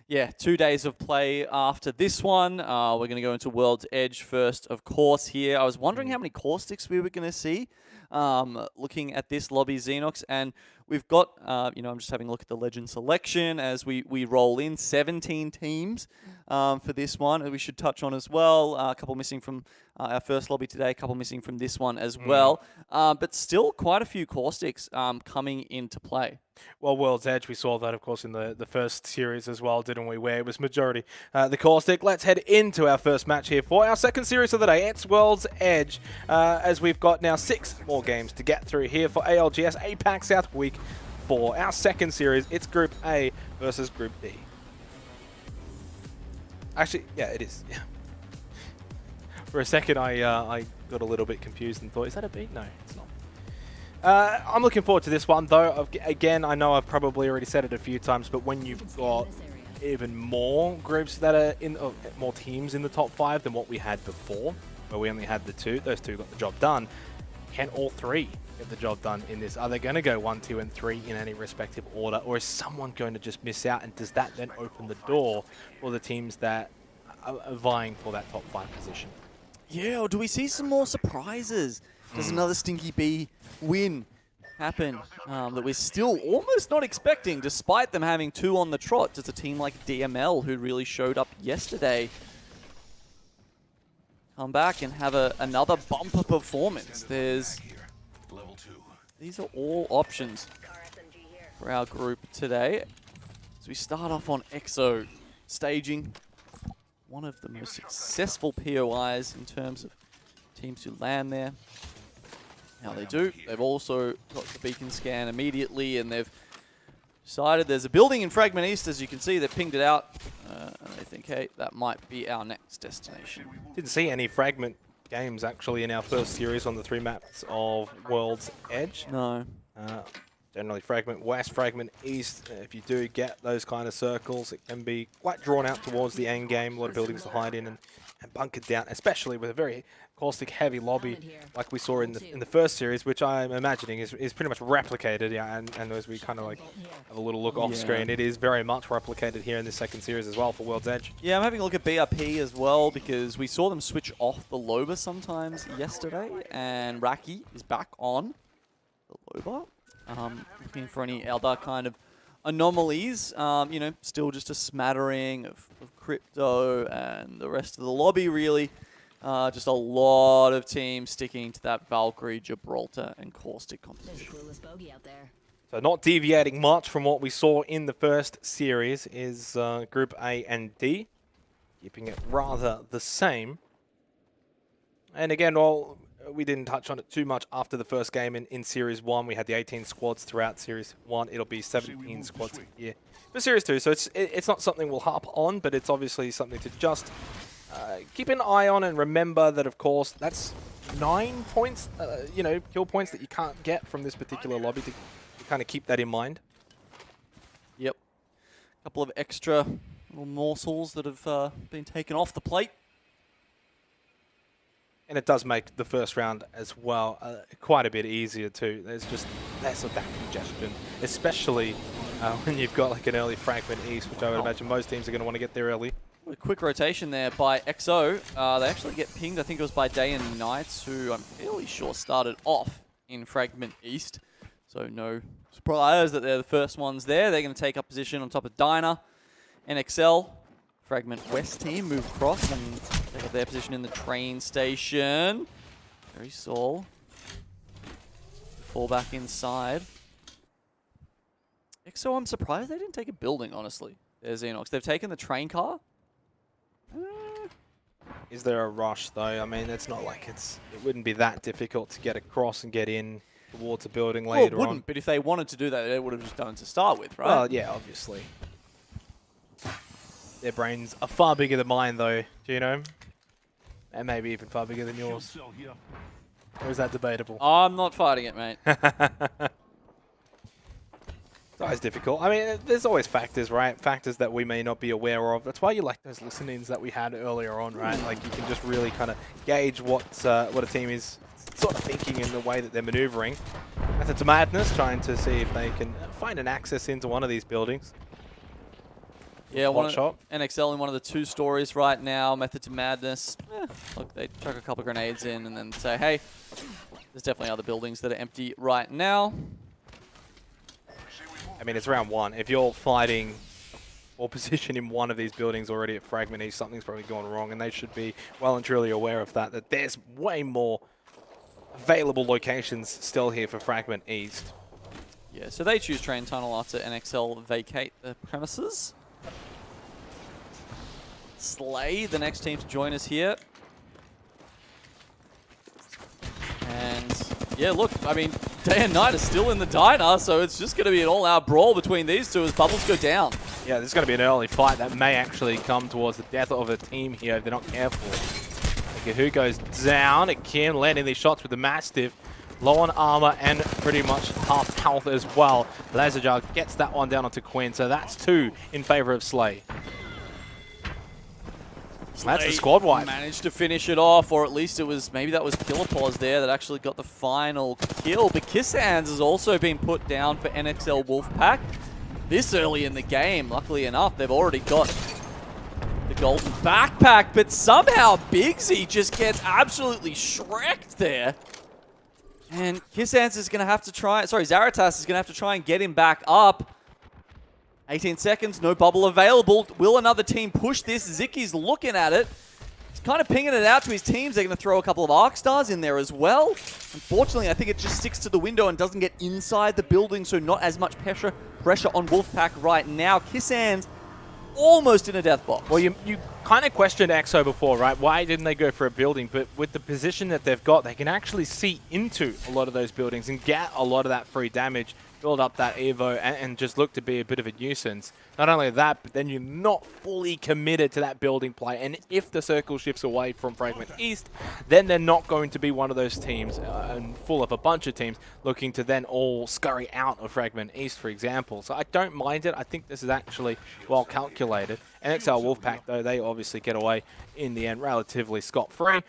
Yeah, 2 days of play after this one. We're going to go into World's Edge first, of course, here. I was wondering how many caustics we were going to see looking at this lobby, Xenox. And we've got, I'm just having a look at the legend selection as we roll in. 17 teams for this one. And we should touch on as well. A couple missing from our first lobby today, a couple missing from this one as well. But still quite a few caustics coming into play. Well, World's Edge, we saw that, of course, in the first series as well, didn't we? Where it was majority the caustic. Let's head into our first match here for our second series of the day. It's World's Edge, as we've got now 6 more games to get through here for ALGS APAC South Week 4. Our second series, it's Group A versus Group B. Actually, yeah, it is. Yeah. For a second, I got a little bit confused and thought, is that a B? No, it's not. I'm looking forward to this one, though. Again, I know I've probably already said it a few times, but when you've got even more groups that are in, more teams in the top 5 than what we had before, where we only had the 2, those 2 got the job done. Can all 3 get the job done in this? Are they going to go 1, 2, and 3 in any respective order, or is someone going to just miss out? And does that then open the door for the teams that are vying for that top 5 position? Yeah, or do we see some more surprises? Does another Stinky B win happen that we're still almost not expecting, despite them having 2 on the trot? Does a team like DML, who really showed up yesterday, come back and have another bumper performance? These are all options for our group today. So we start off on EXO staging, one of the most successful POIs in terms of teams who land there. Now they do. They've also got the beacon scan immediately, and they've decided there's a building in Fragment East. As you can see, they've pinged it out, and they think, hey, that might be our next destination. Didn't see any Fragment games, actually, in our first series on the 3 maps of World's Edge. No. Generally, Fragment West, Fragment East, if you do get those kind of circles, it can be quite drawn out towards the end game. A lot of buildings to hide in and bunkered down, especially with a very caustic-heavy lobby like we saw in the first series, which I'm imagining is pretty much replicated. Yeah, and as we kind of like have a little look off screen, it is very much replicated here in this second series as well for World's Edge. Yeah, I'm having a look at BRP as well, because we saw them switch off the Loba sometimes yesterday, and Raki is back on the Loba. Looking for any other kind of anomalies. Still just a smattering of crypto and the rest of the lobby, really. Just a lot of teams sticking to that Valkyrie, Gibraltar, and Caustic composition. So not deviating much from what we saw in the first series is Group A and D. Keeping it rather the same. And again, well, we didn't touch on it too much after the first game in Series 1. We had the 18 squads throughout Series 1. It'll be 17 squads here for Series 2. So it's not something we'll harp on, but it's obviously something to just keep an eye on and remember that, of course, that's 9 points, kill points that you can't get from this particular lobby to kind of keep that in mind. Yep. A couple of extra little morsels that have been taken off the plate. And it does make the first round as well quite a bit easier too. There's just less of that congestion, especially when you've got like an early fragment east, which I would imagine most teams are going to want to get there early. A quick rotation there by XO. They actually get pinged, I think it was by Day and Knights, who I'm fairly sure started off in Fragment East. So no surprise that they're the first ones there. They're going to take up position on top of Diner. NXL, Fragment West team, move across and take up their position in the train station. Very Saul. Fall back inside. XO, I'm surprised they didn't take a building, honestly. There's Xenox. They've taken the train car. Is there a rush though? I mean, it's not like it wouldn't be that difficult to get across and get in towards a building later Well, it wouldn't, but if they wanted to do that, they would have just done it to start with, right? Well, yeah, obviously. Their brains are far bigger than mine though, Gino. And maybe even far bigger than yours. Or is that debatable? I'm not fighting it, mate. It's always difficult. I mean, there's always factors, right? Factors that we may not be aware of. That's why you like those listen-ins that we had earlier on, right? Like you can just really kind of gauge what a team is sort of thinking in the way that they're maneuvering. Method to Madness, trying to see if they can find an access into one of these buildings. Yeah, NXL in one of the 2 stories right now. Method to Madness. Look, they chuck a couple of grenades in and then say, hey, there's definitely other buildings that are empty right now. I mean, it's round 1. If you're fighting or position in one of these buildings already at Fragment East, something's probably gone wrong, and they should be well and truly aware of that, that there's way more available locations still here for Fragment East. Yeah, so they choose train tunnel after NXL vacate the premises. Slay, the next team to join us here. And yeah, look, I mean, Day and Night are still in the diner, so it's just going to be an all-out brawl between these two as bubbles go down. Yeah, this is going to be an early fight that may actually come towards the death of a team here if they're not careful. Okay, who goes down? Kim landing these shots with the Mastiff. Low on armor and pretty much half health as well. Laserjar gets that one down onto Quinn, so that's 2 in favor of Slay. That's the squad wipe. Managed to finish it off, or at least it was, maybe that was Killer Paws there that actually got the final kill. But Kissans has also been put down for NXL Wolfpack this early in the game. Luckily enough, they've already got the golden backpack, but somehow Bigsy just gets absolutely shreked there. And Kissans is going to have to try, sorry, Zaratas is going to have to try and get him back up. 18 seconds, no bubble available. Will another team push this? Zicky's looking at it. He's kind of pinging it out to his teams. They're going to throw a couple of Arc Stars in there as well. Unfortunately, I think it just sticks to the window and doesn't get inside the building, so not as much pressure on Wolfpack right now. Kissans almost in a death box. Well, you kind of questioned EXO before, right? Why didn't they go for a building? But with the position that they've got, they can actually see into a lot of those buildings and get a lot of that free damage, build up that Evo, and just look to be a bit of a nuisance. Not only that, but then you're not fully committed to that building play. And if the circle shifts away from Fragment East, then they're not going to be one of those teams, and full of a bunch of teams, looking to then all scurry out of Fragment East, for example. So I don't mind it. I think this is actually well calculated. NXL Wolfpack, though, they obviously get away in the end relatively scot-free.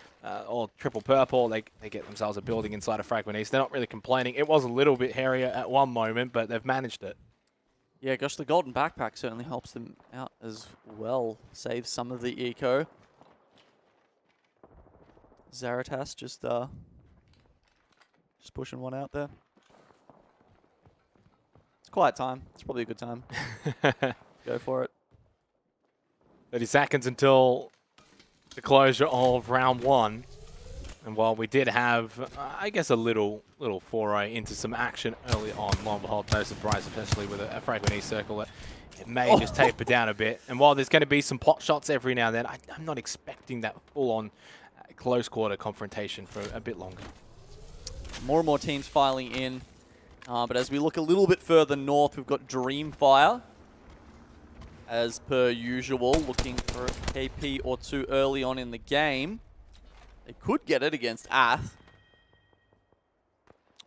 Or triple purple, they get themselves a building inside of Fragment East. They're not really complaining. It was a little bit hairier at one moment, but they've managed it. Yeah, gosh, the golden backpack certainly helps them out as well. Saves some of the eco. Zaratas just pushing one out there. It's quiet time. It's probably a good time. Go for it. 30 seconds until the closure of round 1. And while we did have, I guess, a little foray into some action early on, lo and behold, no surprise, especially with a Fragment East circle, that it may just taper down a bit. And while there's going to be some pot shots every now and then, I'm not expecting that full-on close quarter confrontation for a bit longer. More and more teams filing in. But as we look a little bit further north, we've got Dreamfire. As per usual, looking for a KP or 2 early on in the game. They could get it against Ath.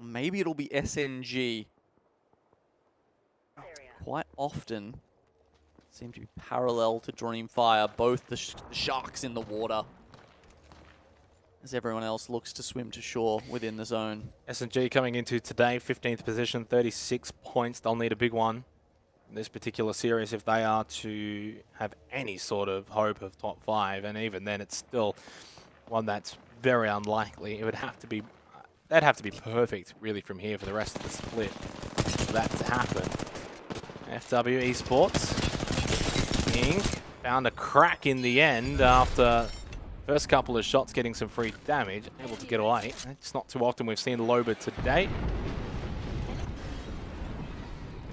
Maybe it'll be SNG. Quite often seem to be parallel to Dreamfire, both the sharks in the water, as everyone else looks to swim to shore within the zone. SNG coming into today, 15th position, 36 points. They'll need a big one. this particular series if they are to have any sort of hope of top 5, and even then it's still one that's very unlikely. It would have to be, they'd have to be perfect really from here for the rest of the split for that to happen. FW Esports, Inc. found a crack in the end after first couple of shots getting some free damage, able to get away. It's not too often we've seen Loba today.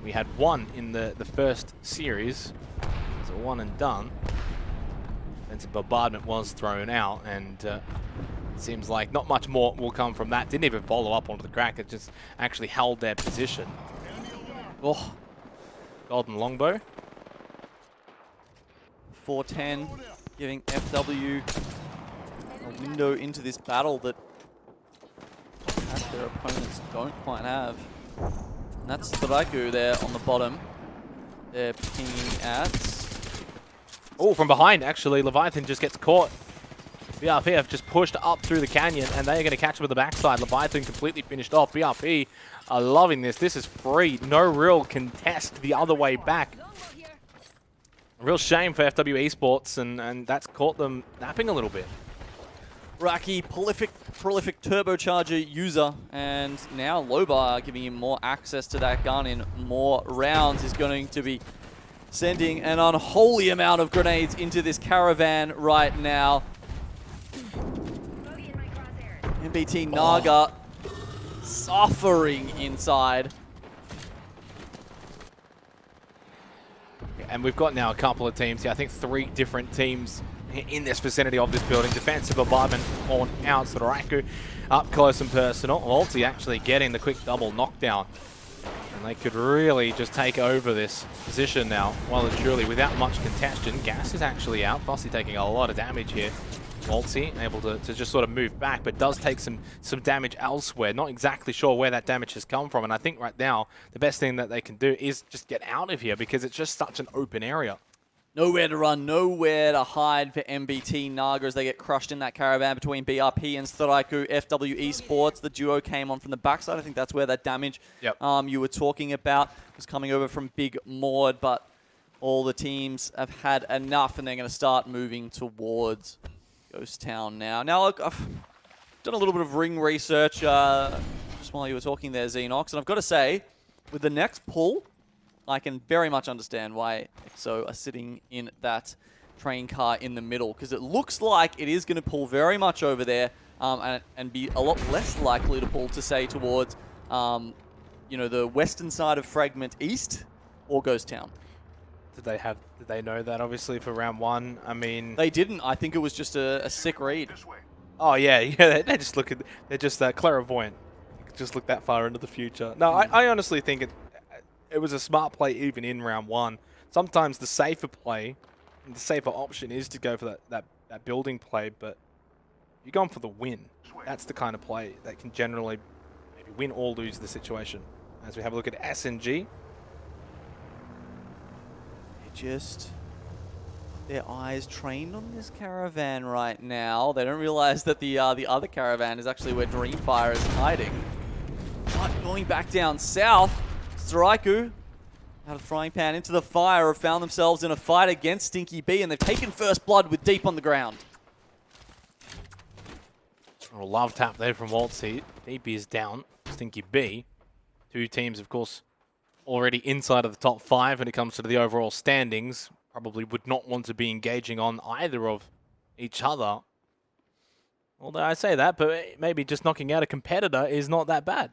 We had one in the first series. It was a one and done. And some bombardment was thrown out, and it seems like not much more will come from that. Didn't even follow up onto the crack, it just actually held their position. Oh, Golden longbow. 410, giving FW a window into this battle that perhaps their opponents don't quite have. And that's Straiku there on the bottom. They're pinging at... Oh, from behind, actually. Leviathan just gets caught. BRP have just pushed up through the canyon, and they're going to catch him with the backside. Leviathan completely finished off. BRP are loving this. This is free. No real contest the other way back. A real shame for FW Esports, and that's caught them napping a little bit. Raki, prolific turbocharger user, and now Loba giving him more access to that gun in more rounds is going to be sending an unholy amount of grenades into this caravan right now. MBT Naga suffering inside. And we've got now a couple of teams here. I think 3 different teams in this vicinity of this building. Defensive bombardment on out. Straiku up close and personal. Ulti actually getting the quick double knockdown. And they could really just take over this position now, well and truly, without much contention. Gas is actually out. Fossey taking a lot of damage here. Ulti able to just sort of move back, but does take some damage elsewhere. Not exactly sure where that damage has come from. And I think right now, the best thing that they can do is just get out of here, because it's just such an open area. Nowhere to run, nowhere to hide for MBT Naga as they get crushed in that caravan between BRP and Straiku. FW Esports, the duo came on from the backside. I think that's where that damage you were talking about was coming over from Big Maud, but all the teams have had enough, and they're going to start moving towards Ghost Town now. Now, look, I've done a little bit of ring research just while you were talking there, Xenox, and I've got to say, with the next pull, I can very much understand why EXO are sitting in that train car in the middle, because it looks like it is going to pull very much over there and be a lot less likely to pull to, say, towards you know, the western side of Fragment East or Ghost Town. Did they know that, obviously, for round 1? I mean... They didn't. I think it was just a sick read. Oh, yeah. They just look at... They're just clairvoyant. You can just look that far into the future. No, I honestly think it was a smart play even in round 1. Sometimes the safer play, the safer option is to go for that building play, but you're going for the win. That's the kind of play that can generally maybe win or lose the situation. As we have a look at SNG. Just their eyes trained on this caravan right now. They don't realize that the other caravan is actually where Dreamfire is hiding. But going back down south, Straiku, out of frying pan into the fire, have found themselves in a fight against Stinky B, and they've taken first blood with Deep on the ground. A love tap there from Waltz. Deep is down. Stinky B. 2 teams, of course, already inside of the top 5 when it comes to the overall standings. Probably would not want to be engaging on either of each other. Although I say that, but maybe just knocking out a competitor is not that bad.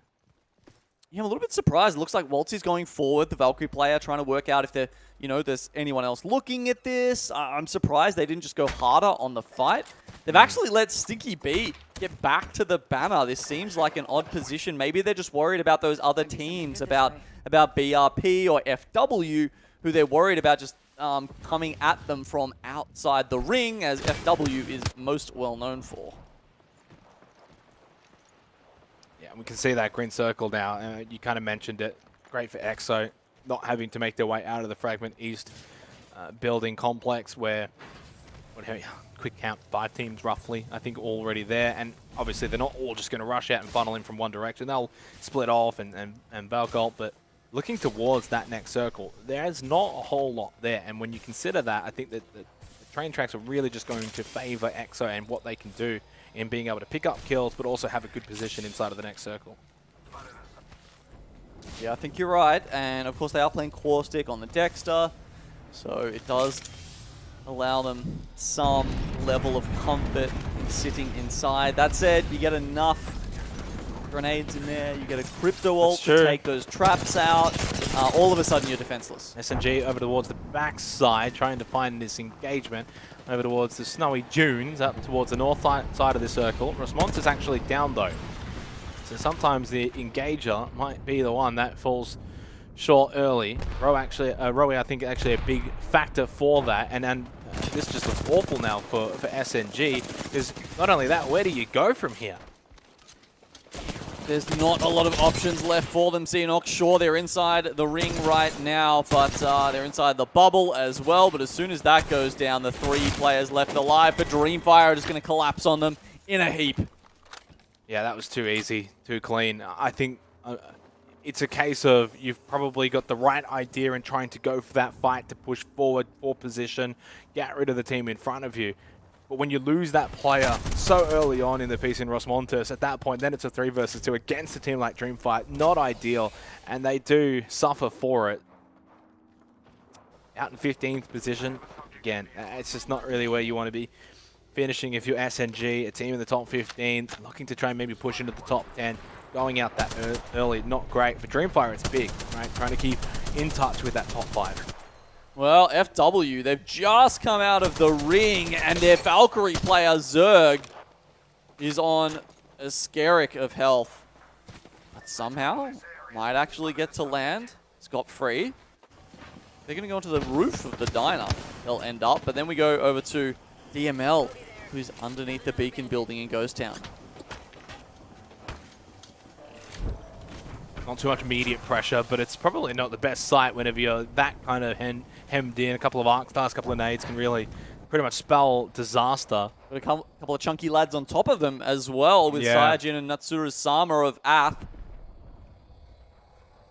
Yeah, I'm a little bit surprised. It looks like Waltz is going forward, the Valkyrie player, trying to work out if there, there's anyone else looking at this. I'm surprised they didn't just go harder on the fight. They've actually let Stinky B get back to the banner. This seems like an odd position. Maybe they're just worried about those other teams, about BRP or FW, who they're worried about just coming at them from outside the ring, as FW is most well known for. Yeah, we can see that green circle now. You kind of mentioned it. Great for EXO, not having to make their way out of the Fragment East building complex where, quick count, 5 teams roughly, I think, already there. And obviously they're not all just going to rush out and funnel in from one direction. They'll split off and Valk ult, but looking towards that next circle, there's not a whole lot there. And when you consider that, I think that the train tracks are really just going to favor EXO and what they can do in being able to pick up kills, but also have a good position inside of the next circle. Yeah, I think you're right. And of course, they are playing core stick on the Dexter, so it does allow them some level of comfort in sitting inside. That said, you get enough grenades in there, you get a crypto ult to take those traps out. All of a sudden, you're defenseless. SNG over towards the backside, trying to find this engagement. Over towards the snowy dunes, up towards the north side of the circle. Rosmont is actually down though. So sometimes the engager might be the one that falls short early. Roe I think actually a big factor for that. And this just looks awful now for SNG. Because not only that, where do you go from here? There's not a lot of options left for them. Xenox, sure, they're inside the ring right now, but they're inside the bubble as well. But as soon as that goes down, the 3 players left alive, but Dreamfire are just going to collapse on them in a heap. Yeah, that was too easy, too clean. I think it's a case of you've probably got the right idea in trying to go for that fight to push forward for position, get rid of the team in front of you. But when you lose that player so early on in the piece in Rosmontes, at that point, then it's a 3 versus 2 against a team like Dreamfight. Not ideal, and they do suffer for it. Out in 15th position, again, it's just not really where you want to be finishing if you're SNG, a team in the top 15, looking to try and maybe push into the top 10. Going out that early, not great. For Dreamfire, it's big, right? Trying to keep in touch with that top 5. Well, FW, they've just come out of the ring, and their Valkyrie player, Zerg, is on a skerrick of health. But somehow, might actually get to land scot-free. They're going to go onto the roof of the diner, they'll end up. But then we go over to DML, who's underneath the beacon building in Ghost Town. Not too much immediate pressure, but it's probably not the best sight whenever you're that kind of hemmed in. A couple of arc stars, a couple of nades can really pretty much spell disaster. Got a couple of chunky lads on top of them as well, with Saiyajin and Natsuru Sama of Ath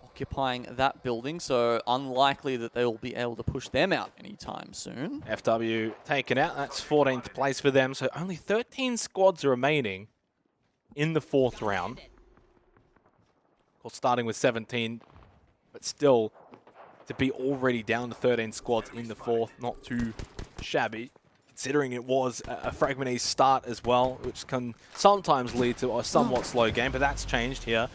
occupying that building, so unlikely that they will be able to push them out anytime soon. FW taken out, that's 14th place for them, so only 13 squads remaining in the 4th round. Of course, starting with 17, but still to be already down to 13 squads in the 4th, not too shabby, considering it was a fragmented start as well, which can sometimes lead to a somewhat slow game, but that's changed here.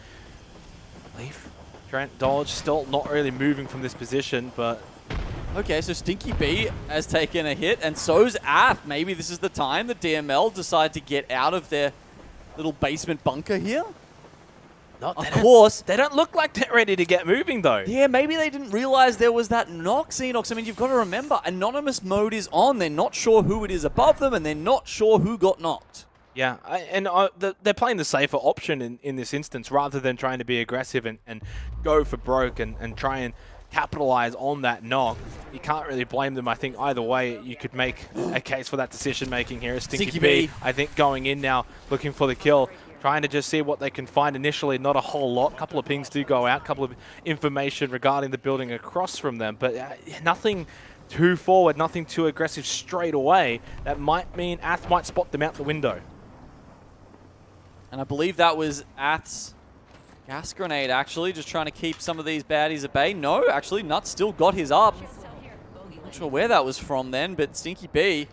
Leaf, Trent, Dodge, still not really moving from this position, but... Okay, so Stinky B has taken a hit, and so's Ath. Maybe this is the time that DML decide to get out of their little basement bunker here? Of course. They don't look like they're ready to get moving, though. Yeah, maybe they didn't realize there was that knock, Xenox. I mean, you've got to remember, anonymous mode is on. They're not sure who it is above them, and they're not sure who got knocked. Yeah, they're playing the safer option in this instance, rather than trying to be aggressive and go for broke and try and capitalize on that knock. You can't really blame them. I think either way, you could make a case for that decision-making here. Stinky B, I think, going in now, looking for the kill. Trying to just see what they can find initially, not a whole lot. A couple of pings do go out, a couple of information regarding the building across from them, but nothing too forward, nothing too aggressive straight away. That might mean Ath might spot them out the window. And I believe that was Ath's gas grenade, actually, just trying to keep some of these baddies at bay. No, actually, Nuts still got his up. Not sure where that was from then, but Stinky B...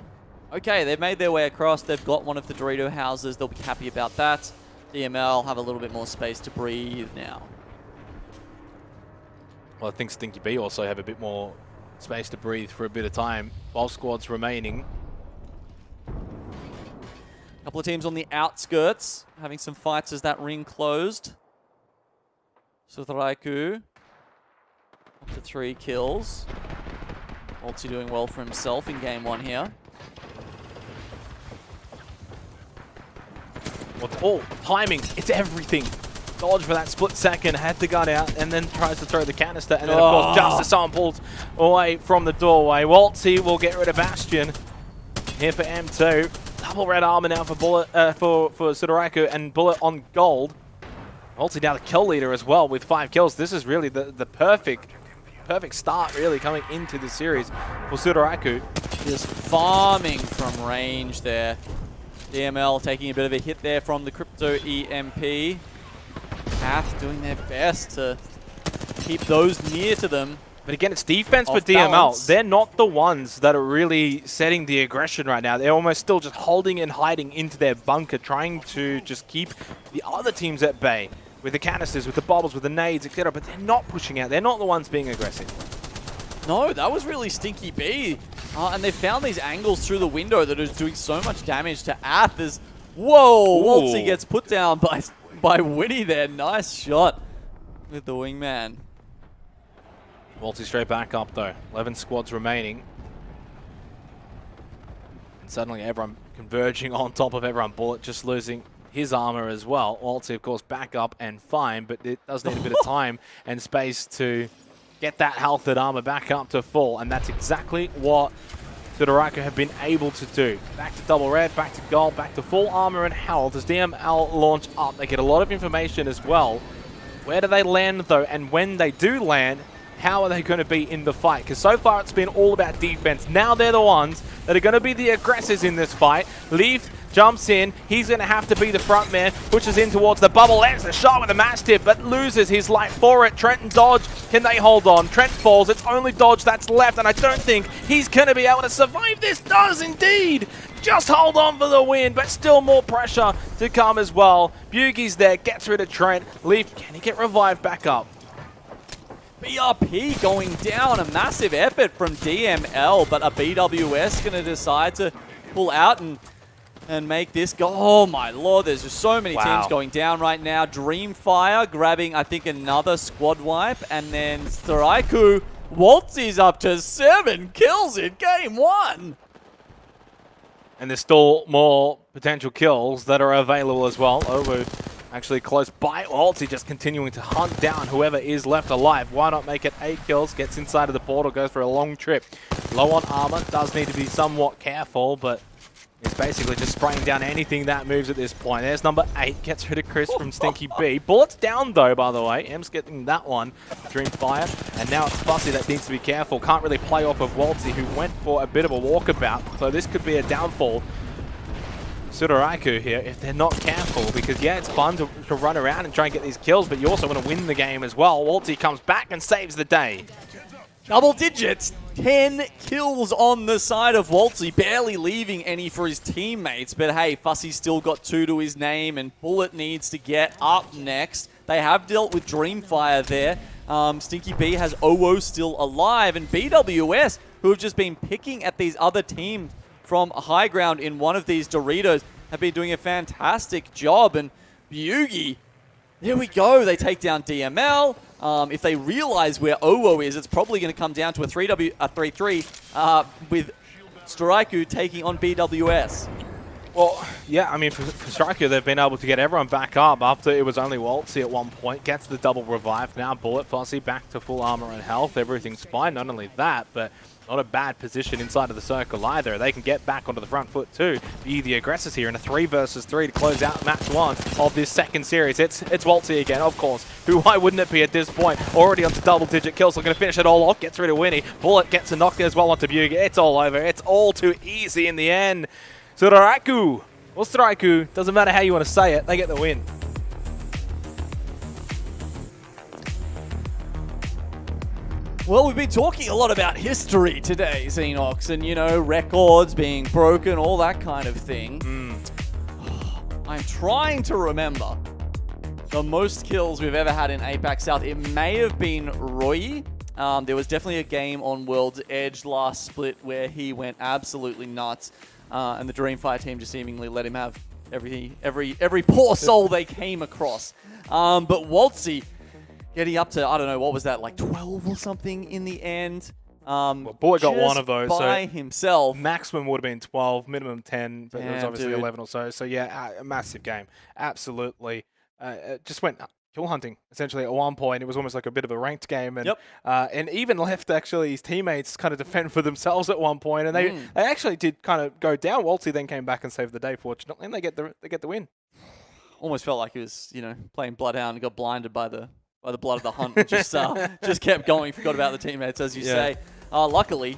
Okay, they've made their way across. They've got one of the Dorito houses. They'll be happy about that. DML have a little bit more space to breathe now. Well, I think Stinky B also have a bit more space to breathe for a bit of time. 12 squads remaining. A couple of teams on the outskirts having some fights as that ring closed. Suthraiku up to 3 kills. Ulti doing well for himself in game 1 here. Oh, timing, it's everything. Dodge for that split second, had the gun out, and then tries to throw the canister, and then, of course, just as someone pulls away from the doorway. Waltzy will get rid of Bastion here for M2. Double red armor now for Bullet, for Sudaraku, and Bullet on gold. Waltzy now the kill leader as well with 5 kills. This is really the perfect start really coming into the series for Sudaraku. Just farming from range there. DML taking a bit of a hit there from the Crypto EMP. Path doing their best to keep those near to them. But again, it's defense for Off DML. balance. They're not the ones that are really setting the aggression right now. They're almost still just holding and hiding into their bunker, trying to just keep the other teams at bay with the canisters, with the bobbles, with the nades, etc. But they're not pushing out. They're not the ones being aggressive. No, that was really Stinky B. And they found these angles through the window that are doing so much damage to Ath. As, whoa, Waltzy gets put down by Winnie there. Nice shot with the wingman. Waltzy straight back up though. 11 squads remaining. And suddenly everyone converging on top of everyone. Bullet just losing his armor as well. Waltzy, of course, back up and fine, but it does need a bit of time and space to get that health and armor back up to full. And that's exactly what Sudaraku have been able to do. Back to double red, back to gold, back to full armor and health. As DML launch up, they get a lot of information as well. Where do they land though? And when they do land, how are they going to be in the fight? Because so far it's been all about defense. Now they're the ones that are going to be the aggressors in this fight. Leaf jumps in. He's going to have to be the front man. Pushes in towards the bubble. Lands the shot with a mastiff, but loses his life for it. Trent and Dodge, can they hold on? Trent falls. It's only Dodge that's left, and I don't think he's going to be able to survive this. Does indeed. Just hold on for the win, but still more pressure to come as well. Bugie's there, gets rid of Trent. Leaf, can he get revived back up? BRP going down, a massive effort from DML, but a BWS going to decide to pull out and make this go. Oh my lord, there's just so many teams going down right now. Dreamfire grabbing, I think, another squad wipe, and then Sudaraku, Waltzy's up to 7 kills in game 1. And there's still more potential kills that are available as well. Ovu actually close by. Waltzy just continuing to hunt down whoever is left alive. Why not make it 8 kills? Gets inside of the portal, goes for a long trip. Low on armor, does need to be somewhat careful, but is basically just spraying down anything that moves at this point. There's number 8, gets rid of Chris from Stinky B. Bullets down though, by the way. M's getting that one. Dreamfire, and now it's Fussy that needs to be careful. Can't really play off of Waltzy, who went for a bit of a walkabout, so this could be a downfall. Sudaraku here, if they're not careful, because yeah, it's fun to run around and try and get these kills, but you also want to win the game as well. Waltzy comes back and saves the day. Double digits, 10 kills on the side of Waltzy, barely leaving any for his teammates. But hey, Fussy's still got 2 to his name, and Bullet needs to get up next. They have dealt with Dreamfire there. Stinky B has OO still alive, and BWS, who have just been picking at these other teams from high ground in one of these Doritos, have been doing a fantastic job. And Bugie, there we go. They take down DML. If they realize where OO is, it's probably going to come down to a 3-3 with Sudaraku taking on BWS. Well, yeah, I mean, for Striker, they've been able to get everyone back up after it was only Waltzy at one point. Gets the double revive. Now Bullet, Fussy back to full armor and health. Everything's fine. Not only that, but not a bad position inside of the circle either. They can get back onto the front foot too. Be the aggressors here in a 3 versus 3 to close out match 1 of this second series. It's Waltzy again, of course. Why wouldn't it be at this point? Already onto double-digit kills. They're going to finish it all off. Gets rid of Winnie. Bullet gets a knock as well onto Bugie. It's all over. It's all too easy in the end. Sudaraku, or Sudaraku, doesn't matter how you want to say it, they get the win. Well, we've been talking a lot about history today, Xenox, and, you know, records being broken, all that kind of thing. I'm trying to remember the most kills we've ever had in APAC South. It may have been Roy. There was definitely a game on World's Edge last split where he went absolutely nuts. And the Dreamfire team just seemingly let him have every poor soul they came across. But Waltzy getting up to, I don't know, what was that, like 12 or something in the end? Well, Bullet got one of those. By so himself. Maximum would have been 12, minimum 10, but it was obviously dude. 11 or so. So yeah, a massive game. Absolutely. Just went kill hunting, essentially, at one point. It was almost like a bit of a ranked game. And and even left, actually, his teammates kind of defend for themselves at one point. And they actually did kind of go down. Waltzy then came back and saved the day, fortunately, and they get the win. almost felt like he was, playing Bloodhound and got blinded by the blood of the hunt and just kept going, forgot about the teammates, as you say. Luckily,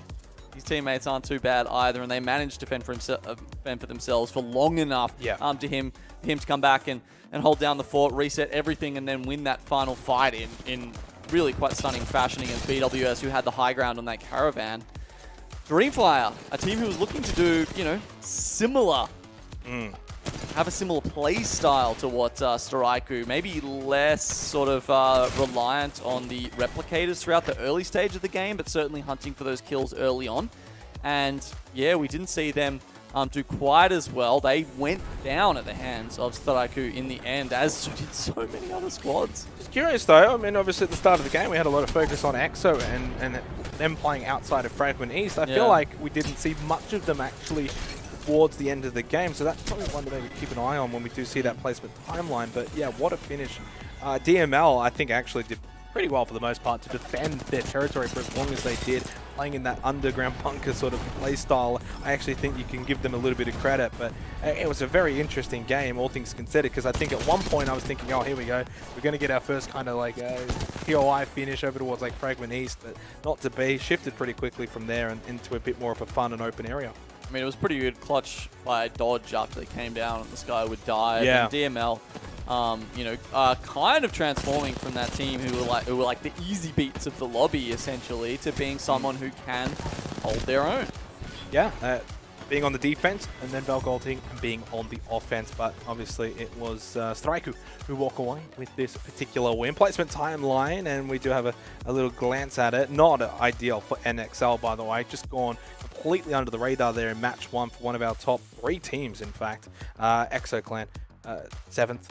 his teammates aren't too bad either, and they managed to fend for themselves for long enough to him to come back and hold down the fort, reset everything, and then win that final fight in really quite stunning fashion against BWS, who had the high ground on that caravan. Dreamflyer, a team who was looking to do, similar, have a similar play style to what Straiku, maybe less sort of reliant on the replicators throughout the early stage of the game, but certainly hunting for those kills early on. And yeah, we didn't see them do quite as well. They went down at the hands of Straiku in the end, as did so many other squads. Just curious though, I mean, obviously at the start of the game we had a lot of focus on EXO and them playing outside of Fragment East. I feel like we didn't see much of them actually towards the end of the game, so that's probably one to maybe keep an eye on when we do see that placement timeline. But yeah, what a finish. DML, I think, actually did pretty well for the most part to defend their territory for as long as they did, playing in that underground bunker sort of play style. I actually think you can give them a little bit of credit, but it was a very interesting game, all things considered, because I think at one point I was thinking, oh, here we go, we're going to get our first kind of like POI finish over towards like Fragment East, but not to be. Shifted pretty quickly from there and into a bit more of a fun and open area. I mean, it was pretty good clutch by Dodge after they came down and the Sky would die. Yeah. And DML, kind of transforming from that team who were like the easy beats of the lobby, essentially, to being someone who can hold their own. Yeah, being on the defense and then Velgolting and being on the offense, but obviously it was Straiku who walk away with this particular win. Placement timeline, and we do have a little glance at it. Not ideal for NXL, by the way, just gone completely under the radar there in match 1 for one of our top 3 teams, in fact. EXO Clan, 7th.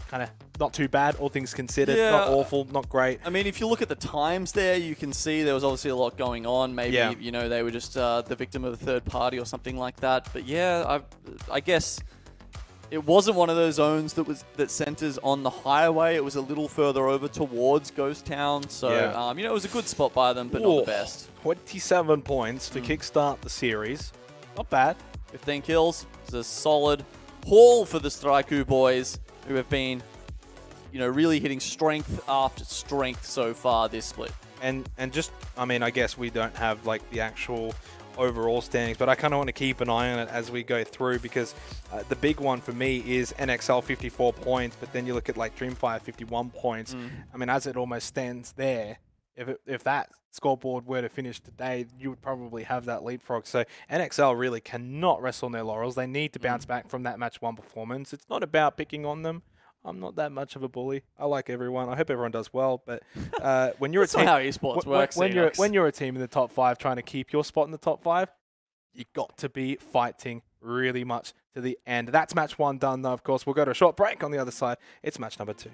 Kind of not too bad, all things considered. Yeah. Not awful, not great. I mean, if you look at the times there, you can see there was obviously a lot going on. Maybe, they were just the victim of a third party or something like that. But yeah, I guess it wasn't one of those zones that centers on the highway. It was a little further over towards Ghost Town. So, it was a good spot by them, but not the best. 27 points to kickstart the series. Not bad. 15 kills. It's a solid haul for the Straiku boys, who have been, really hitting strength after strength so far this split. And just, I mean, I guess we don't have like the actual overall standings, but I kind of want to keep an eye on it as we go through, because the big one for me is NXL 54 points, but then you look at like Dreamfire 51 points. I mean, as it almost stands there, if that scoreboard were to finish today, you would probably have that leapfrog. So NXL really cannot rest on their laurels. They need to bounce back from that match 1 performance. It's not about picking on them. I'm not that much of a bully. I like everyone. I hope everyone does well. But when you're a team, how esports works. When you're a team in the top 5 trying to keep your spot in the top 5, you got to be fighting really much to the end. That's match 1 done, though. Of course, we'll go to a short break. On the other side, it's match number 2.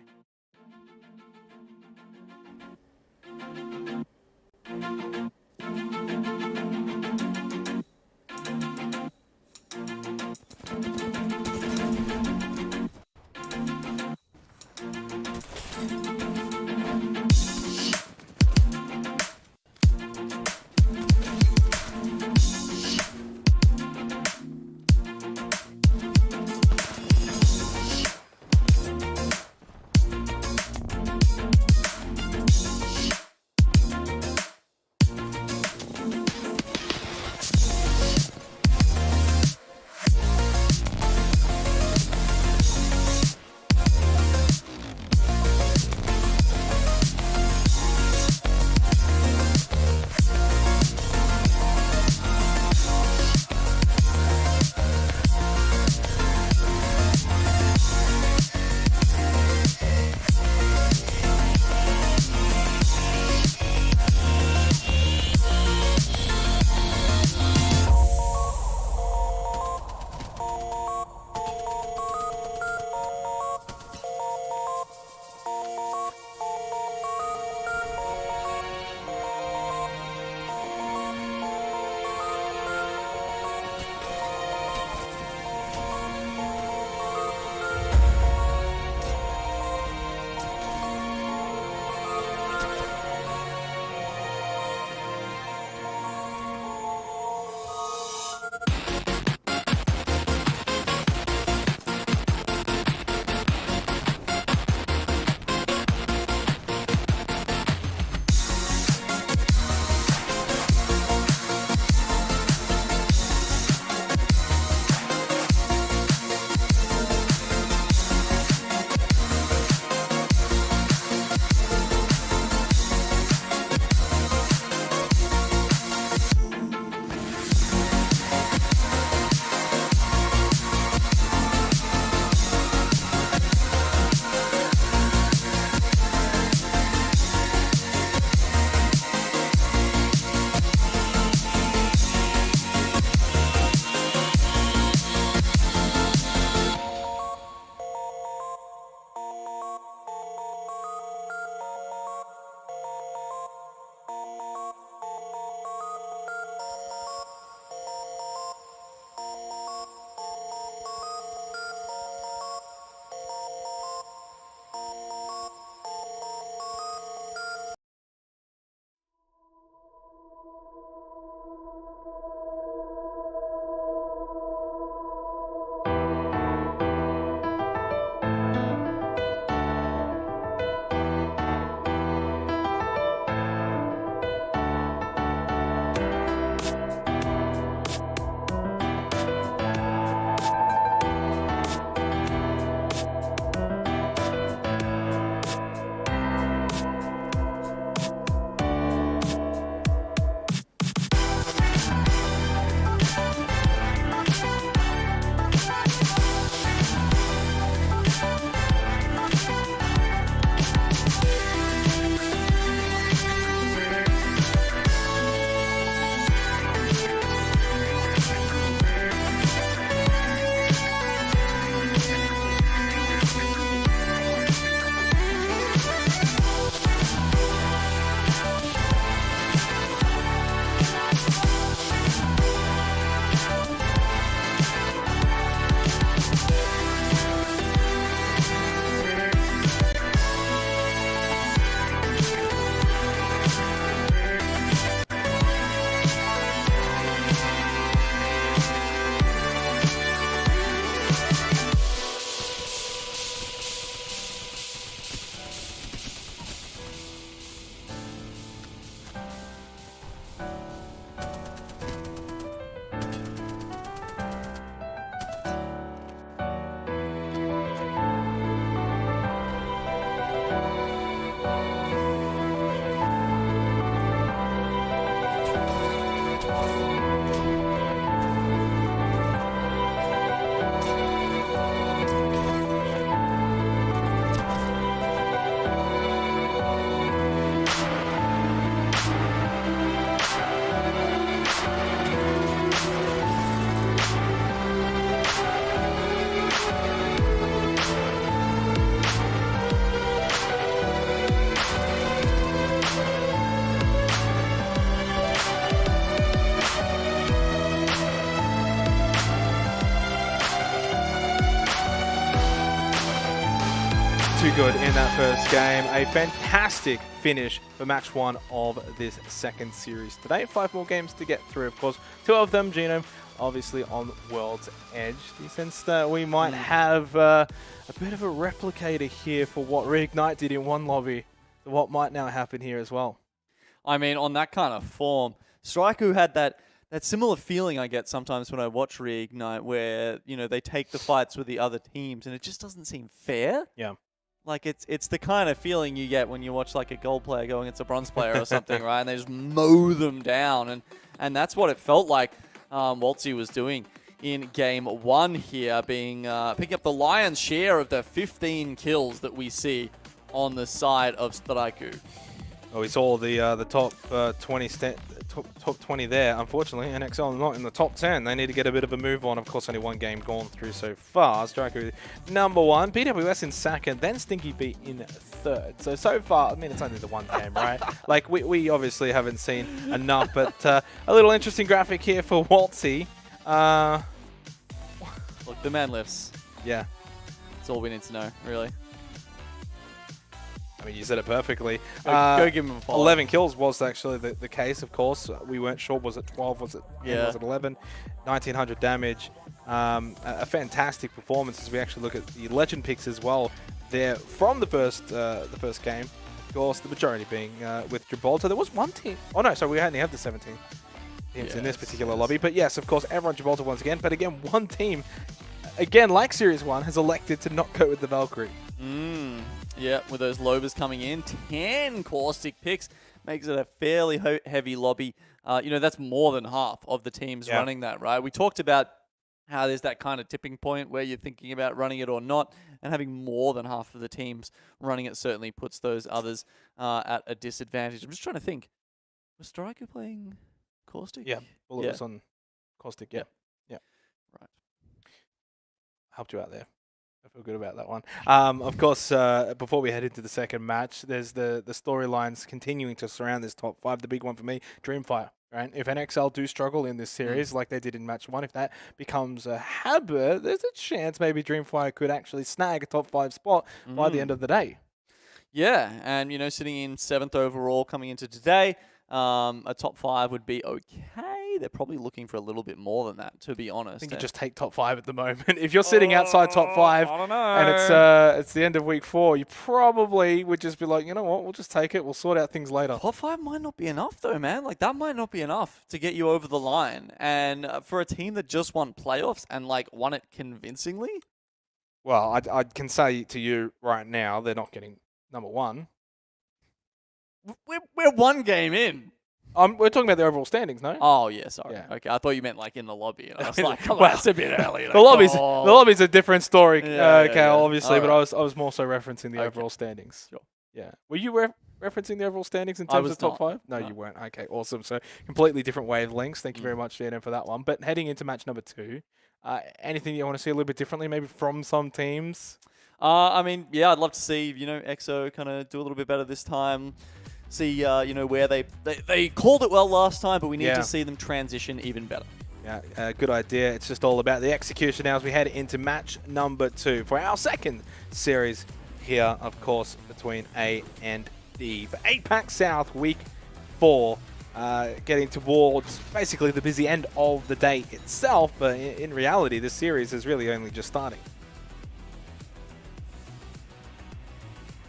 too good in that first game. A fantastic finish for match 1 of this second series today. 5 more games to get through, of course. 2 of them, Genome, obviously on World's Edge. Do you sense that we might have a bit of a replicator here for what Reignite did in one lobby? What might now happen here as well? I mean, on that kind of form, Straiku had that similar feeling I get sometimes when I watch Reignite, where, you know, they take the fights with the other teams and it just doesn't seem fair. Yeah. Like, it's the kind of feeling you get when you watch, like, a gold player going against a bronze player or something, right? And they just mow them down. And that's what it felt like Waltzy was doing in game 1 here, being picking up the lion's share of the 15 kills that we see on the side of Straiku. Oh, we saw the top 20 top 20 there. Unfortunately, NXL not in the top 10. They need to get a bit of a move on. Of course, only one game gone through so far. Striker number 1, BWS in second, then Stinky Beat in third. So far, I mean, it's only the one game, right? Like, we obviously haven't seen enough, but a little interesting graphic here for Waltzy. Look, the man lifts. Yeah. That's all we need to know, really. I mean, you said it perfectly. Go give him a follow. 11 kills was actually the case, of course. We weren't sure. Was it 12? Was it 10? Yeah. Was it 11? 1900 damage. A fantastic performance as we actually look at the legend picks as well there from the first game. Of course, the majority being with Gibraltar. There was one team. Oh, no, so we only have the 17 teams in this particular lobby. But yes, of course, everyone Gibraltar once again. But again, one team, again, like Series 1, has elected to not go with the Valkyrie. Yeah, with those Lobers coming in, 10 caustic picks makes it a fairly heavy lobby. You know, that's more than half of the teams running that, right? We talked about how there's that kind of tipping point where you're thinking about running it or not, and having more than half of the teams running it certainly puts those others at a disadvantage. I'm just trying to think. Was Striker playing caustic? Yeah, Bullet was on caustic, yeah. Right. Helped you out there. I feel good about that one. Of course, before we head into the second match, there's the storylines continuing to surround this top 5. The big one for me, Dreamfire. Right? If NXL do struggle in this series, like they did in match 1, if that becomes a habit, there's a chance maybe Dreamfire could actually snag a top 5 spot by the end of the day. Yeah, and, you know, sitting in 7th overall coming into today, a top 5 would be okay. They're probably looking for a little bit more than that, to be honest. I think you just take top 5 at the moment. If you're sitting outside top 5 I don't know. and it's the end of week 4, you probably would just be like, you know what, we'll just take it. We'll sort out things later. Top 5 might not be enough, though, man. Like, that might not be enough to get you over the line. And for a team that just won playoffs and, like, won it convincingly? Well, I can say to you right now, they're not getting number 1. We're one game in. We're talking about the overall standings, no? Oh, yeah, sorry. Yeah. Okay, I thought you meant, like, in the lobby. And I was like, come on, that's a bit early. The lobby's a different story, Cal, obviously, All but right. I was more so referencing the overall standings. Sure. Yeah. Were you referencing the overall standings in I terms was of top not. 5? No, No. you weren't. Okay, awesome. So completely different wavelengths. Thank you very much, JNM, for that one. But heading into match number 2, anything you want to see a little bit differently, maybe from some teams? I mean, yeah, I'd love to see, you know, EXO kind of do a little bit better this time. See, you know, where they called it well last time, but we need to see them transition even better. Yeah, good idea. It's just all about the execution now as we head into match number 2 for our second series here, of course, between A and D. For APAC South, week 4, getting towards basically the busy end of the day itself, but in reality, this series is really only just starting.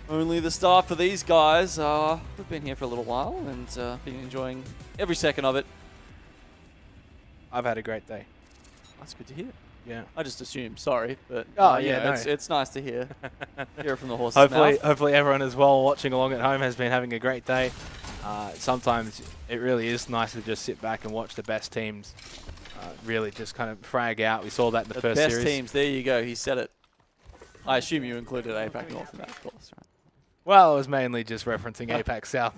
Only the start for these guys. We've been here for a little while and been enjoying every second of it. I've had a great day. That's good to hear. Yeah. I just assumed, sorry, but yeah, it's nice to hear. Hear it from the horse's mouth. Hopefully everyone as well watching along at home has been having a great day. Sometimes it really is nice to just sit back and watch the best teams really just kind of frag out. We saw that in the first series. Best teams, there you go, he said it. I assume you included APAC North in that, of course, right? Well, I was mainly just referencing APAC South.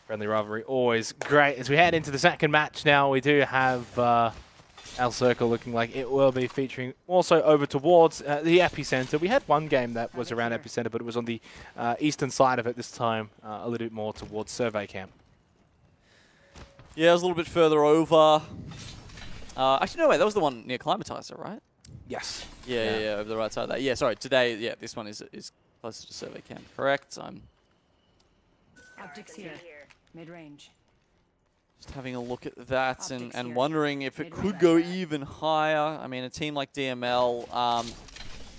Friendly rivalry, always great. As we head into the second match now, we do have our circle looking like it will be featuring also over towards the epicenter. We had one game that was around epicenter, but it was on the eastern side of it this time, a little bit more towards survey camp. Yeah, it was a little bit further over. Actually, no, wait, that was the one near Climatizer, right? Yes. Yeah, over the right side of that. Yeah, sorry. Today, yeah, this one is closer to survey camp. Correct. I'm Optics here. Mid-range. just having a look at that Optics and here. wondering if it Mid-range. could go even higher. I mean, a team like DML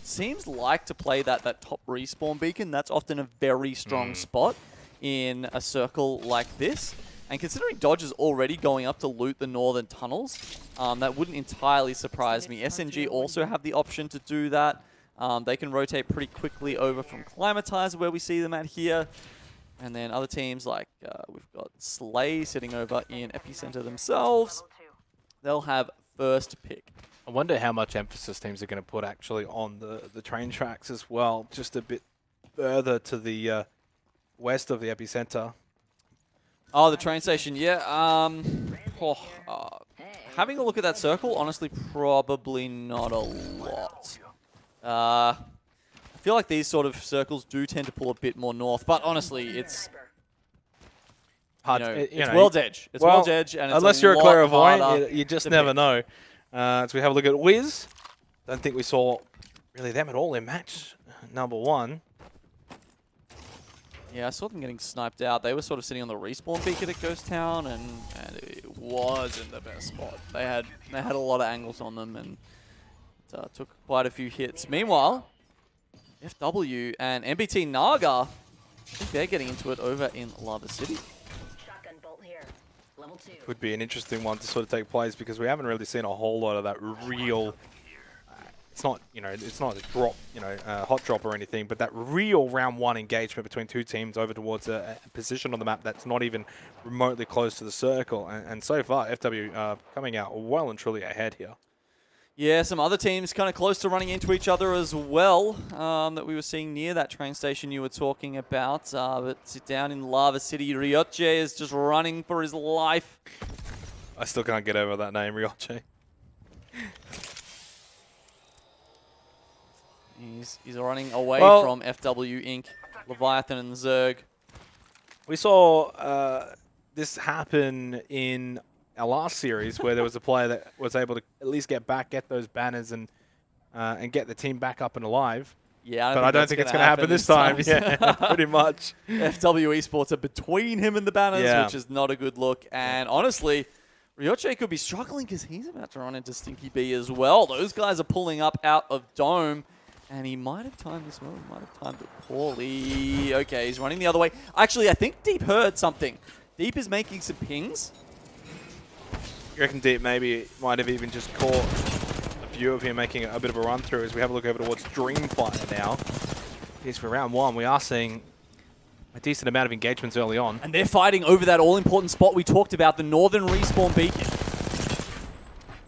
seems like to play that top respawn beacon. That's often a very strong spot in a circle like this. And considering Dodge is already going up to loot the northern tunnels, that wouldn't entirely surprise me. SNG also have the option to do that. They can rotate pretty quickly over from Climatizer, where we see them at here. And then other teams like we've got Slay sitting over in Epicenter themselves. They'll have first pick. I wonder how much emphasis teams are going to put actually on the train tracks as well, just a bit further to the west of the Epicenter. Oh, the train station, yeah. Having a look at that circle, honestly, probably not a lot. I feel like these sort of circles do tend to pull a bit more north, but honestly, it's Hard, it's World's Edge. It's World's Edge, and it's unless you're a clairvoyant, harder you just never know. So we have a look at Wiz. Don't think we saw really them at all in match number 1. Yeah, I saw them getting sniped out. They were sort of sitting on the respawn beacon at Ghost Town, and it wasn't the best spot. They had a lot of angles on them, and took quite a few hits. Meanwhile, FW and MBT Naga, I think they're getting into it over in Lava City. Shotgun bolt here. Level 2. Would be an interesting one to sort of take place because we haven't really seen a whole lot of that real. It's not, it's not a drop, hot drop or anything, but that real round 1 engagement between two teams over towards a position on the map that's not even remotely close to the circle. And so far, FW coming out well and truly ahead here. Yeah, some other teams kind of close to running into each other as well that we were seeing near that train station you were talking about. But down in Lava City, Ryoche is just running for his life. I still can't get over that name, Ryoche. He's running away from FW Inc., Leviathan and Zerg. We saw this happen in our last series where there was a player that was able to at least get those banners and get the team back up and alive. Yeah, but I don't think it's going to happen this time. Yeah, pretty much. FW Esports are between him and the banners, which is not a good look. And honestly, Ryoche could be struggling because he's about to run into Stinky B as well. Those guys are pulling up out of Dome. And he might have timed this well. He might have timed it poorly. Okay, he's running the other way. Actually, I think Deep heard something. Deep is making some pings. You reckon Deep maybe might have even just caught a view of him making a bit of a run through as we have a look over towards Dreamfire now. Here's for round 1. We are seeing a decent amount of engagements early on. And they're fighting over that all-important spot we talked about, the northern respawn beacon.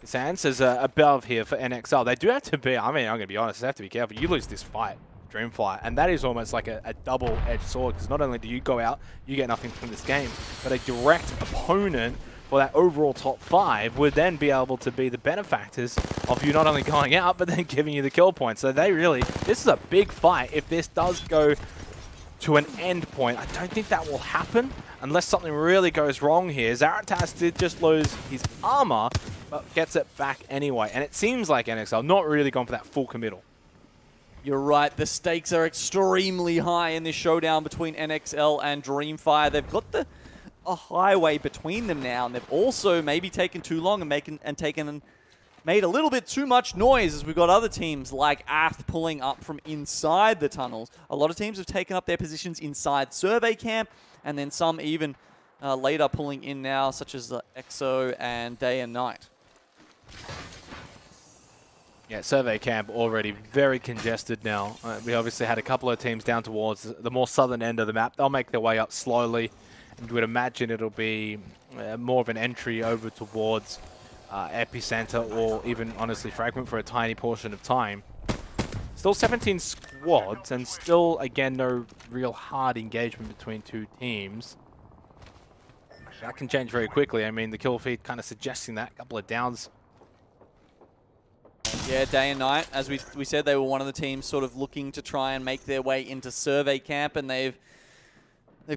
Sans is above here for NXL. They do have to be, I'm going to be honest, they have to be careful. You lose this fight, Dreamfire, and that is almost like a double-edged sword, because not only do you go out, you get nothing from this game, but a direct opponent for that overall top 5 would then be able to be the benefactors of you not only going out, but then giving you the kill point. So they really, this is a big fight. If this does go to an end point, I don't think that will happen unless something really goes wrong here. Zaratas did just lose his armor, but gets it back anyway. And it seems like NXL not really gone for that full committal. You're right. The stakes are extremely high in this showdown between NXL and Dreamfire. They've got a highway between them now, and they've also maybe taken too long and made a little bit too much noise as we've got other teams like Ath pulling up from inside the tunnels. A lot of teams have taken up their positions inside survey camp, and then some even later pulling in now, such as EXO and Day and Night. Yeah, survey camp already very congested now. We obviously had a couple of teams down towards the more southern end of the map. They'll make their way up slowly, and you would imagine it'll be more of an entry over towards Epicenter, or even honestly Fragment for a tiny portion of time. Still 17 squads, and still again no real hard engagement between two teams. That can change very quickly. I mean, the kill feed kind of suggesting that. A couple of downs. Yeah, Day and Night, as we said, they were one of the teams sort of looking to try and make their way into survey camp, and they've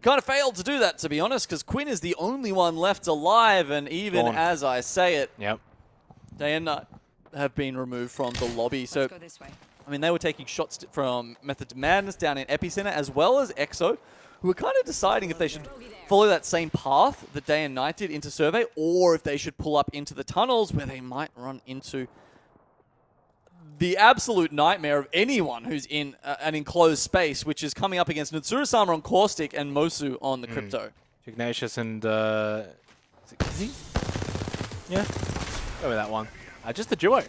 kind of failed to do that, to be honest, because Quinn is the only one left alive, and even as I say it, Yep. Day and Night have been removed from the lobby. So, Let's go this way. I mean, they were taking shots from Method to Madness down in Epicenter, as well as EXO, who were kind of deciding if they should follow that same path that Day and Night did into Survey, or if they should pull up into the tunnels where they might run into the absolute nightmare of anyone who's in an enclosed space, which is coming up against Nutsuru-sama on Caustic and Mosu on the Crypto. Ignatius and is it Kizzy? Yeah, go with that one. Just the duo.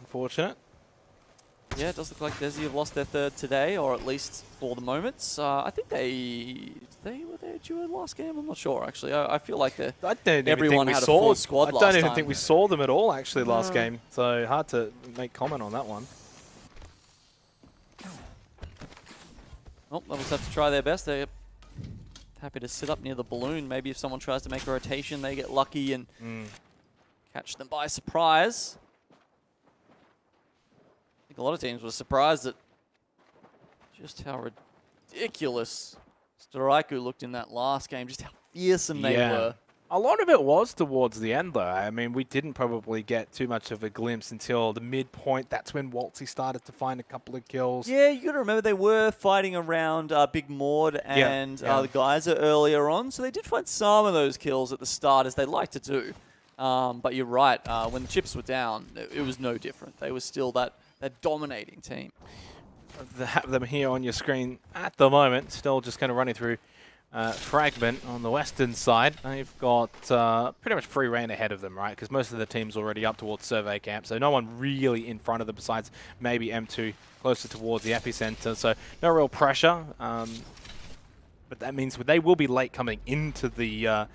Unfortunate. Yeah, it does look like Desi have lost their third today, or at least for the moments. I think they were their duo last game. I'm not sure actually. I feel like everyone had a full squad last time. I don't even think we saw them at all actually last game. So hard to make comment on that one. Well, they'll just have to try their best. They're happy to sit up near the balloon. Maybe if someone tries to make a rotation, they get lucky and catch them by surprise. I think a lot of teams were surprised at just how ridiculous Storaiku looked in that last game, just how fearsome they were. A lot of it was towards the end, though. I mean, we didn't probably get too much of a glimpse until the midpoint. That's when Waltzy started to find a couple of kills. Yeah, you got to remember they were fighting around Big Maud and the Geyser earlier on, so they did find some of those kills at the start, as they like to do. But you're right, when the chips were down, it was no different. They were still that dominating team. Have them here on your screen at the moment. Still just kind of running through Fragment on the western side. They've got pretty much free reign ahead of them, right? Because most of the team's already up towards Survey Camp, so no one really in front of them besides maybe M2 closer towards the epicenter. So no real pressure. But that means they will be late coming into the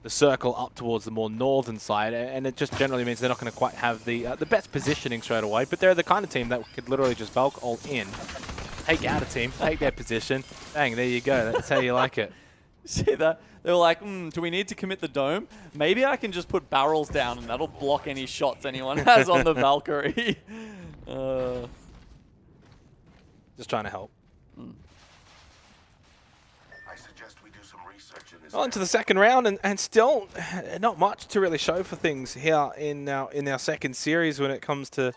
circle up towards the more northern side, and it just generally means they're not going to quite have the best positioning straight away. But they're the kind of team that could literally just bulk all in, take out a team, take their position. Bang, there you go. That's how you like it. See that? They were like, do we need to commit the dome? Maybe I can just put barrels down and that'll block any shots anyone has on the Valkyrie. Just trying to help. Well, into the second round, and still not much to really show for things here in our second series when it comes to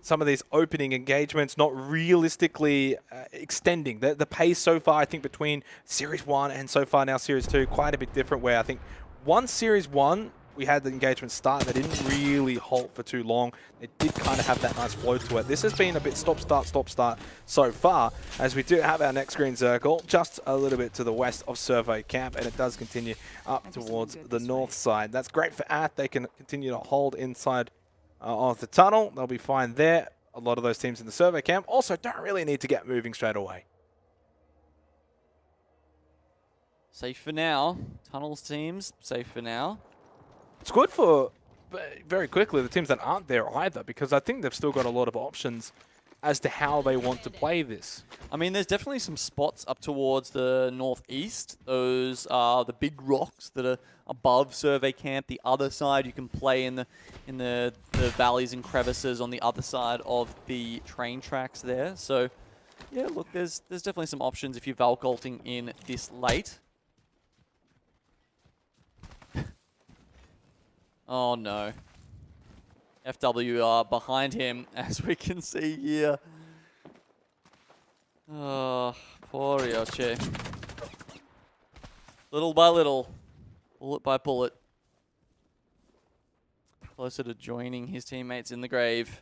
some of these opening engagements, not realistically extending. The pace so far, I think, between Series 1 and so far now Series 2, quite a bit different, where I think once Series 1, we had the engagement start, they didn't really halt for too long. They did kind of have that nice flow to it. This has been a bit stop-start so far, as we do have our next green circle just a little bit to the west of Survey Camp, and it does continue up towards the north side. That's great for AT. They can continue to hold inside of the tunnel. They'll be fine there. A lot of those teams in the Survey Camp also don't really need to get moving straight away. Safe for now. Tunnels teams, safe for now. It's good for, very quickly, the teams that aren't there either, because I think they've still got a lot of options as to how they want to play this. I mean, there's definitely some spots up towards the northeast. Those are the big rocks that are above Survey Camp. The other side, you can play in the valleys and crevices on the other side of the train tracks there. So, yeah, look, there's definitely some options if you're Valkolting in this late. Oh no. FW behind him, as we can see here. Oh, poor Ryoche. Little by little, bullet by bullet. Closer to joining his teammates in the grave.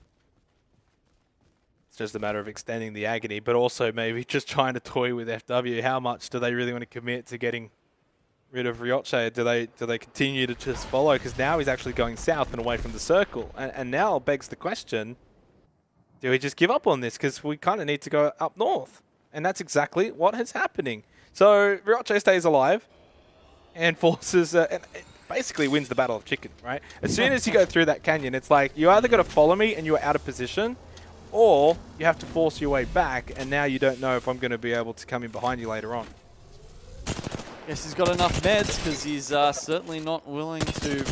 It's just a matter of extending the agony, but also maybe just trying to toy with FW. How much do they really want to commit to getting rid of Ryoche? Do they continue to just follow? Because now he's actually going south and away from the circle. And now begs the question, do we just give up on this? Because we kind of need to go up north. And that's exactly what is happening. So Ryoche stays alive and forces, and basically wins the battle of chicken, right? As soon as you go through that canyon, it's like, you either got to follow me and you're out of position, or you have to force your way back, and now you don't know if I'm going to be able to come in behind you later on. Guess he's got enough meds, because he's certainly not willing to,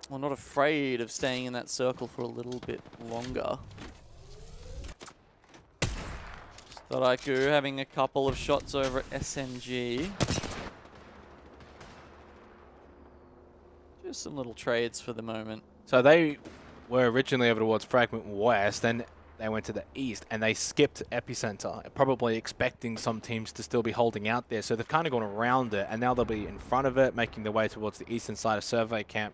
or not afraid of staying in that circle for a little bit longer. Storaiku having a couple of shots over at SMG. Just some little trades for the moment. So they were originally over towards Fragment West, then they went to the east, and they skipped Epicenter, probably expecting some teams to still be holding out there. So they've kind of gone around it, and now they'll be in front of it, making their way towards the eastern side of Survey Camp.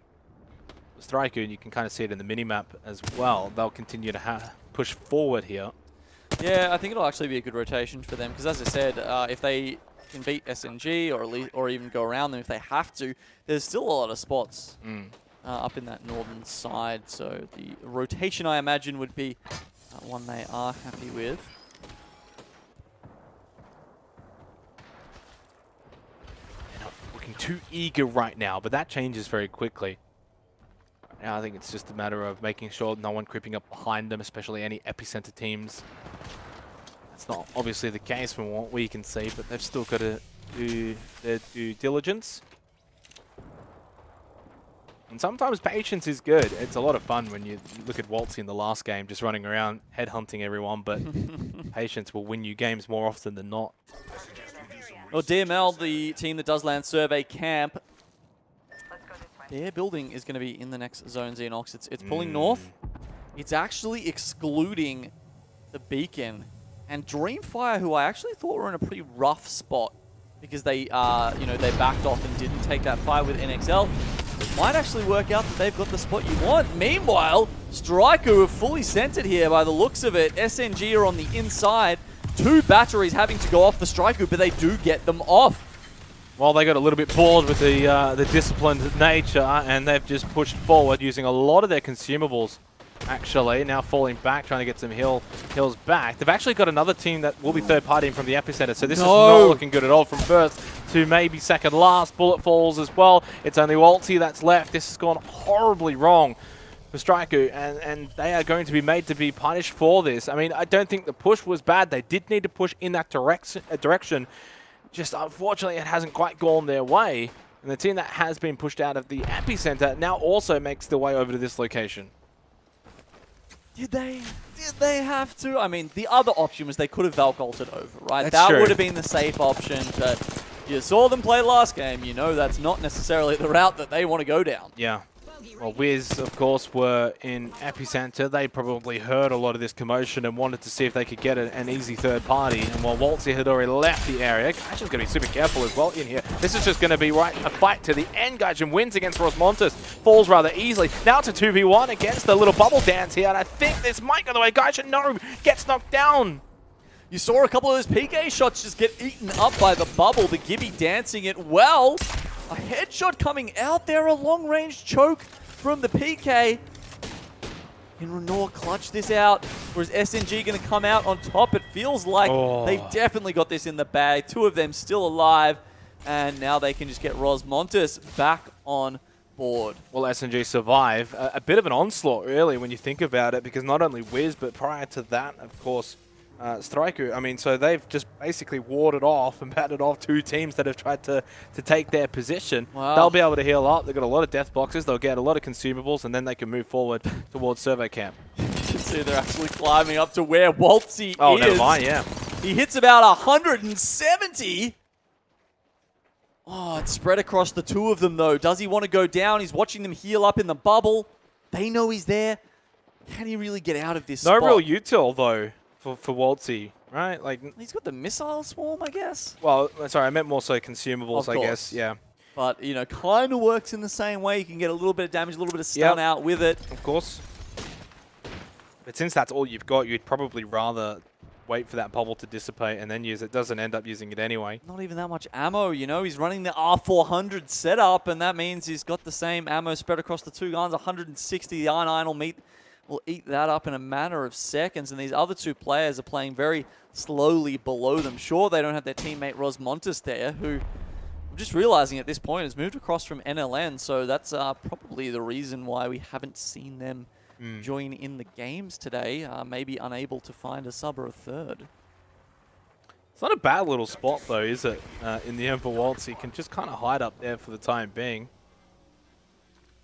Striker, and you can kind of see it in the minimap as well. They'll continue to push forward here. Yeah, I think it'll actually be a good rotation for them, because as I said, if they can beat SNG or even go around them if they have to, there's still a lot of spots up in that northern side. So the rotation, I imagine, would be one they are happy with. They're not looking too eager right now, but that changes very quickly. Now I think it's just a matter of making sure no one creeping up behind them, especially any Epicenter teams. That's not obviously the case from what we can see, but they've still got to do their due diligence. And sometimes patience is good. It's a lot of fun when you look at Waltzy in the last game, just running around, headhunting everyone, but patience will win you games more often than not. Well, DML, the team that does land Survey Camp, their building is going to be in the next zone, Xenox. It's pulling north. It's actually excluding the beacon. And Dreamfire, who I actually thought were in a pretty rough spot because they, they backed off and didn't take that fight with NXL. It might actually work out that they've got the spot you want. Meanwhile, Striker are fully centered here by the looks of it. SNG are on the inside. 2 batteries having to go off the Striker, but they do get them off. Well, they got a little bit bored with the disciplined nature, and they've just pushed forward using a lot of their consumables. Actually, now falling back, trying to get some hills back. They've actually got another team that will be third-partying from the Epicenter, so this is not looking good at all from first to maybe second last. Bullet falls as well. It's only Waltzy that's left. This has gone horribly wrong for Striker, and they are going to be made to be punished for this. I mean, I don't think the push was bad. They did need to push in that direction. Just unfortunately, it hasn't quite gone their way. And the team that has been pushed out of the Epicenter now also makes their way over to this location. Did they have to? I mean, the other option was they could have Valk ulted over, right? That's true. Would have been the safe option, but you saw them play last game. You know that's not necessarily the route that they want to go down. Yeah. Well, Wiz, of course, were in Epicenter. They probably heard a lot of this commotion and wanted to see if they could get an easy third party. And while Waltzy had already left the area, Gaijin's going to be super careful as well in here. This is just going to be a fight to the end. Gaijin wins against Rosmontes, falls rather easily. Now it's a 2v1 against the little bubble dance here, and I think this might go the way. Gaijin, no, gets knocked down. You saw a couple of those PK shots just get eaten up by the bubble. The Gibby dancing it well. A headshot coming out there, a long-range choke from the PK. Can Renor clutch this out? Or is SNG going to come out on top? It feels like they've definitely got this in the bag. 2 of them still alive. And now they can just get Rosmontes back on board. Well, SNG survive. A bit of an onslaught, really, when you think about it, because not only Wiz, but prior to that, of course, Striker. I mean, so they've just basically warded off and batted off 2 teams that have tried to take their position. Wow. They'll be able to heal up. They've got a lot of death boxes. They'll get a lot of consumables, and then they can move forward towards Survey Camp. You can see they're actually climbing up to where Waltzy is. Oh, never mind, yeah. He hits about 170. Oh, it's spread across the 2 of them, though. Does he want to go down? He's watching them heal up in the bubble. They know he's there. Can he really get out of this spot? No real util, though, for Waltzy, right? Like, he's got the missile swarm, I guess. Well, sorry, I meant more so consumables, I guess, yeah. But, you know, kind of works in the same way. You can get a little bit of damage, a little bit of stun out with it. Of course. But since that's all you've got, you'd probably rather wait for that bubble to dissipate and then use it. Doesn't end up using it anyway. Not even that much ammo, you know. He's running the R400 setup, and that means he's got the same ammo spread across the 2 guns. 160. The R9 will eat that up in a matter of seconds, and these other 2 players are playing very slowly below them. Sure, they don't have their teammate Rosmontes there, who I'm just realizing at this point has moved across from NLN, so that's probably the reason why we haven't seen them join in the games today. Maybe unable to find a sub or a third. It's not a bad little spot, though, is it? In the end for Waltz, he can just kind of hide up there for the time being.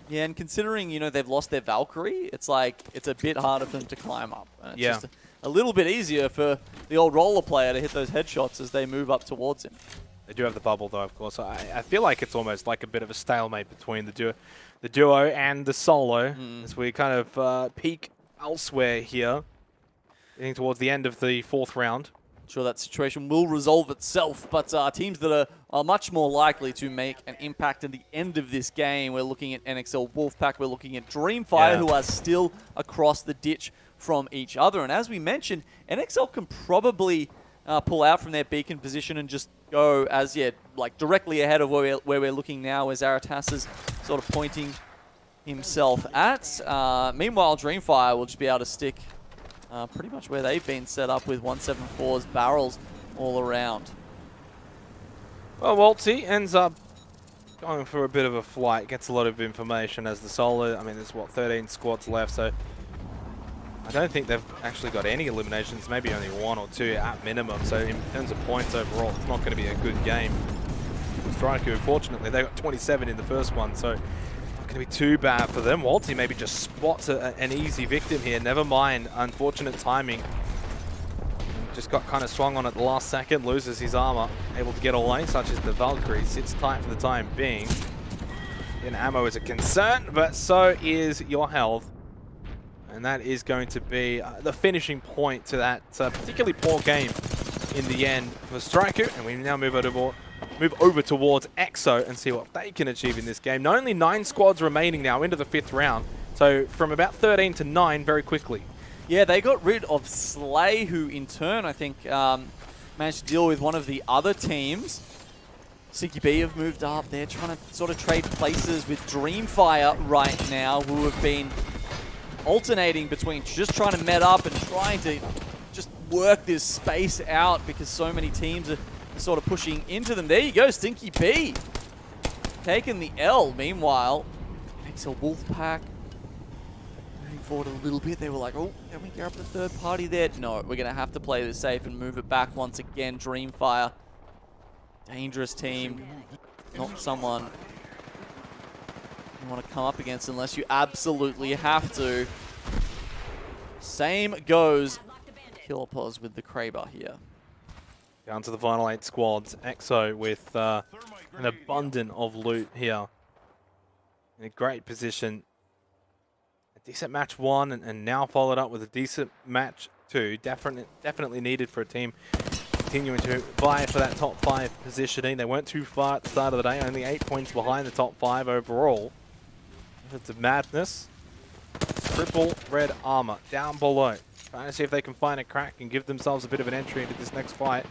Yeah, and considering, you know, they've lost their Valkyrie, it's like it's a bit harder for them to climb up. And it's just a little bit easier for the old roller player to hit those headshots as they move up towards him. They do have the bubble, though, of course. I feel like it's almost like a bit of a stalemate between the duo and the solo as we kind of peak elsewhere here, getting towards the end of the 4th round. Sure, that situation will resolve itself, but teams that are much more likely to make an impact at the end of this game. We're looking at NXL Wolfpack, we're looking at Dreamfire, who are still across the ditch from each other. And as we mentioned, NXL can probably pull out from their beacon position and just go as, like directly ahead of where we're looking now, where Zaratas is sort of pointing himself at. Meanwhile, Dreamfire will just be able to stick pretty much where they've been set up with 174's barrels all around. Well, Waltzy ends up going for a bit of a flight, gets a lot of information as the solo. I mean, there's, 13 squads left, so I don't think they've actually got any eliminations, maybe only 1 or 2 at minimum. So in terms of points overall, it's not going to be a good game. Striker, unfortunately, they got 27 in the first one, so not going to be too bad for them. Waltzy maybe just spots an easy victim here. Never mind, unfortunate timing. Just got kind of swung on at the last second, loses his armor, able to get away, such as the Valkyrie. Sits tight for the time being. And ammo is a concern, but so is your health. And that is going to be the finishing point to that particularly poor game in the end for Striker. And we now move over towards EXO and see what they can achieve in this game. Not only 9 squads remaining now into the 5th round, so from about 13 to 9 very quickly. Yeah, they got rid of Slay, who in turn, I think, managed to deal with one of the other teams. Sinky B have moved up. They're trying to sort of trade places with Dreamfire right now, who have been alternating between just trying to met up and trying to just work this space out because so many teams are sort of pushing into them. There you go, Stinky B taking the L. Meanwhile, NXL Wolfpack moving forward a little bit. They were like, oh, can we get up the 3rd party there? No, we're going to have to play this safe and move it back once again. Dreamfire, dangerous team, not someone you want to come up against unless you absolutely have to. Same goes Killapos with the Kraber here. Down to the final 8 squads. EXO with an abundance of loot here. In a great position. A decent match 1 and now followed up with a decent match 2. Definitely needed for a team continuing to vie for that top 5 positioning. They weren't too far at the start of the day, only 8 points behind the top 5 overall. It's a madness. Triple red armor down below. Trying to see if they can find a crack and give themselves a bit of an entry into this next fight.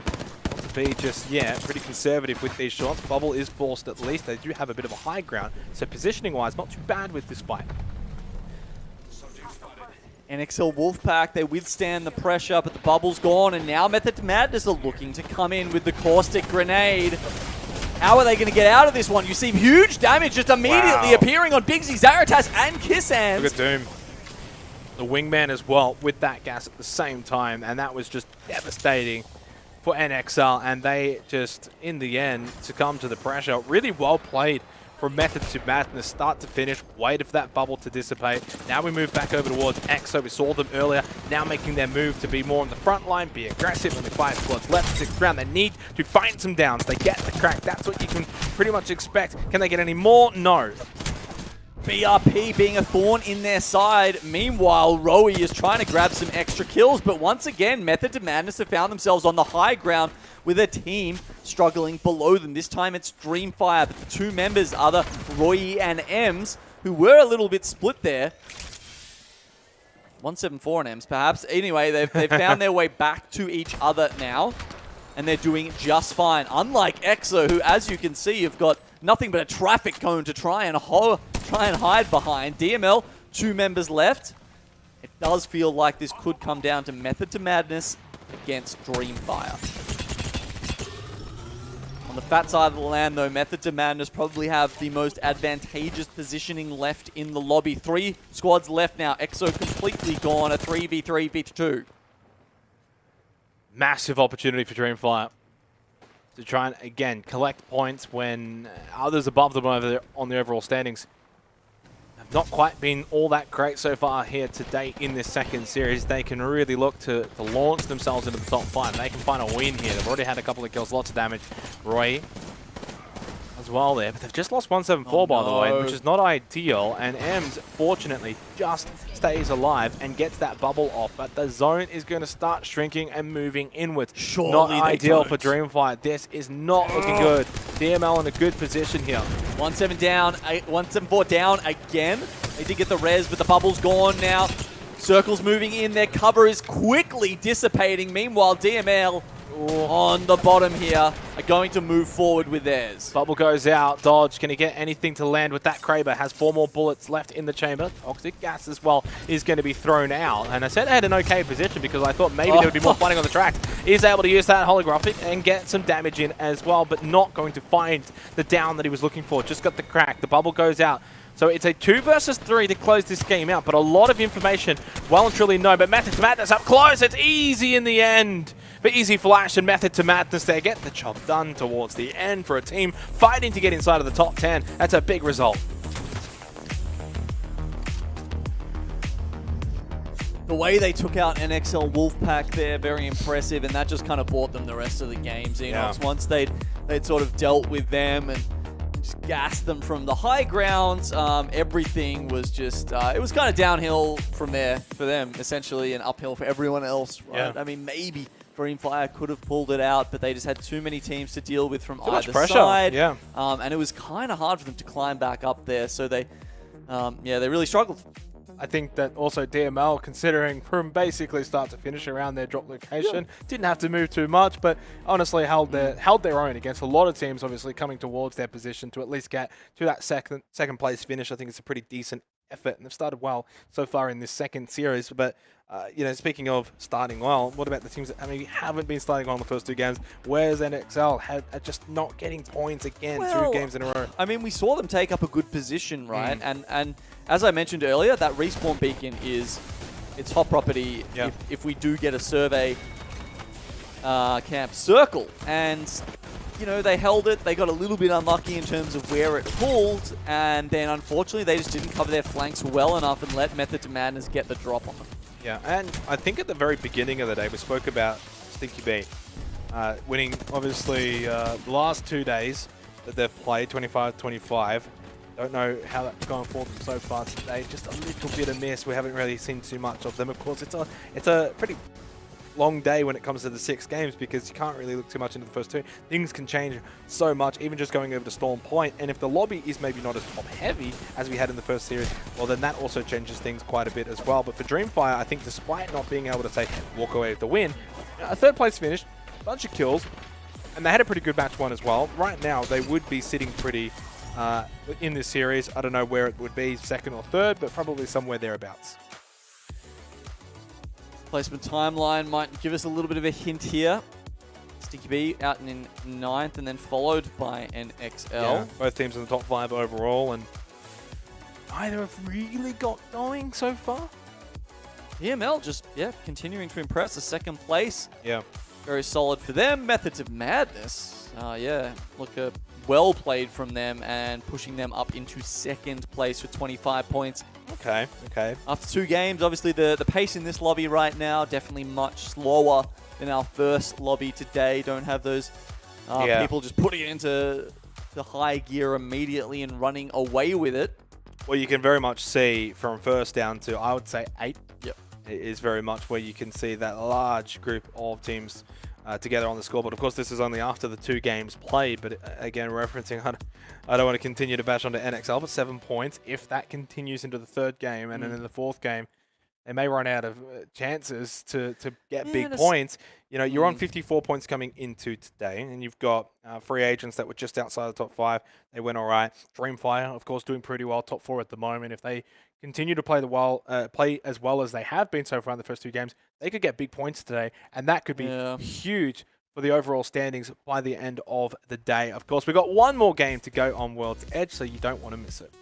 Not to be just yet. Pretty conservative with these shots. Bubble is forced at least. They do have a bit of a high ground. So positioning wise, not too bad with this fight. NXL Wolfpack, they withstand the pressure, but the bubble's gone, and now Method to Madness are looking to come in with the caustic grenade. How are they going to get out of this one? You see huge damage just immediately appearing on Bigsy, Zaratas, and Kissands. Look at Doom. The wingman as well with that gas at the same time, and that was just devastating for NXL, and they just, in the end, succumb to the pressure. Really well played from Method to Madness, start to finish, waited for that bubble to dissipate. Now we move back over towards EXO. We saw them earlier, now making their move to be more on the front line, be aggressive. Only 5 squads left, 6th round. They need to find some downs. They get the crack. That's what you can pretty much expect. Can they get any more? No. BRP being a thorn in their side. Meanwhile, Rowie is trying to grab some extra kills, but once again, Method to Madness have found themselves on the high ground with a team struggling below them. This time it's Dreamfire, but the 2 members are the Roy and Ems, who were a little bit split there. 174 and Ems, perhaps. Anyway, they've found their way back to each other now, and they're doing just fine. Unlike EXO, who, as you can see, have got nothing but a traffic cone to try and hide behind. DML, 2 members left. It does feel like this could come down to Method to Madness against Dreamfire. On the fat side of the land, though, Method to Madness probably have the most advantageous positioning left in the lobby. 3 squads left now. EXO completely gone. A 3v3 v2. Massive opportunity for Dreamfire to try and, again, collect points when others above them on the overall standings have not quite been all that great so far here to date in this second series. They can really look to launch themselves into the top 5. They can find a win here. They've already had a couple of kills, lots of damage. Roy as well there, but they've just lost 174 by the way, which is not ideal, and Ems fortunately just stays alive and gets that bubble off, but the zone is going to start shrinking and moving inwards. Surely not they ideal don't. for Dreamfight. This is not looking good. DML in a good position here. 1-7 down, 174 down again. They did get the res, but the bubble's gone now. Circle's moving in, their cover is quickly dissipating. Meanwhile, DML on the bottom here are going to move forward with theirs. Bubble goes out. Dodge, can he get anything to land with that? Kraber has 4 more bullets left in the chamber. Toxic gas as well is going to be thrown out. And I said they had an okay position because I thought maybe there would be more fighting on the tracks. He's able to use that holographic and get some damage in as well, but not going to find the down that he was looking for. Just got the crack. The bubble goes out. So it's a 2 versus 3 to close this game out, but a lot of information, well and truly no. But Method to Madness up close. It's easy in the end. But Easy Flash and Method to Madness there get the job done towards the end for a team fighting to get inside of the top 10. That's a big result. The way they took out NXL Wolfpack there, very impressive, and that just kind of bought them the rest of the game. Xenox, once they'd sort of dealt with them and just gassed them from the high grounds, everything was just, it was kind of downhill from there for them, essentially, and uphill for everyone else, right? Yeah. I mean, maybe Dreamfire could have pulled it out, but they just had too many teams to deal with from either side. Yeah. And it was kind of hard for them to climb back up there, so they really struggled. I think that also DML, considering from basically start to finish around their drop location, didn't have to move too much, but honestly held their own against a lot of teams, obviously coming towards their position to at least get to that second place finish. I think it's a pretty decent effort, and they've started well so far in this second series. But speaking of starting well, what about the teams that maybe haven't been starting well in the first 2 games? Where's NXL? Are just not getting points again, 2 games in a row. I mean, we saw them take up a good position, right? And as I mentioned earlier, that respawn beacon is its hot property if we do get a survey camp circle. And they held it. They got a little bit unlucky in terms of where it pulled, and then unfortunately they just didn't cover their flanks well enough and let Method to Madness get the drop on them. Yeah, and I think at the very beginning of the day we spoke about Stinky B winning, obviously, the last 2 days that they've played, 25-25. Don't know how that's going for them so far today. Just a little bit of miss. We haven't really seen too much of them. Of course, it's a pretty long day when it comes to the 6 games because you can't really look too much into the first 2. Things can change so much, even just going over to Storm Point. And if the lobby is maybe not as top heavy as we had in the first series, well, then that also changes things quite a bit as well. But for Dreamfire, I think despite not being able to say walk away with the win, a 3rd place finish, a bunch of kills, and they had a pretty good match 1 as well. Right now, they would be sitting pretty in this series. I don't know where it would be, 2nd or 3rd, but probably somewhere thereabouts. Placement timeline might give us a little bit of a hint here. Sticky B out in 9th and then followed by NXL. Yeah, both teams in the top 5 overall, and neither have really got going so far. DML just, continuing to impress. The 2nd place. Yeah. Very solid for them. Methods of Madness. Look, well played from them and pushing them up into 2nd place with 25 points. Okay. After 2 games, obviously the pace in this lobby right now definitely much slower than our first lobby today. Don't have those people just putting it into the high gear immediately and running away with it. Well, you can very much see from 1st down to, I would say, 8. Yep. It is very much where you can see that large group of teams together on the scoreboard. Of course, this is only after the 2 games played, but again, referencing, I don't want to continue to bash onto NXL, but 7 points. If that continues into the 3rd game and then in the 4th game, they may run out of chances to get big points. You're on 54 points coming into today, and you've got free agents that were just outside the top 5. They went all right. Dreamfire, of course, doing pretty well, top 4 at the moment. If they continue to play as well as they have been so far in the first 2 games, they could get big points today, and that could be huge for the overall standings by the end of the day. Of course, we've got 1 more game to go on World's Edge, so you don't want to miss it.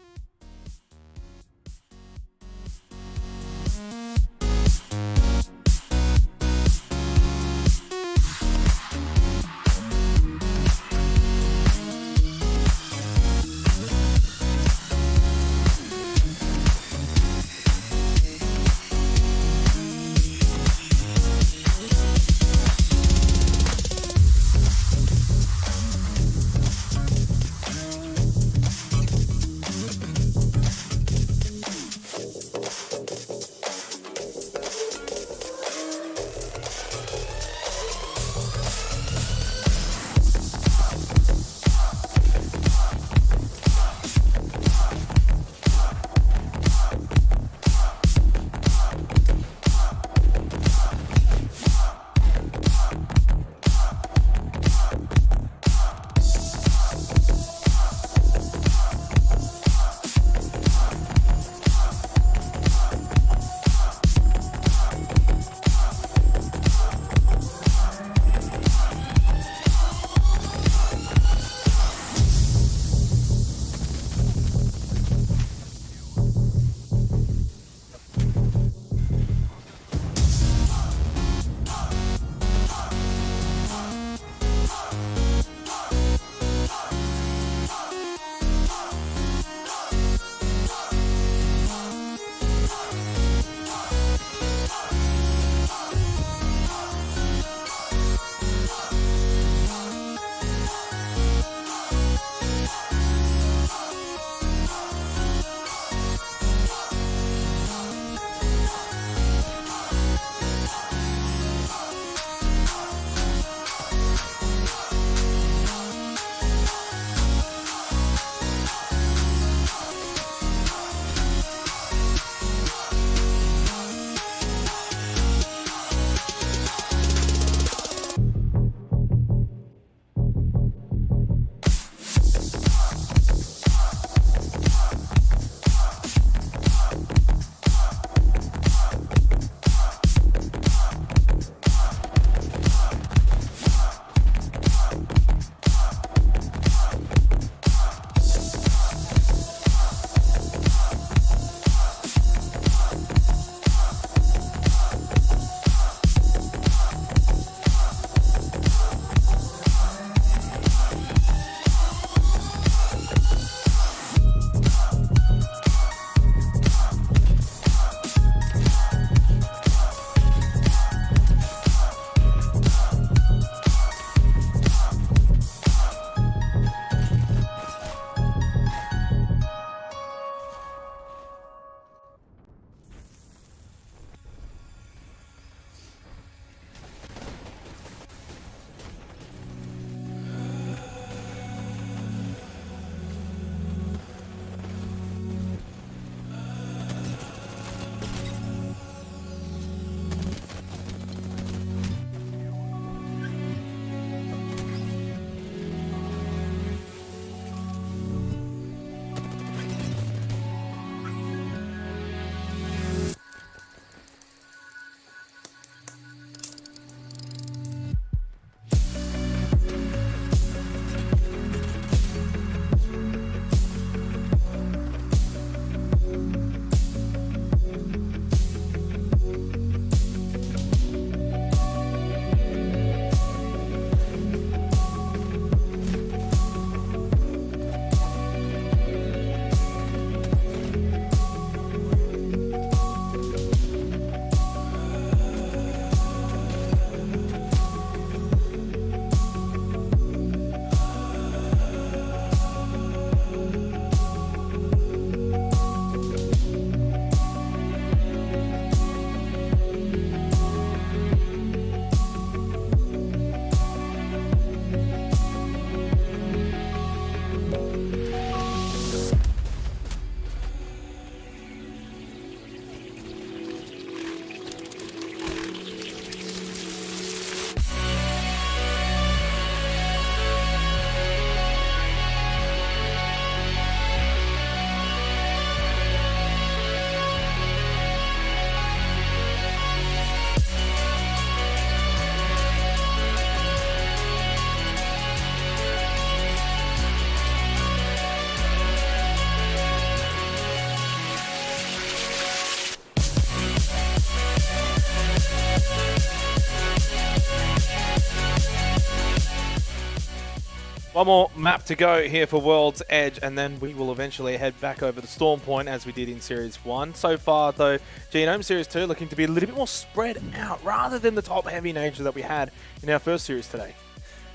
One more map to go here for World's Edge, and then we will eventually head back over to Storm Point as we did in Series 1. So far, though, Genome Series 2 looking to be a little bit more spread out rather than the top-heavy nature that we had in our first series today.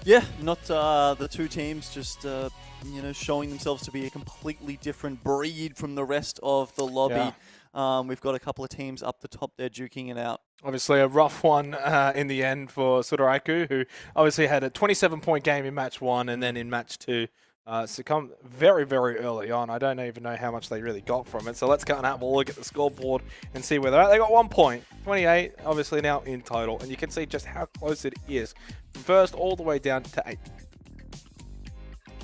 Yeah, not the two teams just showing themselves to be a completely different breed from the rest of the lobby. Yeah. We've got a couple of teams up the top there duking it out. Obviously a rough one in the end for Sudaraku, who obviously had a 27-point game in match 1 and then in match 2 succumbed very, very early on. I don't even know how much they really got from it. So let's go and have a look at the scoreboard and see where they're at. They got 1 point, 28 obviously now in total. And you can see just how close it is from first all the way down to 8.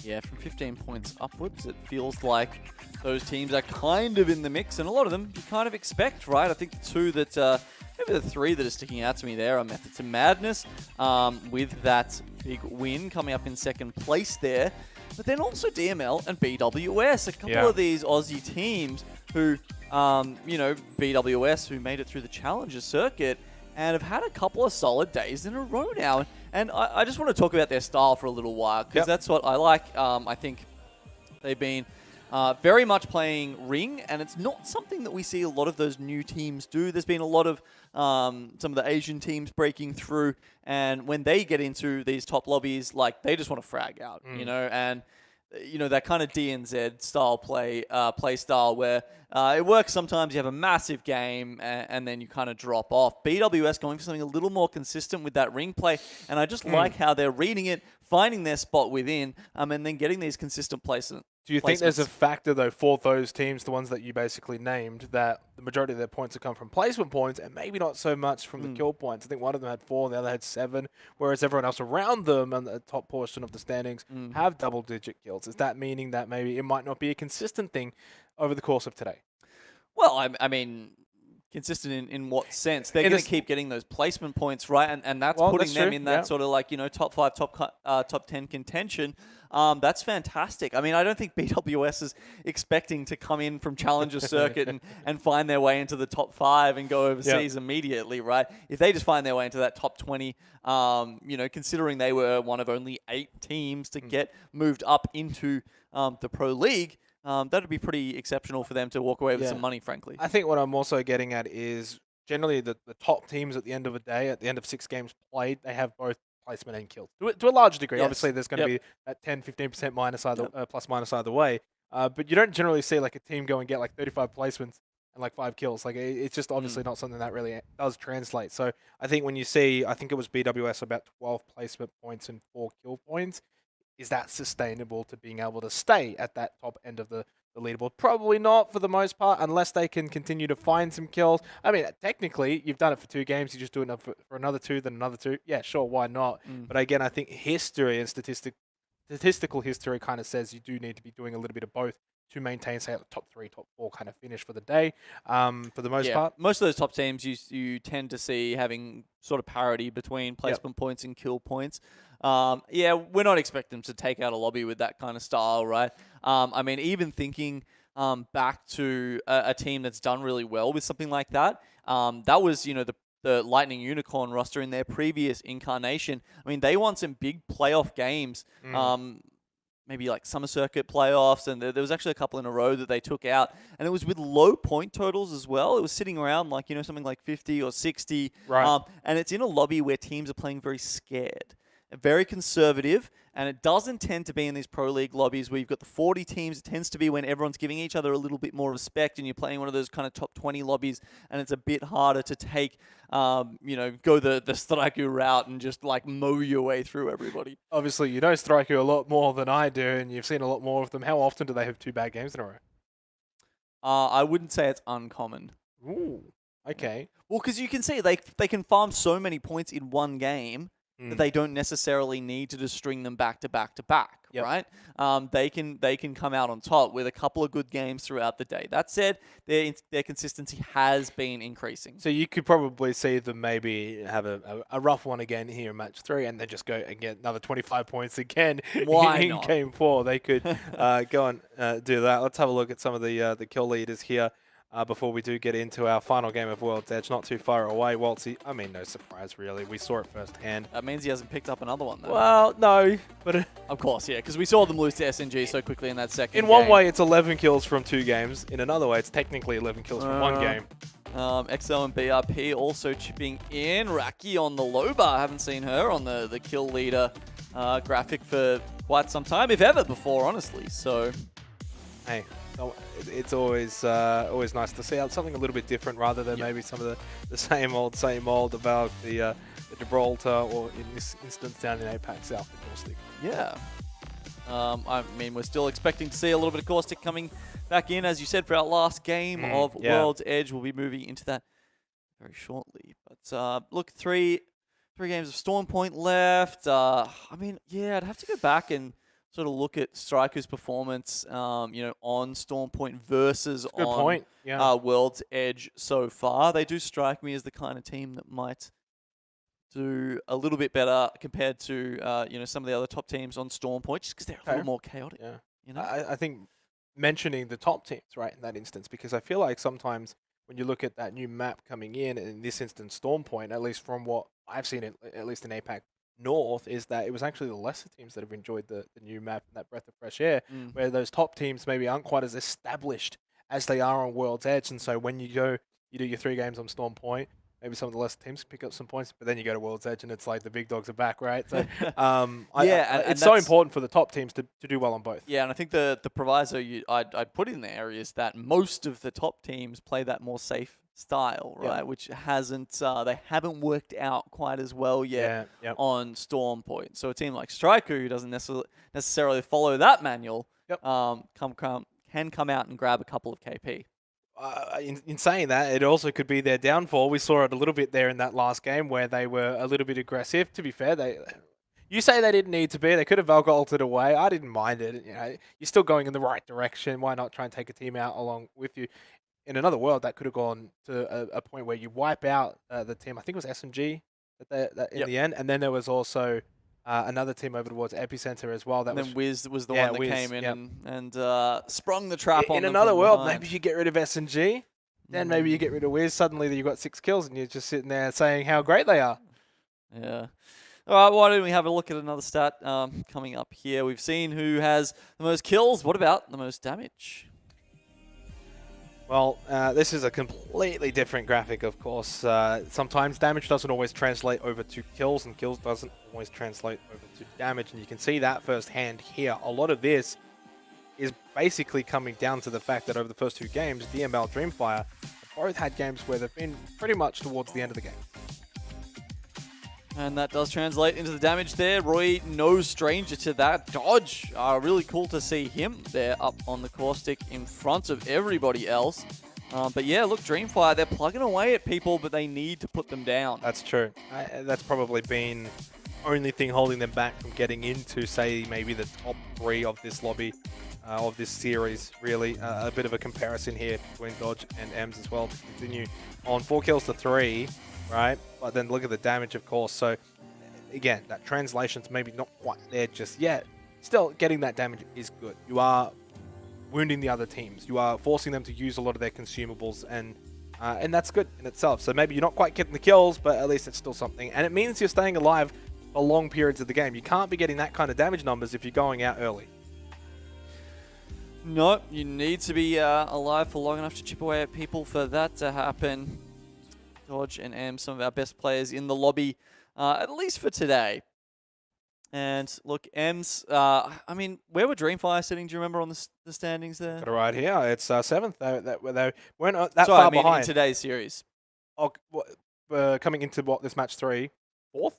Yeah, from 15 points upwards, it feels like those teams are kind of in the mix. And a lot of them you kind of expect, right? I think the two that... maybe the three that are sticking out to me there are Method to Madness, with that big win coming up in second place there. But then also DML and BWS, a couple of these Aussie teams who, BWS who made it through the Challenger circuit and have had a couple of solid days in a row now. And I just want to talk about their style for a little while, because that's what I like. I think they've been... very much playing Ring, and it's not something that we see a lot of those new teams do. There's been a lot of some of the Asian teams breaking through, and when they get into these top lobbies, like, they just want to frag out, and that kind of DNZ style play style where it works sometimes. You have a massive game and then you kind of drop off. BWS going for something a little more consistent with that Ring play, and I just like how they're reading it, finding their spot within, and then getting these consistent placements. Do you think there's a factor, though, for those teams, the ones that you basically named, that the majority of their points have come from placement points and maybe not so much from the kill points? I think one of them had 4, the other had 7, whereas everyone else around them and the top portion of the standings have double-digit kills. Is that meaning that maybe it might not be a consistent thing over the course of today? Well, I mean... consistent in what sense? They're going to keep getting those placement points, right? And that's putting them in that sort of like, top 5, top 10 contention. That's fantastic. I mean, I don't think BWS is expecting to come in from Challenger Circuit and find their way into the top 5 and go overseas immediately, right? If they just find their way into that top 20, considering they were one of only 8 teams to get moved up into the Pro League, that would be pretty exceptional for them to walk away with some money, frankly. I think what I'm also getting at is generally the top teams at the end of a day, at the end of 6 games played, they have both placement and kills. To a large degree. Obviously, there's going to be that 10-15% minus plus minus either way. But you don't generally see like a team go and get like 35 placements and like 5 kills. Like it's just obviously not something that really does translate. So I think when you see, I think it was BWS about 12 placement points and 4 kill points. Is that sustainable to being able to stay at that top end of the leaderboard? Probably not for the most part, unless they can continue to find some kills. I mean, technically, you've done it for 2 games. You just do it for another 2, then another 2. Yeah, sure, why not? But again, I think history and statistical history kind of says you do need to be doing a little bit of both to maintain, say, a top 3, top 4 kind of finish for the day, for the most part. Most of those top teams you tend to see having sort of parity between placement points and kill points. We're not expecting them to take out a lobby with that kind of style, right? I mean, even thinking back to a team that's done really well with something like that, that was, the Lightning Unicorn roster in their previous incarnation. I mean, they won some big playoff games, maybe like summer circuit playoffs, and there was actually a couple in a row that they took out, and it was with low point totals as well. It was sitting around like, something like 50 or 60, right. And it's in a lobby where teams are playing very scared, very conservative, and it doesn't tend to be in these Pro League lobbies where you've got the 40 teams. It tends to be when everyone's giving each other a little bit more respect, and you're playing one of those kind of top 20 lobbies, and it's a bit harder to take, go the Striku route and just like mow your way through everybody. Obviously, you know Striku a lot more than I do, and you've seen a lot more of them. How often do they have 2 bad games in a row? I wouldn't say it's uncommon. Ooh, okay. Well, because you can see they can farm so many points in one game that they don't necessarily need to just string them back to back to back, right? They can come out on top with a couple of good games throughout the day. That said, their consistency has been increasing. So you could probably see them maybe have a rough one again here in match 3, and then just go and get another 25 points again in game 4. They could go and do that. Let's have a look at some of the kill leaders here. before we do get into our final game of World's Edge, not too far away. Waltzy, I mean, no surprise, really. We saw it firsthand. That means he hasn't picked up another one, though. Well, no, but of course, yeah, because we saw them lose to SNG so quickly in that second in one game. way, it's 11 kills from 2 games. In another way, it's technically 11 kills from 1 game. XL and BRP also chipping in. Raki on the low bar. Haven't seen her on the kill leader graphic for quite some time, if ever before, honestly. So, hey, it's always nice to see something a little bit different rather than maybe some of the same old about the Gibraltar, or in this instance down in APAC South in Caustic. Yeah. I mean, we're still expecting to see a little bit of Caustic coming back in, as you said, for our last game of World's Edge. We'll be moving into that very shortly. But look, three games of Storm Point left. I mean, yeah, I'd have to go back and sort of look at Striker's performance, on Storm Point versus on World's Edge so far. They do strike me as the kind of team that might do a little bit better compared to some of the other top teams on Storm Point, just because they're a little more chaotic. Yeah, you know? I think mentioning the top teams, right, in that instance, because I feel like sometimes when you look at that new map coming in this instance Storm Point, at least from what I've seen, at least in APAC North, is that it was actually the lesser teams that have enjoyed the new map and that breath of fresh air, where those top teams maybe aren't quite as established as they are on World's Edge. And so when you do your 3 games on Storm Point, maybe some of the lesser teams pick up some points, but then you go to World's Edge and it's like the big dogs are back, right? So it's so important for the top teams to do well on both. Yeah, and I think the proviso I'd put in there is that most of the top teams play that more safe style, right? Which they haven't worked out quite as well yet on Storm Point. So a team like Striker, who doesn't necessarily follow that manual, can come out and grab a couple of KP. In saying that, it also could be their downfall. We saw it a little bit there in that last game where they were a little bit aggressive. To be fair, you say they didn't need to be. They could have ulted away. I didn't mind it. You're still going in the right direction. Why not try and take a team out along with you? In another world, that could have gone to a point where you wipe out the team. I think it was SMG in the end, and then there was also another team over towards Epicenter as well. Then Wiz was the one that came in and sprung the trap on them. In another world, maybe you get rid of SMG, then maybe you get rid of Wiz. Suddenly you've got 6 kills and you're just sitting there saying how great they are. Yeah. All right, why don't we have a look at another stat coming up here. We've seen who has the most kills. What about the most damage? Well, this is a completely different graphic, of course. Sometimes damage doesn't always translate over to kills, and kills doesn't always translate over to damage, and you can see that firsthand here. A lot of this is basically coming down to the fact that over the first 2 games, DML, Dreamfire both had games where they've been pretty much towards the end of the game. And that does translate into the damage there. Roy, no stranger to that. Dodge, really cool to see him there up on the Caustic in front of everybody else. But yeah, look, Dreamfire, they're plugging away at people, but they need to put them down. That's true. That's probably been only thing holding them back from getting into, say, maybe the top 3 of this lobby, of this series, really. A bit of a comparison here between Dodge and Ems as well to continue on 4 kills to 3. Right, but then look at the damage, of course. So again, that translation's maybe not quite there just yet. Still, getting that damage is good. You are wounding the other teams. You are forcing them to use a lot of their consumables, and that's good in itself. So maybe you're not quite getting the kills, but at least it's still something. And it means you're staying alive for long periods of the game. You can't be getting that kind of damage numbers if you're going out early. No, you need to be alive for long enough to chip away at people for that to happen. Dodge and M, some of our best players in the lobby, at least for today. And look, M's, I mean, where were Dreamfire sitting? Do you remember on the standings there? Got it right here. It's 7th. They weren't that far behind. In today's series. Oh, coming into this match 3, 4th?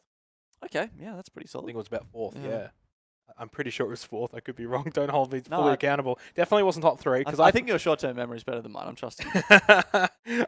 Okay, yeah, that's pretty solid. I think it was about 4th, yeah. I'm pretty sure it was 4th. I could be wrong. Don't hold me fully accountable. Definitely wasn't top 3. I think your short-term memory is better than mine. I'm trusting you.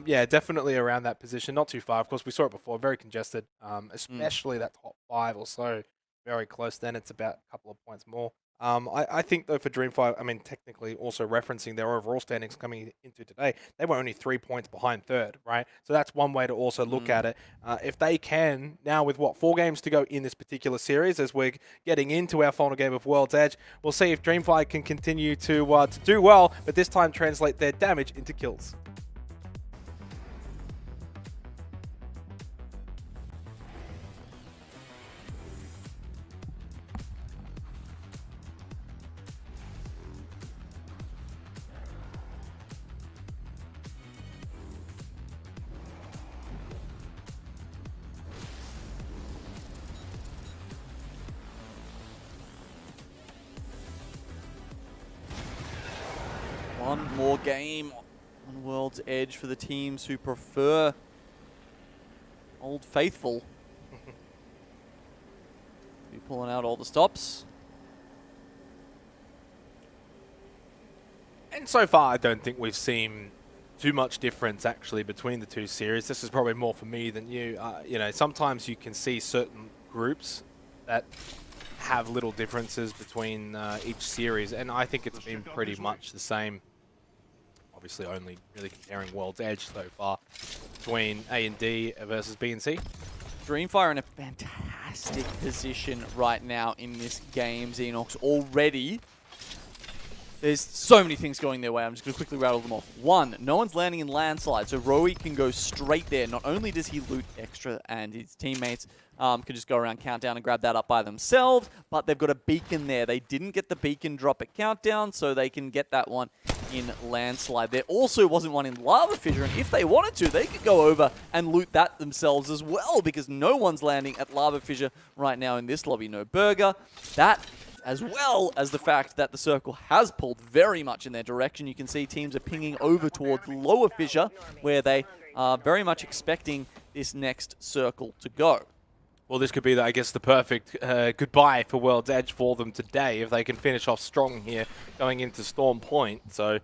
Yeah, definitely around that position. Not too far. Of course, we saw it before. Very congested, especially that top 5 or so. Very close. Then it's about a couple of points more. I think, though, for Dreamfire, I mean, technically also referencing their overall standings coming into today, they were only 3 points behind third, right? So that's one way to also look at it. If they can, now with, 4 games to go in this particular series, as we're getting into our final game of World's Edge, we'll see if Dreamfire can continue to do well, but this time translate their damage into kills. One more game on World's Edge for the teams who prefer Old Faithful. Be pulling out all the stops. And so far, I don't think we've seen too much difference actually between the two series. This is probably more for me than you. You know, sometimes you can see certain groups that have little differences between each series, and I think it's been pretty much the same. Obviously, only really comparing World's Edge so far between A and D versus B and C. Dreamfire in a fantastic position right now in this game, Xenox. Already, there's so many things going their way. I'm just going to quickly rattle them off. 1, no one's landing in landslide, so Rowie can go straight there. Not only does he loot extra and his teammates can just go around Countdown and grab that up by themselves, but they've got a beacon there. They didn't get the beacon drop at Countdown, so they can get that one in landslide. There also wasn't one in Lava Fissure, and if they wanted to, they could go over and loot that themselves as well, because no one's landing at Lava Fissure right now in this lobby. No Burger. That, as well as the fact that the circle has pulled very much in their direction. You can see teams are pinging over towards Lower Fissure, where they are very much expecting this next circle to go. Well, this could be, I guess, the perfect goodbye for World's Edge for them today if they can finish off strong here going into Storm Point. So,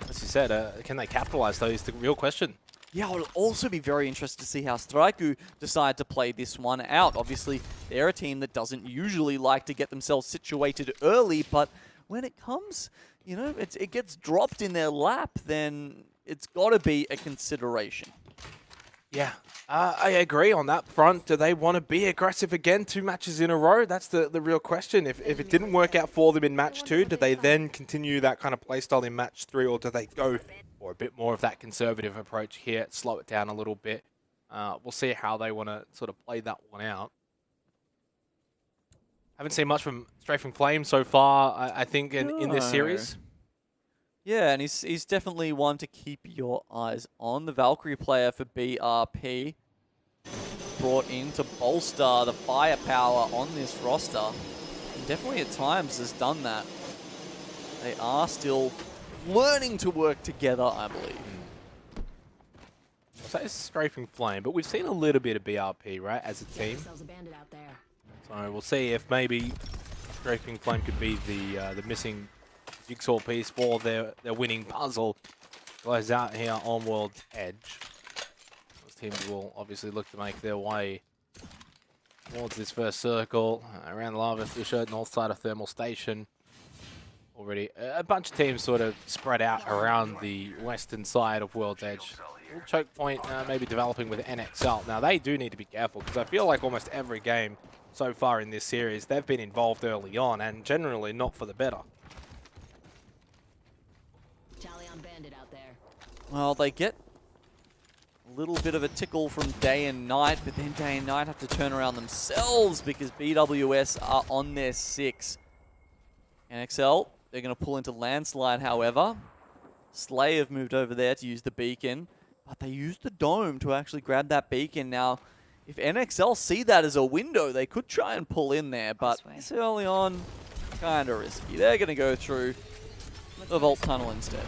as you said, can they capitalize, though, is the real question. Yeah, I'll also be very interested to see how Straiku decide to play this one out. Obviously, they're a team that doesn't usually like to get themselves situated early, but when it comes, you know, it gets dropped in their lap, then it's got to be a consideration. Yeah, I agree on that front. Do they want to be aggressive again 2 matches in a row? That's the real question. If it didn't work out for them in match 2, do they then continue that kind of playstyle in match 3, or do they go for a bit more of that conservative approach here, slow it down a little bit? We'll see how they want to sort of play that one out. Haven't seen much from Strafing Flame so far, I think, in this series. Yeah, and he's definitely one to keep your eyes on. The Valkyrie player for BRP brought in to bolster the firepower on this roster. And definitely at times has done that. They are still learning to work together, I believe. So it's Strafing Flame, but we've seen a little bit of BRP, right, as a team. So we'll see if maybe Strafing Flame could be the missing jigsaw piece for their winning puzzle. Goes out here on World's Edge. Those teams will obviously look to make their way towards this first circle around Lava Fissure, north side of Thermal Station. Already a bunch of teams sort of spread out around the western side of World's Edge. Choke point maybe developing with NXL. Now they do need to be careful, because I feel like almost every game so far in this series they've been involved early on, and generally not for the better. Well, they get a little bit of a tickle from Day and Night, but then Day and Night have to turn around themselves because BWS are on their 6. NXL, they're going to pull into Landslide, however. Slay have moved over there to use the beacon, but they used the dome to actually grab that beacon. Now, if NXL see that as a window, they could try and pull in there, but this early on, kind of risky. They're going to go through the Vault Tunnel instead.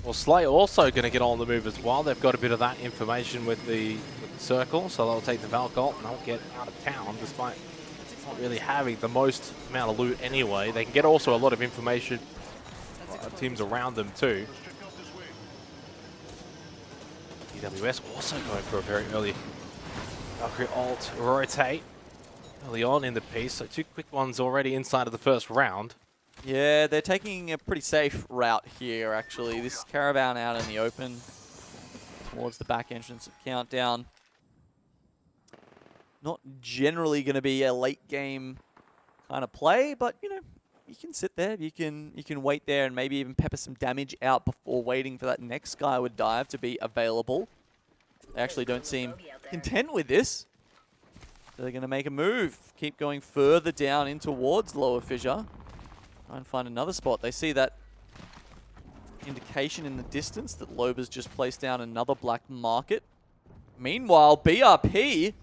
Well, Slay also going to get on the move as well. They've got a bit of that information with the circle, so they'll take the Valcult and they'll get out of town, despite not really having the most amount of loot anyway. They can get also a lot of information teams around them too. BWS also going for a very early Valkyrie ult rotate. early on in the piece, so 2 quick ones already inside of the first round. Yeah, they're taking a pretty safe route here, actually. This caravan out in the open towards the back entrance of Countdown. Not generally going to be a late game kind of play, but, you know, you can sit there, you can wait there and maybe even pepper some damage out before waiting for that next skyward dive to be available. They actually don't seem content with this. So they're going to make a move, keep going further down in towards lower fissure. Try and find another spot. They see that indication in the distance that Loba's just placed down another black market. Meanwhile, BRP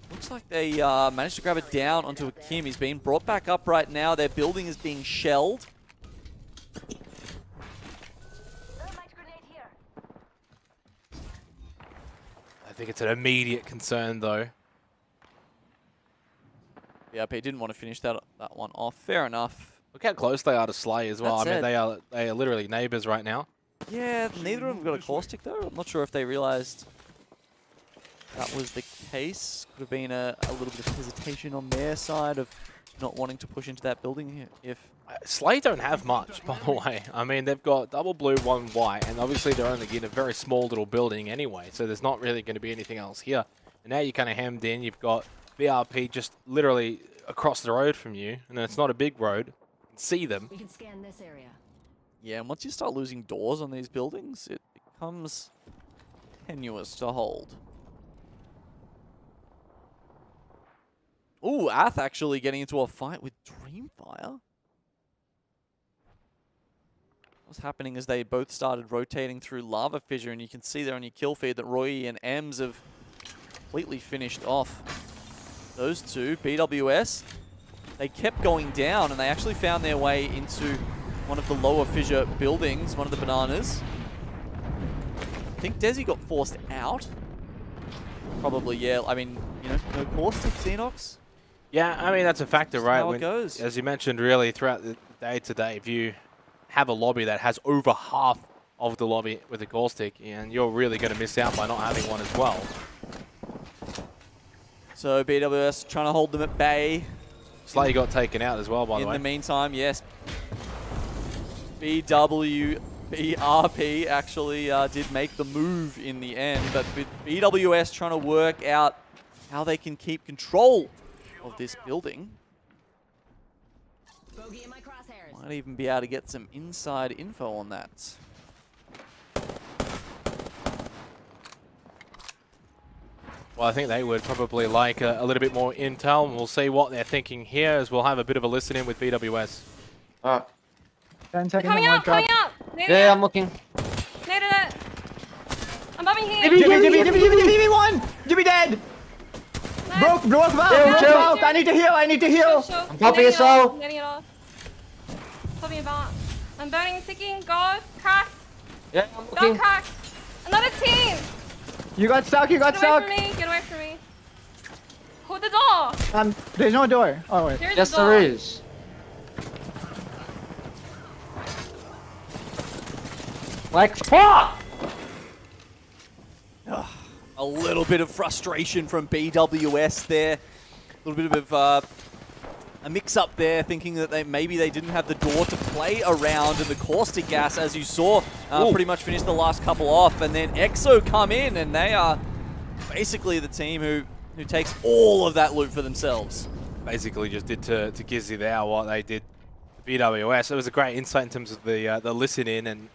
looks like they managed to grab it down onto a Kim. He's being brought back up right now. Their building is being shelled. I think it's an immediate concern, though. BRP didn't want to finish that one off. Fair enough. Look how close they are to Slay as well. That's I mean, it. they are literally neighbors right now. Yeah, neither of them got a caustic though. I'm not sure if they realized that was the case. Could have been a little bit of hesitation on their side of not wanting to push into that building here. If Slay don't have much, by the way. I mean, they've got double blue, 1 white, and obviously they're only in a very small little building anyway, so there's not really going to be anything else here. And now you're kind of hemmed in. You've got BRP just literally across the road from you, and it's not a big road. You can see them. We can scan this area. yeah, and once you start losing doors on these buildings, it becomes tenuous to hold. Ooh, Ath actually getting into a fight with Dreamfire. What's happening is they both started rotating through Lava Fissure, and you can see there on your kill feed that Roy and Ems have completely finished off those two. BWS, they kept going down, and they actually found their way into one of the lower fissure buildings, one of the bananas. I think Desi got forced out. Probably, yeah. I mean, you know, no caustic, Xenox. Yeah, I mean, that's a factor, That's right? how it goes. As you mentioned, really, throughout the day today, if you have a lobby that has over half of the lobby with a caustic, and you're really going to miss out by not having one as well. So BWS trying to hold them at bay. Slay got taken out as well, by the way. In the meantime, yes. BRP actually did make the move in the end, but with BWS trying to work out how they can keep control of this building. Bogey in my crosshairs. Might even be able to get some inside info on that. Well, I think they would probably like a little bit more intel, and we'll see what they're thinking here as we'll have a bit of a listen in with BWS. 10 seconds. Coming on up, drop. coming up. Yeah, I'm looking. Naded it. I'm bombing here. Give me one! Give me dead! Broke valve! I need to heal! Sure. I'm popping it so. Netting it off. Popping a bomb. I'm burning and ticking. Go. Cracked. Yeah, I'm Go cracked. Another team. You got stuck, Get away from me. Get away from me. Hold the door. There's no door. Oh, wait. Here's the door. There is. Like, fuck! A little bit of frustration from BWS there. A little bit of a mix-up there, thinking that maybe they didn't have the door to play around, and the caustic gas, as you saw, pretty much finished the last couple off, and then EXO come in, and they are basically the team who takes all of that loot for themselves. Basically just did to Gizzy there what they did to BWS. It was a great insight in terms of the listen-in, and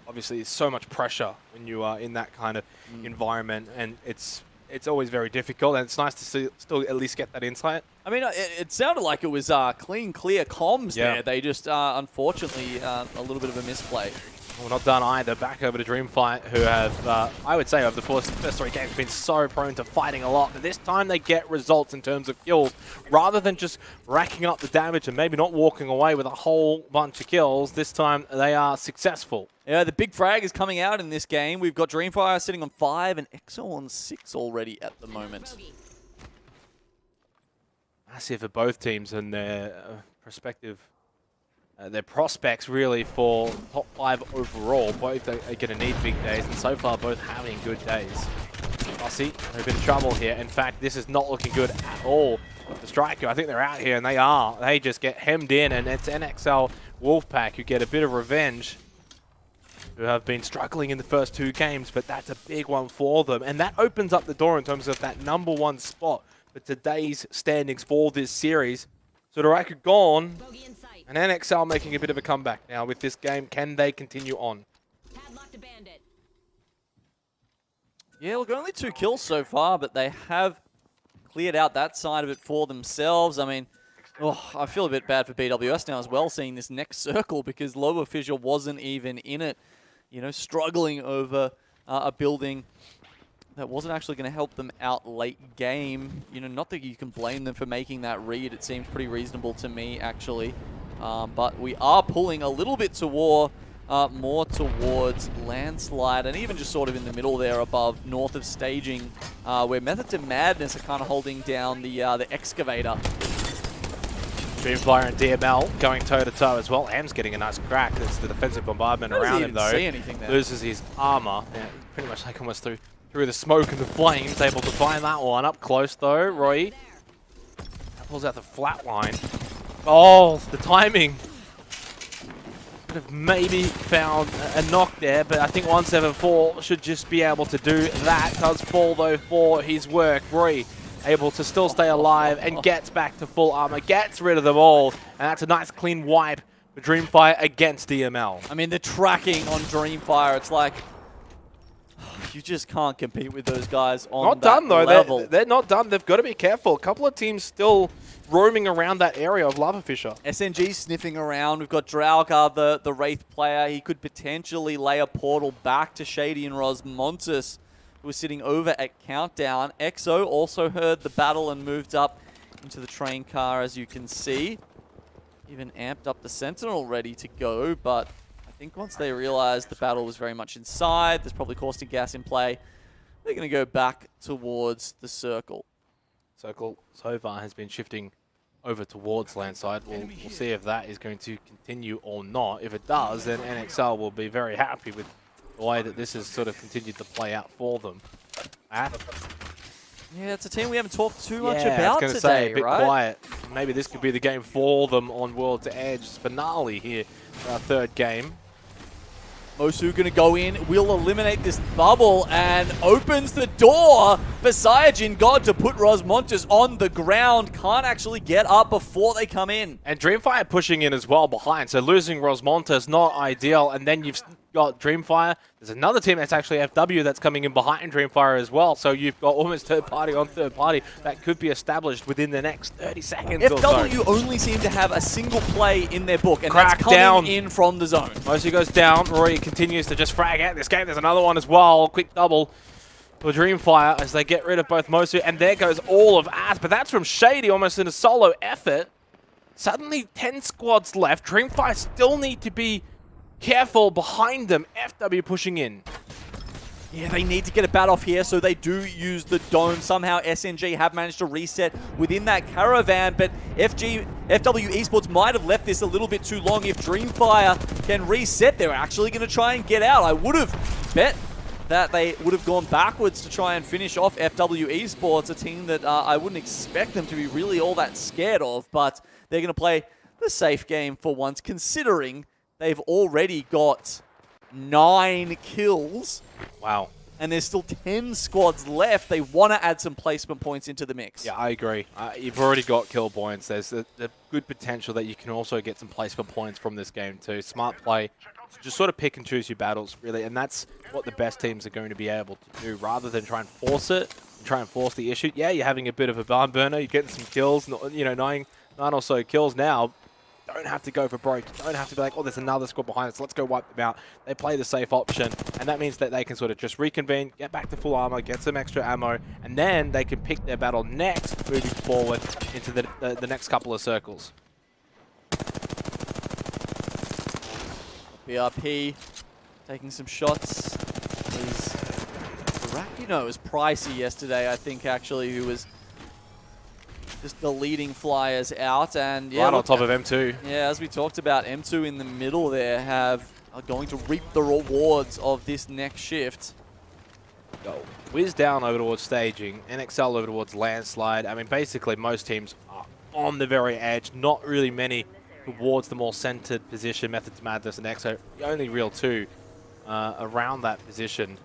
obviously there's so much pressure when you are in that kind of environment, and it's always very difficult, and it's nice to still at least get that insight. I mean, it sounded like it was clean, clear comms there. They just, unfortunately, a little bit of a misplay. Well, not done either. Back over to Dreamfight, who have, I would say, over the first 3 games, been so prone to fighting a lot. But this time they get results in terms of kills. Rather than just racking up the damage and maybe not walking away with a whole bunch of kills, this time they are successful. Yeah, the big frag is coming out in this game. We've got Dreamfire sitting on 5 and EXO on 6 already at the moment. Massive for both teams and their their prospects really for top 5 overall. Both are going to need big days, and so far both having good days. Aussie, they're a bit of trouble here. In fact, this is not looking good at all. The Striker, I think they're out here, and they are. They just get hemmed in, and it's NXL Wolfpack who get a bit of revenge, who have been struggling in the first 2 games, but that's a big one for them. And that opens up the door in terms of that #1 spot for today's standings for this series. So Soraka gone, and NXL making a bit of a comeback now with this game. Can they continue on? Yeah, look, only 2 kills so far, but they have cleared out that side of it for themselves. I mean, I feel a bit bad for BWS now as well, seeing this next circle, because Lower Fissure wasn't even in it. You know, struggling over a building that wasn't actually going to help them out late game. You know, not that you can blame them for making that read. It seems pretty reasonable to me, actually. But we are pulling a little bit more towards Landslide, and even just sort of in the middle there above, north of staging, where Method to Madness are kind of holding down the Excavator. Dreamflyer and DML going toe-to-toe as well. M's getting a nice crack. It's the defensive bombardment around him, though. See anything there. Loses his armor. Yeah, pretty much like almost through the smoke and the flames. Able to find that one. Up close, though. Roy pulls out the flat line. Oh, the timing. Could have maybe found a knock there, but I think 174 should just be able to do that. Does fall, though, for his work. Roy able to still stay alive and gets back to full armor, gets rid of them all, and that's a nice clean wipe for Dreamfire against DML. I mean, the tracking on Dreamfire, it's like, you just can't compete with those guys on not that done, though. level. They're not done. They've got to be careful. A couple of teams still roaming around that area of Lava Fissure. SNG sniffing around. We've got Draugr, the Wraith player. He could potentially lay a portal back to Shady and Rosmontis, who was sitting over at Countdown. EXO also heard the battle and moved up into the train car, as you can see. Even amped up the Sentinel ready to go, but I think once they realized the battle was very much inside, there's probably caustic gas in play, they're going to go back towards the circle. Circle so far has been shifting over towards Landside. We'll see if that is going to continue or not. If it does, then NXL will be very happy with the way that this has sort of continued to play out for them. Yeah, it's a team we haven't talked too much about I was going to today, say, a bit right? quiet. Maybe this could be the game for them on World to Edge finale here, our 3rd game. Mosu going to go in, will eliminate this bubble, and opens the door for Saiyajin God to put Rosmontis on the ground. Can't actually get up before they come in. And Dreamfire pushing in as well behind, so losing Rosmontis, not ideal. And then you've got Dreamfire. There's another team that's actually FW that's coming in behind Dreamfire as well. So you've got almost third party on third party that could be established within the next 30 seconds or so. FW only seem to have a single play in their book, and Crack that's coming down in from the zone. Mosu goes down. Roy continues to just frag out this game. There's another one as well. Quick double for Dreamfire as they get rid of both Mosu. And there goes all of Az. But that's from Shady almost in a solo effort. Suddenly 10 squads left. Dreamfire still need to be careful behind them. FW pushing in. Yeah, they need to get a bat off here, so they do use the dome. Somehow SNG have managed to reset within that caravan, but FW Esports might have left this a little bit too long. If Dreamfire can reset, they're actually going to try and get out. I would have bet that they would have gone backwards to try and finish off FW Esports, a team that I wouldn't expect them to be really all that scared of, but they're going to play the safe game for once, considering they've already got 9 kills. Wow. And there's still 10 squads left. They want to add some placement points into the mix. Yeah, I agree. You've already got kill points. There's the good potential that you can also get some placement points from this game too. Smart play. Just sort of pick and choose your battles, really. And that's what the best teams are going to be able to do, rather than try and force it, and try and force the issue. Yeah, you're having a bit of a barn burner. You're getting some kills, you know, 9 or so kills now. Don't have to go for broke. Don't have to be like, oh, there's another squad behind us. Let's go wipe them out. They play the safe option, and that means that they can sort of just reconvene, get back to full armor, get some extra ammo, and then they can pick their battle next, moving forward into the next couple of circles. BRP taking some shots. Rakino was pricey yesterday, I think, actually, who was just the leading flyers out, and yeah, right on top of M2. Yeah, as we talked about, M2 in the middle there are going to reap the rewards of this next shift. Whiz down over towards staging, NXL over towards landslide. I mean, basically most teams are on the very edge, not really many towards the more centered position. Method to Madness and EXO, the only real two around that position.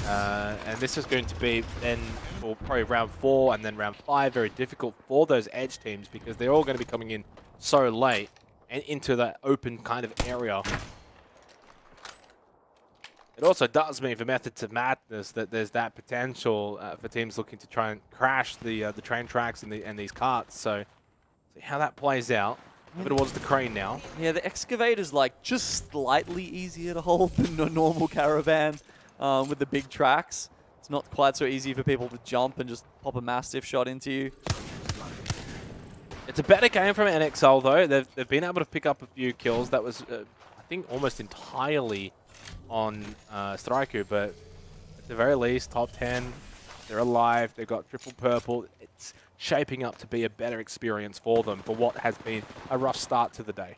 And this is going to be then for probably round 4 and then round 5 very difficult for those edge teams because they're all going to be coming in so late and into that open kind of area. It also does mean for Method to Madness that there's that potential for teams looking to try and crash the train tracks and these carts. So see how that plays out. Over towards the crane now. Yeah, the Excavator's like just slightly easier to hold than a normal caravan with the big tracks. It's not quite so easy for people to jump and just pop a Mastiff shot into you. It's a better game from NXL though. They've been able to pick up a few kills. That was, I think, almost entirely on Striker, but at the very least, top 10, they're alive, they've got triple purple. It's shaping up to be a better experience for them for what has been a rough start to the day.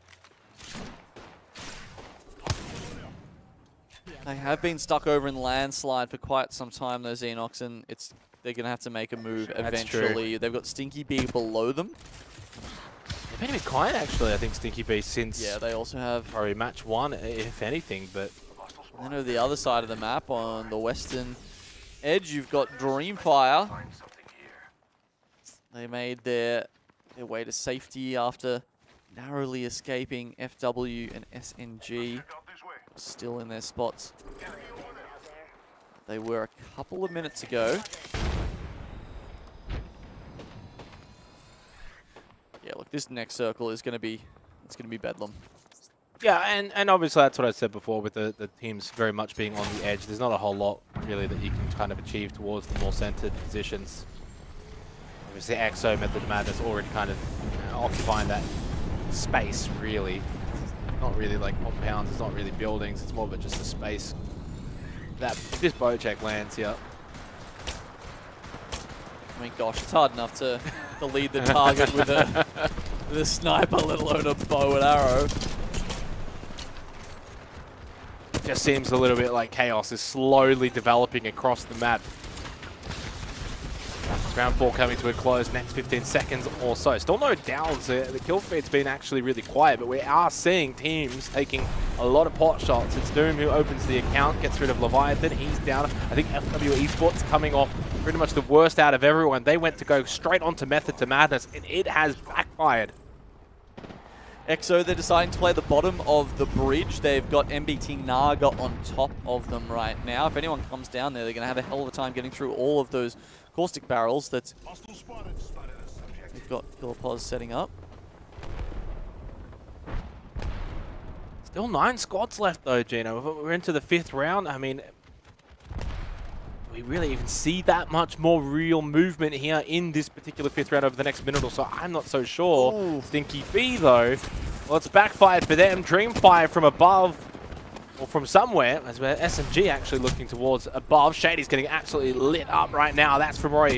They have been stuck over in landslide for quite some time, those Enox, and they're going to have to make a move eventually. They've got Stinky B below them. They've been a bit quiet, actually, I think, Stinky B, since Yeah, they also have probably match 1, if anything, but... Then over the other side of the map, on the western edge, you've got Dreamfire. They made their way to safety after narrowly escaping FW and SNG. Still in their spots. They were a couple of minutes ago. Yeah, look, this next circle is going to be bedlam. Yeah, and obviously that's what I said before with the teams very much being on the edge. There's not a whole lot really that you can kind of achieve towards the more centered positions. Obviously EXO, Method Madness already kind of occupying that space really. Not really like compounds, it's not really buildings, it's more of just a space. That this bow check lands here. I mean, gosh, it's hard enough to lead the target with a sniper, let alone a bow and arrow. Just seems a little bit like chaos is slowly developing across the map. Round 4 coming to a close, next 15 seconds or so. Still no downs. The kill feed's been actually really quiet, but we are seeing teams taking a lot of pot shots. It's Doom who opens the account, gets rid of Leviathan. He's down. I think FW Esports coming off pretty much the worst out of everyone. They went to go straight onto Method to Madness, and it has backfired. EXO, they're deciding to play the bottom of the bridge. They've got MBT Naga on top of them right now. If anyone comes down there, they're going to have a hell of a time getting through all of those caustic barrels that we've got Killapos setting up. Still 9 squads left though, Gino. We're into the 5th round. I mean, do we really even see that much more real movement here in this particular 5th round over the next minute or so? I'm not so sure. Ooh. Stinky B though, well, it's backfired for them. Dreamfire from above, or from somewhere, as we're SMG actually looking towards above. Shady's getting absolutely lit up right now. That's from Roy.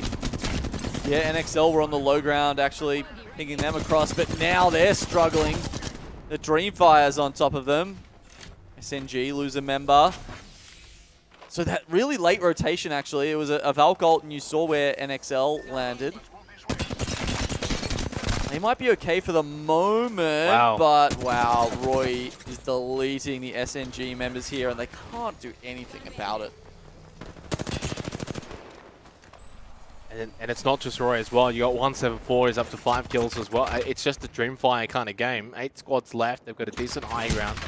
Yeah, NXL were on the low ground actually picking them across, but now they're struggling. The Dreamfire's on top of them. SNG lose a member. So that really late rotation actually, it was a Valk ult and you saw where NXL landed. They might be okay for the moment, but wow, Roy is deleting the SNG members here and they can't do anything about it. And it's not just Roy as well. You got 174, he's up to 5 kills as well. It's just a Dreamfire kind of game. 8 squads left, they've got a decent high ground.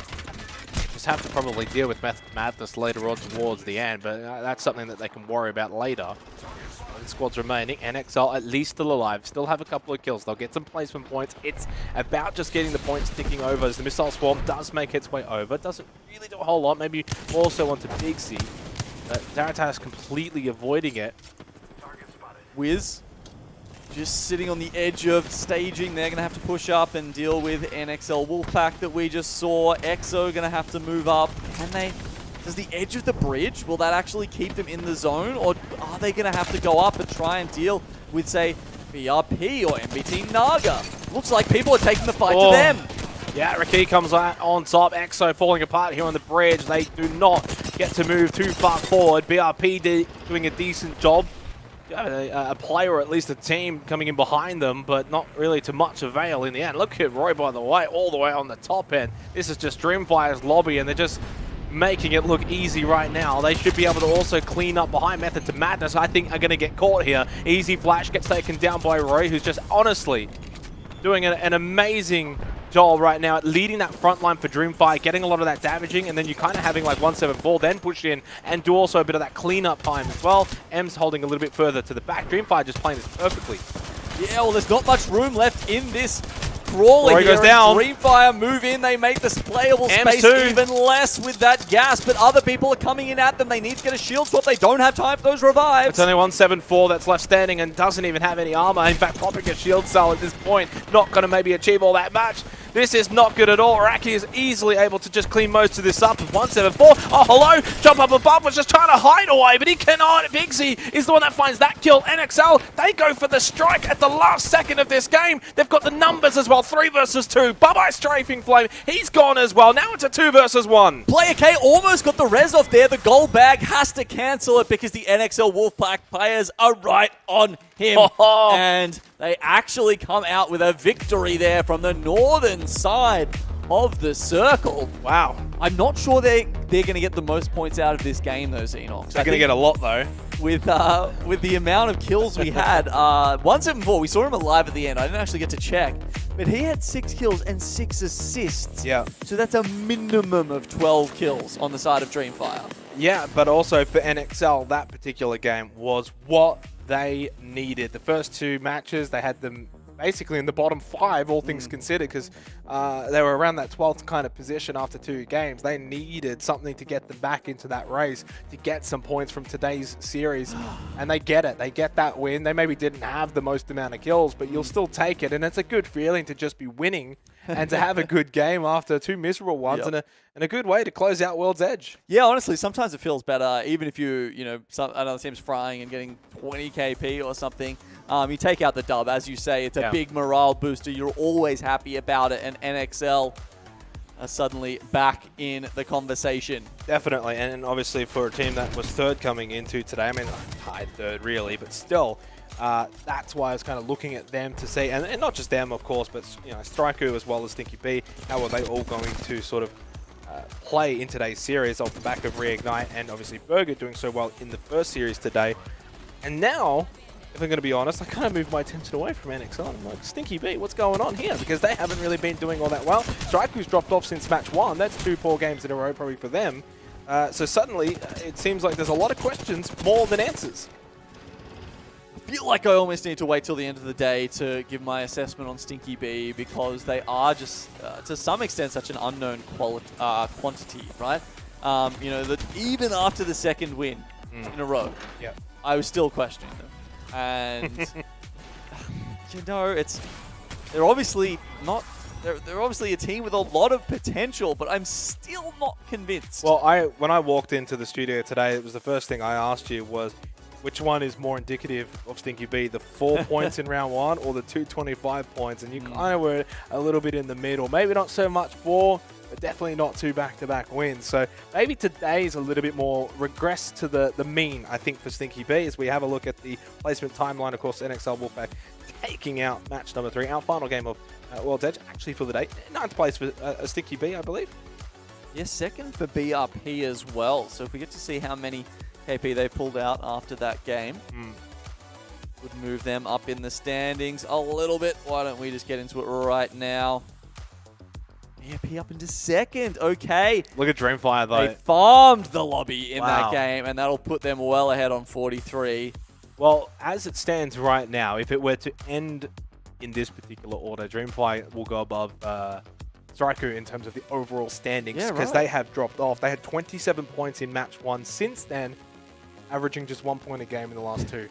Just have to probably deal with Madness later on towards the end, but that's something that they can worry about later. Squads remaining. NXL at least still alive, still have a couple of kills. They'll get some placement points. It's about just getting the points ticking over as the missile swarm does make its way over. Doesn't really do a whole lot, maybe more so onto Big C. Zarata's completely avoiding it. Wiz just sitting on the edge of staging. They're going to have to push up and deal with NXL Wolfpack that we just saw. EXO going to have to move up. Can they? Does the edge of the bridge, will that actually keep them in the zone? Or are they going to have to go up and try and deal with, say, BRP or MBT Naga? Looks like people are taking the fight to them. Yeah, Raki comes out on top. EXO falling apart here on the bridge. They do not get to move too far forward. BRP doing a decent job. A player or at least a team coming in behind them, but not really to much avail in the end. Look at Roy, by the way, all the way on the top end. This is just Dreamfire's lobby, and they're just making it look easy right now. They should be able to also clean up behind. Method to Madness, I think, are going to get caught here. Easy Flash gets taken down by Roy, who's just honestly doing an amazing job right now at leading that front line for Dreamfire, getting a lot of that damaging, and then you kind of having like 174, then push in and do also a bit of that cleanup time as well. M's holding a little bit further to the back. Dreamfire just playing this perfectly. Yeah, well, there's not much room left in this brawler Roy here. goes down. Dreamfire move in, they make this playable space too. even less with that gas, but other people are coming in at them. They need to get a shield swap. They don't have time for those revives. It's only 174 that's left standing and doesn't even have any armor. In fact, popping a shield cell at this point, not going to maybe achieve all that much. This is not good at all. Raki is easily able to just clean most of this up with 174. Oh, hello. Jump up above was just trying to hide away, but he cannot. Bigsy is the one that finds that kill. NXL, they go for the strike at the last second of this game. They've got the numbers as well. 3 versus 2. Bye-bye Strafing Flame. He's gone as well. Now it's a 2 versus 1. Player K almost got the res off there. The gold bag has to cancel it because the NXL Wolfpack players are right on him. And they actually come out with a victory there from the northern side of the circle. Wow. I'm not sure they're going to get the most points out of this game, though, Xenox. They're going to get a lot, though. With the amount of kills we had, 174, we saw him alive at the end. I didn't actually get to check. But he had 6 kills and 6 assists. Yeah. So that's a minimum of 12 kills on the side of Dreamfire. Yeah, but also for NXL, that particular game was what they needed. The first 2 matches, they had them basically in the bottom 5, all things considered, because they were around that 12th kind of position after 2 games. They needed something to get them back into that race, to get some points from today's series, and they get it. They get that win. They maybe didn't have the most amount of kills, but you'll still take it, and it's a good feeling to just be winning and to have a good game after 2 miserable ones, and a good way to close out World's Edge. Yeah, honestly, sometimes it feels better, even if another team's frying and getting 20 KP or something. You take out the dub, as you say, it's a big morale booster. You're always happy about it, and NXL are suddenly back in the conversation. Definitely, and obviously for a team that was 3rd coming into today, I mean, tied 3rd really, but still, that's why I was kind of looking at them to see, and not just them, of course, but Striker as well as Stinky B, how are they all going to sort of play in today's series off the back of Reignite, and obviously Burger doing so well in the first series today. And now, if I'm going to be honest, I kind of moved my attention away from NXL. I'm like, Stinky B, what's going on here? Because they haven't really been doing all that well. Striku's dropped off since match 1. That's 2 poor games in a row probably for them. So suddenly, it seems like there's a lot of questions more than answers. I feel like I almost need to wait till the end of the day to give my assessment on Stinky B, because they are just, to some extent, such an unknown quantity, right? That even after the 2nd win in a row, I was still questioning them. And, they're obviously not... They're obviously a team with a lot of potential, but I'm still not convinced. Well, when I walked into the studio today, it was the first thing I asked you was, which one is more indicative of Stinky B, the 4 points in round 1 or the 225 points? And you kind of were a little bit in the middle. Maybe not so much 4, but definitely not 2 back-to-back wins. So maybe today is a little bit more regress to the mean, I think, for Stinky B, as we have a look at the placement timeline. Of course, NXL Wolfpack taking out match number 3, our final game of World's Edge, actually for the day. 9th place for Stinky B, I believe. Yes, 2nd for BRP as well. So if we get to see how many KP they pulled out after that game, would move them up in the standings a little bit. Why don't we just get into it right now? BRP up into 2nd. Okay. Look at Dreamfire, though. They farmed the lobby in that game, and that'll put them well ahead on 43. Well, as it stands right now, if it were to end in this particular order, Dreamfire will go above Striker in terms of the overall standings, because they have dropped off. They had 27 points in match 1 since then, averaging just 1 point a game in the last 2.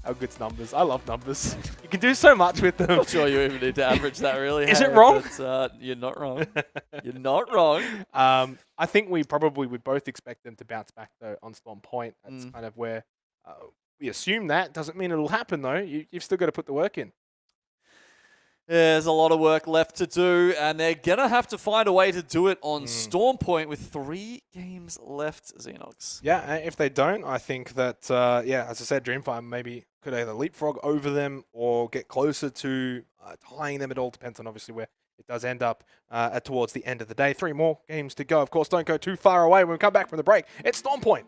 How good's numbers? I love numbers. You can do so much with them. I'm not sure you even need to average that, really. Is it wrong? You're not wrong. You're not wrong. I think we probably would both expect them to bounce back, though, on Storm Point. That's kind of where we assume that. Doesn't mean it'll happen, though. You've still got to put the work in. There's a lot of work left to do, and they're going to have to find a way to do it on Storm Point with 3 games left, Xenox. Yeah, if they don't, I think that, yeah, as I said, Dreamfire maybe could either leapfrog over them or get closer to tying them. It all depends on obviously where it does end up towards the end of the day. 3 more games to go. Of course, don't go too far away. When we come back from the break, it's Storm Point.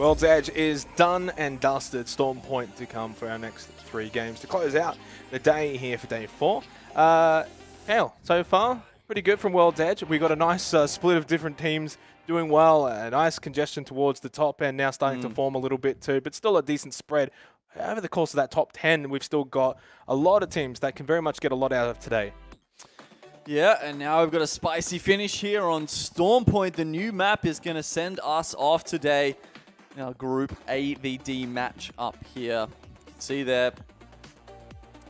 World's Edge is done and dusted. Storm Point to come for our next 3 games to close out the day here for day 4. Kale, so far, pretty good from World's Edge. We got a nice split of different teams doing well. A nice congestion towards the top end now starting to form a little bit too, but still a decent spread. Over the course of that top 10, we've still got a lot of teams that can very much get a lot out of today. Yeah, and now we've got a spicy finish here on Storm Point. The new map is going to send us off today. Our Group AVD match up here. You can see there,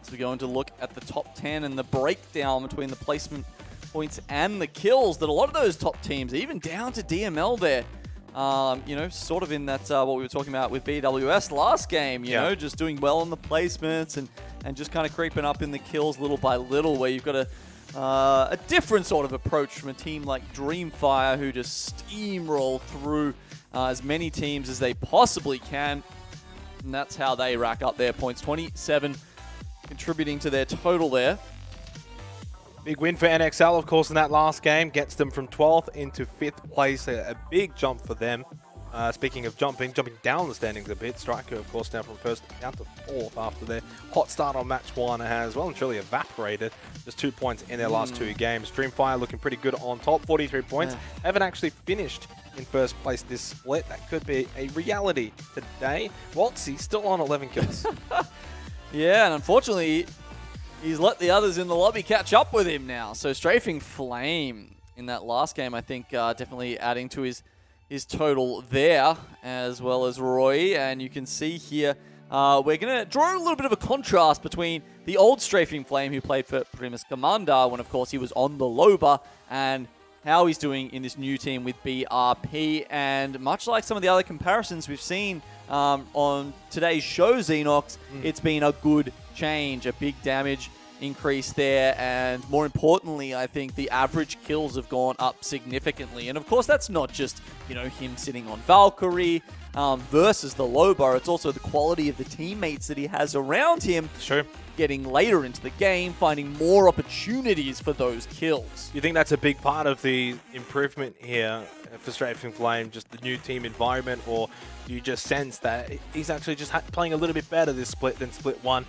as we're going to look at the top 10 and the breakdown between the placement points and the kills, that a lot of those top teams, even down to DML there, you know, sort of in that what we were talking about with BWS last game, you know, just doing well on the placements and just kind of creeping up in the kills little by little, where you've got a different sort of approach from a team like Dreamfire, who just steamroll through as many teams as they possibly can. And that's how they rack up their points. 27 contributing to their total there. Big win for NXL, of course, in that last game. Gets them from 12th into 5th place. A big jump for them. Speaking of jumping down the standings a bit. Striker, of course, down from 1st down to 4th after their hot start on match 1 has well and truly evaporated. Just 2 points in their last 2 games. Dreamfire looking pretty good on top, 43 points. Haven't actually finished in 1st place this split. That could be a reality today. Waltzy still on 11 kills. Yeah, and unfortunately, he's let the others in the lobby catch up with him now. So Strafing Flame in that last game, I think, definitely adding to his total there, as well as Roy. And you can see here, we're going to draw a little bit of a contrast between the old Strafing Flame, who played for Primus Commander, when, of course, he was on the Loba, and how he's doing in this new team with BRP. And much like some of the other comparisons we've seen on today's show, Xenox, it's been a good change, a big damage increase there, and more importantly, I think the average kills have gone up significantly. And of course, that's not just, you know, him sitting on Valkyrie versus the Loba. It's also the quality of the teammates that he has around him. Sure. Getting later into the game, finding more opportunities for those kills. You think that's a big part of the improvement here for Strafing Flame, just the new team environment, or do you just sense that he's actually just playing a little bit better this split than split 1?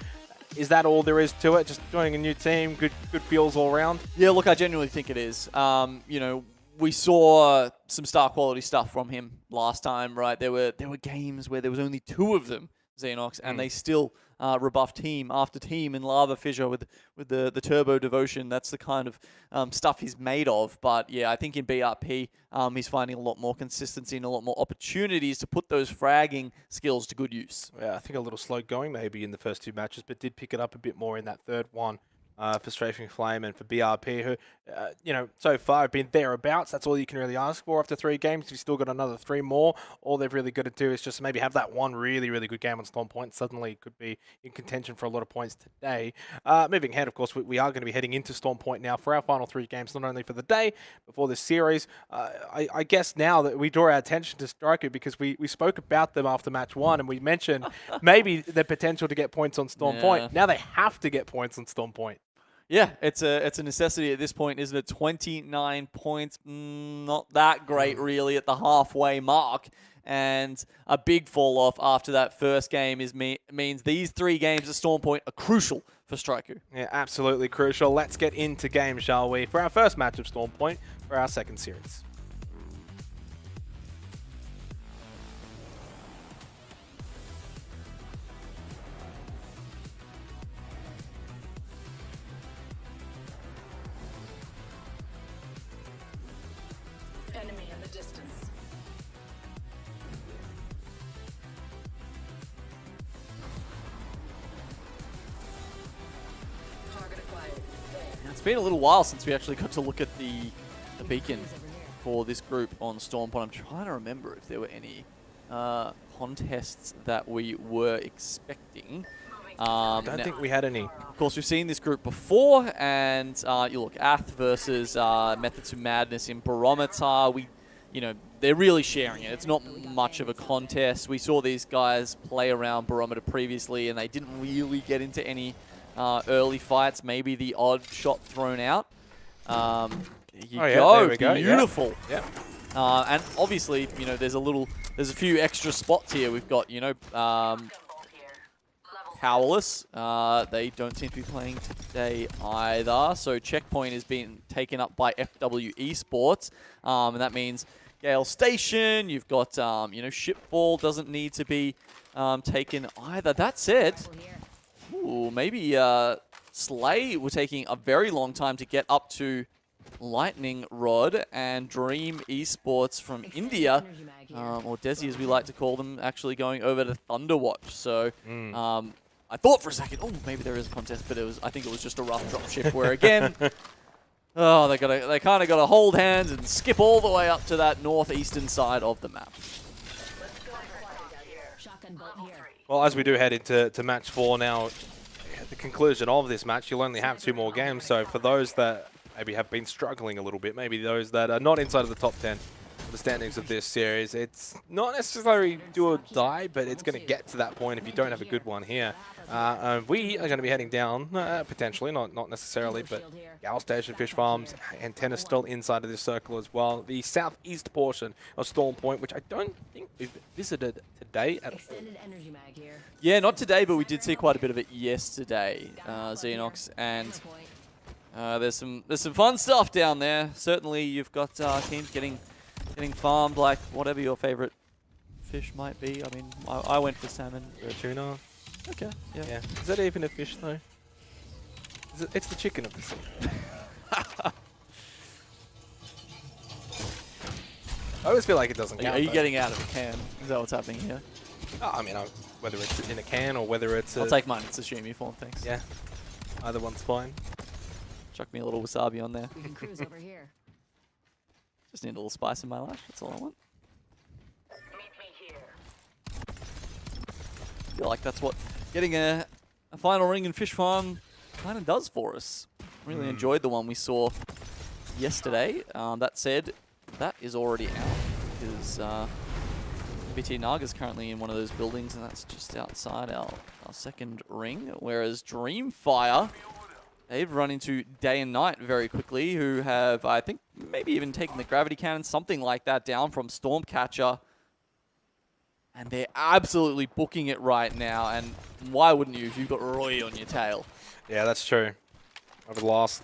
Is that all there is to it? Just joining a new team, good feels all around? Yeah, look, I genuinely think it is. You know, we saw some star quality stuff from him last time, right? There were games where there was only 2 of them, Xenox, and they still rebuffed team after team in Lava Fissure with the Turbo Devotion. That's the kind of stuff he's made of. But yeah, I think in BRP, he's finding a lot more consistency and a lot more opportunities to put those fragging skills to good use. Yeah, I think a little slow going maybe in the first 2 matches, but did pick it up a bit more in that third one. For Strafing Flame and for BRP, who, you know, so far have been thereabouts. That's all you can really ask for after 3 games. You've still got another 3 more. All they've really got to do is just maybe have that one really, really good game on Storm Point. Suddenly could be in contention for a lot of points today. Moving ahead, of course, we are going to be heading into Storm Point now for our final 3 games, not only for the day, but for this series. I guess now that we draw our attention to Striker, because we spoke about them after match 1, and we mentioned maybe the potential to get points on Storm Point. Now they have to get points on Storm Point. Yeah, it's a necessity at this point, isn't it? 29 points, not that great really at the halfway mark. And a big fall off after that first game means these 3 games at Storm Point are crucial for Striker. Yeah, absolutely crucial. Let's get into game, shall we? For our first match of Storm Point, for our second series. Enemy in the distance. Target acquired. It's been a little while since we actually got to look at the beacon for this group on Storm Point. I'm trying to remember if there were any contests that we were expecting. I don't think we had any. Of course, we've seen this group before, and you look, Ath versus Methods to Madness in Barometer. They're really sharing it. It's not much of a contest. We saw these guys play around Barometer previously, and they didn't really get into any early fights. Maybe the odd shot thrown out. There we go. Beautiful. Yeah. And obviously, you know, there's a few extra spots here. We've got, you know, Powerless. They don't seem to be playing today either. So Checkpoint is being taken up by FW Esports. And that means Gale Station, you've got, you know, Shipfall doesn't need to be taken either. That said, ooh, maybe Slay were taking a very long time to get up to Lightning Rod, and Dream Esports from India, or Desi as we like to call them, actually going over to Thunderwatch. So I thought for a second, oh, maybe there is a contest, but I think it was just a rough drop shift where again, oh, they kind of got to hold hands and skip all the way up to that northeastern side of the map. Well, as we do head into match 4 now, at the conclusion of this match, you'll only have 2 more games. So for those that maybe have been struggling a little bit, maybe those that are not inside of the top 10 for the standings of this series, it's not necessarily do or die, but it's going to get to that point if you don't have a good one here. We are going to be heading down, potentially, not necessarily, but Gal Station, Fish Farms, Antenna still inside of this circle as well. The southeast portion of Storm Point, which I don't think we've visited today at all. Yeah, not today, but we did see quite a bit of it yesterday, Xenox, and there's some fun stuff down there. Certainly, you've got teams getting farmed, like whatever your favorite fish might be. I mean, I went for salmon. Or tuna. Okay, yeah. Is that even a fish, though? It's the chicken of the sea. I always feel like it doesn't count. Are you getting out of a can? Is that what's happening here? Oh, I mean, whether it's in a can or whether it's I'll take mine. It's a sashimi form, thanks. Yeah. Either one's fine. Chuck me a little wasabi on there. We can cruise over here. Just need a little spice in my life. That's all I want. I feel like that's what getting a final ring in Fish Farm kind of does for us. Really enjoyed the one we saw yesterday. That said, that is already out because BT Naga's currently in one of those buildings, and that's just outside our second ring. Whereas Dreamfire, they've run into Day and Night very quickly, who have, I think, maybe even taken the gravity cannon, something like that, down from Stormcatcher. And they're absolutely booking it right now. And why wouldn't you if you've got Roy on your tail? Yeah, that's true. Over the last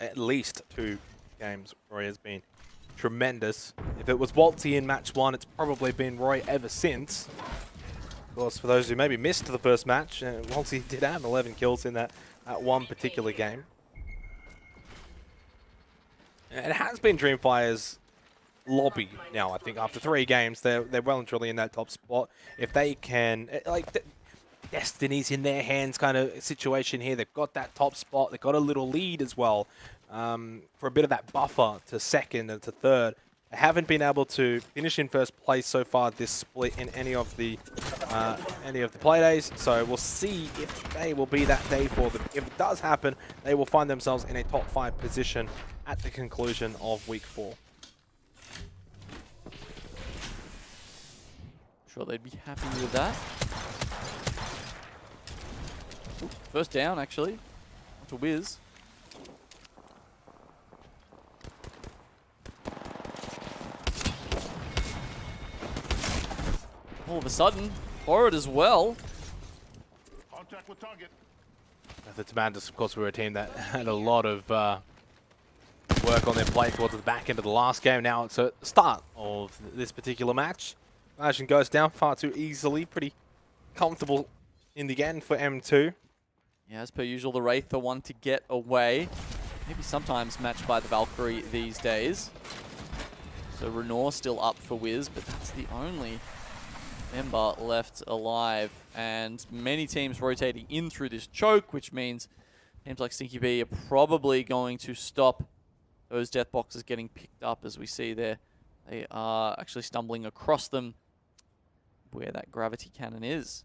at least 2 games, Roy has been tremendous. If it was Waltzy in match 1, it's probably been Roy ever since. Of course, for those who maybe missed the first match, Waltzy did have 11 kills in that one particular game. And it has been Dreamfire's lobby now, I think. After 3 games, they're well and truly in that top spot. If they can, like, Destiny's in their hands kind of situation here. They've got that top spot. They've got a little lead as well for a bit of that buffer to second and to third. They haven't been able to finish in first place so far this split in any of the play days. So we'll see if they will be that day for them. If it does happen, they will find themselves in a top 5 position at the conclusion of week 4. Sure, they'd be happy with that. Ooh, first down, actually. To Wiz. All of a sudden, forward as well. Contact with target. The Commanders, of course, were a team that had a lot of work on their play towards the back end of the last game. Now it's a start of this particular match. Margin goes down far too easily. Pretty comfortable in the end for M2. Yeah, as per usual, the Wraith, the one to get away. Maybe sometimes matched by the Valkyrie these days. So Renor still up for Wiz, but that's the only member left alive. And many teams rotating in through this choke, which means teams like Stinky B are probably going to stop those death boxes getting picked up, as we see there. They are actually stumbling across them where that gravity cannon is.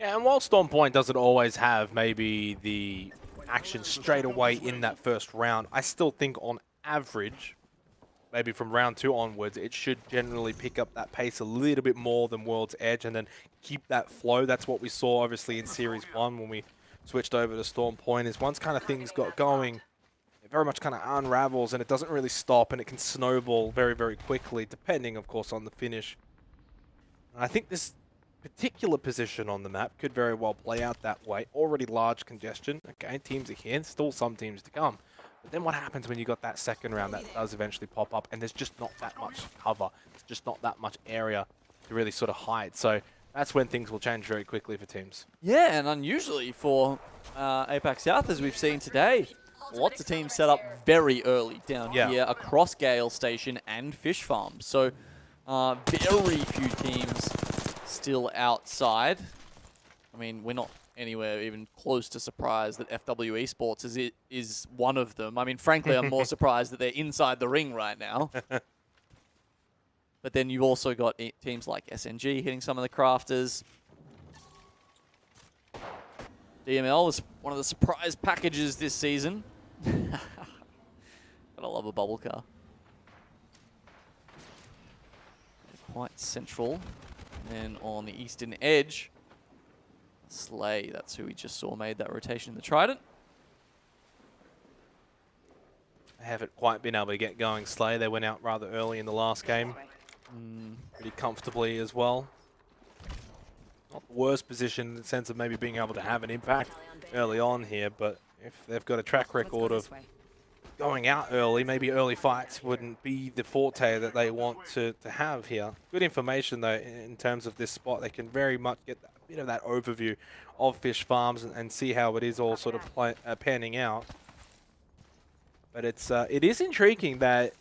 Yeah, and while Storm Point doesn't always have maybe the action straight away in that first round, I still think on average, maybe from round 2 onwards, it should generally pick up that pace a little bit more than World's Edge and then keep that flow. That's what we saw obviously in Series 1 when we switched over to Storm Point is once kind of things got going, it very much kind of unravels and it doesn't really stop and it can snowball very, very quickly, depending, of course, on the finish. And I think this particular position on the map could very well play out that way. Already large congestion. Okay, teams are here, still some teams to come. But then what happens when you got that second round that does eventually pop up and there's just not that much cover. There's just not that much area to really sort of hide. So that's when things will change very quickly for teams. Yeah, and unusually for APAC South, as we've seen today, lots of teams set up very early down here across Gale Station and Fish Farm. So very few teams still outside. I mean, we're not anywhere even close to surprised that FW Esports is one of them. I mean, frankly, I'm more surprised that they're inside the ring right now. But then you've also got teams like SNG hitting some of the crafters. DML was one of the surprise packages this season. Gotta love a bubble car. Quite central. And then on the eastern edge, Slay, that's who we just saw made that rotation in the Trident. They haven't quite been able to get going. Slay, they went out rather early in the last game. Pretty comfortably as well. Not the worst position in the sense of maybe being able to have an impact early on here, but if they've got a track record of going out early, maybe early fights wouldn't be the forte that they want to have here. Good information, though, in terms of this spot. They can very much get a bit of that overview of Fish Farms and see how it is all sort of panning out. But it is intriguing that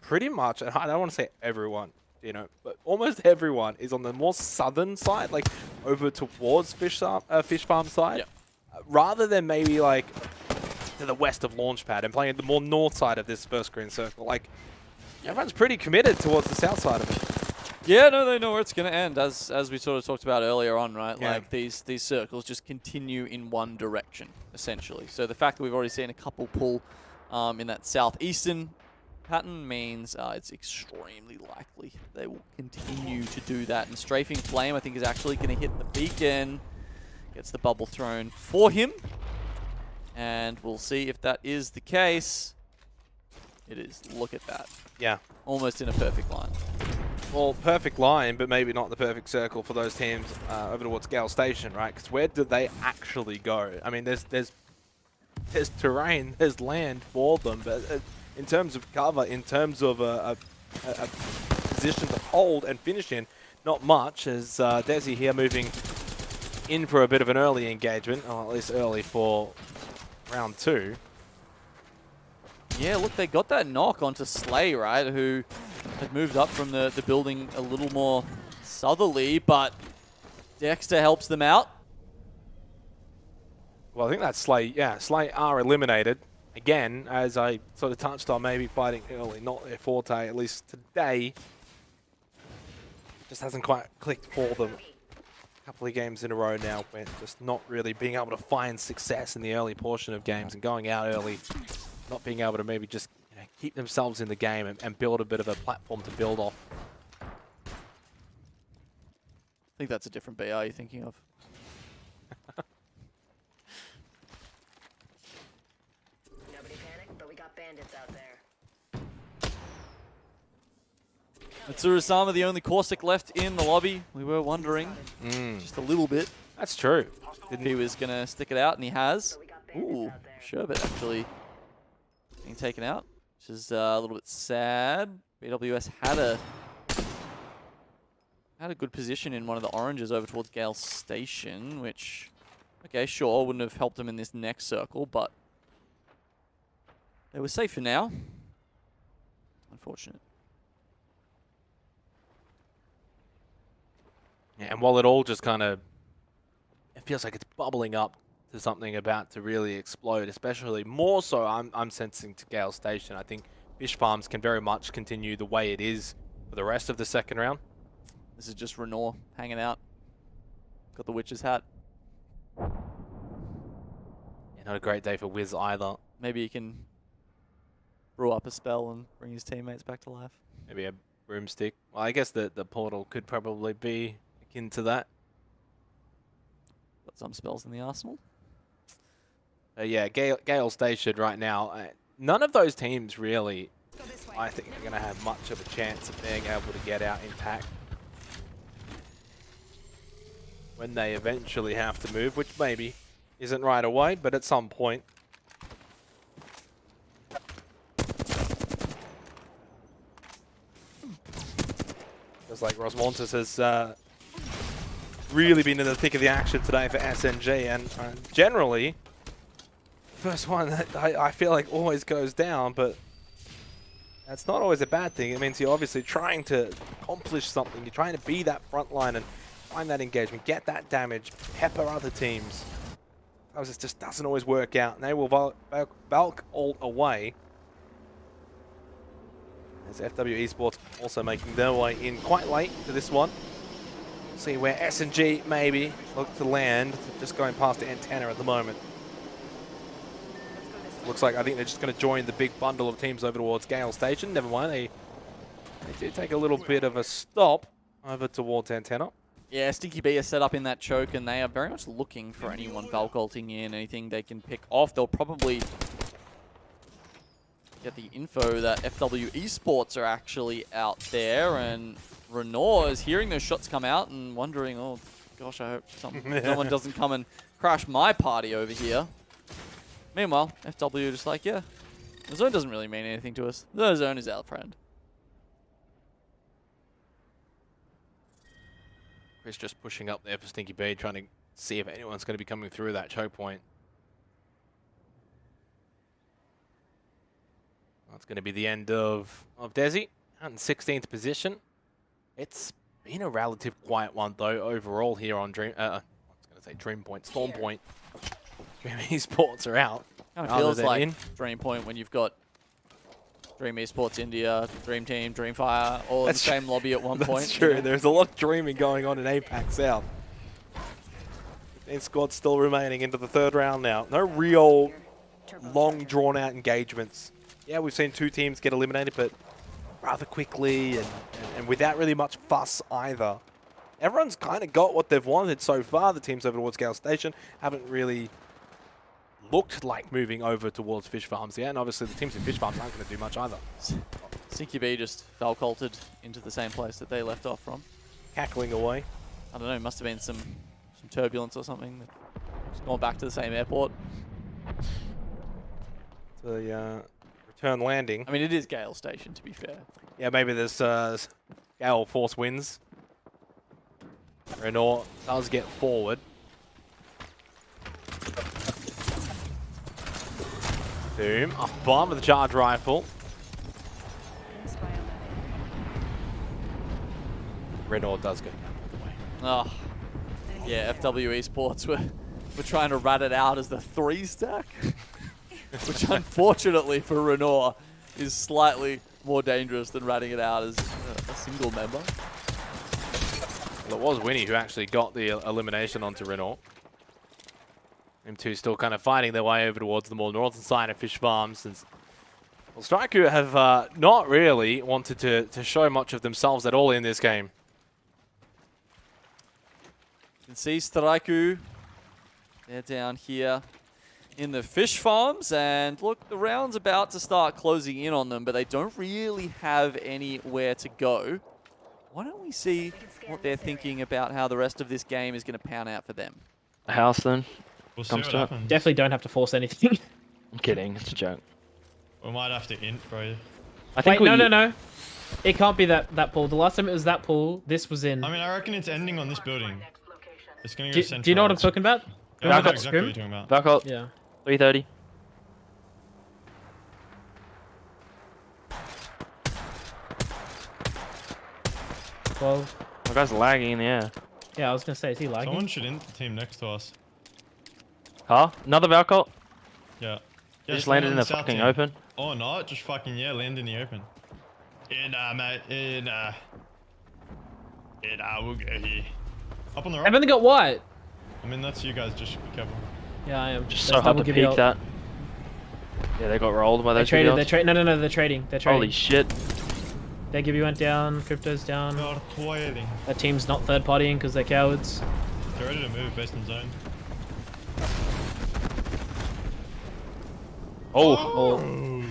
pretty much, I don't want to say everyone, you know, but almost everyone is on the more southern side, like over towards Fish Farm side, rather than maybe like to the west of Launchpad and playing the more north side of this first green circle. Like, everyone's pretty committed towards the south side of it. Yeah, no, they know where it's going to end, as we sort of talked about earlier on, right? Yeah. Like, these circles just continue in one direction, essentially. So the fact that we've already seen a couple pull in that southeastern pattern means it's extremely likely they will continue to do that. And Strafing Flame, I think, is actually going to hit the beacon. Gets the bubble thrown for him. And we'll see if that is the case. It is. Look at that. Yeah. Almost in a perfect line. Well, perfect line, but maybe not the perfect circle for those teams over towards Gale Station, right? Because where do they actually go? I mean, there's terrain, there's land for them, but in terms of cover, in terms of a position to hold and finish in, not much. As Desi here moving in for a bit of an early engagement, or at least early for round 2. Yeah, look, they got that knock onto Slay, right, who had moved up from the building a little more southerly, but Dexter helps them out. Well, I think that's Slay. Yeah, Slay are eliminated. Again, as I sort of touched on, maybe fighting early, not their forte, at least today. Just hasn't quite clicked for them. A couple of games in a row now, where just not really being able to find success in the early portion of games and going out early, not being able to maybe just keep themselves in the game and build a bit of a platform to build off. I think that's a different BR you're thinking of. Nobody panic, but we got bandits out there. Matsuru-sama, the only Caustic left in the lobby. We were wondering just a little bit. That's true. If he was going to stick it out, and he has. Ooh, Sherbet actually being taken out, which is a little bit sad. BWS had a good position in one of the oranges over towards Gale Station, which, okay, sure, wouldn't have helped them in this next circle, but they were safe for now. Unfortunate. Yeah, and while it all just kind of, it feels like it's bubbling up to something about to really explode, especially more so I'm sensing to Gale Station. I think Fish Farms can very much continue the way it is for the rest of the second round. This is just Renor hanging out. Got the witch's hat. Yeah, not a great day for Wiz either. Maybe he can brew up a spell and bring his teammates back to life. Maybe a broomstick. Well, I guess the portal could probably be akin to that. Got some spells in the arsenal. Yeah, Gale Station right now. None of those teams really, I think, are going to have much of a chance of being able to get out intact when they eventually have to move, which maybe isn't right away, but at some point. Just like Rosmontes has really been in the thick of the action today for SNG, and generally, first one that I feel like always goes down, but that's not always a bad thing. It means you're obviously trying to accomplish something. You're trying to be that front line and find that engagement, get that damage, pepper other teams. It just doesn't always work out, and they will bulk ult away. As FW Esports also making their way in quite late to this one. See where SNG maybe look to land, just going past the antenna at the moment. Looks like I think they're just going to join the big bundle of teams over towards Gale Station. Never mind, they did take a little bit of a stop over towards antenna. Yeah, Stinky B is set up in that choke, and they are very much looking for anyone Valk ulting in, anything they can pick off. They'll probably get the info that FW Esports are actually out there, and Renault is hearing those shots come out and wondering, oh gosh, I hope someone doesn't come and crash my party over here. Meanwhile, FW just like, yeah, the zone doesn't really mean anything to us. The zone is our friend. Chris just pushing up there for Stinky B, trying to see if anyone's going to be coming through that choke point. That's going to be the end of Desi, out in 16th position. It's been a relative quiet one, though, overall here on Dream... I was going to say Dream Point, Storm Point. Dream Esports are out. Kind of feels like Dream Point when you've got Dream Esports India, Dream Team, Dreamfire, all in the same lobby at one point. That's true. There's a lot of dreaming going on in APAC South. And squad still remaining into the third round now. No real long, drawn-out engagements. Yeah, we've seen two teams get eliminated, but rather quickly and without really much fuss either. Everyone's kind of got what they've wanted so far. The teams over towards Gale Station haven't really looked like moving over towards Fish Farms yet, and obviously the teams in Fish Farms aren't going to do much either. Stinky B just Valk ulted into the same place that they left off from. Cackling away. I don't know, must have been some turbulence or something. Just going back to the same airport. The return landing. I mean, it is Gale Station, to be fair. Yeah, maybe there's Gale force wins. Renault does get forward. Boom. A bomb with a charge rifle. Renault does go down the way. Oh, yeah, FW Esports were trying to rat it out as the 3-stack. Which, unfortunately for Renault, is slightly more dangerous than ratting it out as a single member. Well, it was Winnie who actually got the elimination onto Renault. Them two still kind of fighting their way over towards the more northern side of Fish Farms, since well, Straiku have not really wanted to show much of themselves at all in this game. You can see Straiku. They're down here in the Fish Farms, and look, the round's about to start closing in on them, but they don't really have anywhere to go. Why don't we see what they're thinking about how the rest of this game is going to pan out for them? A house then. We'll see what happens. Definitely don't have to force anything. I'm kidding, it's a joke. We might have to int, bro. I think no. It can't be that pool. The last time it was that pool, this was in... I mean, I reckon it's ending on this building. It's going to go central. Do you know what I'm talking about? Yeah, I know exactly what you're talking about. Back up. Yeah. 330. Well, my guy's lagging in the air. Yeah, I was going to say, is he lagging? Someone should int the team next to us. Huh? Another Valcott? Yeah. Just landed in the fucking open. Oh, no, just fucking, yeah, land in the open. Mate, we'll go here. Up on the rock. I've only got white. I mean, that's you guys, just be careful. Yeah, I am. Just so hard to peek that. Yeah, they got rolled by those No, no, they're trading. Holy shit. Their Gibby went down, Crypto's down. They're toiling. That team's not third partying because they're cowards. They're ready to move based on zone. Oh,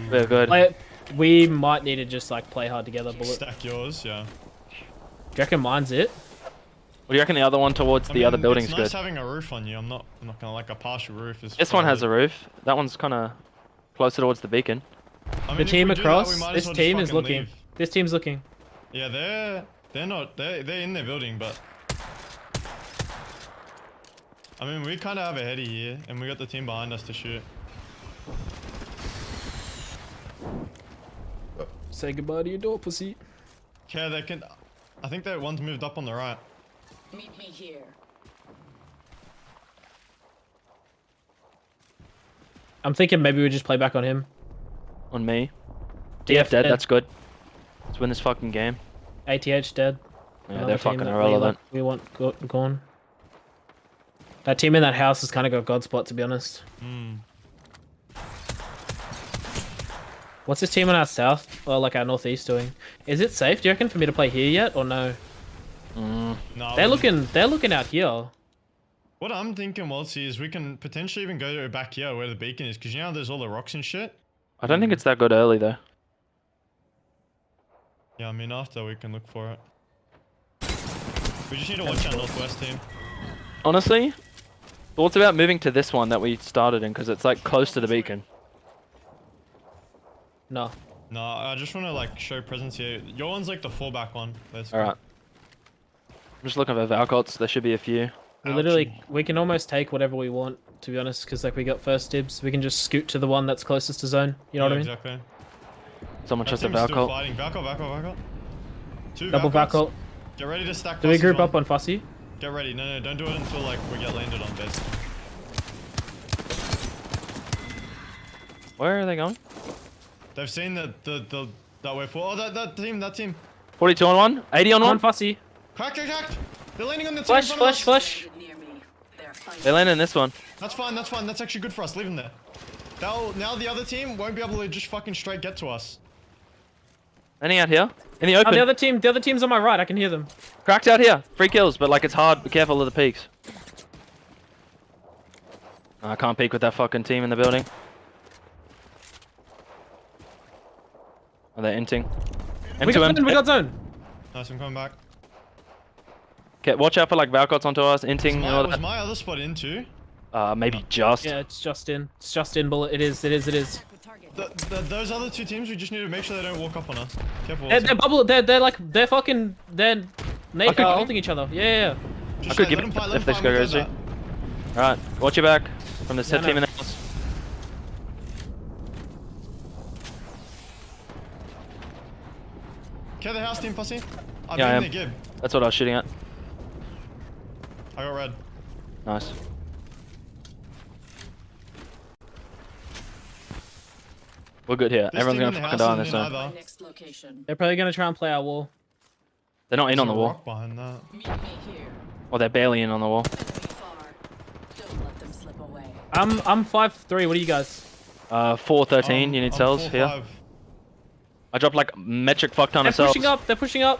very good. We might need to just like play hard together, Bullet. Stack yours, yeah. Do you reckon mine's it? What do you reckon the other one towards the other building's it's good? nice having a roof on you. I'm not gonna like a partial roof. Is This one has a roof. That one's kind of closer towards the beacon. I mean, The if team we do across. that, we might This as well team just is looking. leave. This team's looking. Yeah, they're not. They're in their building, but. I mean, we kind of have a heady here, and we got the team behind us to shoot. Say goodbye to your door, pussy. Okay, they can. I think that one's moved up on the right. Meet me here. I'm thinking maybe we just play back on him. On me. DF dead. That's good. Let's win this fucking game. ATH dead. Yeah, Another they're team fucking that irrelevant. We want gone. That team in that house has kind of got God spot, to be honest. What's this team on our south, or like our northeast doing? Is it safe, do you reckon, for me to play here yet, or no? No, They're looking out here. What I'm thinking, Waltzy, is we can potentially even go back here where the beacon is, because you know how there's all the rocks and shit? I don't think it's that good early though. Yeah, I mean, after we can look for it. We just need to watch our northwest team. Honestly, thoughts about moving to this one that we started in, because it's like close to the beacon. No. No, I just want to like show presence here. Your one's like the fallback one. Basically. Alright. I'm just looking for Valcots. There should be a few. We can almost take whatever we want, to be honest, because like we got first dibs. We can just scoot to the one that's closest to zone. You know what I mean? Exactly. Someone just a That team's still Valcot. fighting. Valcot. Two Double Valcots. Valcot. Get ready to stack. Do we Fussy group as well. up on Fussy? Get ready. No, don't do it until like we get landed on bed. Where are they going? They've seen that way for. Oh, that team. 42 on one. 80 on On one. Fussy. Cracked. They're landing on the team. Flash, in front of flash, us. flash. They landed in this one. That's fine. That's actually good for us. Leave them there. Now the other team won't be able to just fucking straight get to us. Landing out here. In the open. Oh, the other team's on my right. I can hear them. Cracked out here. 3 kills, but like it's hard. Be careful of the peaks. I can't peek with that fucking team in the building. Are they inting? We got zone. Nice, I'm coming back. Okay, watch out for like Valcots onto us, inting and all Was that. my other spot in too? Maybe just. Yeah, it's just in. It's just in, Bullet. It is. Those other two teams, we just need to make sure they don't walk up on us. Careful. They're bubble. They're fucking. They're holding each other. Yeah. Just I could give let it them fight, if this guy goes through. Alright, watch your back from the set team in the house. Okay, the house team, Fussy. Yeah, I am. The gib. That's what I was shooting at. I got red. Nice. We're good here. Everyone's gonna fucking die on this zone. Next location. They're probably gonna try and play our wall. They're not in on the There's a wall. rock behind that. Meet me here. Or they're barely in on the wall. Far. Don't let them slip away. I'm 5'3". What are you guys? 413, you need cells here. 4-5. I dropped like metric fuck ton They're of cells. pushing up. They're pushing up.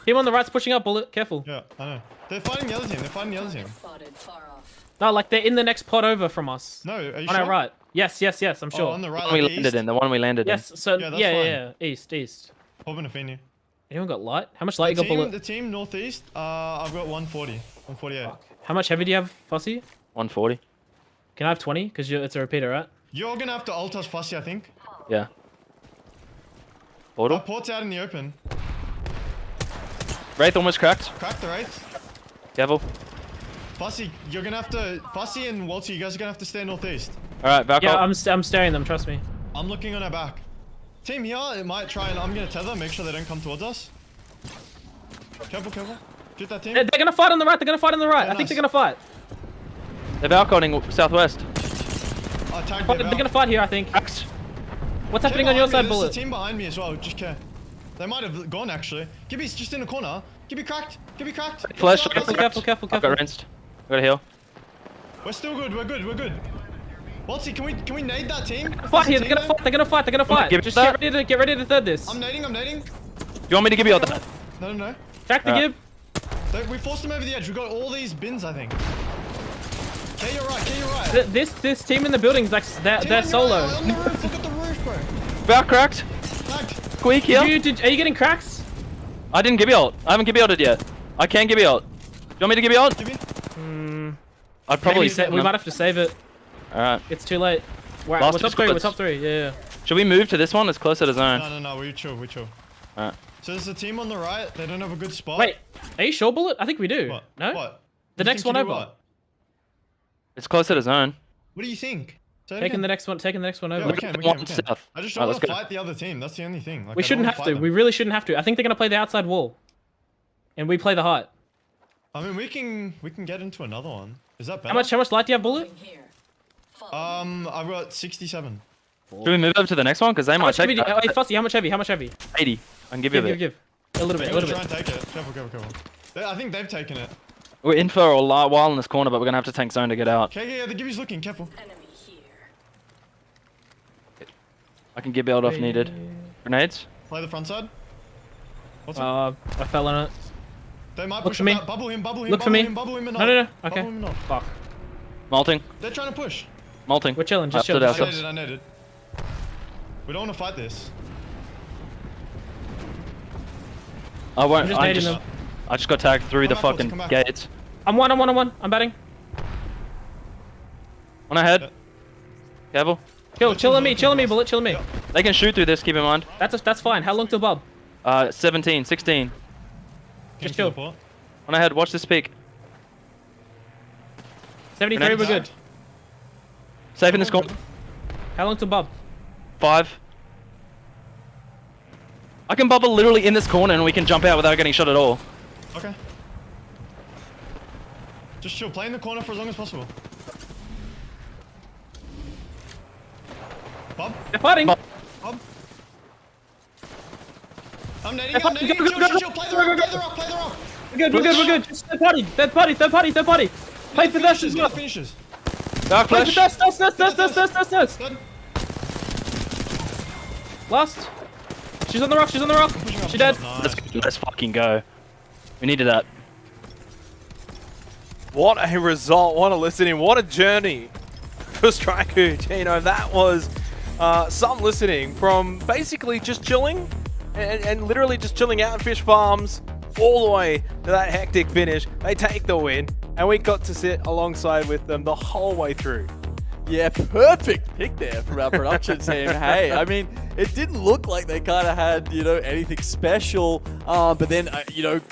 Him on the right's pushing up. Bullet. Careful. Yeah, I know. They're fighting the other team. Spotted far off. No, like they're in the next pod over from us. No, are you On our our right. Yes. I'm sure. Oh, on the right, The one we like landed east. in. The one we landed Yes. So Yeah, that's yeah. East. Hoping to find you. Anyone got light? How much light you got, Bullet? The team northeast, I've got 140. 148. How much heavy do you have, Fussy? in. 140. Can I have 20? Because it's a repeater, right? You're gonna have to ult us, Fussy, I think. Yeah. Portal. Port's out in the open. Wraith almost cracked. Crack the Wraith. Careful. Fussy, you're gonna have to. Fussy and Walter, you guys are gonna have to stay northeast. Alright, Valcot. Yeah, I'm staring them. Trust me. I'm looking on our back. Team here, it might try and I'm gonna tether, make sure they don't come towards us. Careful. Shoot that team. They're gonna fight on the right. Yeah, I think they're gonna fight. They're Valcoting southwest. Tag They're gonna fight here, I think. Cracked. What's happening on your side, Bullet? There's a team behind me as well, just care. They might have gone actually. Gibby's just in the corner. Gibby cracked. Flash. Careful. I've got rinsed. I got a heal. We're still good. We're good. Waltzy, can we nade that team? Fight here. They're gonna fight. Give it Just that. get ready to third this. I'm nading. Do you want me to give you all that? No. Track the gib. We forced them over the edge. We got all these bins, I think. K, you're right. This team in the building is like they're solo. On the roof, look at the roof, bro. About cracked. Squeak here. Are you getting cracks? I didn't give you ult. I haven't give you ulted yet. I can give you ult. Do you want me to give you ult? I'd probably we might have to save it. Alright. It's too late. We're Last top 3. We're top 3. Yeah. Should we move to this one? It's closer to zone. No. We chill. Alright. So there's a team on the right. They don't have a good spot. Wait, are you sure, Bullet? I think we do. What? No. What? The next one over. What? It's closer to zone. What do you think? Taking the next one over. Yeah, we can. I just don't want to fight the other team. That's the only thing. Like, we shouldn't have to. We really shouldn't have to. I think they're gonna play the outside wall, and we play the height. I mean, we can get into another one. Is that better? How much light do you have, Bullet? I've got 67. Should we move over to the next one? Because they might take that. Wait, Fussy, how much heavy? 80. I can give you a bit. Give. A little bit. Try and take it. Careful. I think they've taken it. We're in for a while in this corner, but we're gonna have to tank zone to get out. Okay, yeah, the Gibby's looking. Careful. I can give build off needed. Grenades. Play the front side. What's I fell on it. They might Look push for me. Bubble him. Look for me. Bubble him. No. Okay. Bubble him not. Fuck. Molting. They're trying to push. Molting. We're chilling. Just chill. I needed. We don't want to fight this. I won't. I'm just nading them. I just got tagged through the fucking gates. I'm one. I'm batting. One ahead. Careful. Chill on me, Bullet. Chill on me. They can shoot through this. Keep in mind. That's fine. How long till Bob? 17, 16. Just chill. One ahead. Watch this peak. 73. We're good. Safe in this corner. How long till Bob? 5. I can bubble literally in this corner and we can jump out without getting shot at all. Okay. Just chill. Play in the corner for as long as possible. Bob? They're fighting. Bob? I'm nading. Chill. Play the rock. We're good. Just third party. Play for this as well. Finishes. Dark flash. Thirst. Last. She's on the rock. She's dead. Nice. Let's fucking go. We needed that. What a result, what a listening, what a journey for Striker. That was some listening from basically just chilling and literally just chilling out in fish farms all the way to that hectic finish. They take the win and we got to sit alongside with them the whole way through. Yeah, perfect pick there from our production team. Hey, I mean, it didn't look like they kind of had, anything special. But then,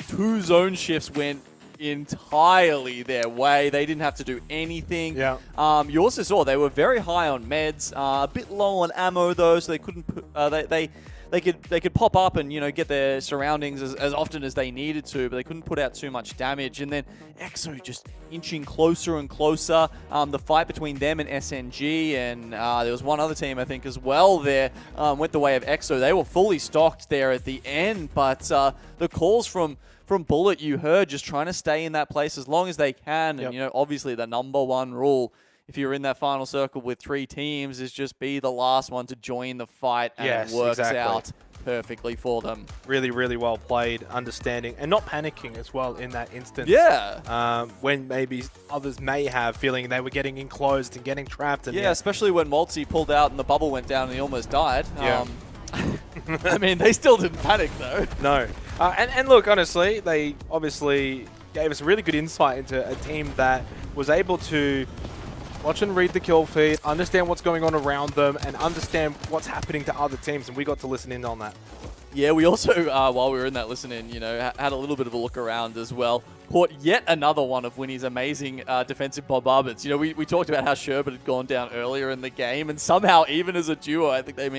2 zone shifts went entirely their way. They didn't have to do anything. Yeah. You also saw they were very high on meds, a bit low on ammo though, so they couldn't they could pop up and get their surroundings as often as they needed to, but they couldn't put out too much damage. And then EXO just inching closer and closer. The fight between them and SNG, and there was one other team I think as well there, went the way of EXO. They were fully stocked there at the end, but the calls from Bullet you heard, just trying to stay in that place as long as they can. Yep. And obviously the #1 rule, if you're in that final circle with 3 teams, is just be the last one to join the fight, and it works out perfectly for them. Really, really well played, understanding, and not panicking as well in that instance. Yeah. When maybe others may have, feeling they were getting enclosed and getting trapped. And yeah, especially when Maltzy pulled out and the bubble went down and he almost died. Yeah. I mean, they still didn't panic though. No. And look, honestly, they obviously gave us a really good insight into a team that was able to watch and read the kill feed, understand what's going on around them, and understand what's happening to other teams, and we got to listen in on that. Yeah, we also, while we were in that listening, had a little bit of a look around as well. Caught yet another one of Winnie's amazing defensive bombardments. We talked about how Sherbert had gone down earlier in the game, and somehow, even as a duo, I think they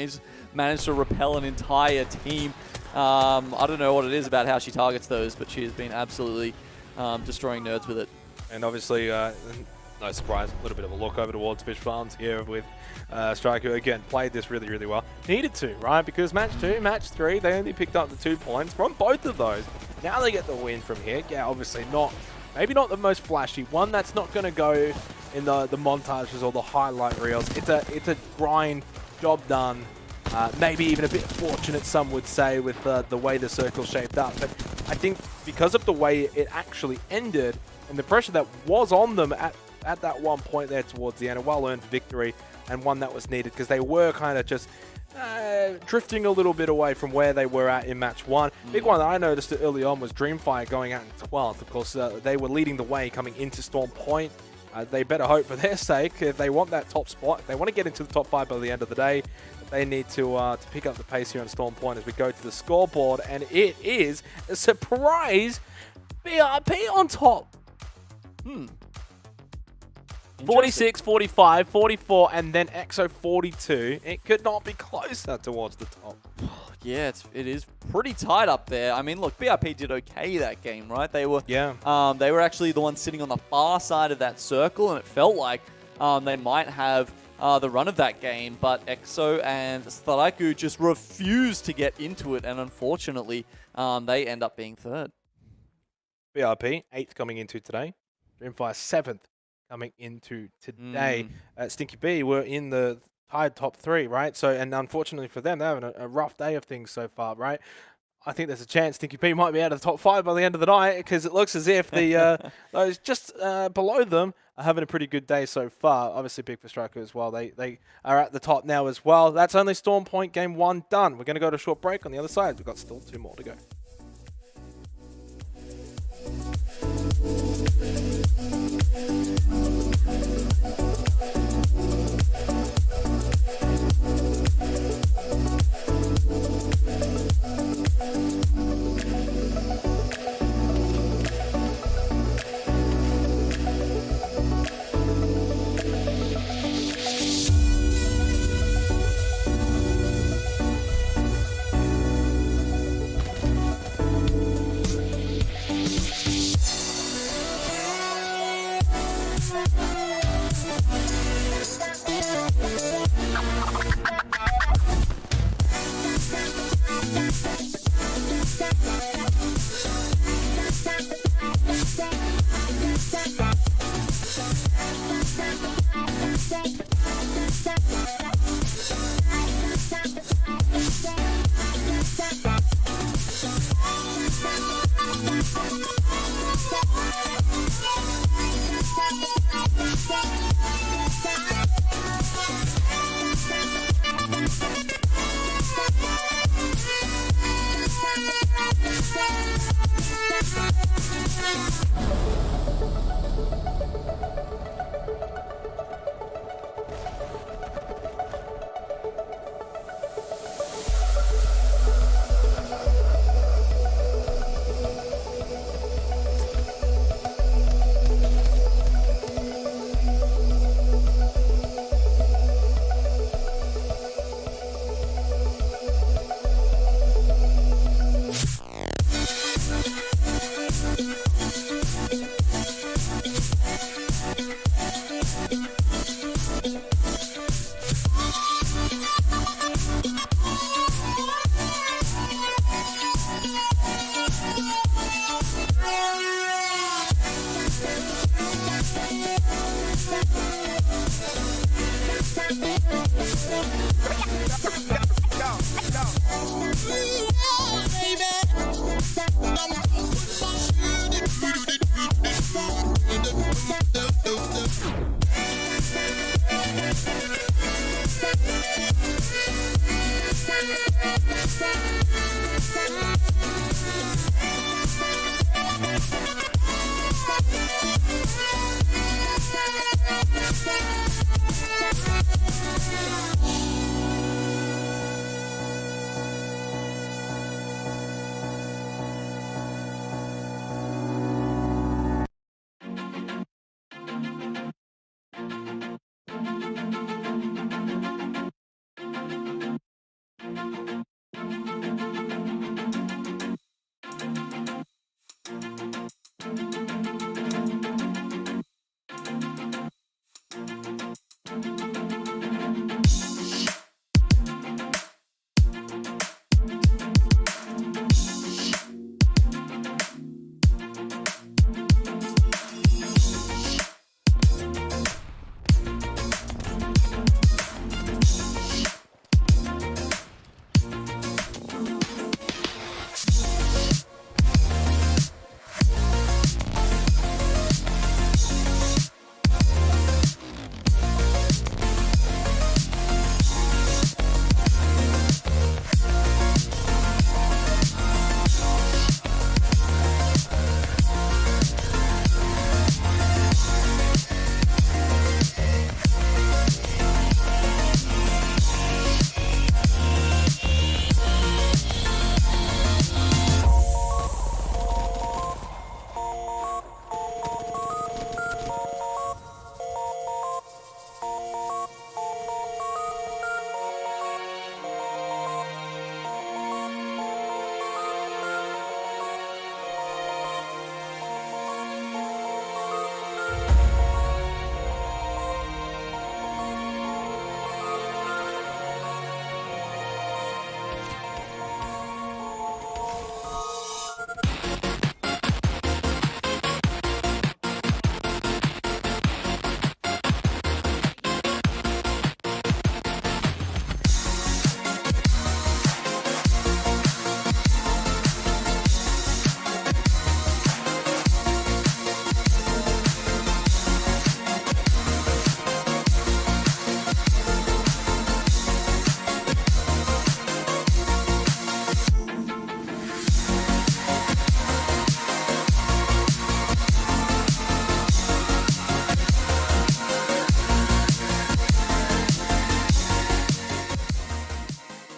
managed to repel an entire team. I don't know what it is about how she targets those, but she has been absolutely destroying nerds with it. And obviously, no surprise, a little bit of a look over towards Fish Farms here with Striker. Again, played this really, really well. Needed to, right? Because match 2, match 3, they only picked up the 2 points from both of those. Now they get the win from here. Yeah, obviously maybe not the most flashy. One that's not going to go in the montages or the highlight reels. It's a grind, job done. Maybe even a bit fortunate, some would say, with the way the circle shaped up. But I think because of the way it actually ended and the pressure that was on them at at that one point there towards the end, a well-earned victory and one that was needed because they were kind of just drifting a little bit away from where they were at in match 1. Big one that I noticed early on was Dreamfire going out in 12th. Of course, they were leading the way coming into Storm Point. They better hope for their sake, if they want that top spot, if they want to get into the top 5 by the end of the day, they need to pick up the pace here on Storm Point as we go to the scoreboard. And it is a surprise BRP on top. 46, 45, 44, and then EXO 42. It could not be closer towards the top. Yeah, it is pretty tight up there. I mean, look, BRP did okay that game, right? They were they were actually the ones sitting on the far side of that circle, and it felt like they might have the run of that game, but EXO and Staraiku just refused to get into it, and unfortunately, they end up being 3rd. BRP, 8th coming into today. Dreamfire, 7th coming into today. Stinky B were in the tied top 3, right? So, and unfortunately for them, they're having a rough day of things so far, right? I think there's a chance Stinky P might be out of the top 5 by the end of the night because it looks as if the those just below them are having a pretty good day so far. Obviously, big for Striker as well. They are at the top now as well. That's only Storm Point game 1 done. We're going to go to a short break. On the other side, we've got still 2 more to go.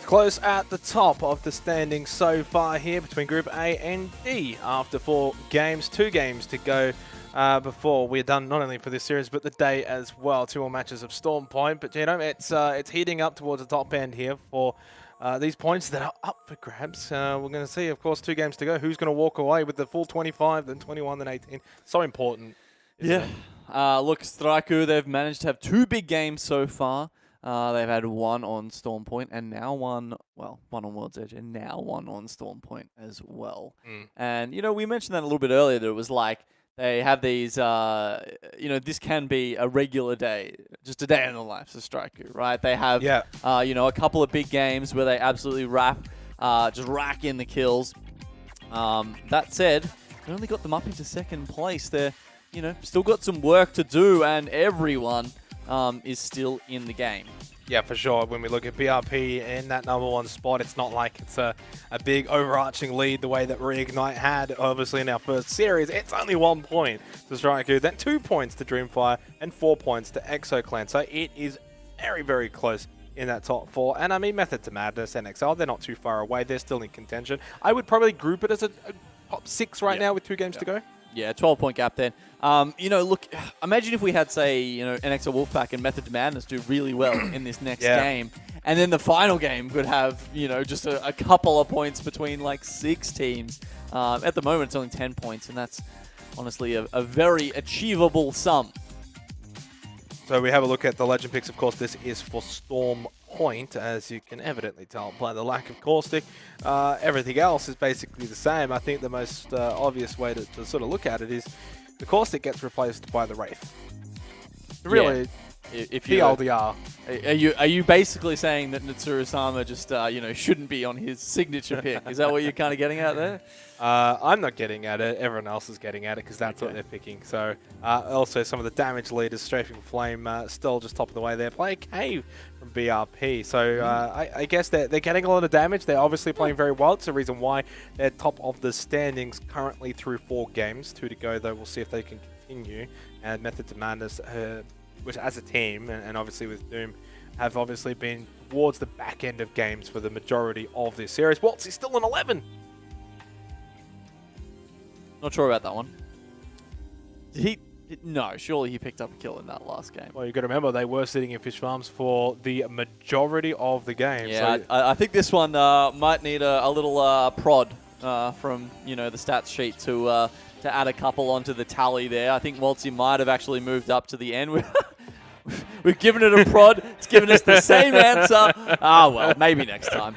close at the top of the standings so far here between Group A and D after 4 games. 2 games to go before we're done, not only for this series but the day as well. 2 more matches of Storm Point, but Gino, it's heating up towards the top end here for these points that are up for grabs. We're going to see, of course, 2 games to go. Who's going to walk away with the full 25, then 21, then 18? So important. Yeah. Look, Straiku, they've managed to have 2 big games so far. They've had 1 on Storm Point and now 1 on World's Edge and now 1 on Storm Point as well. And, you know, we mentioned that a little bit earlier, that it was like they have these, you know, this can be a regular day, just a day in the life of Straiku, right? They have, you know, a couple of big games where they absolutely just rack in the kills. That said, they only got them up into 2nd place. They're, you know, still got some work to do, and everyone is still in the game. Yeah, for sure. When we look at BRP in that #1 spot, it's not like it's a big overarching lead the way that Reignite had, obviously, in our first series. It's only 1 point to Straiku, then 2 points to Dreamfire, and 4 points to ExoClan. So it is very, very close in that top 4. And I mean, Method to Madness and XL, they're not too far away. They're still in contention. I would probably group it as a top 6 right now with 2 games to go. Yeah, 12-point gap then. You know, look, imagine if we had, say, you know, NXL Wolfpack and Method to Madness do really well in this next game, and then the final game could have, you know, just a couple of points between like 6 teams. At the moment, it's only 10 points, and that's honestly a very achievable sum. So we have a look at the legend picks. Of course, this is for Storm Point, as you can evidently tell by the lack of Caustic. Everything else is basically the same. I think the most obvious way to sort of look at it is the Caustic gets replaced by the Wraith. Really, if the LDR. Are you basically saying that Natsuru-sama just you know, shouldn't be on his signature pick? Is that what you're kind of getting at there? I'm not getting at it. Everyone else is getting at it because that's what they're picking. So also some of the damage leaders, Strafing Flame, still just top of the way there. Play Cave from BRP. So I guess they're getting a lot of damage. They're obviously playing very well. It's the reason why they're top of the standings currently through 4 games. 2 to go though. We'll see if they can continue. And Method to Madness, which as a team, and obviously with Doom, have obviously been towards the back end of games for the majority of this series. Waltz is still on 11. Not sure about that one. Did he? No, surely he picked up a kill in that last game. Well, you got to remember they were sitting in fish farms for the majority of the game. Yeah, so I think this one might need a little prod from, you know, the stats sheet to add a couple onto the tally there. I think Waltzy might have actually moved up to the end. We've given it a prod. It's given us the same answer. Well, maybe next time.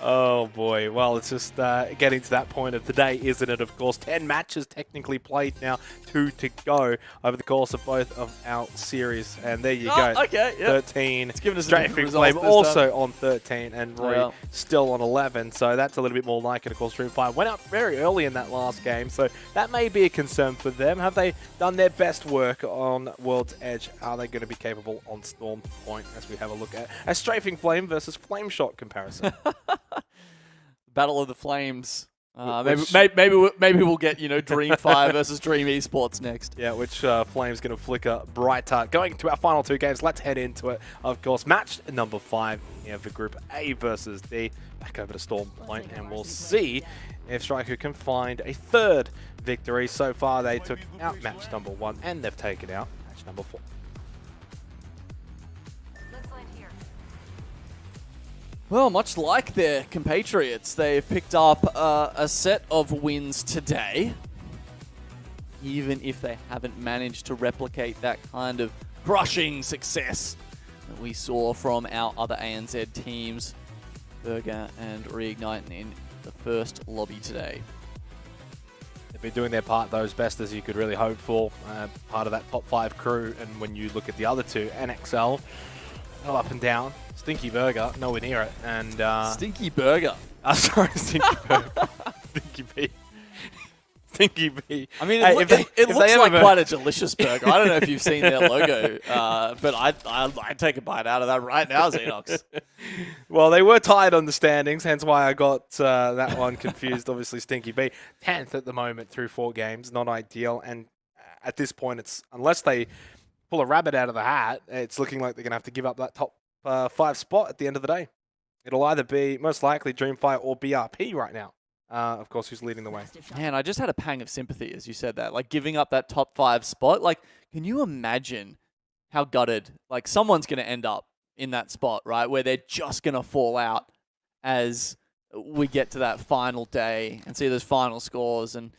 Oh, boy. Well, it's just getting to that point of the day, isn't it? Of course, 10 matches technically played now, 2 to go over the course of both of our series. And there you go. Okay, 13. It's given us Strafing Flame also on 13 and Roy still on 11. So that's a little bit more like it. Of course, Dreamfire went out very early in that last game. So that may be a concern for them. Have they done their best work on World's Edge? Are they going to be capable on Storm Point, as we have a look at a Strafing Flame versus Flame Shot comparison? Battle of the Flames. Maybe we'll get, you know, Dreamfire versus Dream Esports next. Yeah, which Flame's going to flicker brighter. Going to our final 2 games, let's head into it. Of course, match number 5 here for Group A versus D. Back over to Storm Point, and we'll see if Straiku can find a 3rd victory. So far, they took out match number 1, and they've taken out match number 4. Well, much like their compatriots, they've picked up a set of wins today, even if they haven't managed to replicate that kind of crushing success that we saw from our other ANZ teams, Burger and Reignite, in the first lobby today. They've been doing their part, though, as best as you could really hope for. Part of that top 5 crew, and when you look at the other 2, NXL, up and down. Stinky Burger, nowhere near it. And Stinky Burger. Sorry, Stinky Burger. Stinky B. Stinky B. I mean, it looks like quite a delicious burger. I don't know if you've seen their logo, but I'd take a bite out of that right now, Xenox. Well, they were tied on the standings, hence why I got that one confused. Obviously, Stinky B. 10th at the moment through 4 games. Not ideal. And at this point, it's unless they pull a rabbit out of the hat, it's looking like they're going to have to give up that top 5 spot at the end of the day. it'll either be most likely Dreamfire or BRP right now. Of course, who's leading the way. Man, I just had a pang of sympathy as you said that. Like, giving up that top 5 spot. Like, can you imagine how gutted? Like, someone's going to end up in that spot, right? Where they're just going to fall out as we get to that final day and see those final scores and,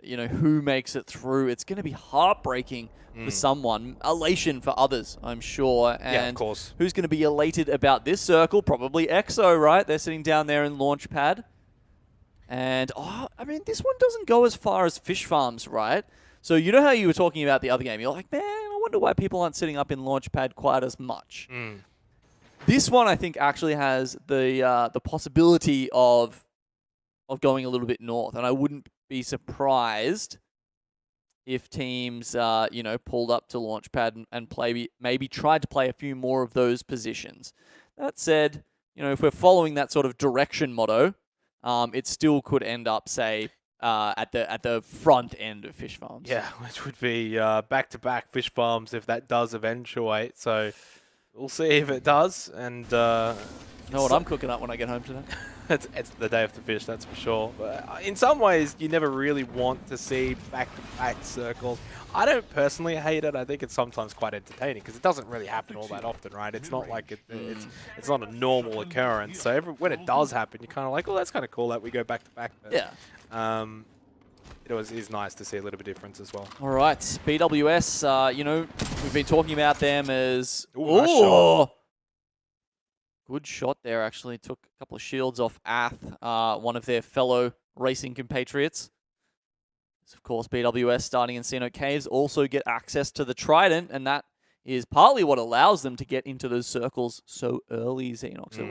you know, who makes it through. It's going to be heartbreaking for someone. Elation for others, I'm sure. And yeah, of course. Who's going to be elated about this circle? Probably EXO, right? They're sitting down there in Launchpad. And, I mean, this one doesn't go as far as Fish Farms, right? So you know how you were talking about the other game? You're like, man, I wonder why people aren't sitting up in Launchpad quite as much. This one, I think, actually has the possibility of going a little bit north. And I wouldn't be surprised if teams, you know, pulled up to Launchpad and maybe tried to play a few more of those positions. That said, you know, if we're following that sort of direction motto, it still could end up, say, at the front end of Fish Farms. Yeah, which would be back-to-back Fish Farms if that does eventuate. So we'll see if it does. And know what I'm cooking up when I get home today? it's the day of the fish, that's for sure. But in some ways, you never really want to see back-to-back circles. I don't personally hate it. I think it's sometimes quite entertaining because it doesn't really happen all that often, right? It's not like it's not a normal occurrence. So when it does happen, you're kind of like, oh, that's kind of cool that we go back-to-back. Yeah. It is nice to see a little bit of difference as well. All right, BWS, you know, we've been talking about them as... Nice shot. Good shot there, actually. Took a couple of shields off Ath, one of their fellow racing compatriots. Of course, BWS starting in Ceno Caves also get access to the Trident, and that is partly what allows them to get into those circles so early, Xenox. So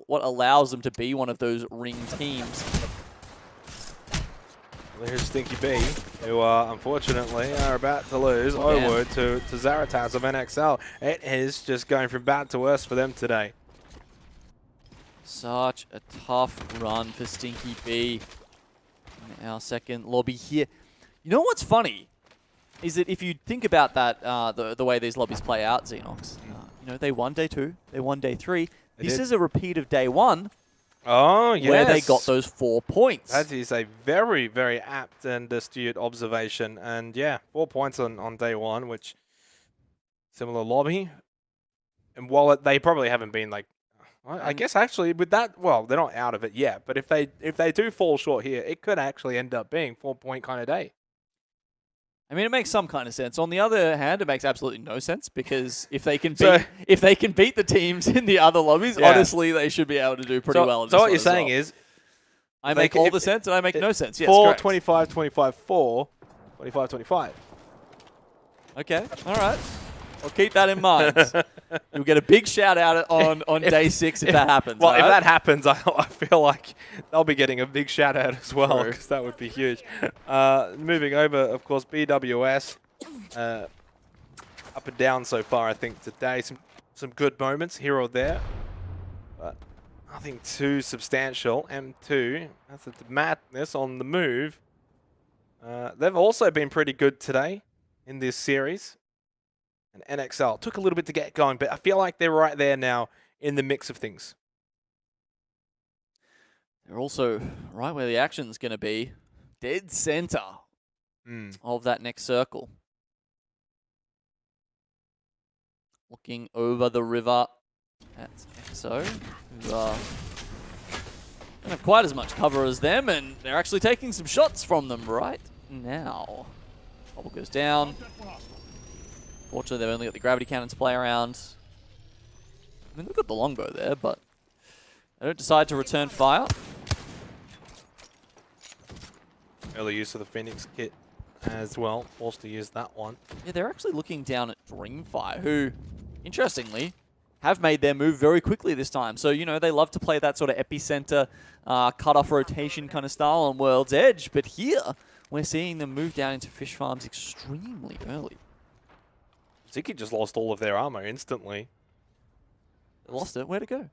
what allows them to be one of those ring teams. Well, here's Stinky B, who unfortunately are about to lose over to Zarataz of NXL. It is just going from bad to worse for them today. Such a tough run for Stinky B in our second lobby here. You know what's funny is that if you think about that, the way these lobbies play out, Xenox, you know, they won day 2, they won day 3. This is a repeat of day 1. Oh, yes. Where they got those 4 points. That is a very, very apt and astute observation. And yeah, 4 points on day 1, which similar lobby. And while they probably haven't been like, I guess actually with that, well, they're not out of it yet. But if they do fall short here, it could actually end up being 4-point kind of day. I mean, it makes some kind of sense. On the other hand, it makes absolutely no sense because if they can beat the teams in the other lobbies, honestly, they should be able to do pretty well. So what you're saying is, I make all the sense and I make no sense. Yes, 4, 25, 25, 4, 25, 25. Okay, all right. I'll keep that in mind. You'll get a big shout out on day 6 if that happens. Well, if that happens, I feel like they'll be getting a big shout out as well because that would be huge. Moving over, of course, BWS up and down so far. I think today some good moments here or there, but nothing too substantial. M2, that's a madness on the move. They've also been pretty good today in this series. And NXL took a little bit to get going, but I feel like they're right there now in the mix of things. They're also right where the action's going to be, dead center of that next circle. Looking over the river, that's EXO, who don't have quite as much cover as them, and they're actually taking some shots from them right now. Bubble goes down. Fortunately, they've only got the gravity cannon to play around. I mean, they've got the longbow there, but they don't decide to return fire. Early use of the Phoenix kit as well. Forced to use that one. Yeah, they're actually looking down at Dreamfire, who, interestingly, have made their move very quickly this time. So, you know, they love to play that sort of epicenter, cut-off rotation kind of style on World's Edge. But here, we're seeing them move down into Fish Farms extremely early. Ziki just lost all of their armor instantly. They lost it? Where'd it go?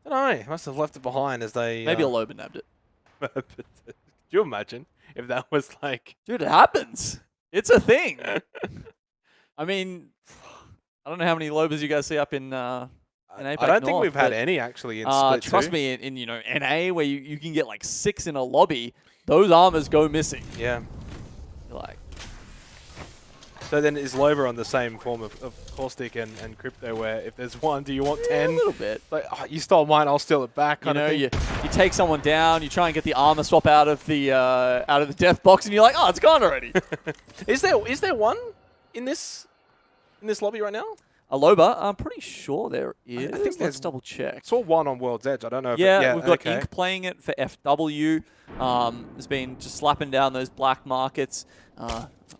I don't know. Must have left it behind as they... Maybe a Loba nabbed it. Could you imagine if that was like... Dude, it happens. It's a thing. I mean, I don't know how many Lobas you guys see up in in APAC I don't think North, we've had but, any actually in Split trust 2. me, in you know NA where you can get like 6 in a lobby, those armors go missing. Yeah. Like. So then is Loba on the same form of Caustic and Crypto, where if there's one, do you want 10? A little bit. Like, oh, you stole mine, I'll steal it back. Kind of thing. You take someone down, you try and get the armor swap out of the death box, and you're like, oh, it's gone already. Is there one in this lobby right now? A Loba? I'm pretty sure there is. I think Let's double check. I saw one on World's Edge. I don't know if we've got Ink playing it for FW. Has been just slapping down those black markets.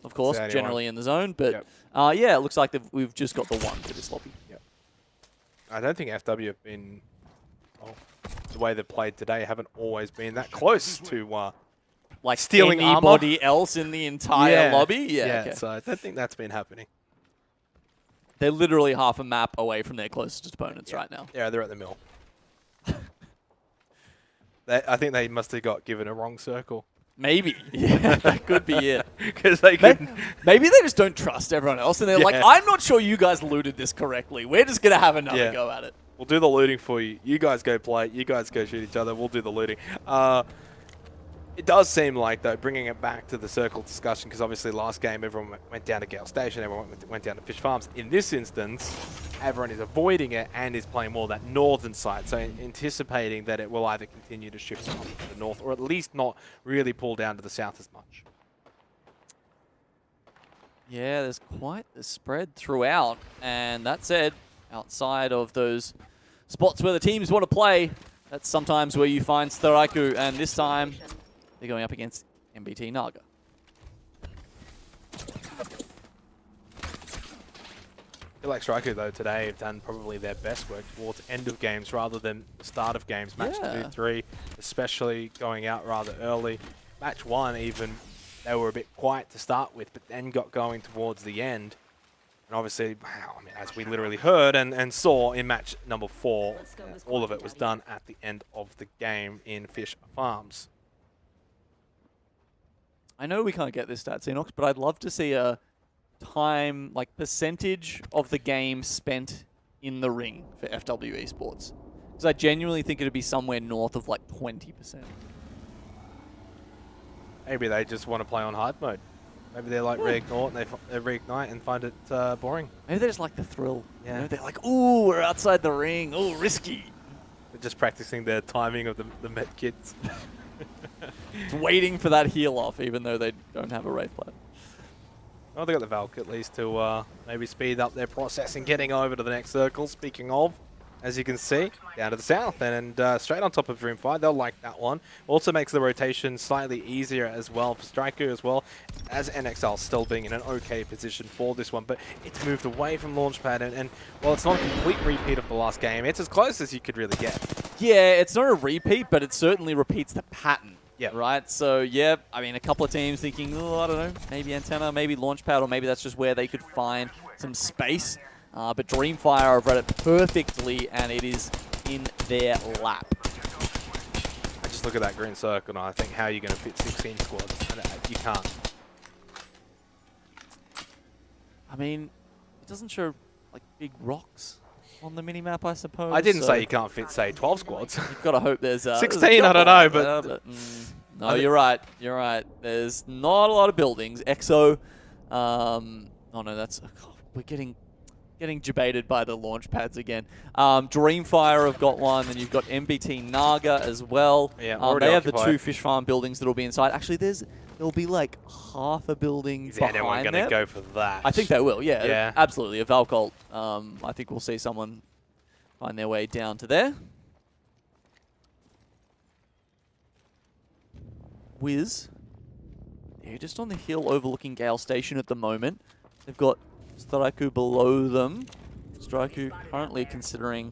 Of course, generally in the zone, but yeah, it looks like we've just got the one for this lobby. Yep. I don't think FW have been, the way they've played today, haven't always been that close to like stealing anybody armor. else in the entire lobby. Yeah, okay. So I don't think that's been happening. They're literally half a map away from their closest opponents right now. Yeah, they're at the mill. I think they must have got given a wrong circle. Maybe. Yeah, that could be it. Because they couldn't. Maybe they just don't trust everyone else, and they're like, I'm not sure you guys looted this correctly. We're just going to have another go at it. We'll do the looting for you. You guys go play. You guys go shoot each other. We'll do the looting. It does seem like, though, bringing it back to the circle discussion, because obviously last game everyone went down to Gale Station, everyone went down to Fish Farms. In this instance, everyone is avoiding it and is playing more that northern side, so anticipating that it will either continue to shift to the north or at least not really pull down to the south as much. Yeah, there's quite the spread throughout, and that said, outside of those spots where the teams want to play, that's sometimes where you find Staraiku, and this time they're going up against MBT Naga. I feel like Striker, though, today have done probably their best work towards end of games rather than start of games. Match 2-3, especially going out rather early. Match 1 even, they were a bit quiet to start with, but then got going towards the end. And obviously, wow, I mean, as we literally heard and saw in match number 4, all of it was done at the end of the game in Fish Farms. I know we can't get this stats, Enox, but I'd love to see a time, like percentage of the game spent in the ring for FW Esports. Because I genuinely think it'd be somewhere north of like 20%. Maybe they just want to play on hard mode. Maybe they're like Reignite and they reignite and find it boring. Maybe they just like the thrill. Yeah. You know, they're like, ooh, we're outside the ring. Ooh, risky. They're just practicing their timing of the med kits. Waiting for that heal off, even though they don't have a Wraith plan. Well, they got the Valk at least to maybe speed up their process and getting over to the next circle. Speaking of, as you can see, down to the south and straight on top of Room 5. They'll like that one. Also makes the rotation slightly easier as well for Striker as well, as NXL still being in an okay position for this one. But it's moved away from Launchpad and while it's not a complete repeat of the last game, it's as close as you could really get. Yeah, it's not a repeat, but it certainly repeats the pattern. Yeah. Right? So, yeah, I mean, a couple of teams thinking, oh, I don't know, maybe Antenna, maybe Launchpad, or maybe that's just where they could find some space. But Dreamfire have read it perfectly, and it is in their lap. I just look at that green circle, and I think, how are you going to fit 16 squads? You can't. I mean, it doesn't show, like, big rocks on the minimap, I suppose. I didn't say you can't fit, say, 12 squads. You've got to hope there's 16, I don't know, but... no, you're right. You're right. There's not a lot of buildings. EXO... oh, no, that's... we're getting debated by the launch pads again. Dreamfire have got one, and you've got MBT Naga as well. Yeah, they have occupied. the 2 fish farm buildings that'll be inside. Actually, there'll be like half a building behind them. Anyone going to go for that? I think they will, yeah. Absolutely. A Valcult. I think we'll see someone find their way down to there. Wiz. They're just on the hill overlooking Gale Station at the moment. They've got Staraiku below them. Staraiku currently considering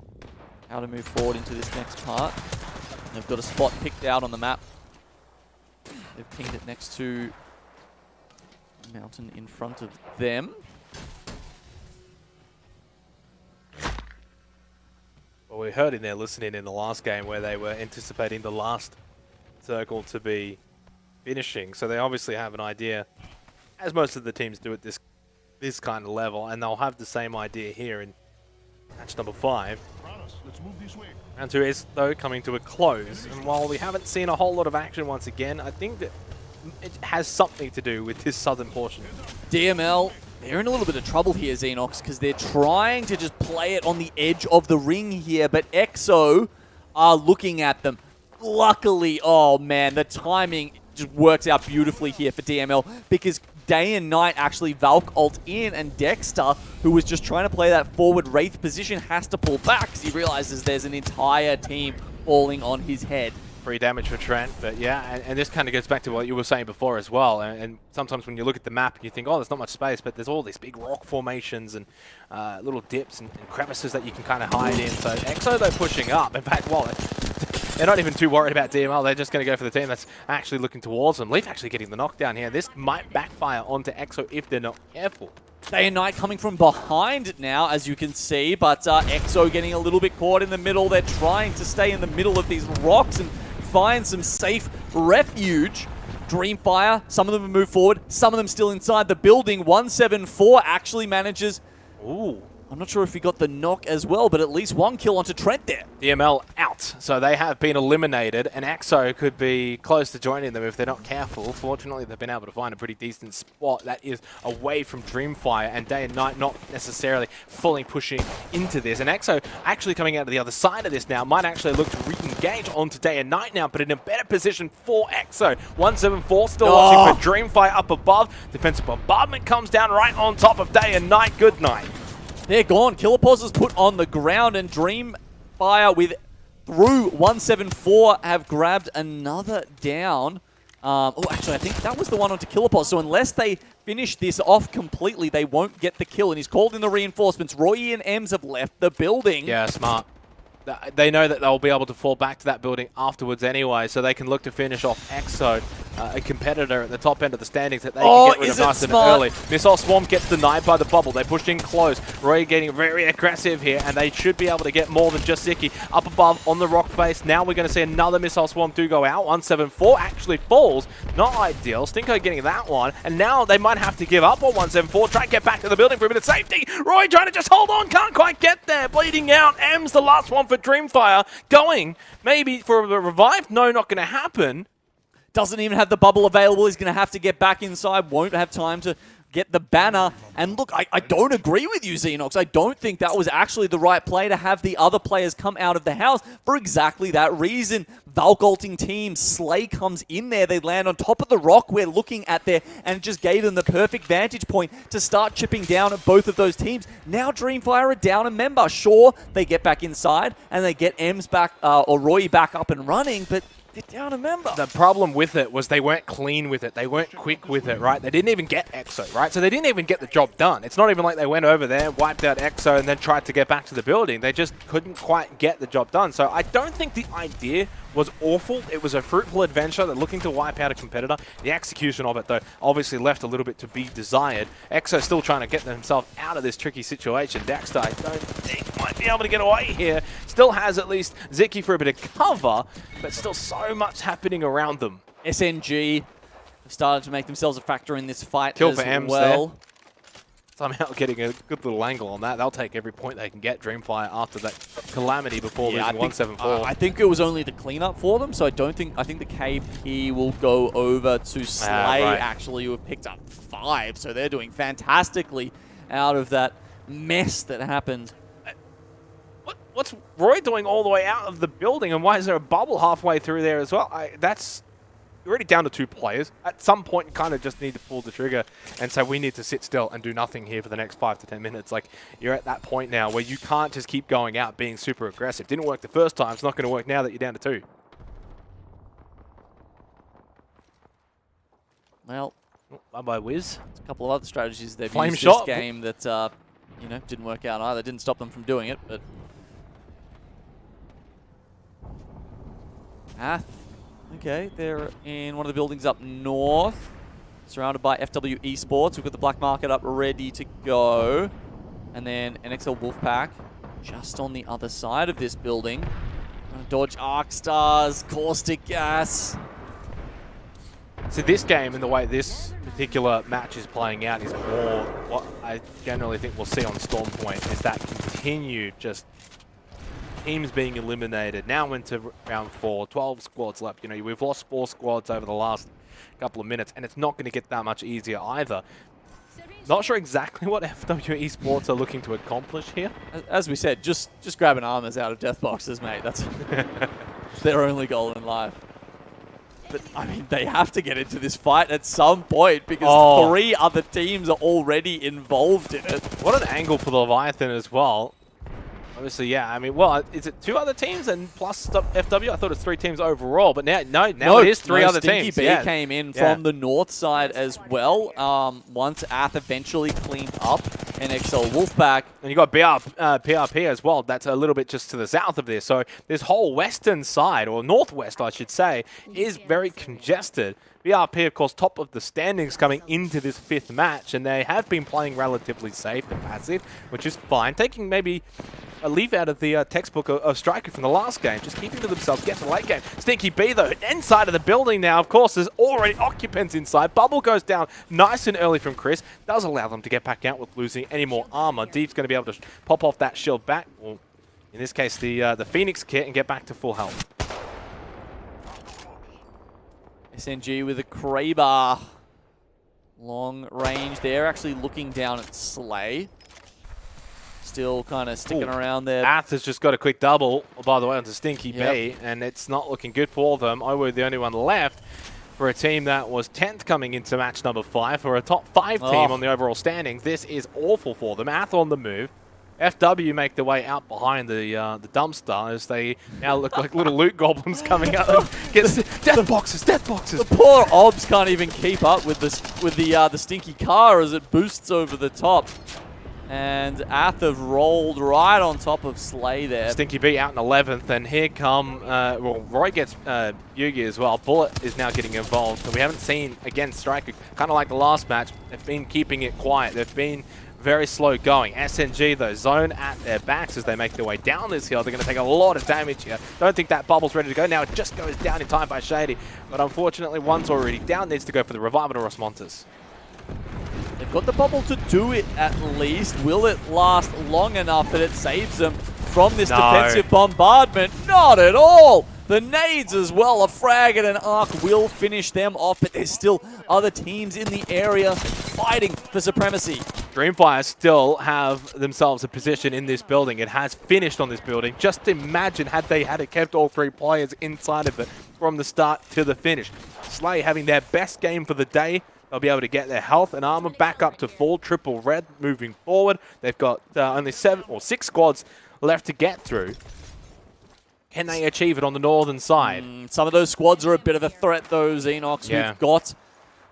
how to move forward into this next part. They've got a spot picked out on the map. They've pinged it next to the mountain in front of them. Well, we heard in there listening in the last game where they were anticipating the last circle to be finishing. So they obviously have an idea, as most of the teams do at this kind of level, and they'll have the same idea here. And Match number 5. Let's move this way. Round 2 is, though, coming to a close. And while we haven't seen a whole lot of action once again, I think that it has something to do with this southern portion. DML, they're in a little bit of trouble here, Xenox, because they're trying to just play it on the edge of the ring here, but EXO are looking at them. Luckily, oh man, the timing just works out beautifully here for DML, because Day and Night actually Valk ult in, and Dexter, who was just trying to play that forward Wraith position, has to pull back because he realizes there's an entire team falling on his head. Free damage for Trent, but yeah, and this kind of goes back to what you were saying before as well. And sometimes when you look at the map and you think, oh, there's not much space, but there's all these big rock formations and little dips and crevices that you can kind of hide in. So EXO, though, pushing up. In fact, well, they're not even too worried about DML. They're just going to go for the team that's actually looking towards them. Leaf actually getting the knockdown here. This might backfire onto EXO if they're not careful. Day and Night coming from behind it now, as you can see, but EXO getting a little bit caught in the middle. They're trying to stay in the middle of these rocks and find some safe refuge. Dreamfire, some of them have moved forward, some of them still inside the building. 174 actually manages. Ooh. I'm not sure if he got the knock as well, but at least one kill onto Trent there. DML out, so they have been eliminated, and EXO could be close to joining them if they're not careful. Fortunately, they've been able to find a pretty decent spot that is away from Dreamfire, and Day and Night not necessarily fully pushing into this. And EXO actually coming out of the other side of this now might actually look to re-engage onto Day and Night now, but in a better position for EXO. 174 still watching for Dreamfire up above. Defensive bombardment comes down right on top of Day and Night. Good night. They're gone. Killer Pause is put on the ground, and Dreamfire with through 174 have grabbed another down. Oh, actually, I think that was the one onto Killer Pause. So unless they finish this off completely, they won't get the kill. And he's called in the reinforcements. Roy and Ems have left the building. Yeah, smart. They know that they'll be able to fall back to that building afterwards anyway, so they can look to finish off EXO, a competitor at the top end of the standings that they can get rid of nice and early. Missile Swarm gets denied by the bubble. They pushed in close. Roy getting very aggressive here, and they should be able to get more than just Ziki. Up above on the rock face. Now we're going to see another Missile Swarm do go out. 174 actually falls. Not ideal. Stinko getting that one, and now they might have to give up on 174. Try and get back to the building for a bit of safety. Roy trying to just hold on. Can't quite get there. Bleeding out. M's the last one for Dreamfire. Going maybe for a revive. No, not going to happen. Doesn't even have the bubble available. He's going to have to get back inside. Won't have time to get the banner. And look, I don't agree with you, Xenox. I don't think that was actually the right play to have the other players come out of the house for exactly that reason. Valk ulting team, Slay comes in there. They land on top of the rock we're looking at there, and it just gave them the perfect vantage point to start chipping down at both of those teams. Now Dreamfire are down a member. Sure, they get back inside and they get Ems back, or Roy back up and running, but they're down a member. The problem with it was they weren't clean with it. They weren't quick with it, right? They didn't even get EXO, right? So they didn't even get the job done. It's not even like they went over there, wiped out EXO, and then tried to get back to the building. They just couldn't quite get the job done. So I don't think the idea was awful. It was a fruitful adventure. They're looking to wipe out a competitor. The execution of it, though, obviously left a little bit to be desired. EXO still trying to get themselves out of this tricky situation. Dexter, I don't think, might be able to get away here. Still has at least Ziki for a bit of cover, but still so much happening around them. SNG have started to make themselves a factor in this fight Kill as for Ems well. There. Somehow getting a good little angle on that. They'll take every point they can get. Dreamfire after that calamity before losing 174. I think it was only the cleanup for them, so I think the KP will go over to Slay, actually, who have picked up 5. So they're doing fantastically out of that mess that happened. What's Roy doing all the way out of the building, and why is there a bubble halfway through there as well? You're already down to 2 players. At some point, you kind of just need to pull the trigger and say, we need to sit still and do nothing here for the next 5 to 10 minutes. Like, you're at that point now where you can't just keep going out being super aggressive. Didn't work the first time. It's not going to work now that you're down to 2. Well, bye-bye, Wiz. There's a couple of other strategies they've Flame used shot. this game that, didn't work out either. Didn't stop them from doing it, but... Okay, they're in one of the buildings up north, surrounded by FW Esports. We've got the black market up ready to go. And then NXL Wolfpack just on the other side of this building. Gonna dodge Arc Stars, Caustic Gas. So this game and the way this particular match is playing out is more what I generally think we'll see on Storm Point, is that continued just teams being eliminated. Now into round 4, 12 squads left. You know, we've lost 4 squads over the last couple of minutes, and it's not going to get that much easier either. Not sure exactly what FW Esports are looking to accomplish here. As we said, just grabbing armors out of death boxes, mate. That's their only goal in life. But, I mean, they have to get into this fight at some point because 3 other teams are already involved in it. What an angle for the Leviathan as well. Obviously, yeah. I mean, well, is it 2 other teams and plus FW? I thought it was 3 teams overall, but now it is 3 other teams. Stinky B came in from the north side as well. Once Ath eventually cleaned up an XL Wolfpack. And you got PRP as well. That's a little bit just to the south of this. So this whole western side, or northwest, I should say, is very congested. BRP, of course, top of the standings coming into this 5th match, and they have been playing relatively safe and passive, which is fine. Taking maybe a leaf out of the textbook of Striker from the last game, just keeping to themselves, get to the late game. Stinky B, though, inside of the building now, of course, there's already occupants inside. Bubble goes down nice and early from Chris. Does allow them to get back out with losing any more armor. Deep's going to be able to pop off that shield back, well, in this case, the Phoenix kit, and get back to full health. SNG with a Kraber. Long range there, actually looking down at Slay. Still kind of sticking around there. Ath has just got a quick double, by the way, onto Stinky B, and it's not looking good for them. We're the only one left for a team that was 10th coming into match number 5, for a top 5 team on the overall standings. This is awful for them. Ath on the move. FW make their way out behind the dumpster as they now look like little loot goblins coming up and get death boxes. The poor Obs can't even keep up with this the stinky car as it boosts over the top. And Ath have rolled right on top of Slay there. Stinky B out in 11th, and here come, well, Roy gets Yugi as well. Bullet is now getting involved, and we haven't seen, again, Striker, kind of like the last match, they've been keeping it quiet. They've been very slow going. SNG, though, zone at their backs as they make their way down this hill. They're going to take a lot of damage here. Don't think that bubble's ready to go. Now it just goes down in time by Shady, but unfortunately, one's already down. Needs to go for the revival to Rosmontes. They've got the bubble to do it at least. Will it last long enough that it saves them from this defensive bombardment? Not at all! The nades as well. A frag and an arc will finish them off, but there's still other teams in the area fighting for supremacy. Dreamfire still have themselves a position in this building. It has finished on this building. Just imagine had they kept all 3 players inside of it from the start to the finish. Slay having their best game for the day. They'll be able to get their health and armor back up to full triple red moving forward. They've got only 7 or 6 squads left to get through. Can they achieve it on the northern side? Some of those squads are a bit of a threat, though, Xenox. We've got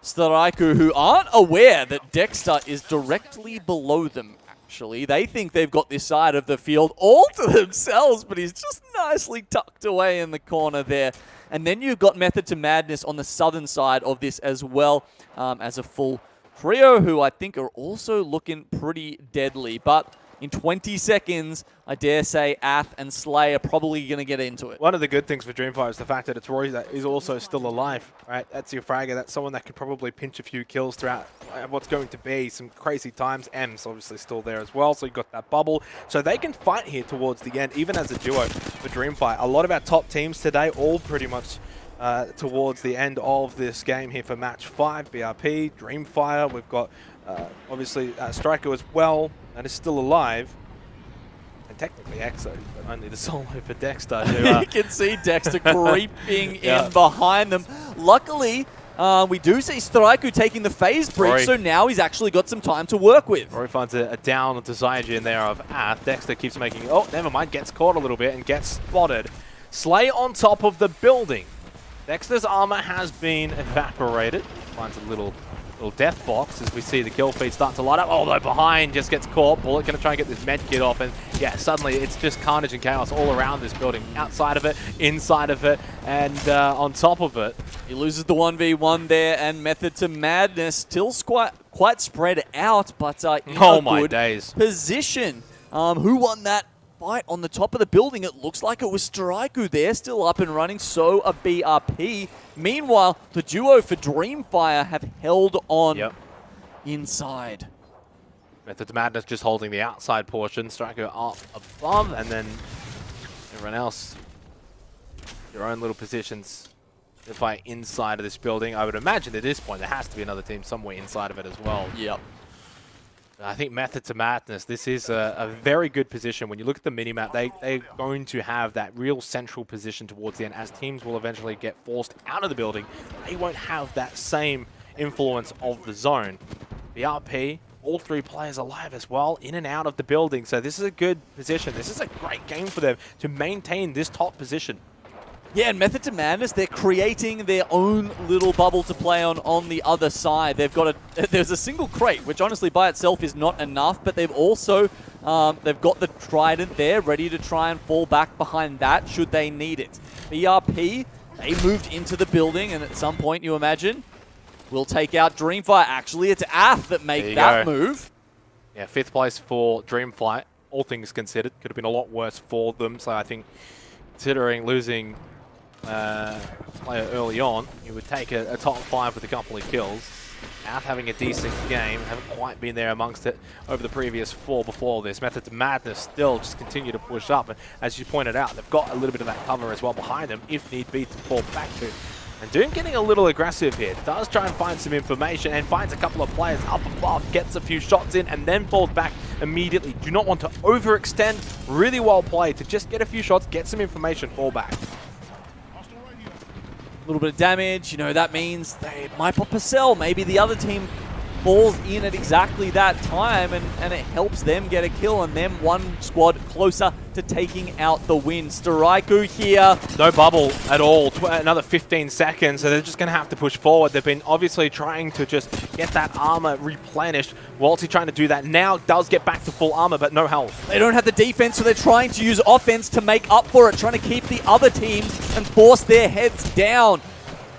Staraiku, who aren't aware that Dexter is directly below them, actually. They think they've got this side of the field all to themselves, but he's just nicely tucked away in the corner there. And then you've got Method to Madness on the southern side of this as well, as a full trio, who I think are also looking pretty deadly. But in 20 seconds, I dare say Ath and Slay are probably going to get into it. One of the good things for Dreamfire is the fact that it's Roy that is also still alive, right? That's your fragger. That's someone that could probably pinch a few kills throughout what's going to be some crazy times. M's obviously still there as well, so you've got that bubble. So they can fight here towards the end, even as a duo for Dreamfire. A lot of our top teams today, all pretty much towards the end of this game here for match 5. BRP, Dreamfire, we've got obviously Striker as well, and is still alive. And technically Exo, but only the solo for Dexter. You can see Dexter creeping in behind them. Luckily, we do see Straiku taking the phase breach, so now he's actually got some time to work with. Rory finds a down onto Zyage there of Ath. Dexter keeps making, oh, never mind, gets caught a little bit and gets spotted. Slay on top of the building. Dexter's armor has been evaporated. Finds a little death box as we see the kill feed start to light up. Although behind just gets caught. Bullet going to try and get this med kit off, and yeah, suddenly it's just carnage and chaos all around this building. Outside of it, inside of it, and on top of it. He loses the 1v1 there, and Method to Madness still quite spread out, but in a good position. Who won that fight on the top of the building. It looks like it was Straiku. They're still up and running, so a BRP. Meanwhile, the duo for Dreamfire have held on inside. Method to Madness just holding the outside portion. Striker up above, and then everyone else, your own little positions to fight inside of this building. I would imagine at this point there has to be another team somewhere inside of it as well. Yep. I think Method to Madness, this is a very good position. When you look at the minimap, they're going to have that real central position towards the end. As teams will eventually get forced out of the building, they won't have that same influence of the zone. The RP, all three players alive as well, in and out of the building. So this is a good position. This is a great game for them to maintain this top position. Yeah, and Method to Madness, they're creating their own little bubble to play on the other side. They've got there's a single crate, which honestly by itself is not enough, but they've also, they've got the Trident there, ready to try and fall back behind that should they need it. BRP, they moved into the building, and at some point, you imagine, will take out Dreamfire. Actually, it's Ath that made that move. Yeah, 5th place for Dreamfire, all things considered. Could have been a lot worse for them, so I think considering losing player early on, you would take a top 5 with a couple of kills. Ath having a decent game, haven't quite been there amongst it over the previous 4 before this. Method to Madness still just continue to push up, and as you pointed out, they've got a little bit of that cover as well behind them, if need be, to fall back to. And Doom getting a little aggressive here, does try and find some information and finds a couple of players up above, gets a few shots in, and then falls back immediately. Do not want to overextend. Really well played to just get a few shots, get some information, fall back. A little bit of damage, you know, that means they might pop a cell. Maybe the other team falls in at exactly that time, and it helps them get a kill, and them one squad closer to taking out the win. Straiku here. No bubble at all. Another 15 seconds, so they're just going to have to push forward. They've been obviously trying to just get that armor replenished. Walty trying to do that now, does get back to full armor, but no health. They don't have the defense, so they're trying to use offense to make up for it, trying to keep the other teams and force their heads down.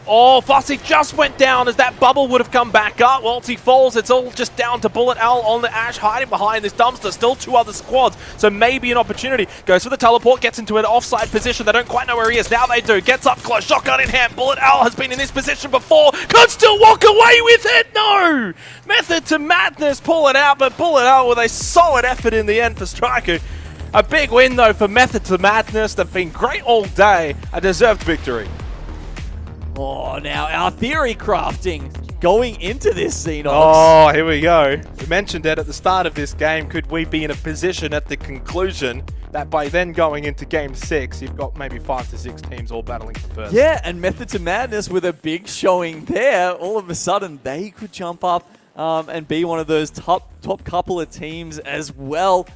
Oh, Fussy just went down as that bubble would have come back up. Walty falls. It's all just down to Bullet Owl on the Ash, hiding behind this dumpster. Still 2 other squads, so maybe an opportunity. Goes for the teleport, gets into an offside position. They don't quite know where he is. Now they do. Gets up close, shotgun in hand. Bullet Owl has been in this position before. Could still walk away with it. No! Method to Madness pull it out, but Bullet Owl with a solid effort in the end for Striker. A big win, though, for Method to Madness. They've been great all day. A deserved victory. Oh, now our theory crafting going into this, Xenox. Oh, here we go. We mentioned it at the start of this game. Could we be in a position at the conclusion that by then going into Game 6, you've got maybe 5 to 6 teams all battling for first? Yeah, and Method to Madness with a big showing there. All of a sudden, they could jump up and be one of those top couple of teams as well.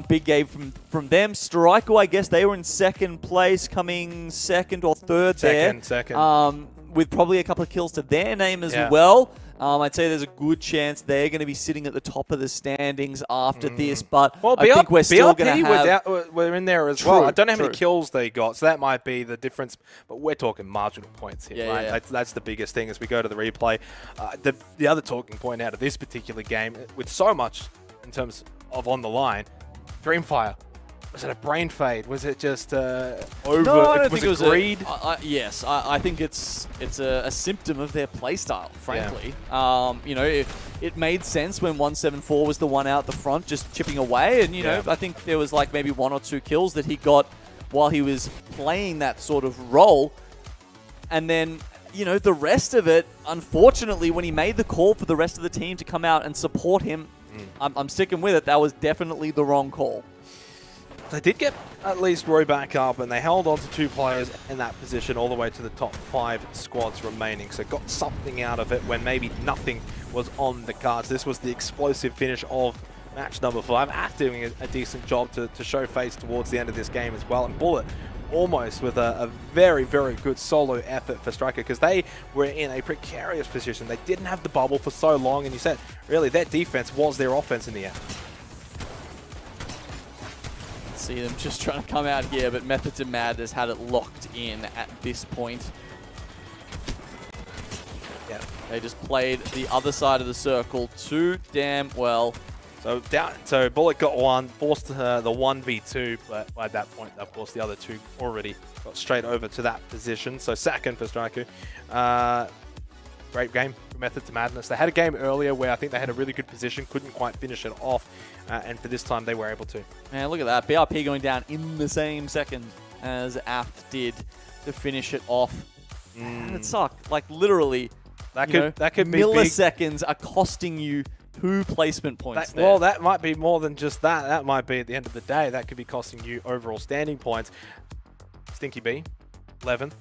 Big game from them. Straiku, I guess they were in 2nd place, coming 2nd or 3rd there. Second. With probably a couple of kills to their name as well. I'd say there's a good chance they're going to be sitting at the top of the standings after this, but I think we're still going to have... we're in there as well. I don't know how many kills they got, so that might be the difference, but we're talking marginal points here, right? Yeah. That's the biggest thing as we go to the replay. The other talking point out of this particular game, with so much in terms of on the line, Dreamfire. Was it a brain fade? Was it just over? No, I don't think it was greed? Yes, I think it's a symptom of their playstyle, frankly. Yeah. You know, it made sense when 174 was the one out the front, just chipping away, and you know, I think there was like maybe 1 or 2 kills that he got while he was playing that sort of role, and then you know the rest of it. Unfortunately, when he made the call for the rest of the team to come out and support him, I'm sticking with it. That was definitely the wrong call. They did get at least Roy back up, and they held on to 2 players in that position all the way to the top 5 squads remaining. So got something out of it when maybe nothing was on the cards. This was the explosive finish of match number 5. After doing a decent job to show face towards the end of this game as well. And Bullet almost with a very, very good solo effort for Striker, because they were in a precarious position. They didn't have the bubble for so long, and you said, really, their defense was their offense in the end. See them just trying to come out here, but Method to Madness had it locked in at this point. Yeah. They just played the other side of the circle too damn well. So Bullet got one, forced the 1v2, but by that point, of course, the other two already got straight over to that position. So second for Striker. Great game for Method to Madness. They had a game earlier where I think they had a really good position, couldn't quite finish it off, and for this time they were able to. Man, look at that. BRP going down in the same second as AF did to finish it off. And it sucked. Like, literally, that could be milliseconds are costing you 2 placement points there. Well, that might be more than just that. That might be, at the end of the day, that could be costing you overall standing points. Stinky B, 11th.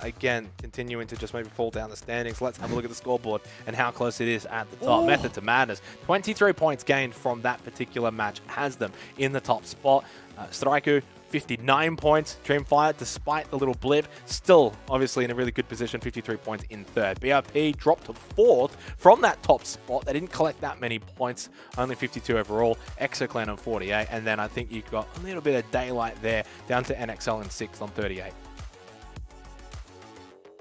Again, continuing to just maybe fall down the standings. Let's have a look at the scoreboard and how close it is at the top. Ooh. Method to Madness. 23 points gained from that particular match has them in the top spot. Striker, 59 points. Dreamfire, despite the little blip, still obviously in a really good position, 53 points in third. BRP dropped to 4th from that top spot. They didn't collect that many points, only 52 overall. Exoclan on 48, and then I think you've got a little bit of daylight there, down to NXL in 6th on 38.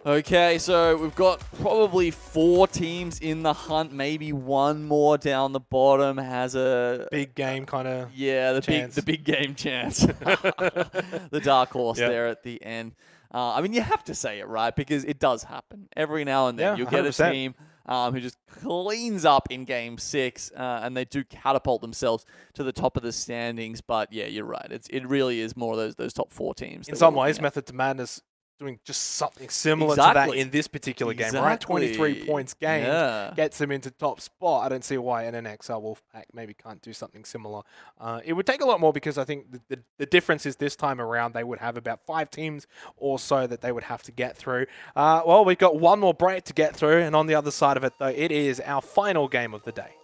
Okay, so we've got probably 4 teams in the hunt. Maybe one more down the bottom has a big game kind of the big game chance. The dark horse there at the end. I mean, you have to say it, right? Because it does happen every now and then. You'll get a 100%. team who just cleans up in game 6, and they do catapult themselves to the top of the standings. But yeah, you're right. It really is more of those top 4 teams. In some ways, Method to Madness doing just something similar to that in this particular game, right? 23 points gained gets them into top spot. I don't see why an NXL Wolfpack maybe can't do something similar. It would take a lot more because I think the difference is this time around they would have about 5 teams or so that they would have to get through. Well, we've got one more break to get through, and on the other side of it, though, it is our final game of the day.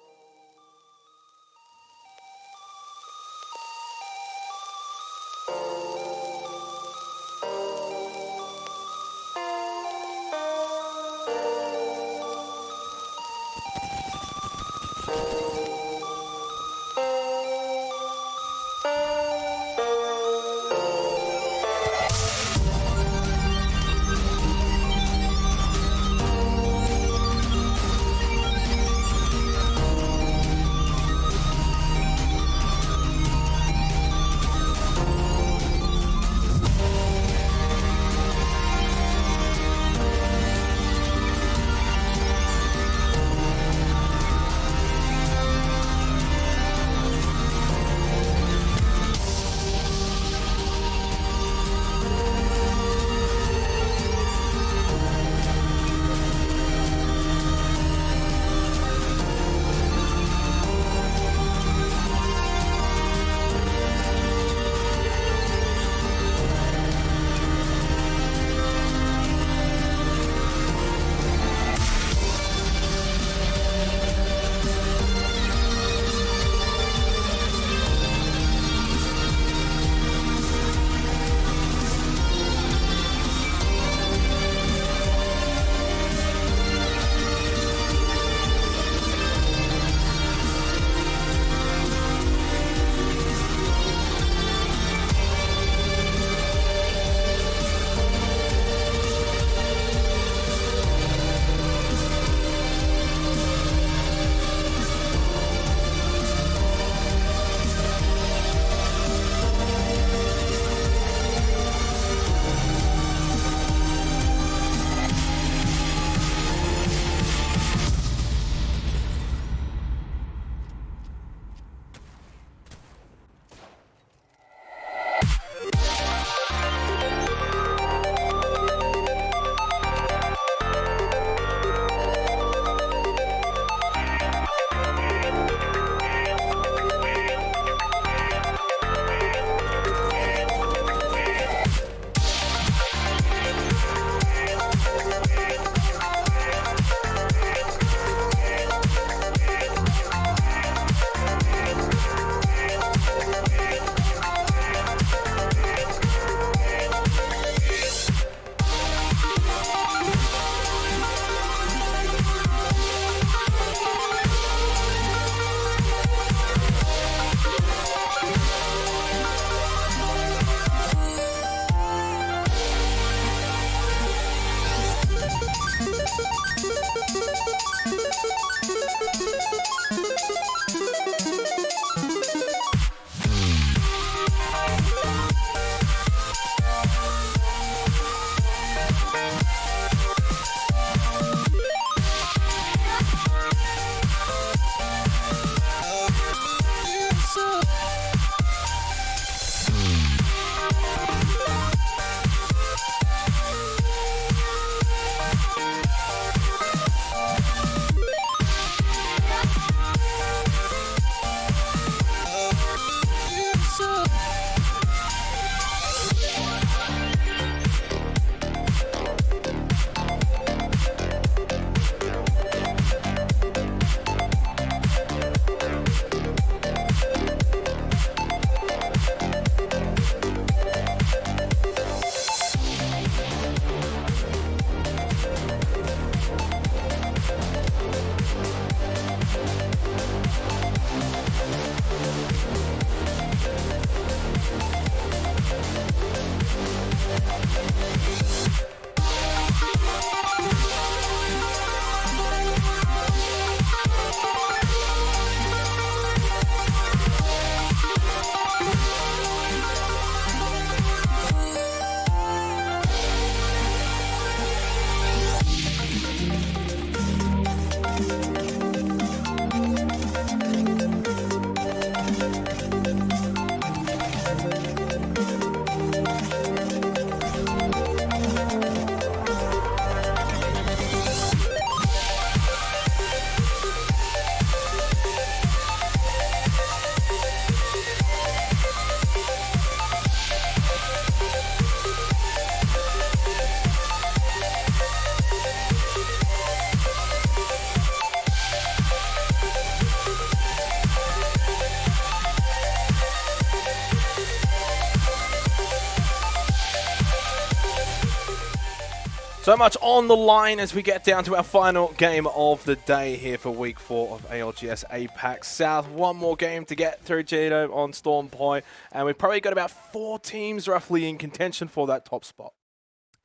So much on the line as we get down to our final game of the day here for week 4 of ALGS APAC South. One more game to get through, Gino, on Storm Point, and we've probably got about 4 teams roughly in contention for that top spot.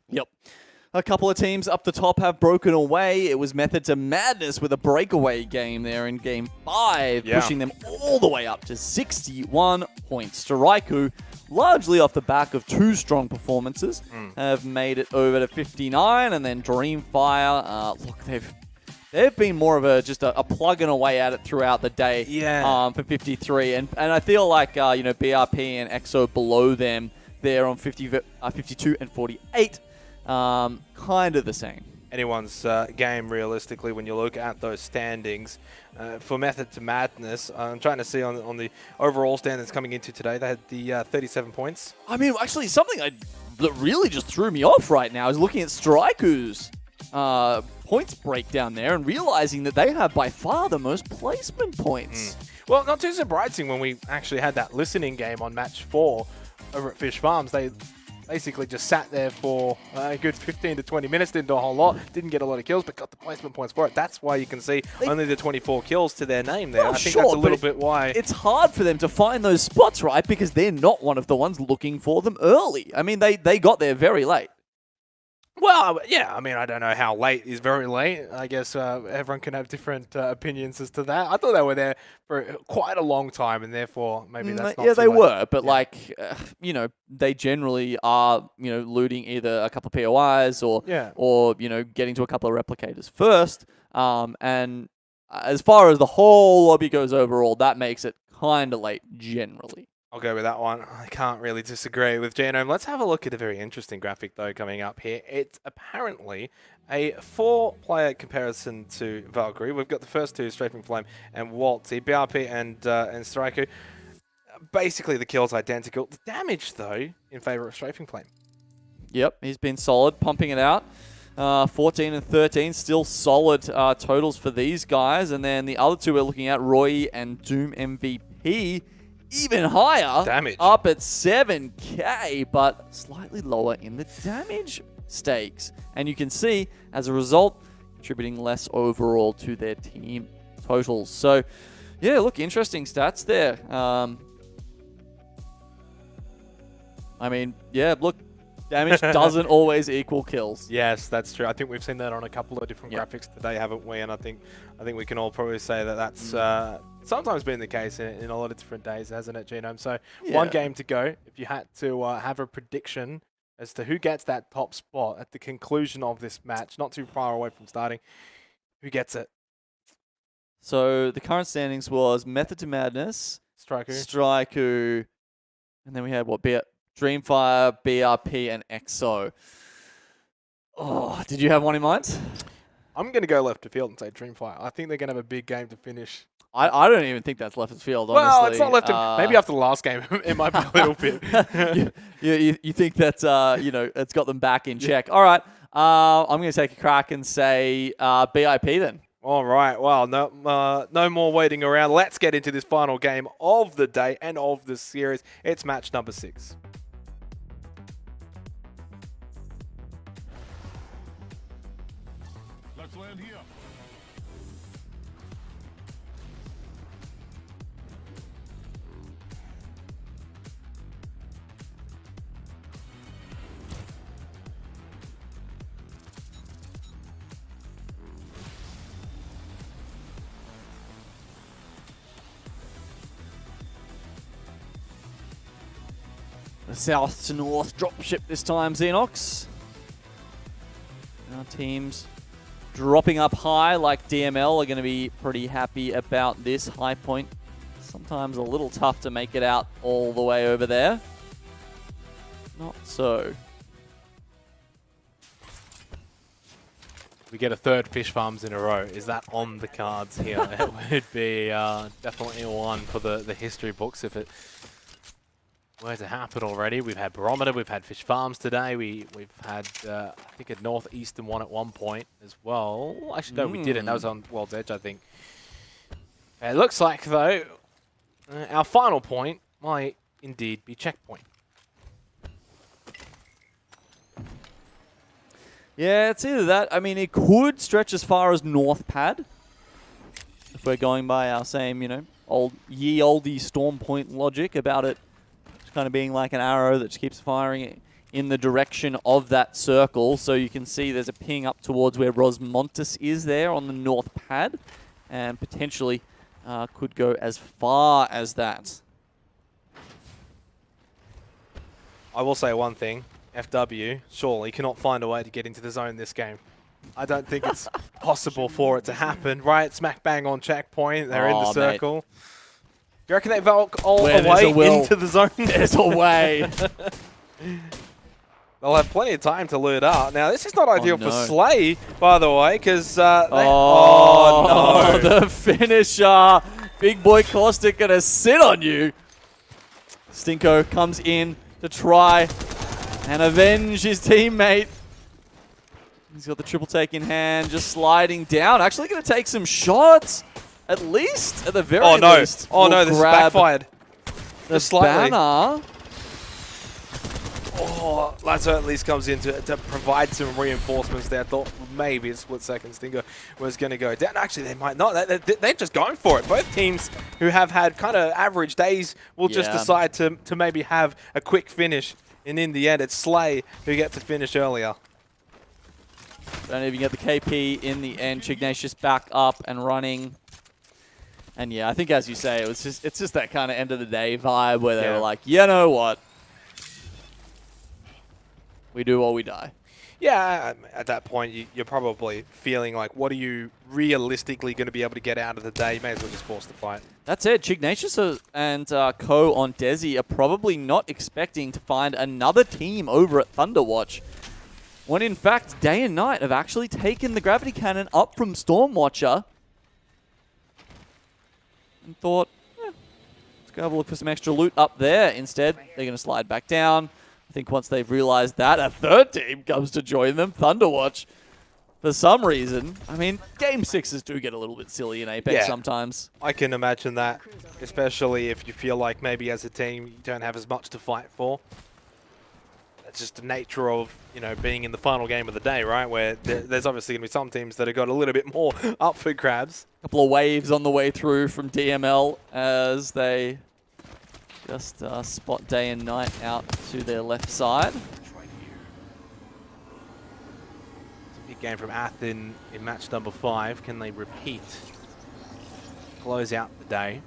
Yep. A couple of teams up the top have broken away. It was Method to Madness with a breakaway game there in Game 5, pushing them all the way up to 61 points. Straiku, largely off the back of 2 strong performances, have made it over to 59, and then Dreamfire, look, they've been more of a plugging away at it throughout the day for 53, and I feel like BRP and EXO below them there on 52 and 48. Kind of the same. Anyone's game, realistically, when you look at those standings. For Method to Madness, I'm trying to see on the overall standings coming into today, they had the 37 points. I mean, actually, something that really just threw me off right now is looking at Straiku's points breakdown there and realizing that they have by far the most placement points. Well, not too surprising when we actually had that listening game on match 4 over at Fish Farms. They basically just sat there for a good 15 to 20 minutes, didn't do a whole lot, didn't get a lot of kills, but got the placement points for it. That's why you can see only the 24 kills to their name there. I think that's a little bit why. It's hard for them to find those spots, right? Because they're not one of the ones looking for them early. I mean, they got there very late. Well, yeah, I mean, I don't know how late is very late. I guess everyone can have different opinions as to that. I thought they were there for quite a long time, and therefore maybe that's not yeah, too they late. were, but they generally are, looting either a couple of POIs or getting to a couple of replicators first. And as far as the whole lobby goes overall, that makes it kind of late generally. I'll go with that one. I can't really disagree with Genome. Let's have a look at a very interesting graphic, though, coming up here. It's apparently a 4-player comparison to Valkyrie. We've got the first 2, Strafing Flame and Waltzy. BRP and Straiku. Basically, the kills identical. The damage, though, in favor of Strafing Flame. Yep, he's been solid, pumping it out. 14 and 13, still solid totals for these guys. And then the other 2 we're looking at, Roy and Doom MVP. Even higher, damage up at 7k, but slightly lower in the damage stakes. And you can see, as a result, contributing less overall to their team totals. So, yeah, look, interesting stats there. I mean, yeah, look, damage doesn't always equal kills. Yes, that's true. I think we've seen that on a couple of different graphics today, haven't we? And I think we can all probably say that that's sometimes been the case in a lot of different days, hasn't it, Genome? So one game to go. If you had to have a prediction as to who gets that top spot at the conclusion of this match, not too far away from starting, who gets it? So the current standings was Method to Madness, Straiku, and then we had Dreamfire, BRP, and EXO. Oh, did you have one in mind? I'm going to go left of field and say Dreamfire. I think they're going to have a big game to finish. I don't even think that's left of field, honestly. Well, it's not left of... Maybe after the last game, it might be a little bit. you think that, it's got them back in check. All right, I'm going to take a crack and say BIP then. All right, well, no more waiting around. Let's get into this final game of the day and of the series. It's match number 6. Let's land here. South to north dropship this time, Xenox. Our teams dropping up high like DML are going to be pretty happy about this. High point, sometimes a little tough to make it out all the way over there. Not so. We get a 3rd Fish Farms in a row. Is that on the cards here? It would be definitely one for the history books if it were to happen already. We've had Barometer, we've had Fish Farms today. We've had, I think, a Northeastern one at one point as well. Actually, no, we didn't. That was on World's Edge, I think. It looks like, though, our final point might indeed be checkpoint. Yeah, it's either that. I mean, it could stretch as far as North Pad. If we're going by our same, you know, ye olde Storm Point logic about it just kind of being like an arrow that just keeps firing in the direction of that circle. So you can see there's a ping up towards where Rosmontis is there on the North Pad. And potentially could go as far as that. I will say one thing. FW surely cannot find a way to get into the zone this game. I don't think it's possible for it to happen, right? Smack bang on checkpoint. They're in the circle. Mate. Do you reckon they Valk all away into the zone? There's a way. They'll have plenty of time to loot out. Now, this is not ideal for Slay, by the way, because oh, no. The finisher. Big boy Caustic going to sit on you. Stinko comes in to try and avenge his teammate. He's got the triple take in hand, just sliding down. Actually going to take some shots, at least, at the very least. Oh no, this is backfired. The banner. Oh, Lazo at least comes in to provide some reinforcements there. I thought maybe a split second Stingo was going to go down. Actually, they might not. They're just going for it. Both teams who have had kind of average days will just decide to maybe have a quick finish. And in the end, it's Slay who get to finish earlier. Don't even get the KP in the end. Chignatius back up and running. And yeah, I think as you say, it's just that kind of end of the day vibe where they were like, you know what? We do or we die. Yeah, at that point, you're probably feeling like, what are you realistically going to be able to get out of the day? You may as well just force the fight. That's it. Chignatius and Co on Desi are probably not expecting to find another team over at Thunderwatch, when in fact, Day and Night have actually taken the Gravity Cannon up from Stormwatcher and thought, let's go have a look for some extra loot up there. Instead, they're going to slide back down. I think once they've realized that, a third team comes to join them, Thunderwatch. For some reason, I mean, Game 6s do get a little bit silly in Apex sometimes. I can imagine that, especially if you feel like maybe as a team you don't have as much to fight for. That's just the nature of, you know, being in the final game of the day, right? Where there's obviously going to be some teams that have got a little bit more up for grabs. A couple of waves on the way through from DML as they just spot Day and Night out to their left side. Big game from Ath in match number 5. Can they repeat? Close out the day.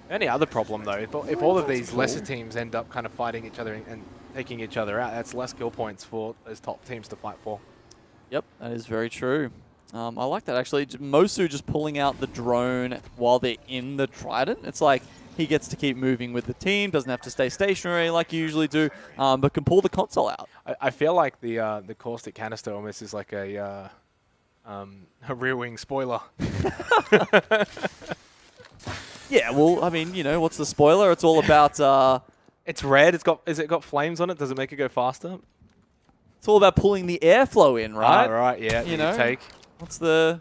Any other problem though, if all of these lesser teams end up kind of fighting each other and taking each other out, that's less kill points for those top teams to fight for. Yep, that is very true. I like that actually. Mosu just pulling out the drone while they're in the Trident. It's like he gets to keep moving with the team, doesn't have to stay stationary like you usually do, but can pull the console out. I feel like the caustic canister almost is like a rear wing spoiler. Yeah, well, I mean, you know, what's the spoiler? It's all about... it's red. Has it got flames on it? Does it make it go faster? It's all about pulling the airflow in, right? Right, yeah. You know, take. What's the...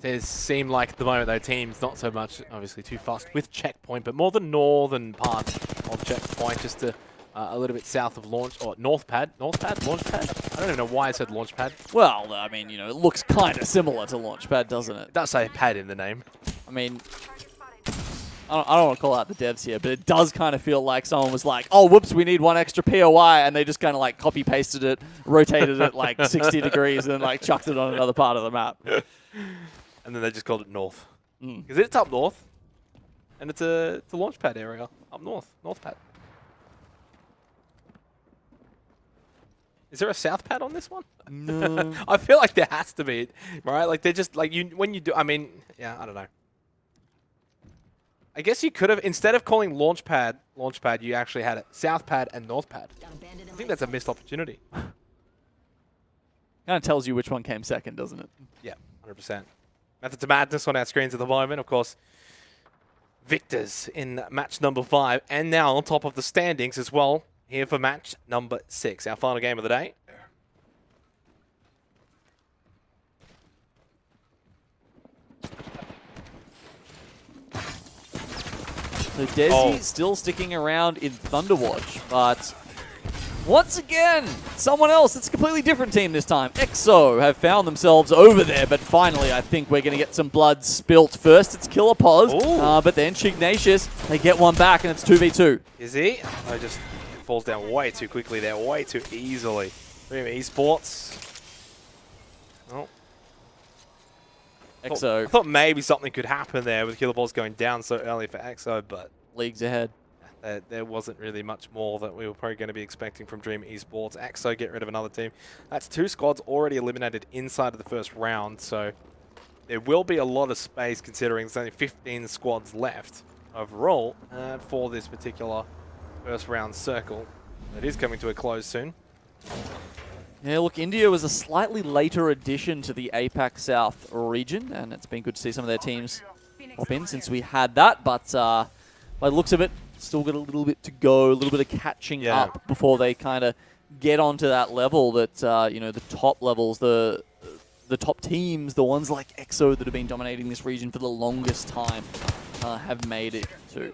It seemed like at the moment, though, teams not so much, obviously, too fast with checkpoint, but more the northern part of checkpoint, just to, a little bit south of launch, or north pad? Launch pad? I don't even know why I said launch pad. Well, I mean, you know, it looks kind of similar to launch pad, doesn't it? It does say pad in the name. I mean, I don't want to call out the devs here, but it does kind of feel like someone was like, oh, whoops, we need one extra POI, and they just kind of like copy-pasted it, rotated it like 60 degrees, and then like chucked it on another part of the map. And then they just called it north. Because it's up north, and it's a launch pad area up north, north pad. Is there a south pad on this one? No. I feel like there has to be, right? Like they're just like when you do. I mean, yeah, I don't know. I guess you could have, instead of calling launch pad, you actually had it south pad and north pad. I think that's a missed opportunity. Kind of tells you which one came second, doesn't it? Yeah, 100%. Method to madness on our screens at the moment, of course. Victors in match number 5, and now on top of the standings as well, here for match number 6, our final game of the day. So Desi still sticking around in Thunderwatch, but Once again, someone else. It's a completely different team this time. EXO have found themselves over there, but finally I think we're going to get some blood spilt. First it's Killer Pause, but then Chignatius, they get one back and it's 2v2. Is he? I just falls down way too quickly there, way too easily. Dream Esports. Oh. EXO. I thought maybe something could happen there with Killer Balls going down so early for EXO, but Leagues ahead. there wasn't really much more that we were probably going to be expecting from Dream Esports. EXO get rid of another team. That's 2 squads already eliminated inside of the first round, so there will be a lot of space considering there's only 15 squads left overall for this particular first round circle. It is coming to a close soon. Yeah, look, India was a slightly later addition to the APAC South region, and it's been good to see some of their teams pop in since we had that, but by the looks of it, still got a little bit to go, a little bit of catching up before they kind of get onto that level that, you know, the top levels, the top teams, the ones like EXO that have been dominating this region for the longest time have made it to.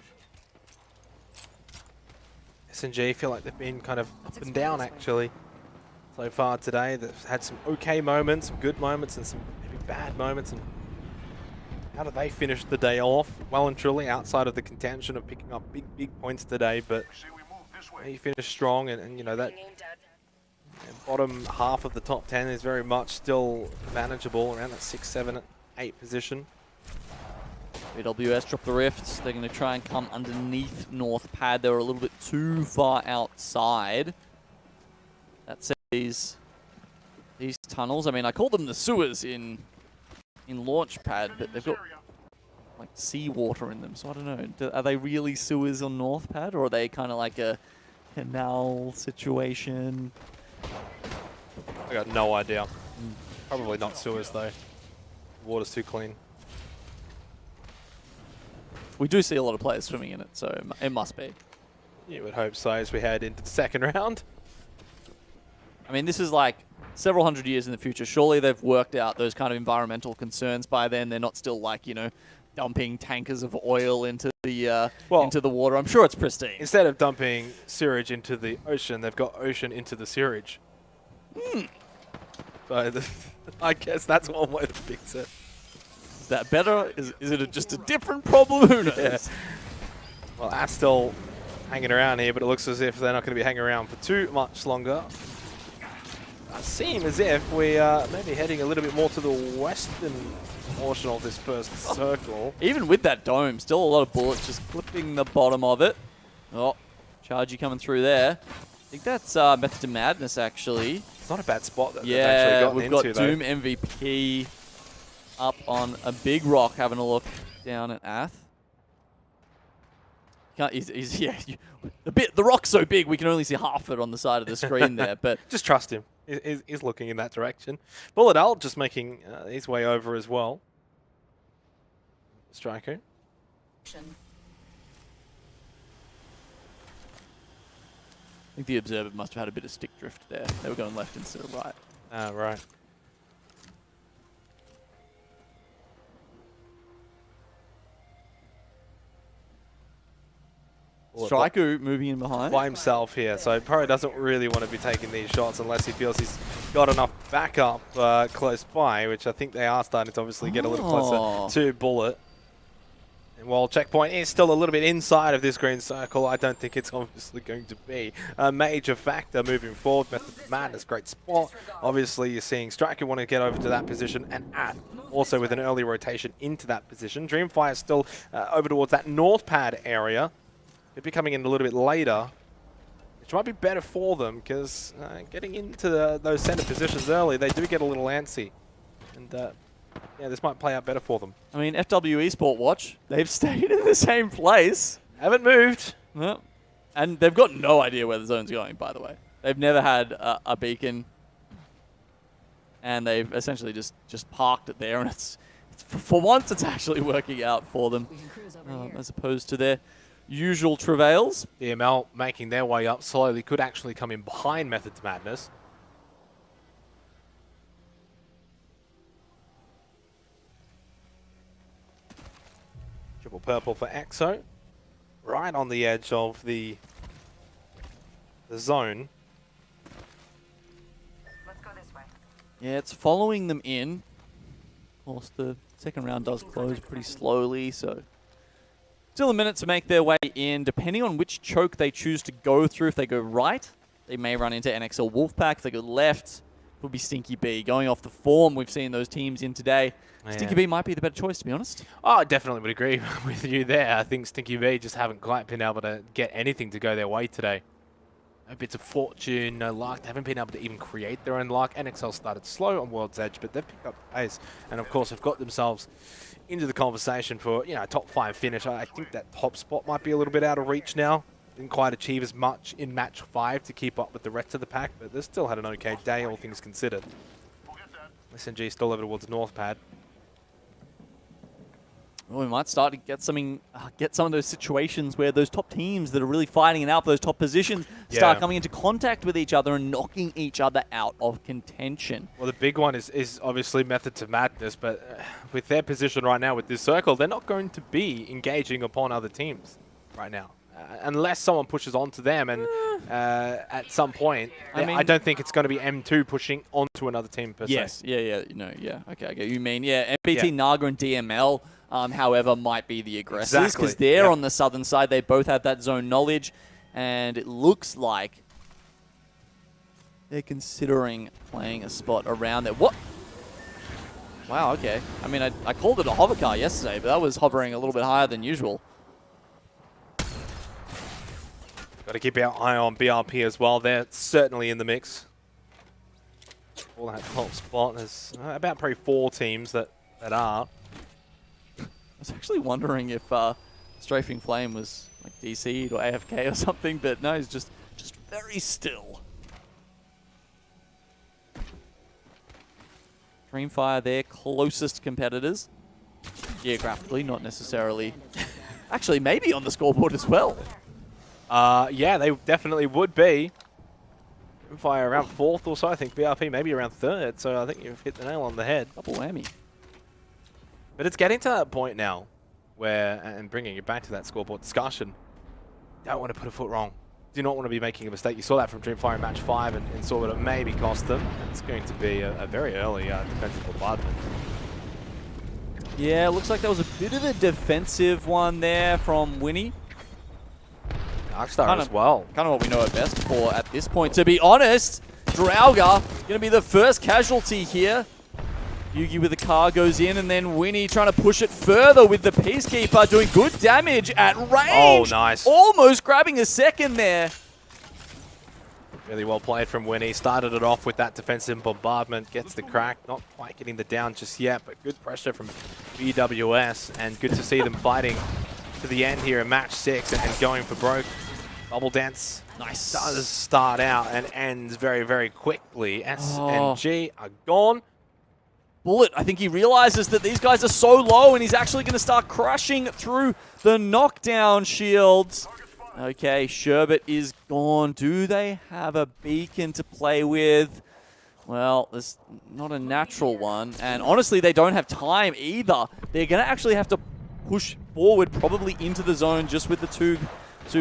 SNG feel like they've been kind of up and down actually so far today. They've had some okay moments, some good moments, and some maybe bad moments. And how do they finish the day off? Well and truly outside of the contention of picking up big points today, but they finish strong, and you know that bottom half of the top 10 is very much still manageable around that 6, 7, 8 position. BWS drop the rifts. They're going to try and come underneath North Pad. They were a little bit too far outside. That's these tunnels. I mean, I call them the sewers in Launch Pad, but they've got like seawater in them, so I don't know. Are they really sewers on North Pad, or are they kind of like a canal situation? I got no idea. Probably not sewers though. Water's too clean. We do see a lot of players swimming in it, so it must be. You would hope so as we head into the second round. I mean, this is like several hundred years in the future. Surely they've worked out those kind of environmental concerns by then. They're not still like, you know, dumping tankers of oil into the into the water. I'm sure it's pristine. Instead of dumping sewage into the ocean, they've got ocean into the sewage. So I guess that's one way to fix it. Is that better? Is it just a different problem? Who knows? Yeah. Well, that's still hanging around here, but it looks as if they're not going to be hanging around for too much longer. It seems as if we are maybe heading a little bit more to the western portion of this first circle. Even with that dome, still a lot of bullets just clipping the bottom of it. Oh, Chargy coming through there. I think that's Method to Madness, actually. It's not a bad spot that they've yeah, actually gotten we've got into, Doom though. MVP up on a big rock having a look down at Ath. The rock's so big we can only see half it on the side of the screen there, but just trust him. He's looking in that direction. Bullet just making his way over as well. Striker. I think the Observer must have had a bit of stick drift there. They were going left instead of right. Ah, right. Striker moving in behind. By himself here, so probably doesn't really want to be taking these shots unless he feels he's got enough backup close by, which I think they are starting to obviously get a little closer to Bullet. And while checkpoint is still a little bit inside of this green circle, I don't think it's obviously going to be a major factor moving forward. Method of Madness, great spot. Obviously, you're seeing Striker want to get over to that position, and Ath also with an early rotation into that position. Dreamfire still over towards that north pad area. They'll be coming in a little bit later, which might be better for them because getting into those center positions early, they do get a little antsy. And yeah, this might play out better for them. I mean, FW Esport Watch, they've stayed in the same place. Haven't moved. Yep. And they've got no idea where the zone's going, by the way. They've never had a beacon. And they've essentially just parked it there. And it's for once, it's actually working out for them. As opposed to their usual travails. DML making their way up slowly, could actually come in behind Method to Madness. Triple purple for EXO. Right on the edge of the zone. Yeah, it's following them in. Of course, the second round does close pretty slowly, so still a minute to make their way in. Depending on which choke they choose to go through, if they go right, they may run into NXL Wolfpack. If they go left, it would be Stinky B. Going off the form we've seen those teams in today, Stinky B might be the better choice, to be honest. Oh, I definitely would agree with you there. I think Stinky B just haven't quite been able to get anything to go their way today. No bits of fortune, no luck. They haven't been able to even create their own luck. NXL started slow on World's Edge, but they've picked up the pace. And of course, have got themselves into the conversation for, you know, a top 5 finish. I think that top spot might be a little bit out of reach now. Didn't quite achieve as much in match 5 to keep up with the rest of the pack, but they still had an okay day, all things considered. SNG still over towards North Pad. Well, we might start to get get some of those situations where those top teams that are really fighting it out for those top positions start coming into contact with each other and knocking each other out of contention. Well, the big one is obviously Method to Madness, but with their position right now with this circle, they're not going to be engaging upon other teams right now. Unless someone pushes onto them, and at some point, I don't think it's going to be M2 pushing onto another team per se. Okay, I get what you mean. Yeah, MBT, Naga, and DML, however, might be the aggressors because they're on the southern side. They both have that zone knowledge, and it looks like they're considering playing a spot around there. What? Wow, okay. I mean, I called it a hover car yesterday, but that was hovering a little bit higher than usual. Got to keep our eye on BRP as well. They're certainly in the mix. All that top spot. There's about probably 4 teams that are. I was actually wondering if Strafing Flame was like DC'd or AFK or something, but no, he's just very still. Dreamfire, their closest competitors. Geographically, not necessarily. Actually, maybe on the scoreboard as well. Yeah, they definitely would be. Fire around 4th or so. I think BRP maybe around 3rd. So I think you've hit the nail on the head. Double whammy. But it's getting to that point now where, and bringing it back to that scoreboard discussion, don't want to put a foot wrong. Do not want to be making a mistake. You saw that from Dreamfire in match 5 and saw that it maybe cost them. It's going to be a very early defensive bombardment. Yeah, it looks like there was a bit of a defensive one there from Winnie. Darkstar as well. Kind of what we know it best for at this point. To be honest, Drauga going to be the first casualty here. Yugi with the car goes in, and then Winnie trying to push it further with the Peacekeeper, doing good damage at range. Oh, nice. Almost grabbing a second there. Really well played from Winnie. Started it off with that defensive bombardment. Gets the crack. Not quite getting the down just yet, but good pressure from BWS. And good to see them fighting to the end here in match 6 and going for broke. Bubble Dance does start out and ends very, very quickly. SNG are gone. Bullet, I think he realizes that these guys are so low and he's actually going to start crushing through the knockdown shields. Okay, Sherbet is gone. Do they have a beacon to play with? Well, there's not a natural one. And honestly, they don't have time either. They're going to actually have to push forward probably into the zone just with the two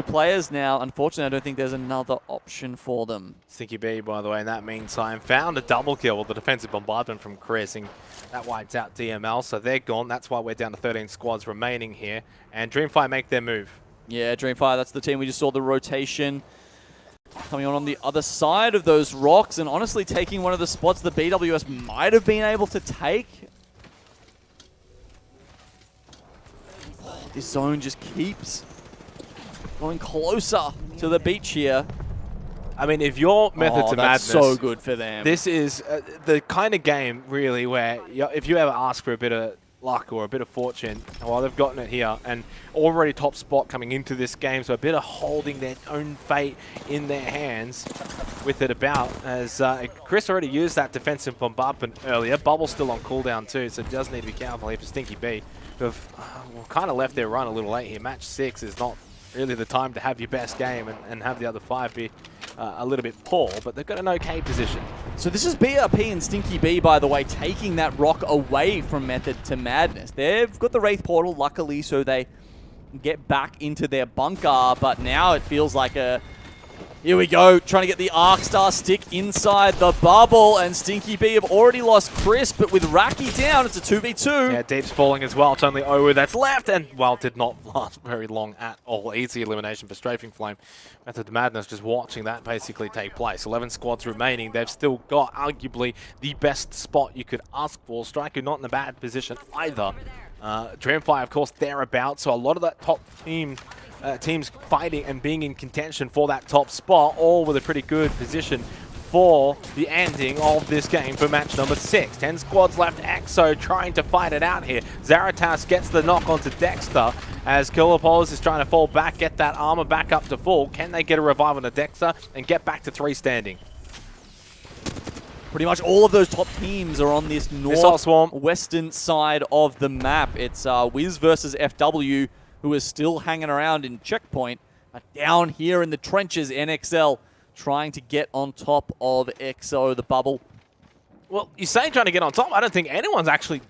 players now. Unfortunately, I don't think there's another option for them. Stinky B, by the way, in that meantime, found a double kill with the defensive bombardment from Chris, and that wipes out DML, so they're gone. That's why we're down to 13 squads remaining here, and Dreamfire make their move. Yeah, Dreamfire, that's the team. We just saw the rotation coming on the other side of those rocks, and honestly taking one of the spots the BWS might have been able to take. This zone just keeps going closer to the beach here. I mean, if you're Method to Madness, so good for them. This is the kind of game, really, where if you ever ask for a bit of luck or a bit of fortune, well, they've gotten it here. And already top spot coming into this game, so a bit of holding their own fate in their hands with it about. As Chris already used that defensive bombardment earlier. Bubble's still on cooldown too, so it does need to be careful here for Stinky B, who have kind of left their run a little late here. Match 6 is not really the time to have your best game and have the other 5 be a little bit poor, but they've got an okay position. So this is BRP and Stinky B, by the way, taking that rock away from Method to Madness. They've got the Wraith Portal, luckily, so they get back into their bunker, but now it feels like a Here we go, trying to get the Arc Star stick inside the bubble, and Stinky B have already lost Chris, but with Raki down, it's a 2v2. Yeah, Deep's falling as well. It's only Owu that's left, and, well, did not last very long at all. Easy elimination for Strafing Flame. Method to Madness just watching that basically take place. 11 squads remaining. They've still got arguably the best spot you could ask for. Striker not in a bad position either. Dreamfire, of course, thereabouts, so a lot of that top teams fighting and being in contention for that top spot, all with a pretty good position for the ending of this game for match number 6. 10 squads left. EXO trying to fight it out here. Zaratas gets the knock onto Dexter as Kilopoulos is trying to fall back, get that armor back up to full. Can they get a revive on the Dexter and get back to 3 standing? Pretty much all of those top teams are on this northwestern side of the map. It's Wiz versus FW, who is still hanging around in checkpoint. Down here in the trenches, NXL trying to get on top of EXO, the bubble. Well, you say trying to get on top. I don't think anyone's actually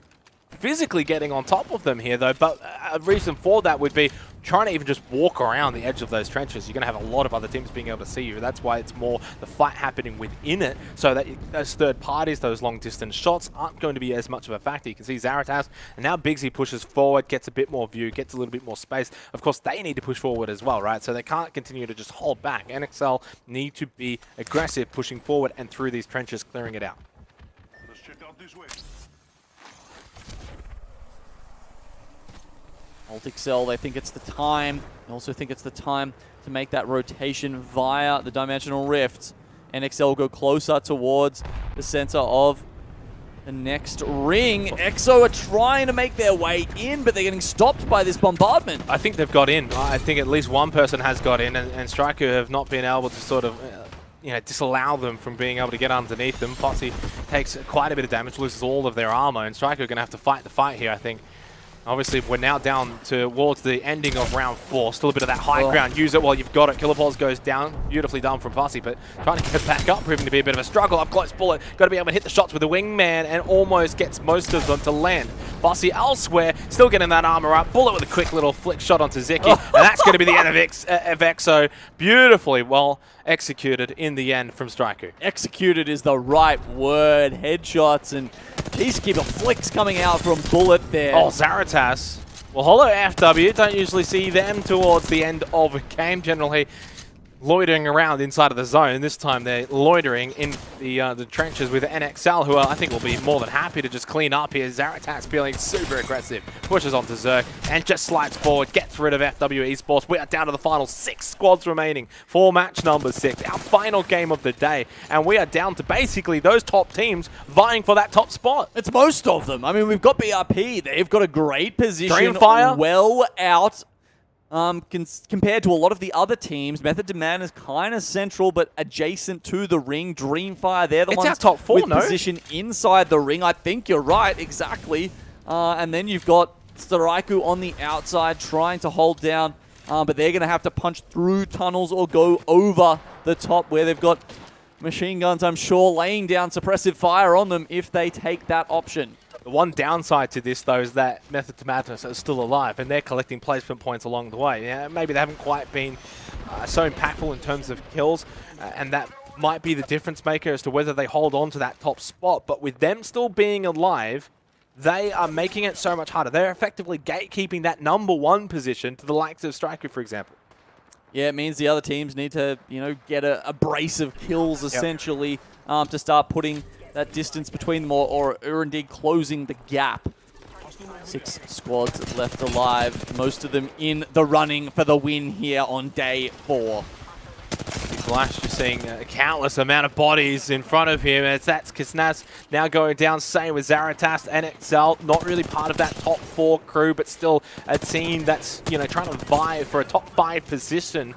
physically getting on top of them here, though. But a reason for that would be trying to even just walk around the edge of those trenches. You're going to have a lot of other teams being able to see you. That's why it's more the fight happening within it, so that those third parties, those long-distance shots aren't going to be as much of a factor. You can see Zaratas, and now Bigsy pushes forward, gets a bit more view, gets a little bit more space. Of course, they need to push forward as well, right? So they can't continue to just hold back. NXL need to be aggressive, pushing forward and through these trenches, clearing it out. Let's check out this way. ALGS, they think it's the time. They also think it's the time to make that rotation via the Dimensional Rift. NXL go closer towards the center of the next ring. EXO are trying to make their way in, but they're getting stopped by this bombardment. I think they've got in. I think at least one person has got in, and Striker have not been able to sort of disallow them from being able to get underneath them. Foxy takes quite a bit of damage, loses all of their armor, and Striker are going to have to fight the fight here, I think. Obviously, we're now down towards the ending of round 4. Still a bit of that high ground. Use it while you've got it. Kilopoulos goes down. Beautifully done from Fussy, but trying to get back up, proving to be a bit of a struggle. Up close bullet. Got to be able to hit the shots with the wingman and almost gets most of them to land. Fussy elsewhere, still getting that armor up. Bullet with a quick little flick shot onto Ziki. And that's going to be the end of EXO. Beautifully well executed in the end from Striker. Executed is the right word. Headshots and Peacekeeper flicks coming out from Bullet there. Oh, Zaratas. Well, Hollow FW, don't usually see them towards the end of a game. Generally loitering around inside of the zone. This time they're loitering in the trenches with NXL, who I think will be more than happy to just clean up here. Zaratas feeling super aggressive. Pushes onto Zerk and just slides forward. Gets rid of FW Esports. We are down to the final 6 squads remaining for match number 6. Our final game of the day. And we are down to basically those top teams vying for that top spot. It's most of them. I mean, we've got BRP. They've got a great position. Dreamfire. Well out. Compared to a lot of the other teams, Method to Man is kind of central, but adjacent to the ring. Dreamfire, they're the ones our top 4, with position inside the ring. I think you're right, exactly. And then you've got Staraiku on the outside trying to hold down, but they're going to have to punch through tunnels or go over the top where they've got machine guns, I'm sure, laying down suppressive fire on them if they take that option. The one downside to this, though, is that Method to Madness is still alive, and they're collecting placement points along the way. Yeah, maybe they haven't quite been so impactful in terms of kills, and that might be the difference maker as to whether they hold on to that top spot. But with them still being alive, they are making it so much harder. They're effectively gatekeeping that #1 position to the likes of Striker, for example. Yeah, it means the other teams need to, get a brace of kills, essentially, to start putting that distance between them or indeed closing the gap. 6 squads left alive, most of them in the running for the win here on day 4. Flash just seeing a countless amount of bodies in front of him. As that's Kisnas now going down, same with Zaratas and NXL. Not really part of that top 4 crew, but still a team that's, trying to vie for a top 5 position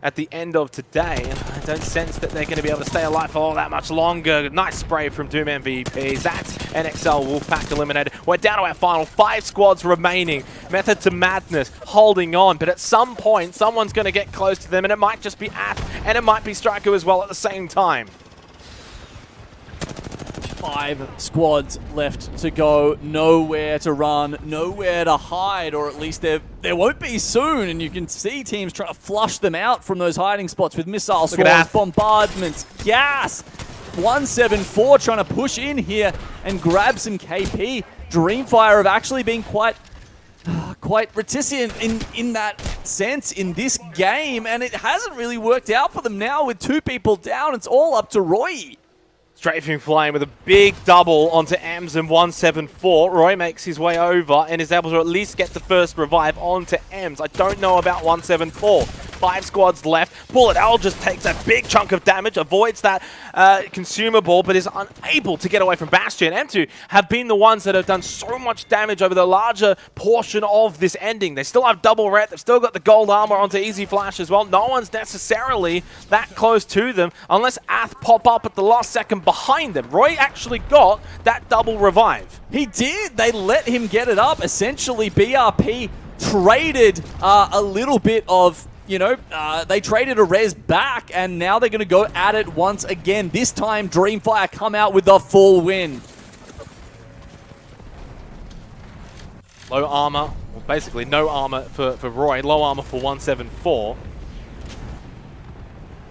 at the end of today. And I don't sense that they're going to be able to stay alive for all that much longer. Nice spray from Doom MVPs. That's NXL Wolfpack eliminated. We're down to our final 5 squads remaining. Method to Madness holding on, but at some point someone's going to get close to them, and it might just be Ath, and it might be Striker as well at the same time. 5 squads left to go. Nowhere to run, nowhere to hide, or at least there won't be soon. And you can see teams trying to flush them out from those hiding spots with missile swarms, bombardments, gas. 174 trying to push in here and grab some KP. Dreamfire have actually been quite reticent in that sense in this game, and it hasn't really worked out for them now with 2 people down. It's all up to Roy. Strafing Flame with a big double onto Ems and 174. Roy makes his way over and is able to at least get the first revive onto Ems. I don't know about 174. 5 squads left. Bullet Owl just takes a big chunk of damage, avoids that consumable, but is unable to get away from Bastion. M2 have been the ones that have done so much damage over the larger portion of this ending. They still have double ret. They've still got the gold armor onto Easy Flash as well. No one's necessarily that close to them unless Ath pop up at the last second behind them. Roy actually got that double revive. He did. They let him get it up. Essentially, BRP traded a little bit of, they traded a res back, and now they're going to go at it once again. This time, Dreamfire come out with the full win. Low armor, well, basically no armor for Roy. Low armor for 174.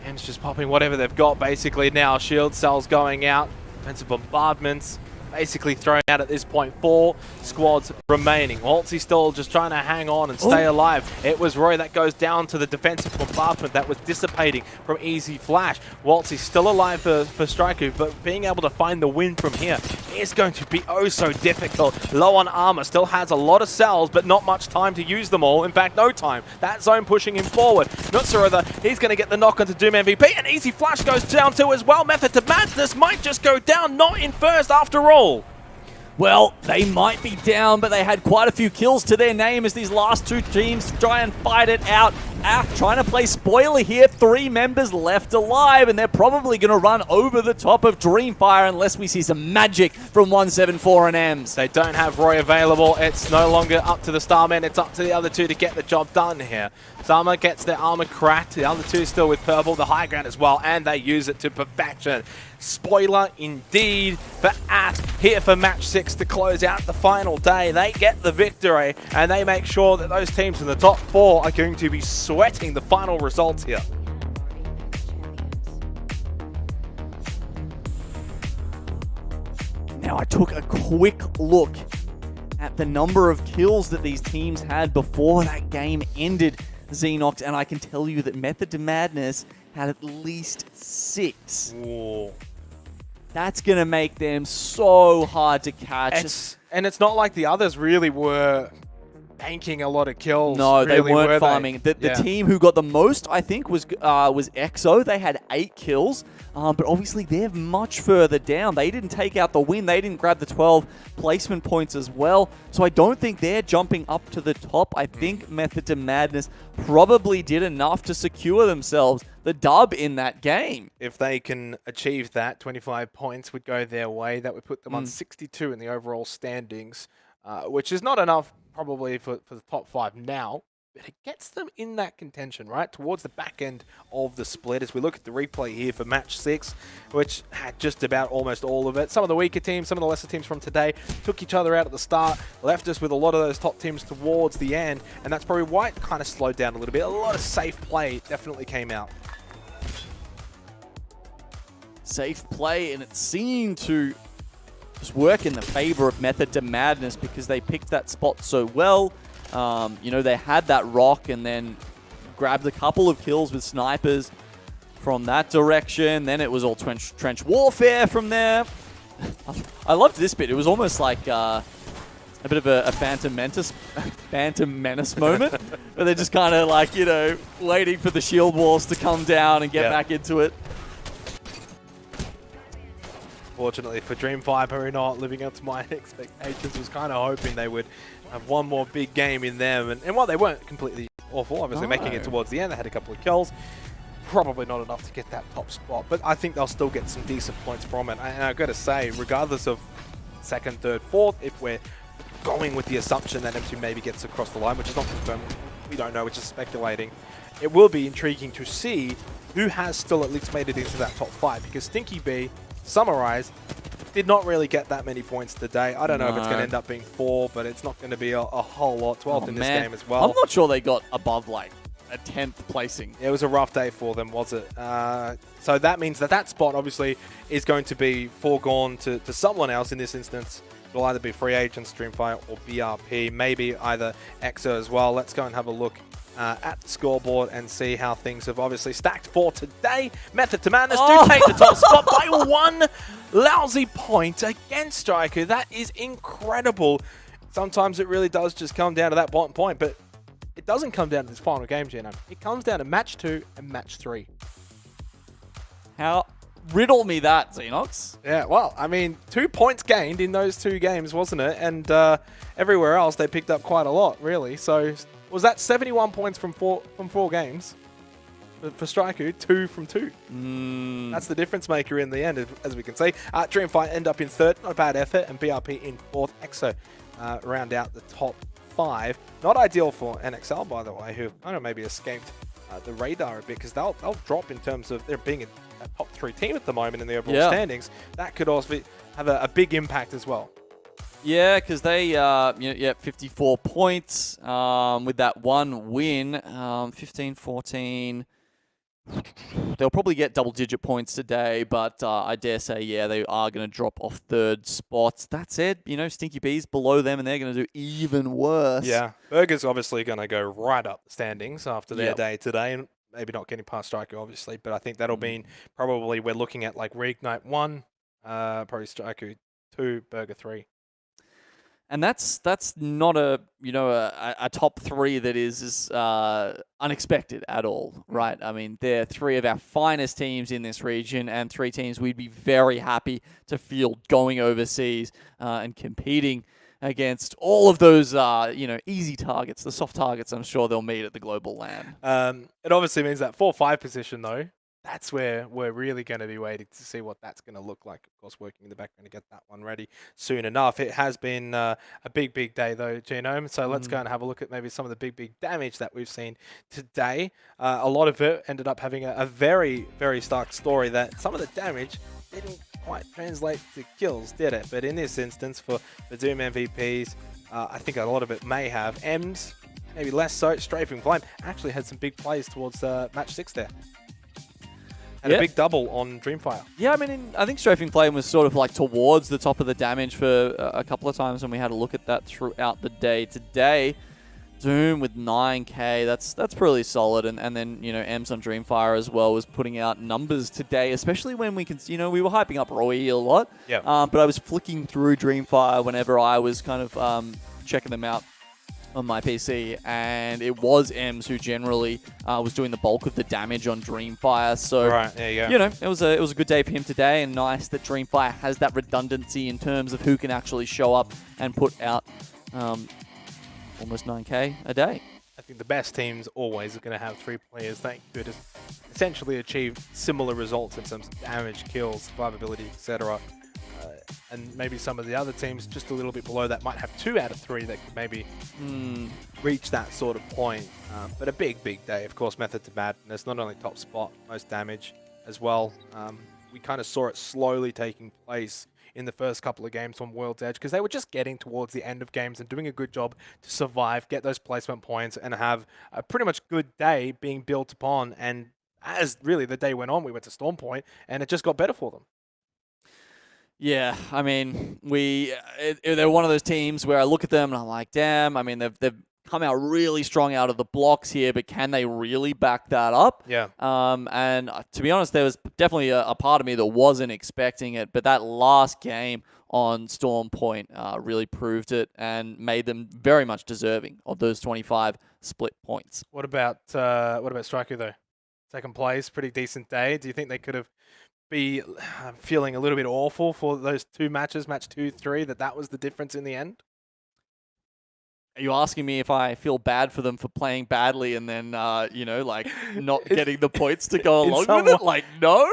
M's just popping whatever they've got basically now. Shield cells going out. Defensive bombardments basically thrown out at this point. 4 squads remaining. Waltzy still just trying to hang on and stay alive. It was Roy that goes down to the defensive bombardment that was dissipating from Easy Flash. Waltzy still alive for Striker, but being able to find the win from here is going to be oh so difficult. Low on armor, still has a lot of cells, but not much time to use them all. In fact, no time. That zone pushing him forward. Nutsarother, he's going to get the knock onto Doom MVP, and Easy Flash goes down too as well. Method to Madness might just go down, not in first after all. Well, they might be down, but they had quite a few kills to their name as these last 2 teams try and fight it out. Trying to play spoiler here. 3 members left alive, and they're probably going to run over the top of Dreamfire unless we see some magic from 174 and Ems. They don't have Roy available. It's no longer up to the Starman. It's up to the other 2 to get the job done here. Sama gets their armor cracked. The other 2 still with purple, the high ground as well, and they use it to perfection. Spoiler indeed for Ath here for match 6 to close out the final day. They get the victory, and they make sure that those teams in the top 4 are going to be sweating the final results here. Now I took a quick look at the number of kills that these teams had before that game ended, Xenox, and I can tell you that Method to Madness had at least 6. Ooh. That's going to make them so hard to catch. And it's not like the others really were banking a lot of kills. No, really, they weren't farming. The team who got the most, I think, was EXO. They had 8 kills. But obviously, they're much further down. They didn't take out the win. They didn't grab the 12 placement points as well. So I don't think they're jumping up to the top. I think Method to Madness probably did enough to secure themselves the dub in that game. If they can achieve that, 25 points would go their way. That would put them on 62 in the overall standings, which is not enough probably for the top 5 now. But it gets them in that contention, right? Towards the back end of the split as we look at the replay here for match 6, which had just about almost all of it. Some of the weaker teams, some of the lesser teams from today took each other out at the start, left us with a lot of those top teams towards the end, and that's probably why it kind of slowed down a little bit. A lot of safe play definitely came out. Safe play, and it seemed to just work in the favor of Method to Madness because they picked that spot so well. They had that rock and then grabbed a couple of kills with snipers from that direction. Then it was all trench warfare from there. I loved this bit. It was almost like a bit of a Phantom Menace moment where they're just kind of like, waiting for the shield walls to come down and get back into it. Fortunately for Dreamfire, who are not living up to my expectations, was kind of hoping they would have one more big game in them. And while they weren't completely awful, obviously making it towards the end, they had a couple of kills. Probably not enough to get that top spot, but I think they'll still get some decent points from it. And I've got to say, regardless of 2nd, 3rd, 4th, if we're going with the assumption that M2 maybe gets across the line, which is not confirmed, we don't know, we're just speculating, it will be intriguing to see who has still at least made it into that top 5, because Stinky B, Summarize, did not really get that many points today. I don't know if it's going to end up being 4, but it's not going to be a whole lot. 12th in this game as well. I'm not sure they got above like a 10th placing. It was a rough day for them, was it? So that means that spot obviously is going to be foregone to someone else in this instance. It'll either be Free Agents, Dreamfire, or BRP, maybe either EXO as well. Let's go and have a look at the scoreboard and see how things have obviously stacked for today. Method to Madness do take the top spot by 1 lousy point against Striker. That is incredible. Sometimes it really does just come down to that bottom point, but it doesn't come down to this final game, Gino. It comes down to match 2 and match 3. How? Riddle me that, Xenox. Yeah, well, I mean, 2 points gained in those 2 games, wasn't it? And everywhere else, they picked up quite a lot, really. So was that 71 points from four games for Striker? 2 from 2. That's the difference maker in the end, as we can see. Dreamfight end up in 3rd, not a bad effort, and BRP in 4th. EXO round out the top 5. Not ideal for NXL, by the way, who I don't know, maybe escaped the radar a bit, because they'll drop in terms of there being a top 3 team at the moment in the overall standings. That could also have a big impact as well. Yeah, because they 54 points with that 1 win, 15-14. They'll probably get double-digit points today, but I dare say, they are going to drop off 3rd spots. That said, Stinky Bees below them, and they're going to do even worse. Yeah, Burger's obviously going to go right up the standings after their day today, and maybe not getting past Striker, obviously, but I think that'll mean probably we're looking at like Reignite 1, probably Striker 2, Burger 3. And that's not a top 3 that is unexpected at all, right? I mean, they're 3 of our finest teams in this region, and 3 teams we'd be very happy to field going overseas and competing against all of those easy targets, the soft targets I'm sure they'll meet at the global LAN. It obviously means that 4-5 position though. That's where we're really going to be waiting to see what that's going to look like. Of course, working in the background to get that one ready soon enough. It has been a big day, though, Genome. So let's go and have a look at maybe some of the big damage that we've seen today. A lot of it ended up having a very, very stark story that some of the damage didn't quite translate to kills, did it? But in this instance, for the Doom MVPs, I think a lot of it may have. Ems, maybe less so. Strafing Flame actually had some big plays towards match 6 there. And a big double on Dreamfire. Yeah, I mean, I think Strafing Flame was sort of like towards the top of the damage for a couple of times when we had a look at that throughout the day. Today, Doom with 9k, that's pretty solid. And then, Ems on Dreamfire as well was putting out numbers today, especially when we can, we were hyping up Roy a lot. Yeah. But I was flicking through Dreamfire whenever I was kind of checking them out on my PC, and it was Ems who generally was doing the bulk of the damage on Dreamfire. So, right, there you go. It was a good day for him today, and nice that Dreamfire has that redundancy in terms of who can actually show up and put out almost 9k a day. I think the best teams always are going to have 3 players that could essentially achieve similar results in terms of damage, kills, survivability, etc. And maybe some of the other teams just a little bit below that might have 2 out of 3 that could maybe reach that sort of point. But a big day, of course, Method to Madness, not only top spot, most damage as well. We kind of saw it slowly taking place in the first couple of games on World's Edge, because they were just getting towards the end of games and doing a good job to survive, get those placement points, and have a pretty much good day being built upon. And as really the day went on, we went to Storm Point, and it just got better for them. Yeah, I mean, they're one of those teams where I look at them and I'm like, damn, I mean, they've come out really strong out of the blocks here, but can they really back that up? Yeah. And to be honest, there was definitely a part of me that wasn't expecting it, but that last game on Storm Point really proved it and made them very much deserving of those 25 split points. What about Striker though? 2nd place, pretty decent day. Do you think they could have be feeling a little bit awful for those 2 matches, match 2, 3, that was the difference in the end? Are you asking me if I feel bad for them for playing badly and then, not getting the points to go along with it? Like, no?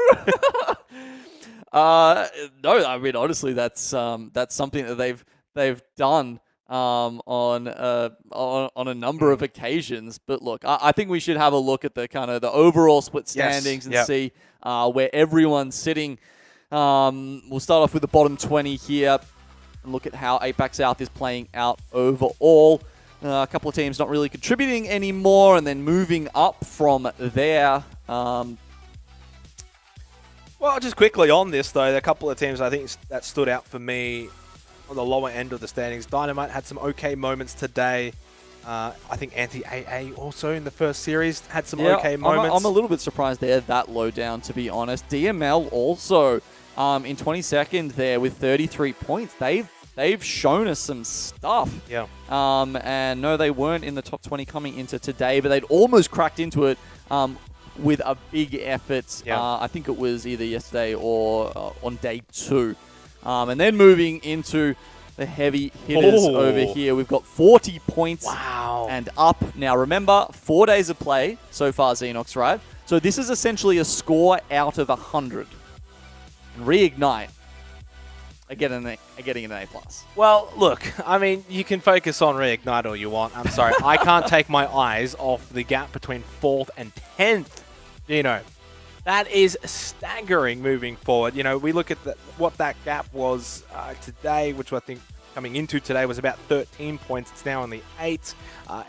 No, I mean, honestly, that's something that they've done on a number of occasions. But look, I think we should have a look at the kind of the overall split standings and see where everyone's sitting We'll start off with the bottom 20 here and look at how APAC South is playing out overall. A couple of teams not really contributing anymore, and then moving up from there. Well, just quickly on this, though, there are a couple of teams I think that stood out for me on the lower end of the standings. Dynamite had some okay moments today. I think Anti-AA also in the first series had some okay moments. I'm a little bit surprised they're that low down, to be honest. DML also in 22nd there with 33 points. They've shown us some stuff. Yeah. And no, they weren't in the top 20 coming into today, but they'd almost cracked into it with a big effort. Yeah. I think it was either yesterday or on day 2. And then moving into the heavy hitters over here. We've got 40 points and up. Now, remember, 4 days of play so far, Xenox, right? So this is essentially a score out of 100. And Reignite are getting an A+. Well, look, I mean, you can focus on Reignite all you want. I'm sorry. I can't take my eyes off the gap between 4th and 10th. You know, that is staggering moving forward. You know, we look at what that gap was today, which I think coming into today was about 13 points. It's now only 8.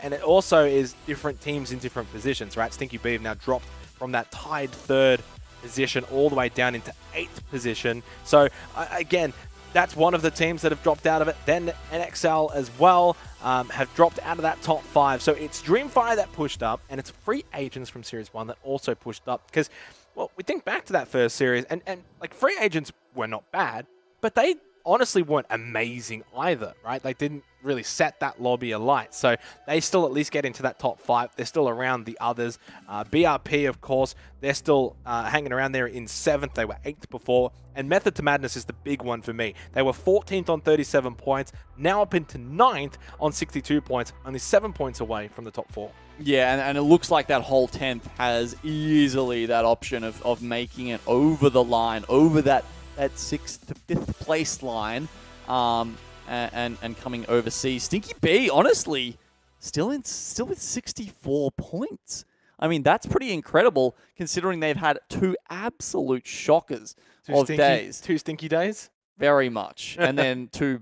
And it also is different teams in different positions, right? Stinky B have now dropped from that tied 3rd position all the way down into 8th position. So, again, that's one of the teams that have dropped out of it. Then NXL as well have dropped out of that top 5. So it's Dreamfire that pushed up, and it's Free Agents from Series 1 that also pushed up. Because, well, we think back to that first series, and like, Free Agents were not bad, but they honestly weren't amazing either, right? They didn't really set that lobby alight. So they still at least get into that top 5. They're still around the others. BRP, of course, they're still hanging around there in 7th. They were 8th before. And Method to Madness is the big one for me. They were 14th on 37 points, now up into 9th on 62 points, only 7 points away from the top 4. Yeah, and it looks like that whole 10th has easily that option of making it over the line, over that 6th to 5th place line, and coming overseas. Stinky B, honestly, still with 64 points. I mean, that's pretty incredible considering they've had 2 absolute shockers of days. 2 stinky days? Very much. And then 2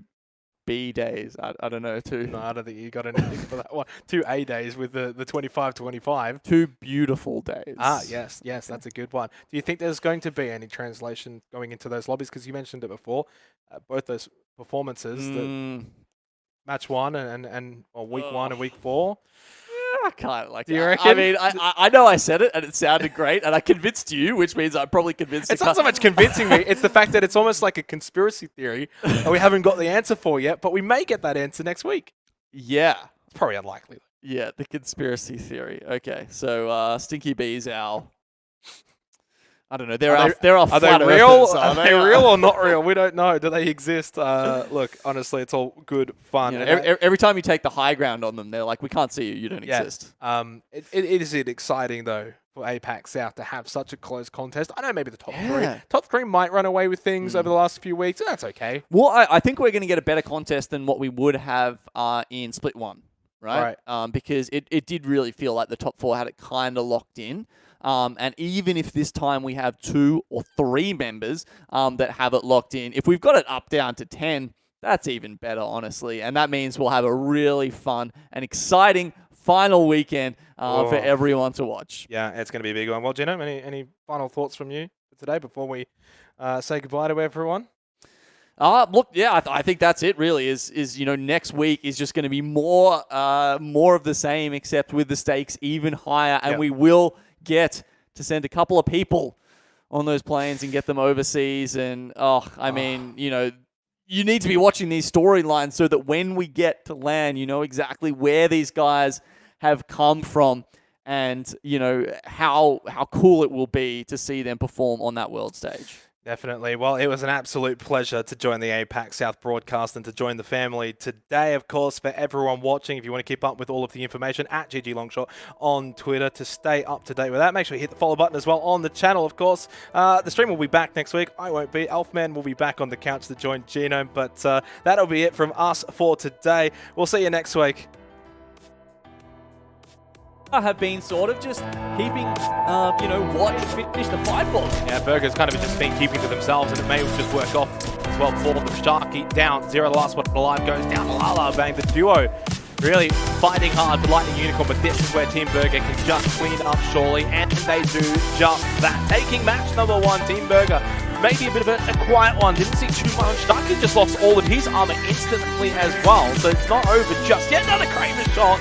B days. I don't know. No, I don't think you got anything for that one. 2 A days with the 25-25. 2 beautiful days. Yes, that's a good one. Do you think there's going to be any translation going into those lobbies? Because you mentioned it before, both those performances, the match 1 and week 1 and week 4. I can't like that. Do you reckon? I mean, I know I said it and it sounded great and I convinced you, which means I probably convinced you. It's not so much convincing me. It's the fact that it's almost like a conspiracy theory that we haven't got the answer for yet, but we may get that answer next week. Yeah. It's probably unlikely. Yeah, the conspiracy theory. Okay, so Stinky B's our... I don't know. Are they real? Earthers, are they real or not real? We don't know. Do they exist? Look, honestly, it's all good fun. You know, every time you take the high ground on them, they're like, "We can't see you. You don't exist." It is exciting though for APAC South to have such a close contest. I know maybe the top 3. Top 3 might run away with things over the last few weeks. And that's okay. Well, I think we're going to get a better contest than what we would have in Split 1, right? Because it did really feel like the top 4 had it kind of locked in. And even if this time we have 2 or 3 members that have it locked in, if we've got it up down to 10, that's even better, honestly. And that means we'll have a really fun and exciting final weekend for everyone to watch. Yeah, it's going to be a big one. Well, Gino, any final thoughts from you for today before we say goodbye to everyone? Look, yeah, I think that's it. Really, is next week is just going to be more of the same, except with the stakes even higher, and we will get to send a couple of people on those planes and get them overseas. And I mean, you need to be watching these storylines so that when we get to land, you know exactly where these guys have come from, and how cool it will be to see them perform on that world stage. Definitely. Well, it was an absolute pleasure to join the APAC South broadcast and to join the family today. Of course, for everyone watching, if you want to keep up with all of the information, at GG Longshot on Twitter to stay up to date with that. Make sure you hit the follow button as well on the channel, of course. The stream will be back next week. I won't be. Elfman will be back on the couch to join Genome, but that'll be it from us for today. We'll see you next week. have been sort of just keeping, you know, watch finish the fight for them. Yeah, Burger's kind of just been keeping to themselves, and it may just work off as well for them. Sharky down, Zero the last one alive, goes down, Lala bang, the duo really fighting hard for Lightning Unicorn, but this is where Team Burger can just clean up surely, and they do just that. Taking match number 1, Team Burger. Maybe a bit of a quiet one, didn't see too much. Sharky just lost all of his armor instantly as well, so it's not over just yet. Another Kramer shot.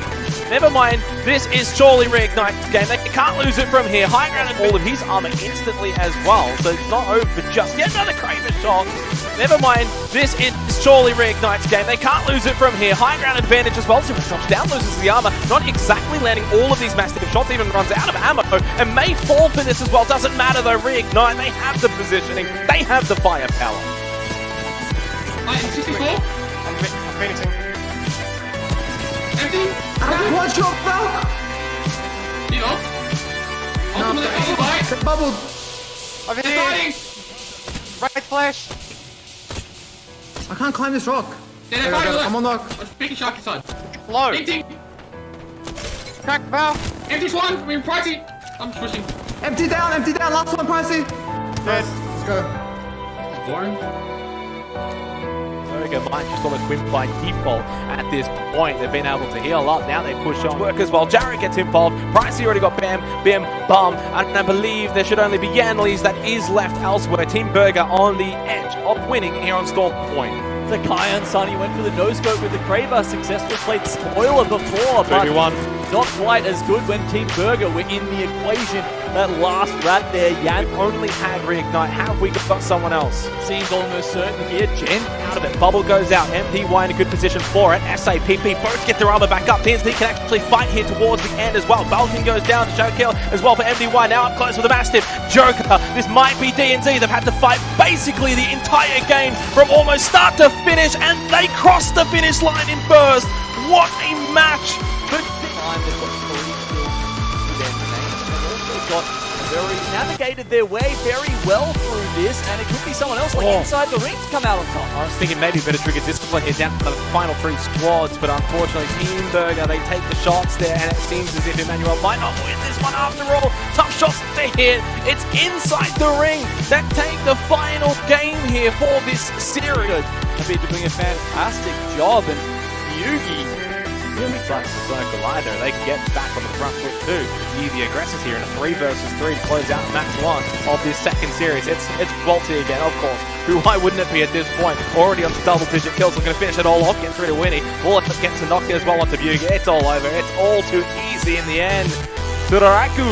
Never mind, this is surely Reignite's game. They can't lose it from here. High ground and all of his armor instantly as well, so it's not over just yet. Another Kramer shot. Never mind, this is surely Reignite's game. They can't lose it from here. High ground advantage as well. So drops down, loses the armor. Not exactly landing all of these massive shots, even runs out of ammo and may fall for this as well. Doesn't matter though, Reignite, they have the positioning. They have the firepower. Wait, 64? I'm finishing. Empty? One shot, bro! You know? Ultimately, right? Bubbled. I've hit Starting! right flash. I can't climb this rock. Yeah, they're fighting I'm on rock. I'm picking Sharky side. Low. Empty! Crack valve. Empty's one! I mean, Pricey! I'm pushing. Empty down, last one, Pricey. Dead. Let's go. Boring. Burger might just almost win by default at this point. They've been able to heal up. Now they push on. Work as well. Jared gets involved. Pricey already got Bam, Bim, Bum. And I believe there should only be Yanleys that is left elsewhere. Team Burger on the edge of winning here on Storm Point. So Kai and Sunny went for the no-scope with the Kraber. Successfully played spoiler before, but 2v1. not quite as good when Team Burger were in the equation. That last rat there, Yan Only had Reignite. Have we got someone else? seems almost certain here. Jen Out of it. Bubble goes out. MPY in a good position for it. SAPP both get their armor back up. PNC can actually fight here towards the end as well. Balkan goes down to show kill as well for MDY. Now up close with the Mastiff. Joker. This might be DNZ. They've had to fight basically the entire game from almost start to finish, and they cross the finish line in burst. What a match! But time they've got 3 kills to their name. They've also got navigated their way very well through this, and it could be someone else like inside the ring to come out on top. I was thinking maybe a bit of trigger discipline here down to the final 3 squads, but unfortunately Team Burger, they take the shots there, and it seems as if Emmanuel might not win this one after all. Tough shots to hit. It's inside the ring that take the final game here for this series. They've been doing a fantastic job, and Yugi really sucks the circle either. They can get back on the front foot too. The aggressors here in a 3 versus 3 to close out match 1 of this second series. It's Walty again, of course. Why wouldn't it be at this point? Already on the double-digit kills. We're going to finish it all off, get through to Winnie. Bullet gets to knock it as well onto Buga. It's all over. It's all too easy in the end. Straiku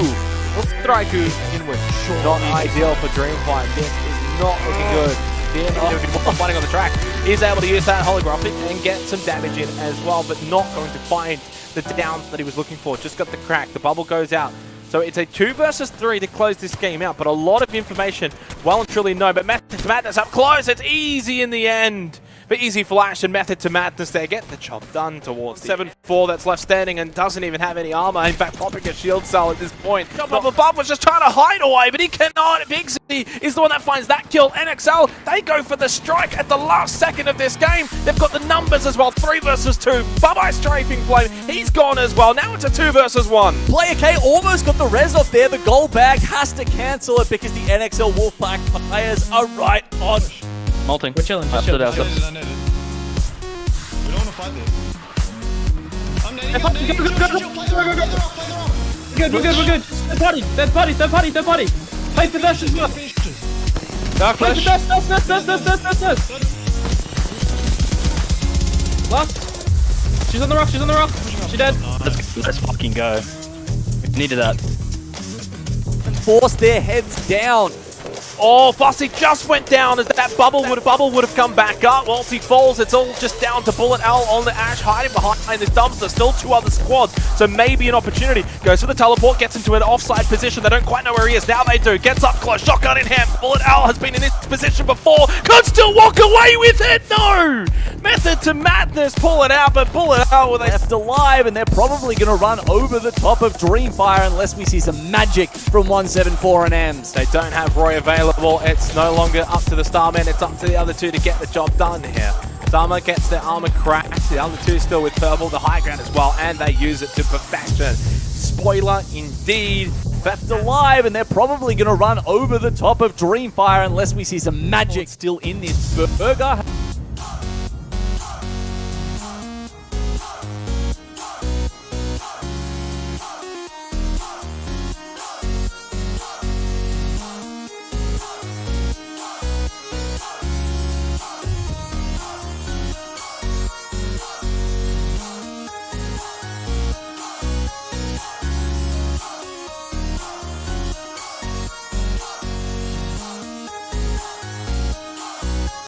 inward. Not ideal for Dreamfight. This is not looking good. Fighting on the track, is able to use that holographic and get some damage in as well, but not going to find the down that he was looking for. Just got the crack. The bubble goes out. So it's a 2 versus 3 to close this game out, but a lot of information, well and truly no. But Method to Madness up close. It's easy in the end. But Easy Flash and Method to Madness there get the job done towards the 7-4 that's left standing and doesn't even have any armor. In fact, popping a shield cell at this point. Jump up above was just trying to hide away, but he cannot. Big Z is the one that finds that kill. NXL, they go for the strike at the last second of this game. They've got the numbers as well. 3 versus 2. Bye-bye Strafing Flame. He's gone as well. Now it's a 2 versus 1. Player K almost got the res off there. The gold bag has to cancel it because the NXL Wolfpack players are right on. Molting. We're chilling. Just chilling. I need it. We don't want to fight this. I'm nading. We're good. Third party. Play for dash as well. Dark Play for flash. dash. Last. She's on the rock. She dead. Let's fucking go. We needed that. Force their heads down. Oh, Fossey just went down as that bubble would have come back up. Walty falls. It's all just down to Bullet Owl on the Ash, hiding behind this dumpster. Still 2 other squads, so maybe an opportunity. Goes for the teleport, gets into an offside position. They don't quite know where he is. Now they do. Gets up close, shotgun in hand. Bullet Owl has been in this position before. Could still walk away with it. No! Method to Madness, pull it out, but Bullet Owl with a Left alive, and they're probably going to run over the top of Dreamfire unless we see some magic from 174 and M's. They don't have Roy available. It's no longer up to the Starman, it's up to the other 2 to get the job done here. Starman gets their armor cracked, the other 2 still with purple, the high ground as well, and they use it to perfection. spoiler indeed. Theft alive, and they're probably going to run over the top of Dreamfire unless we see some magic still in this burger.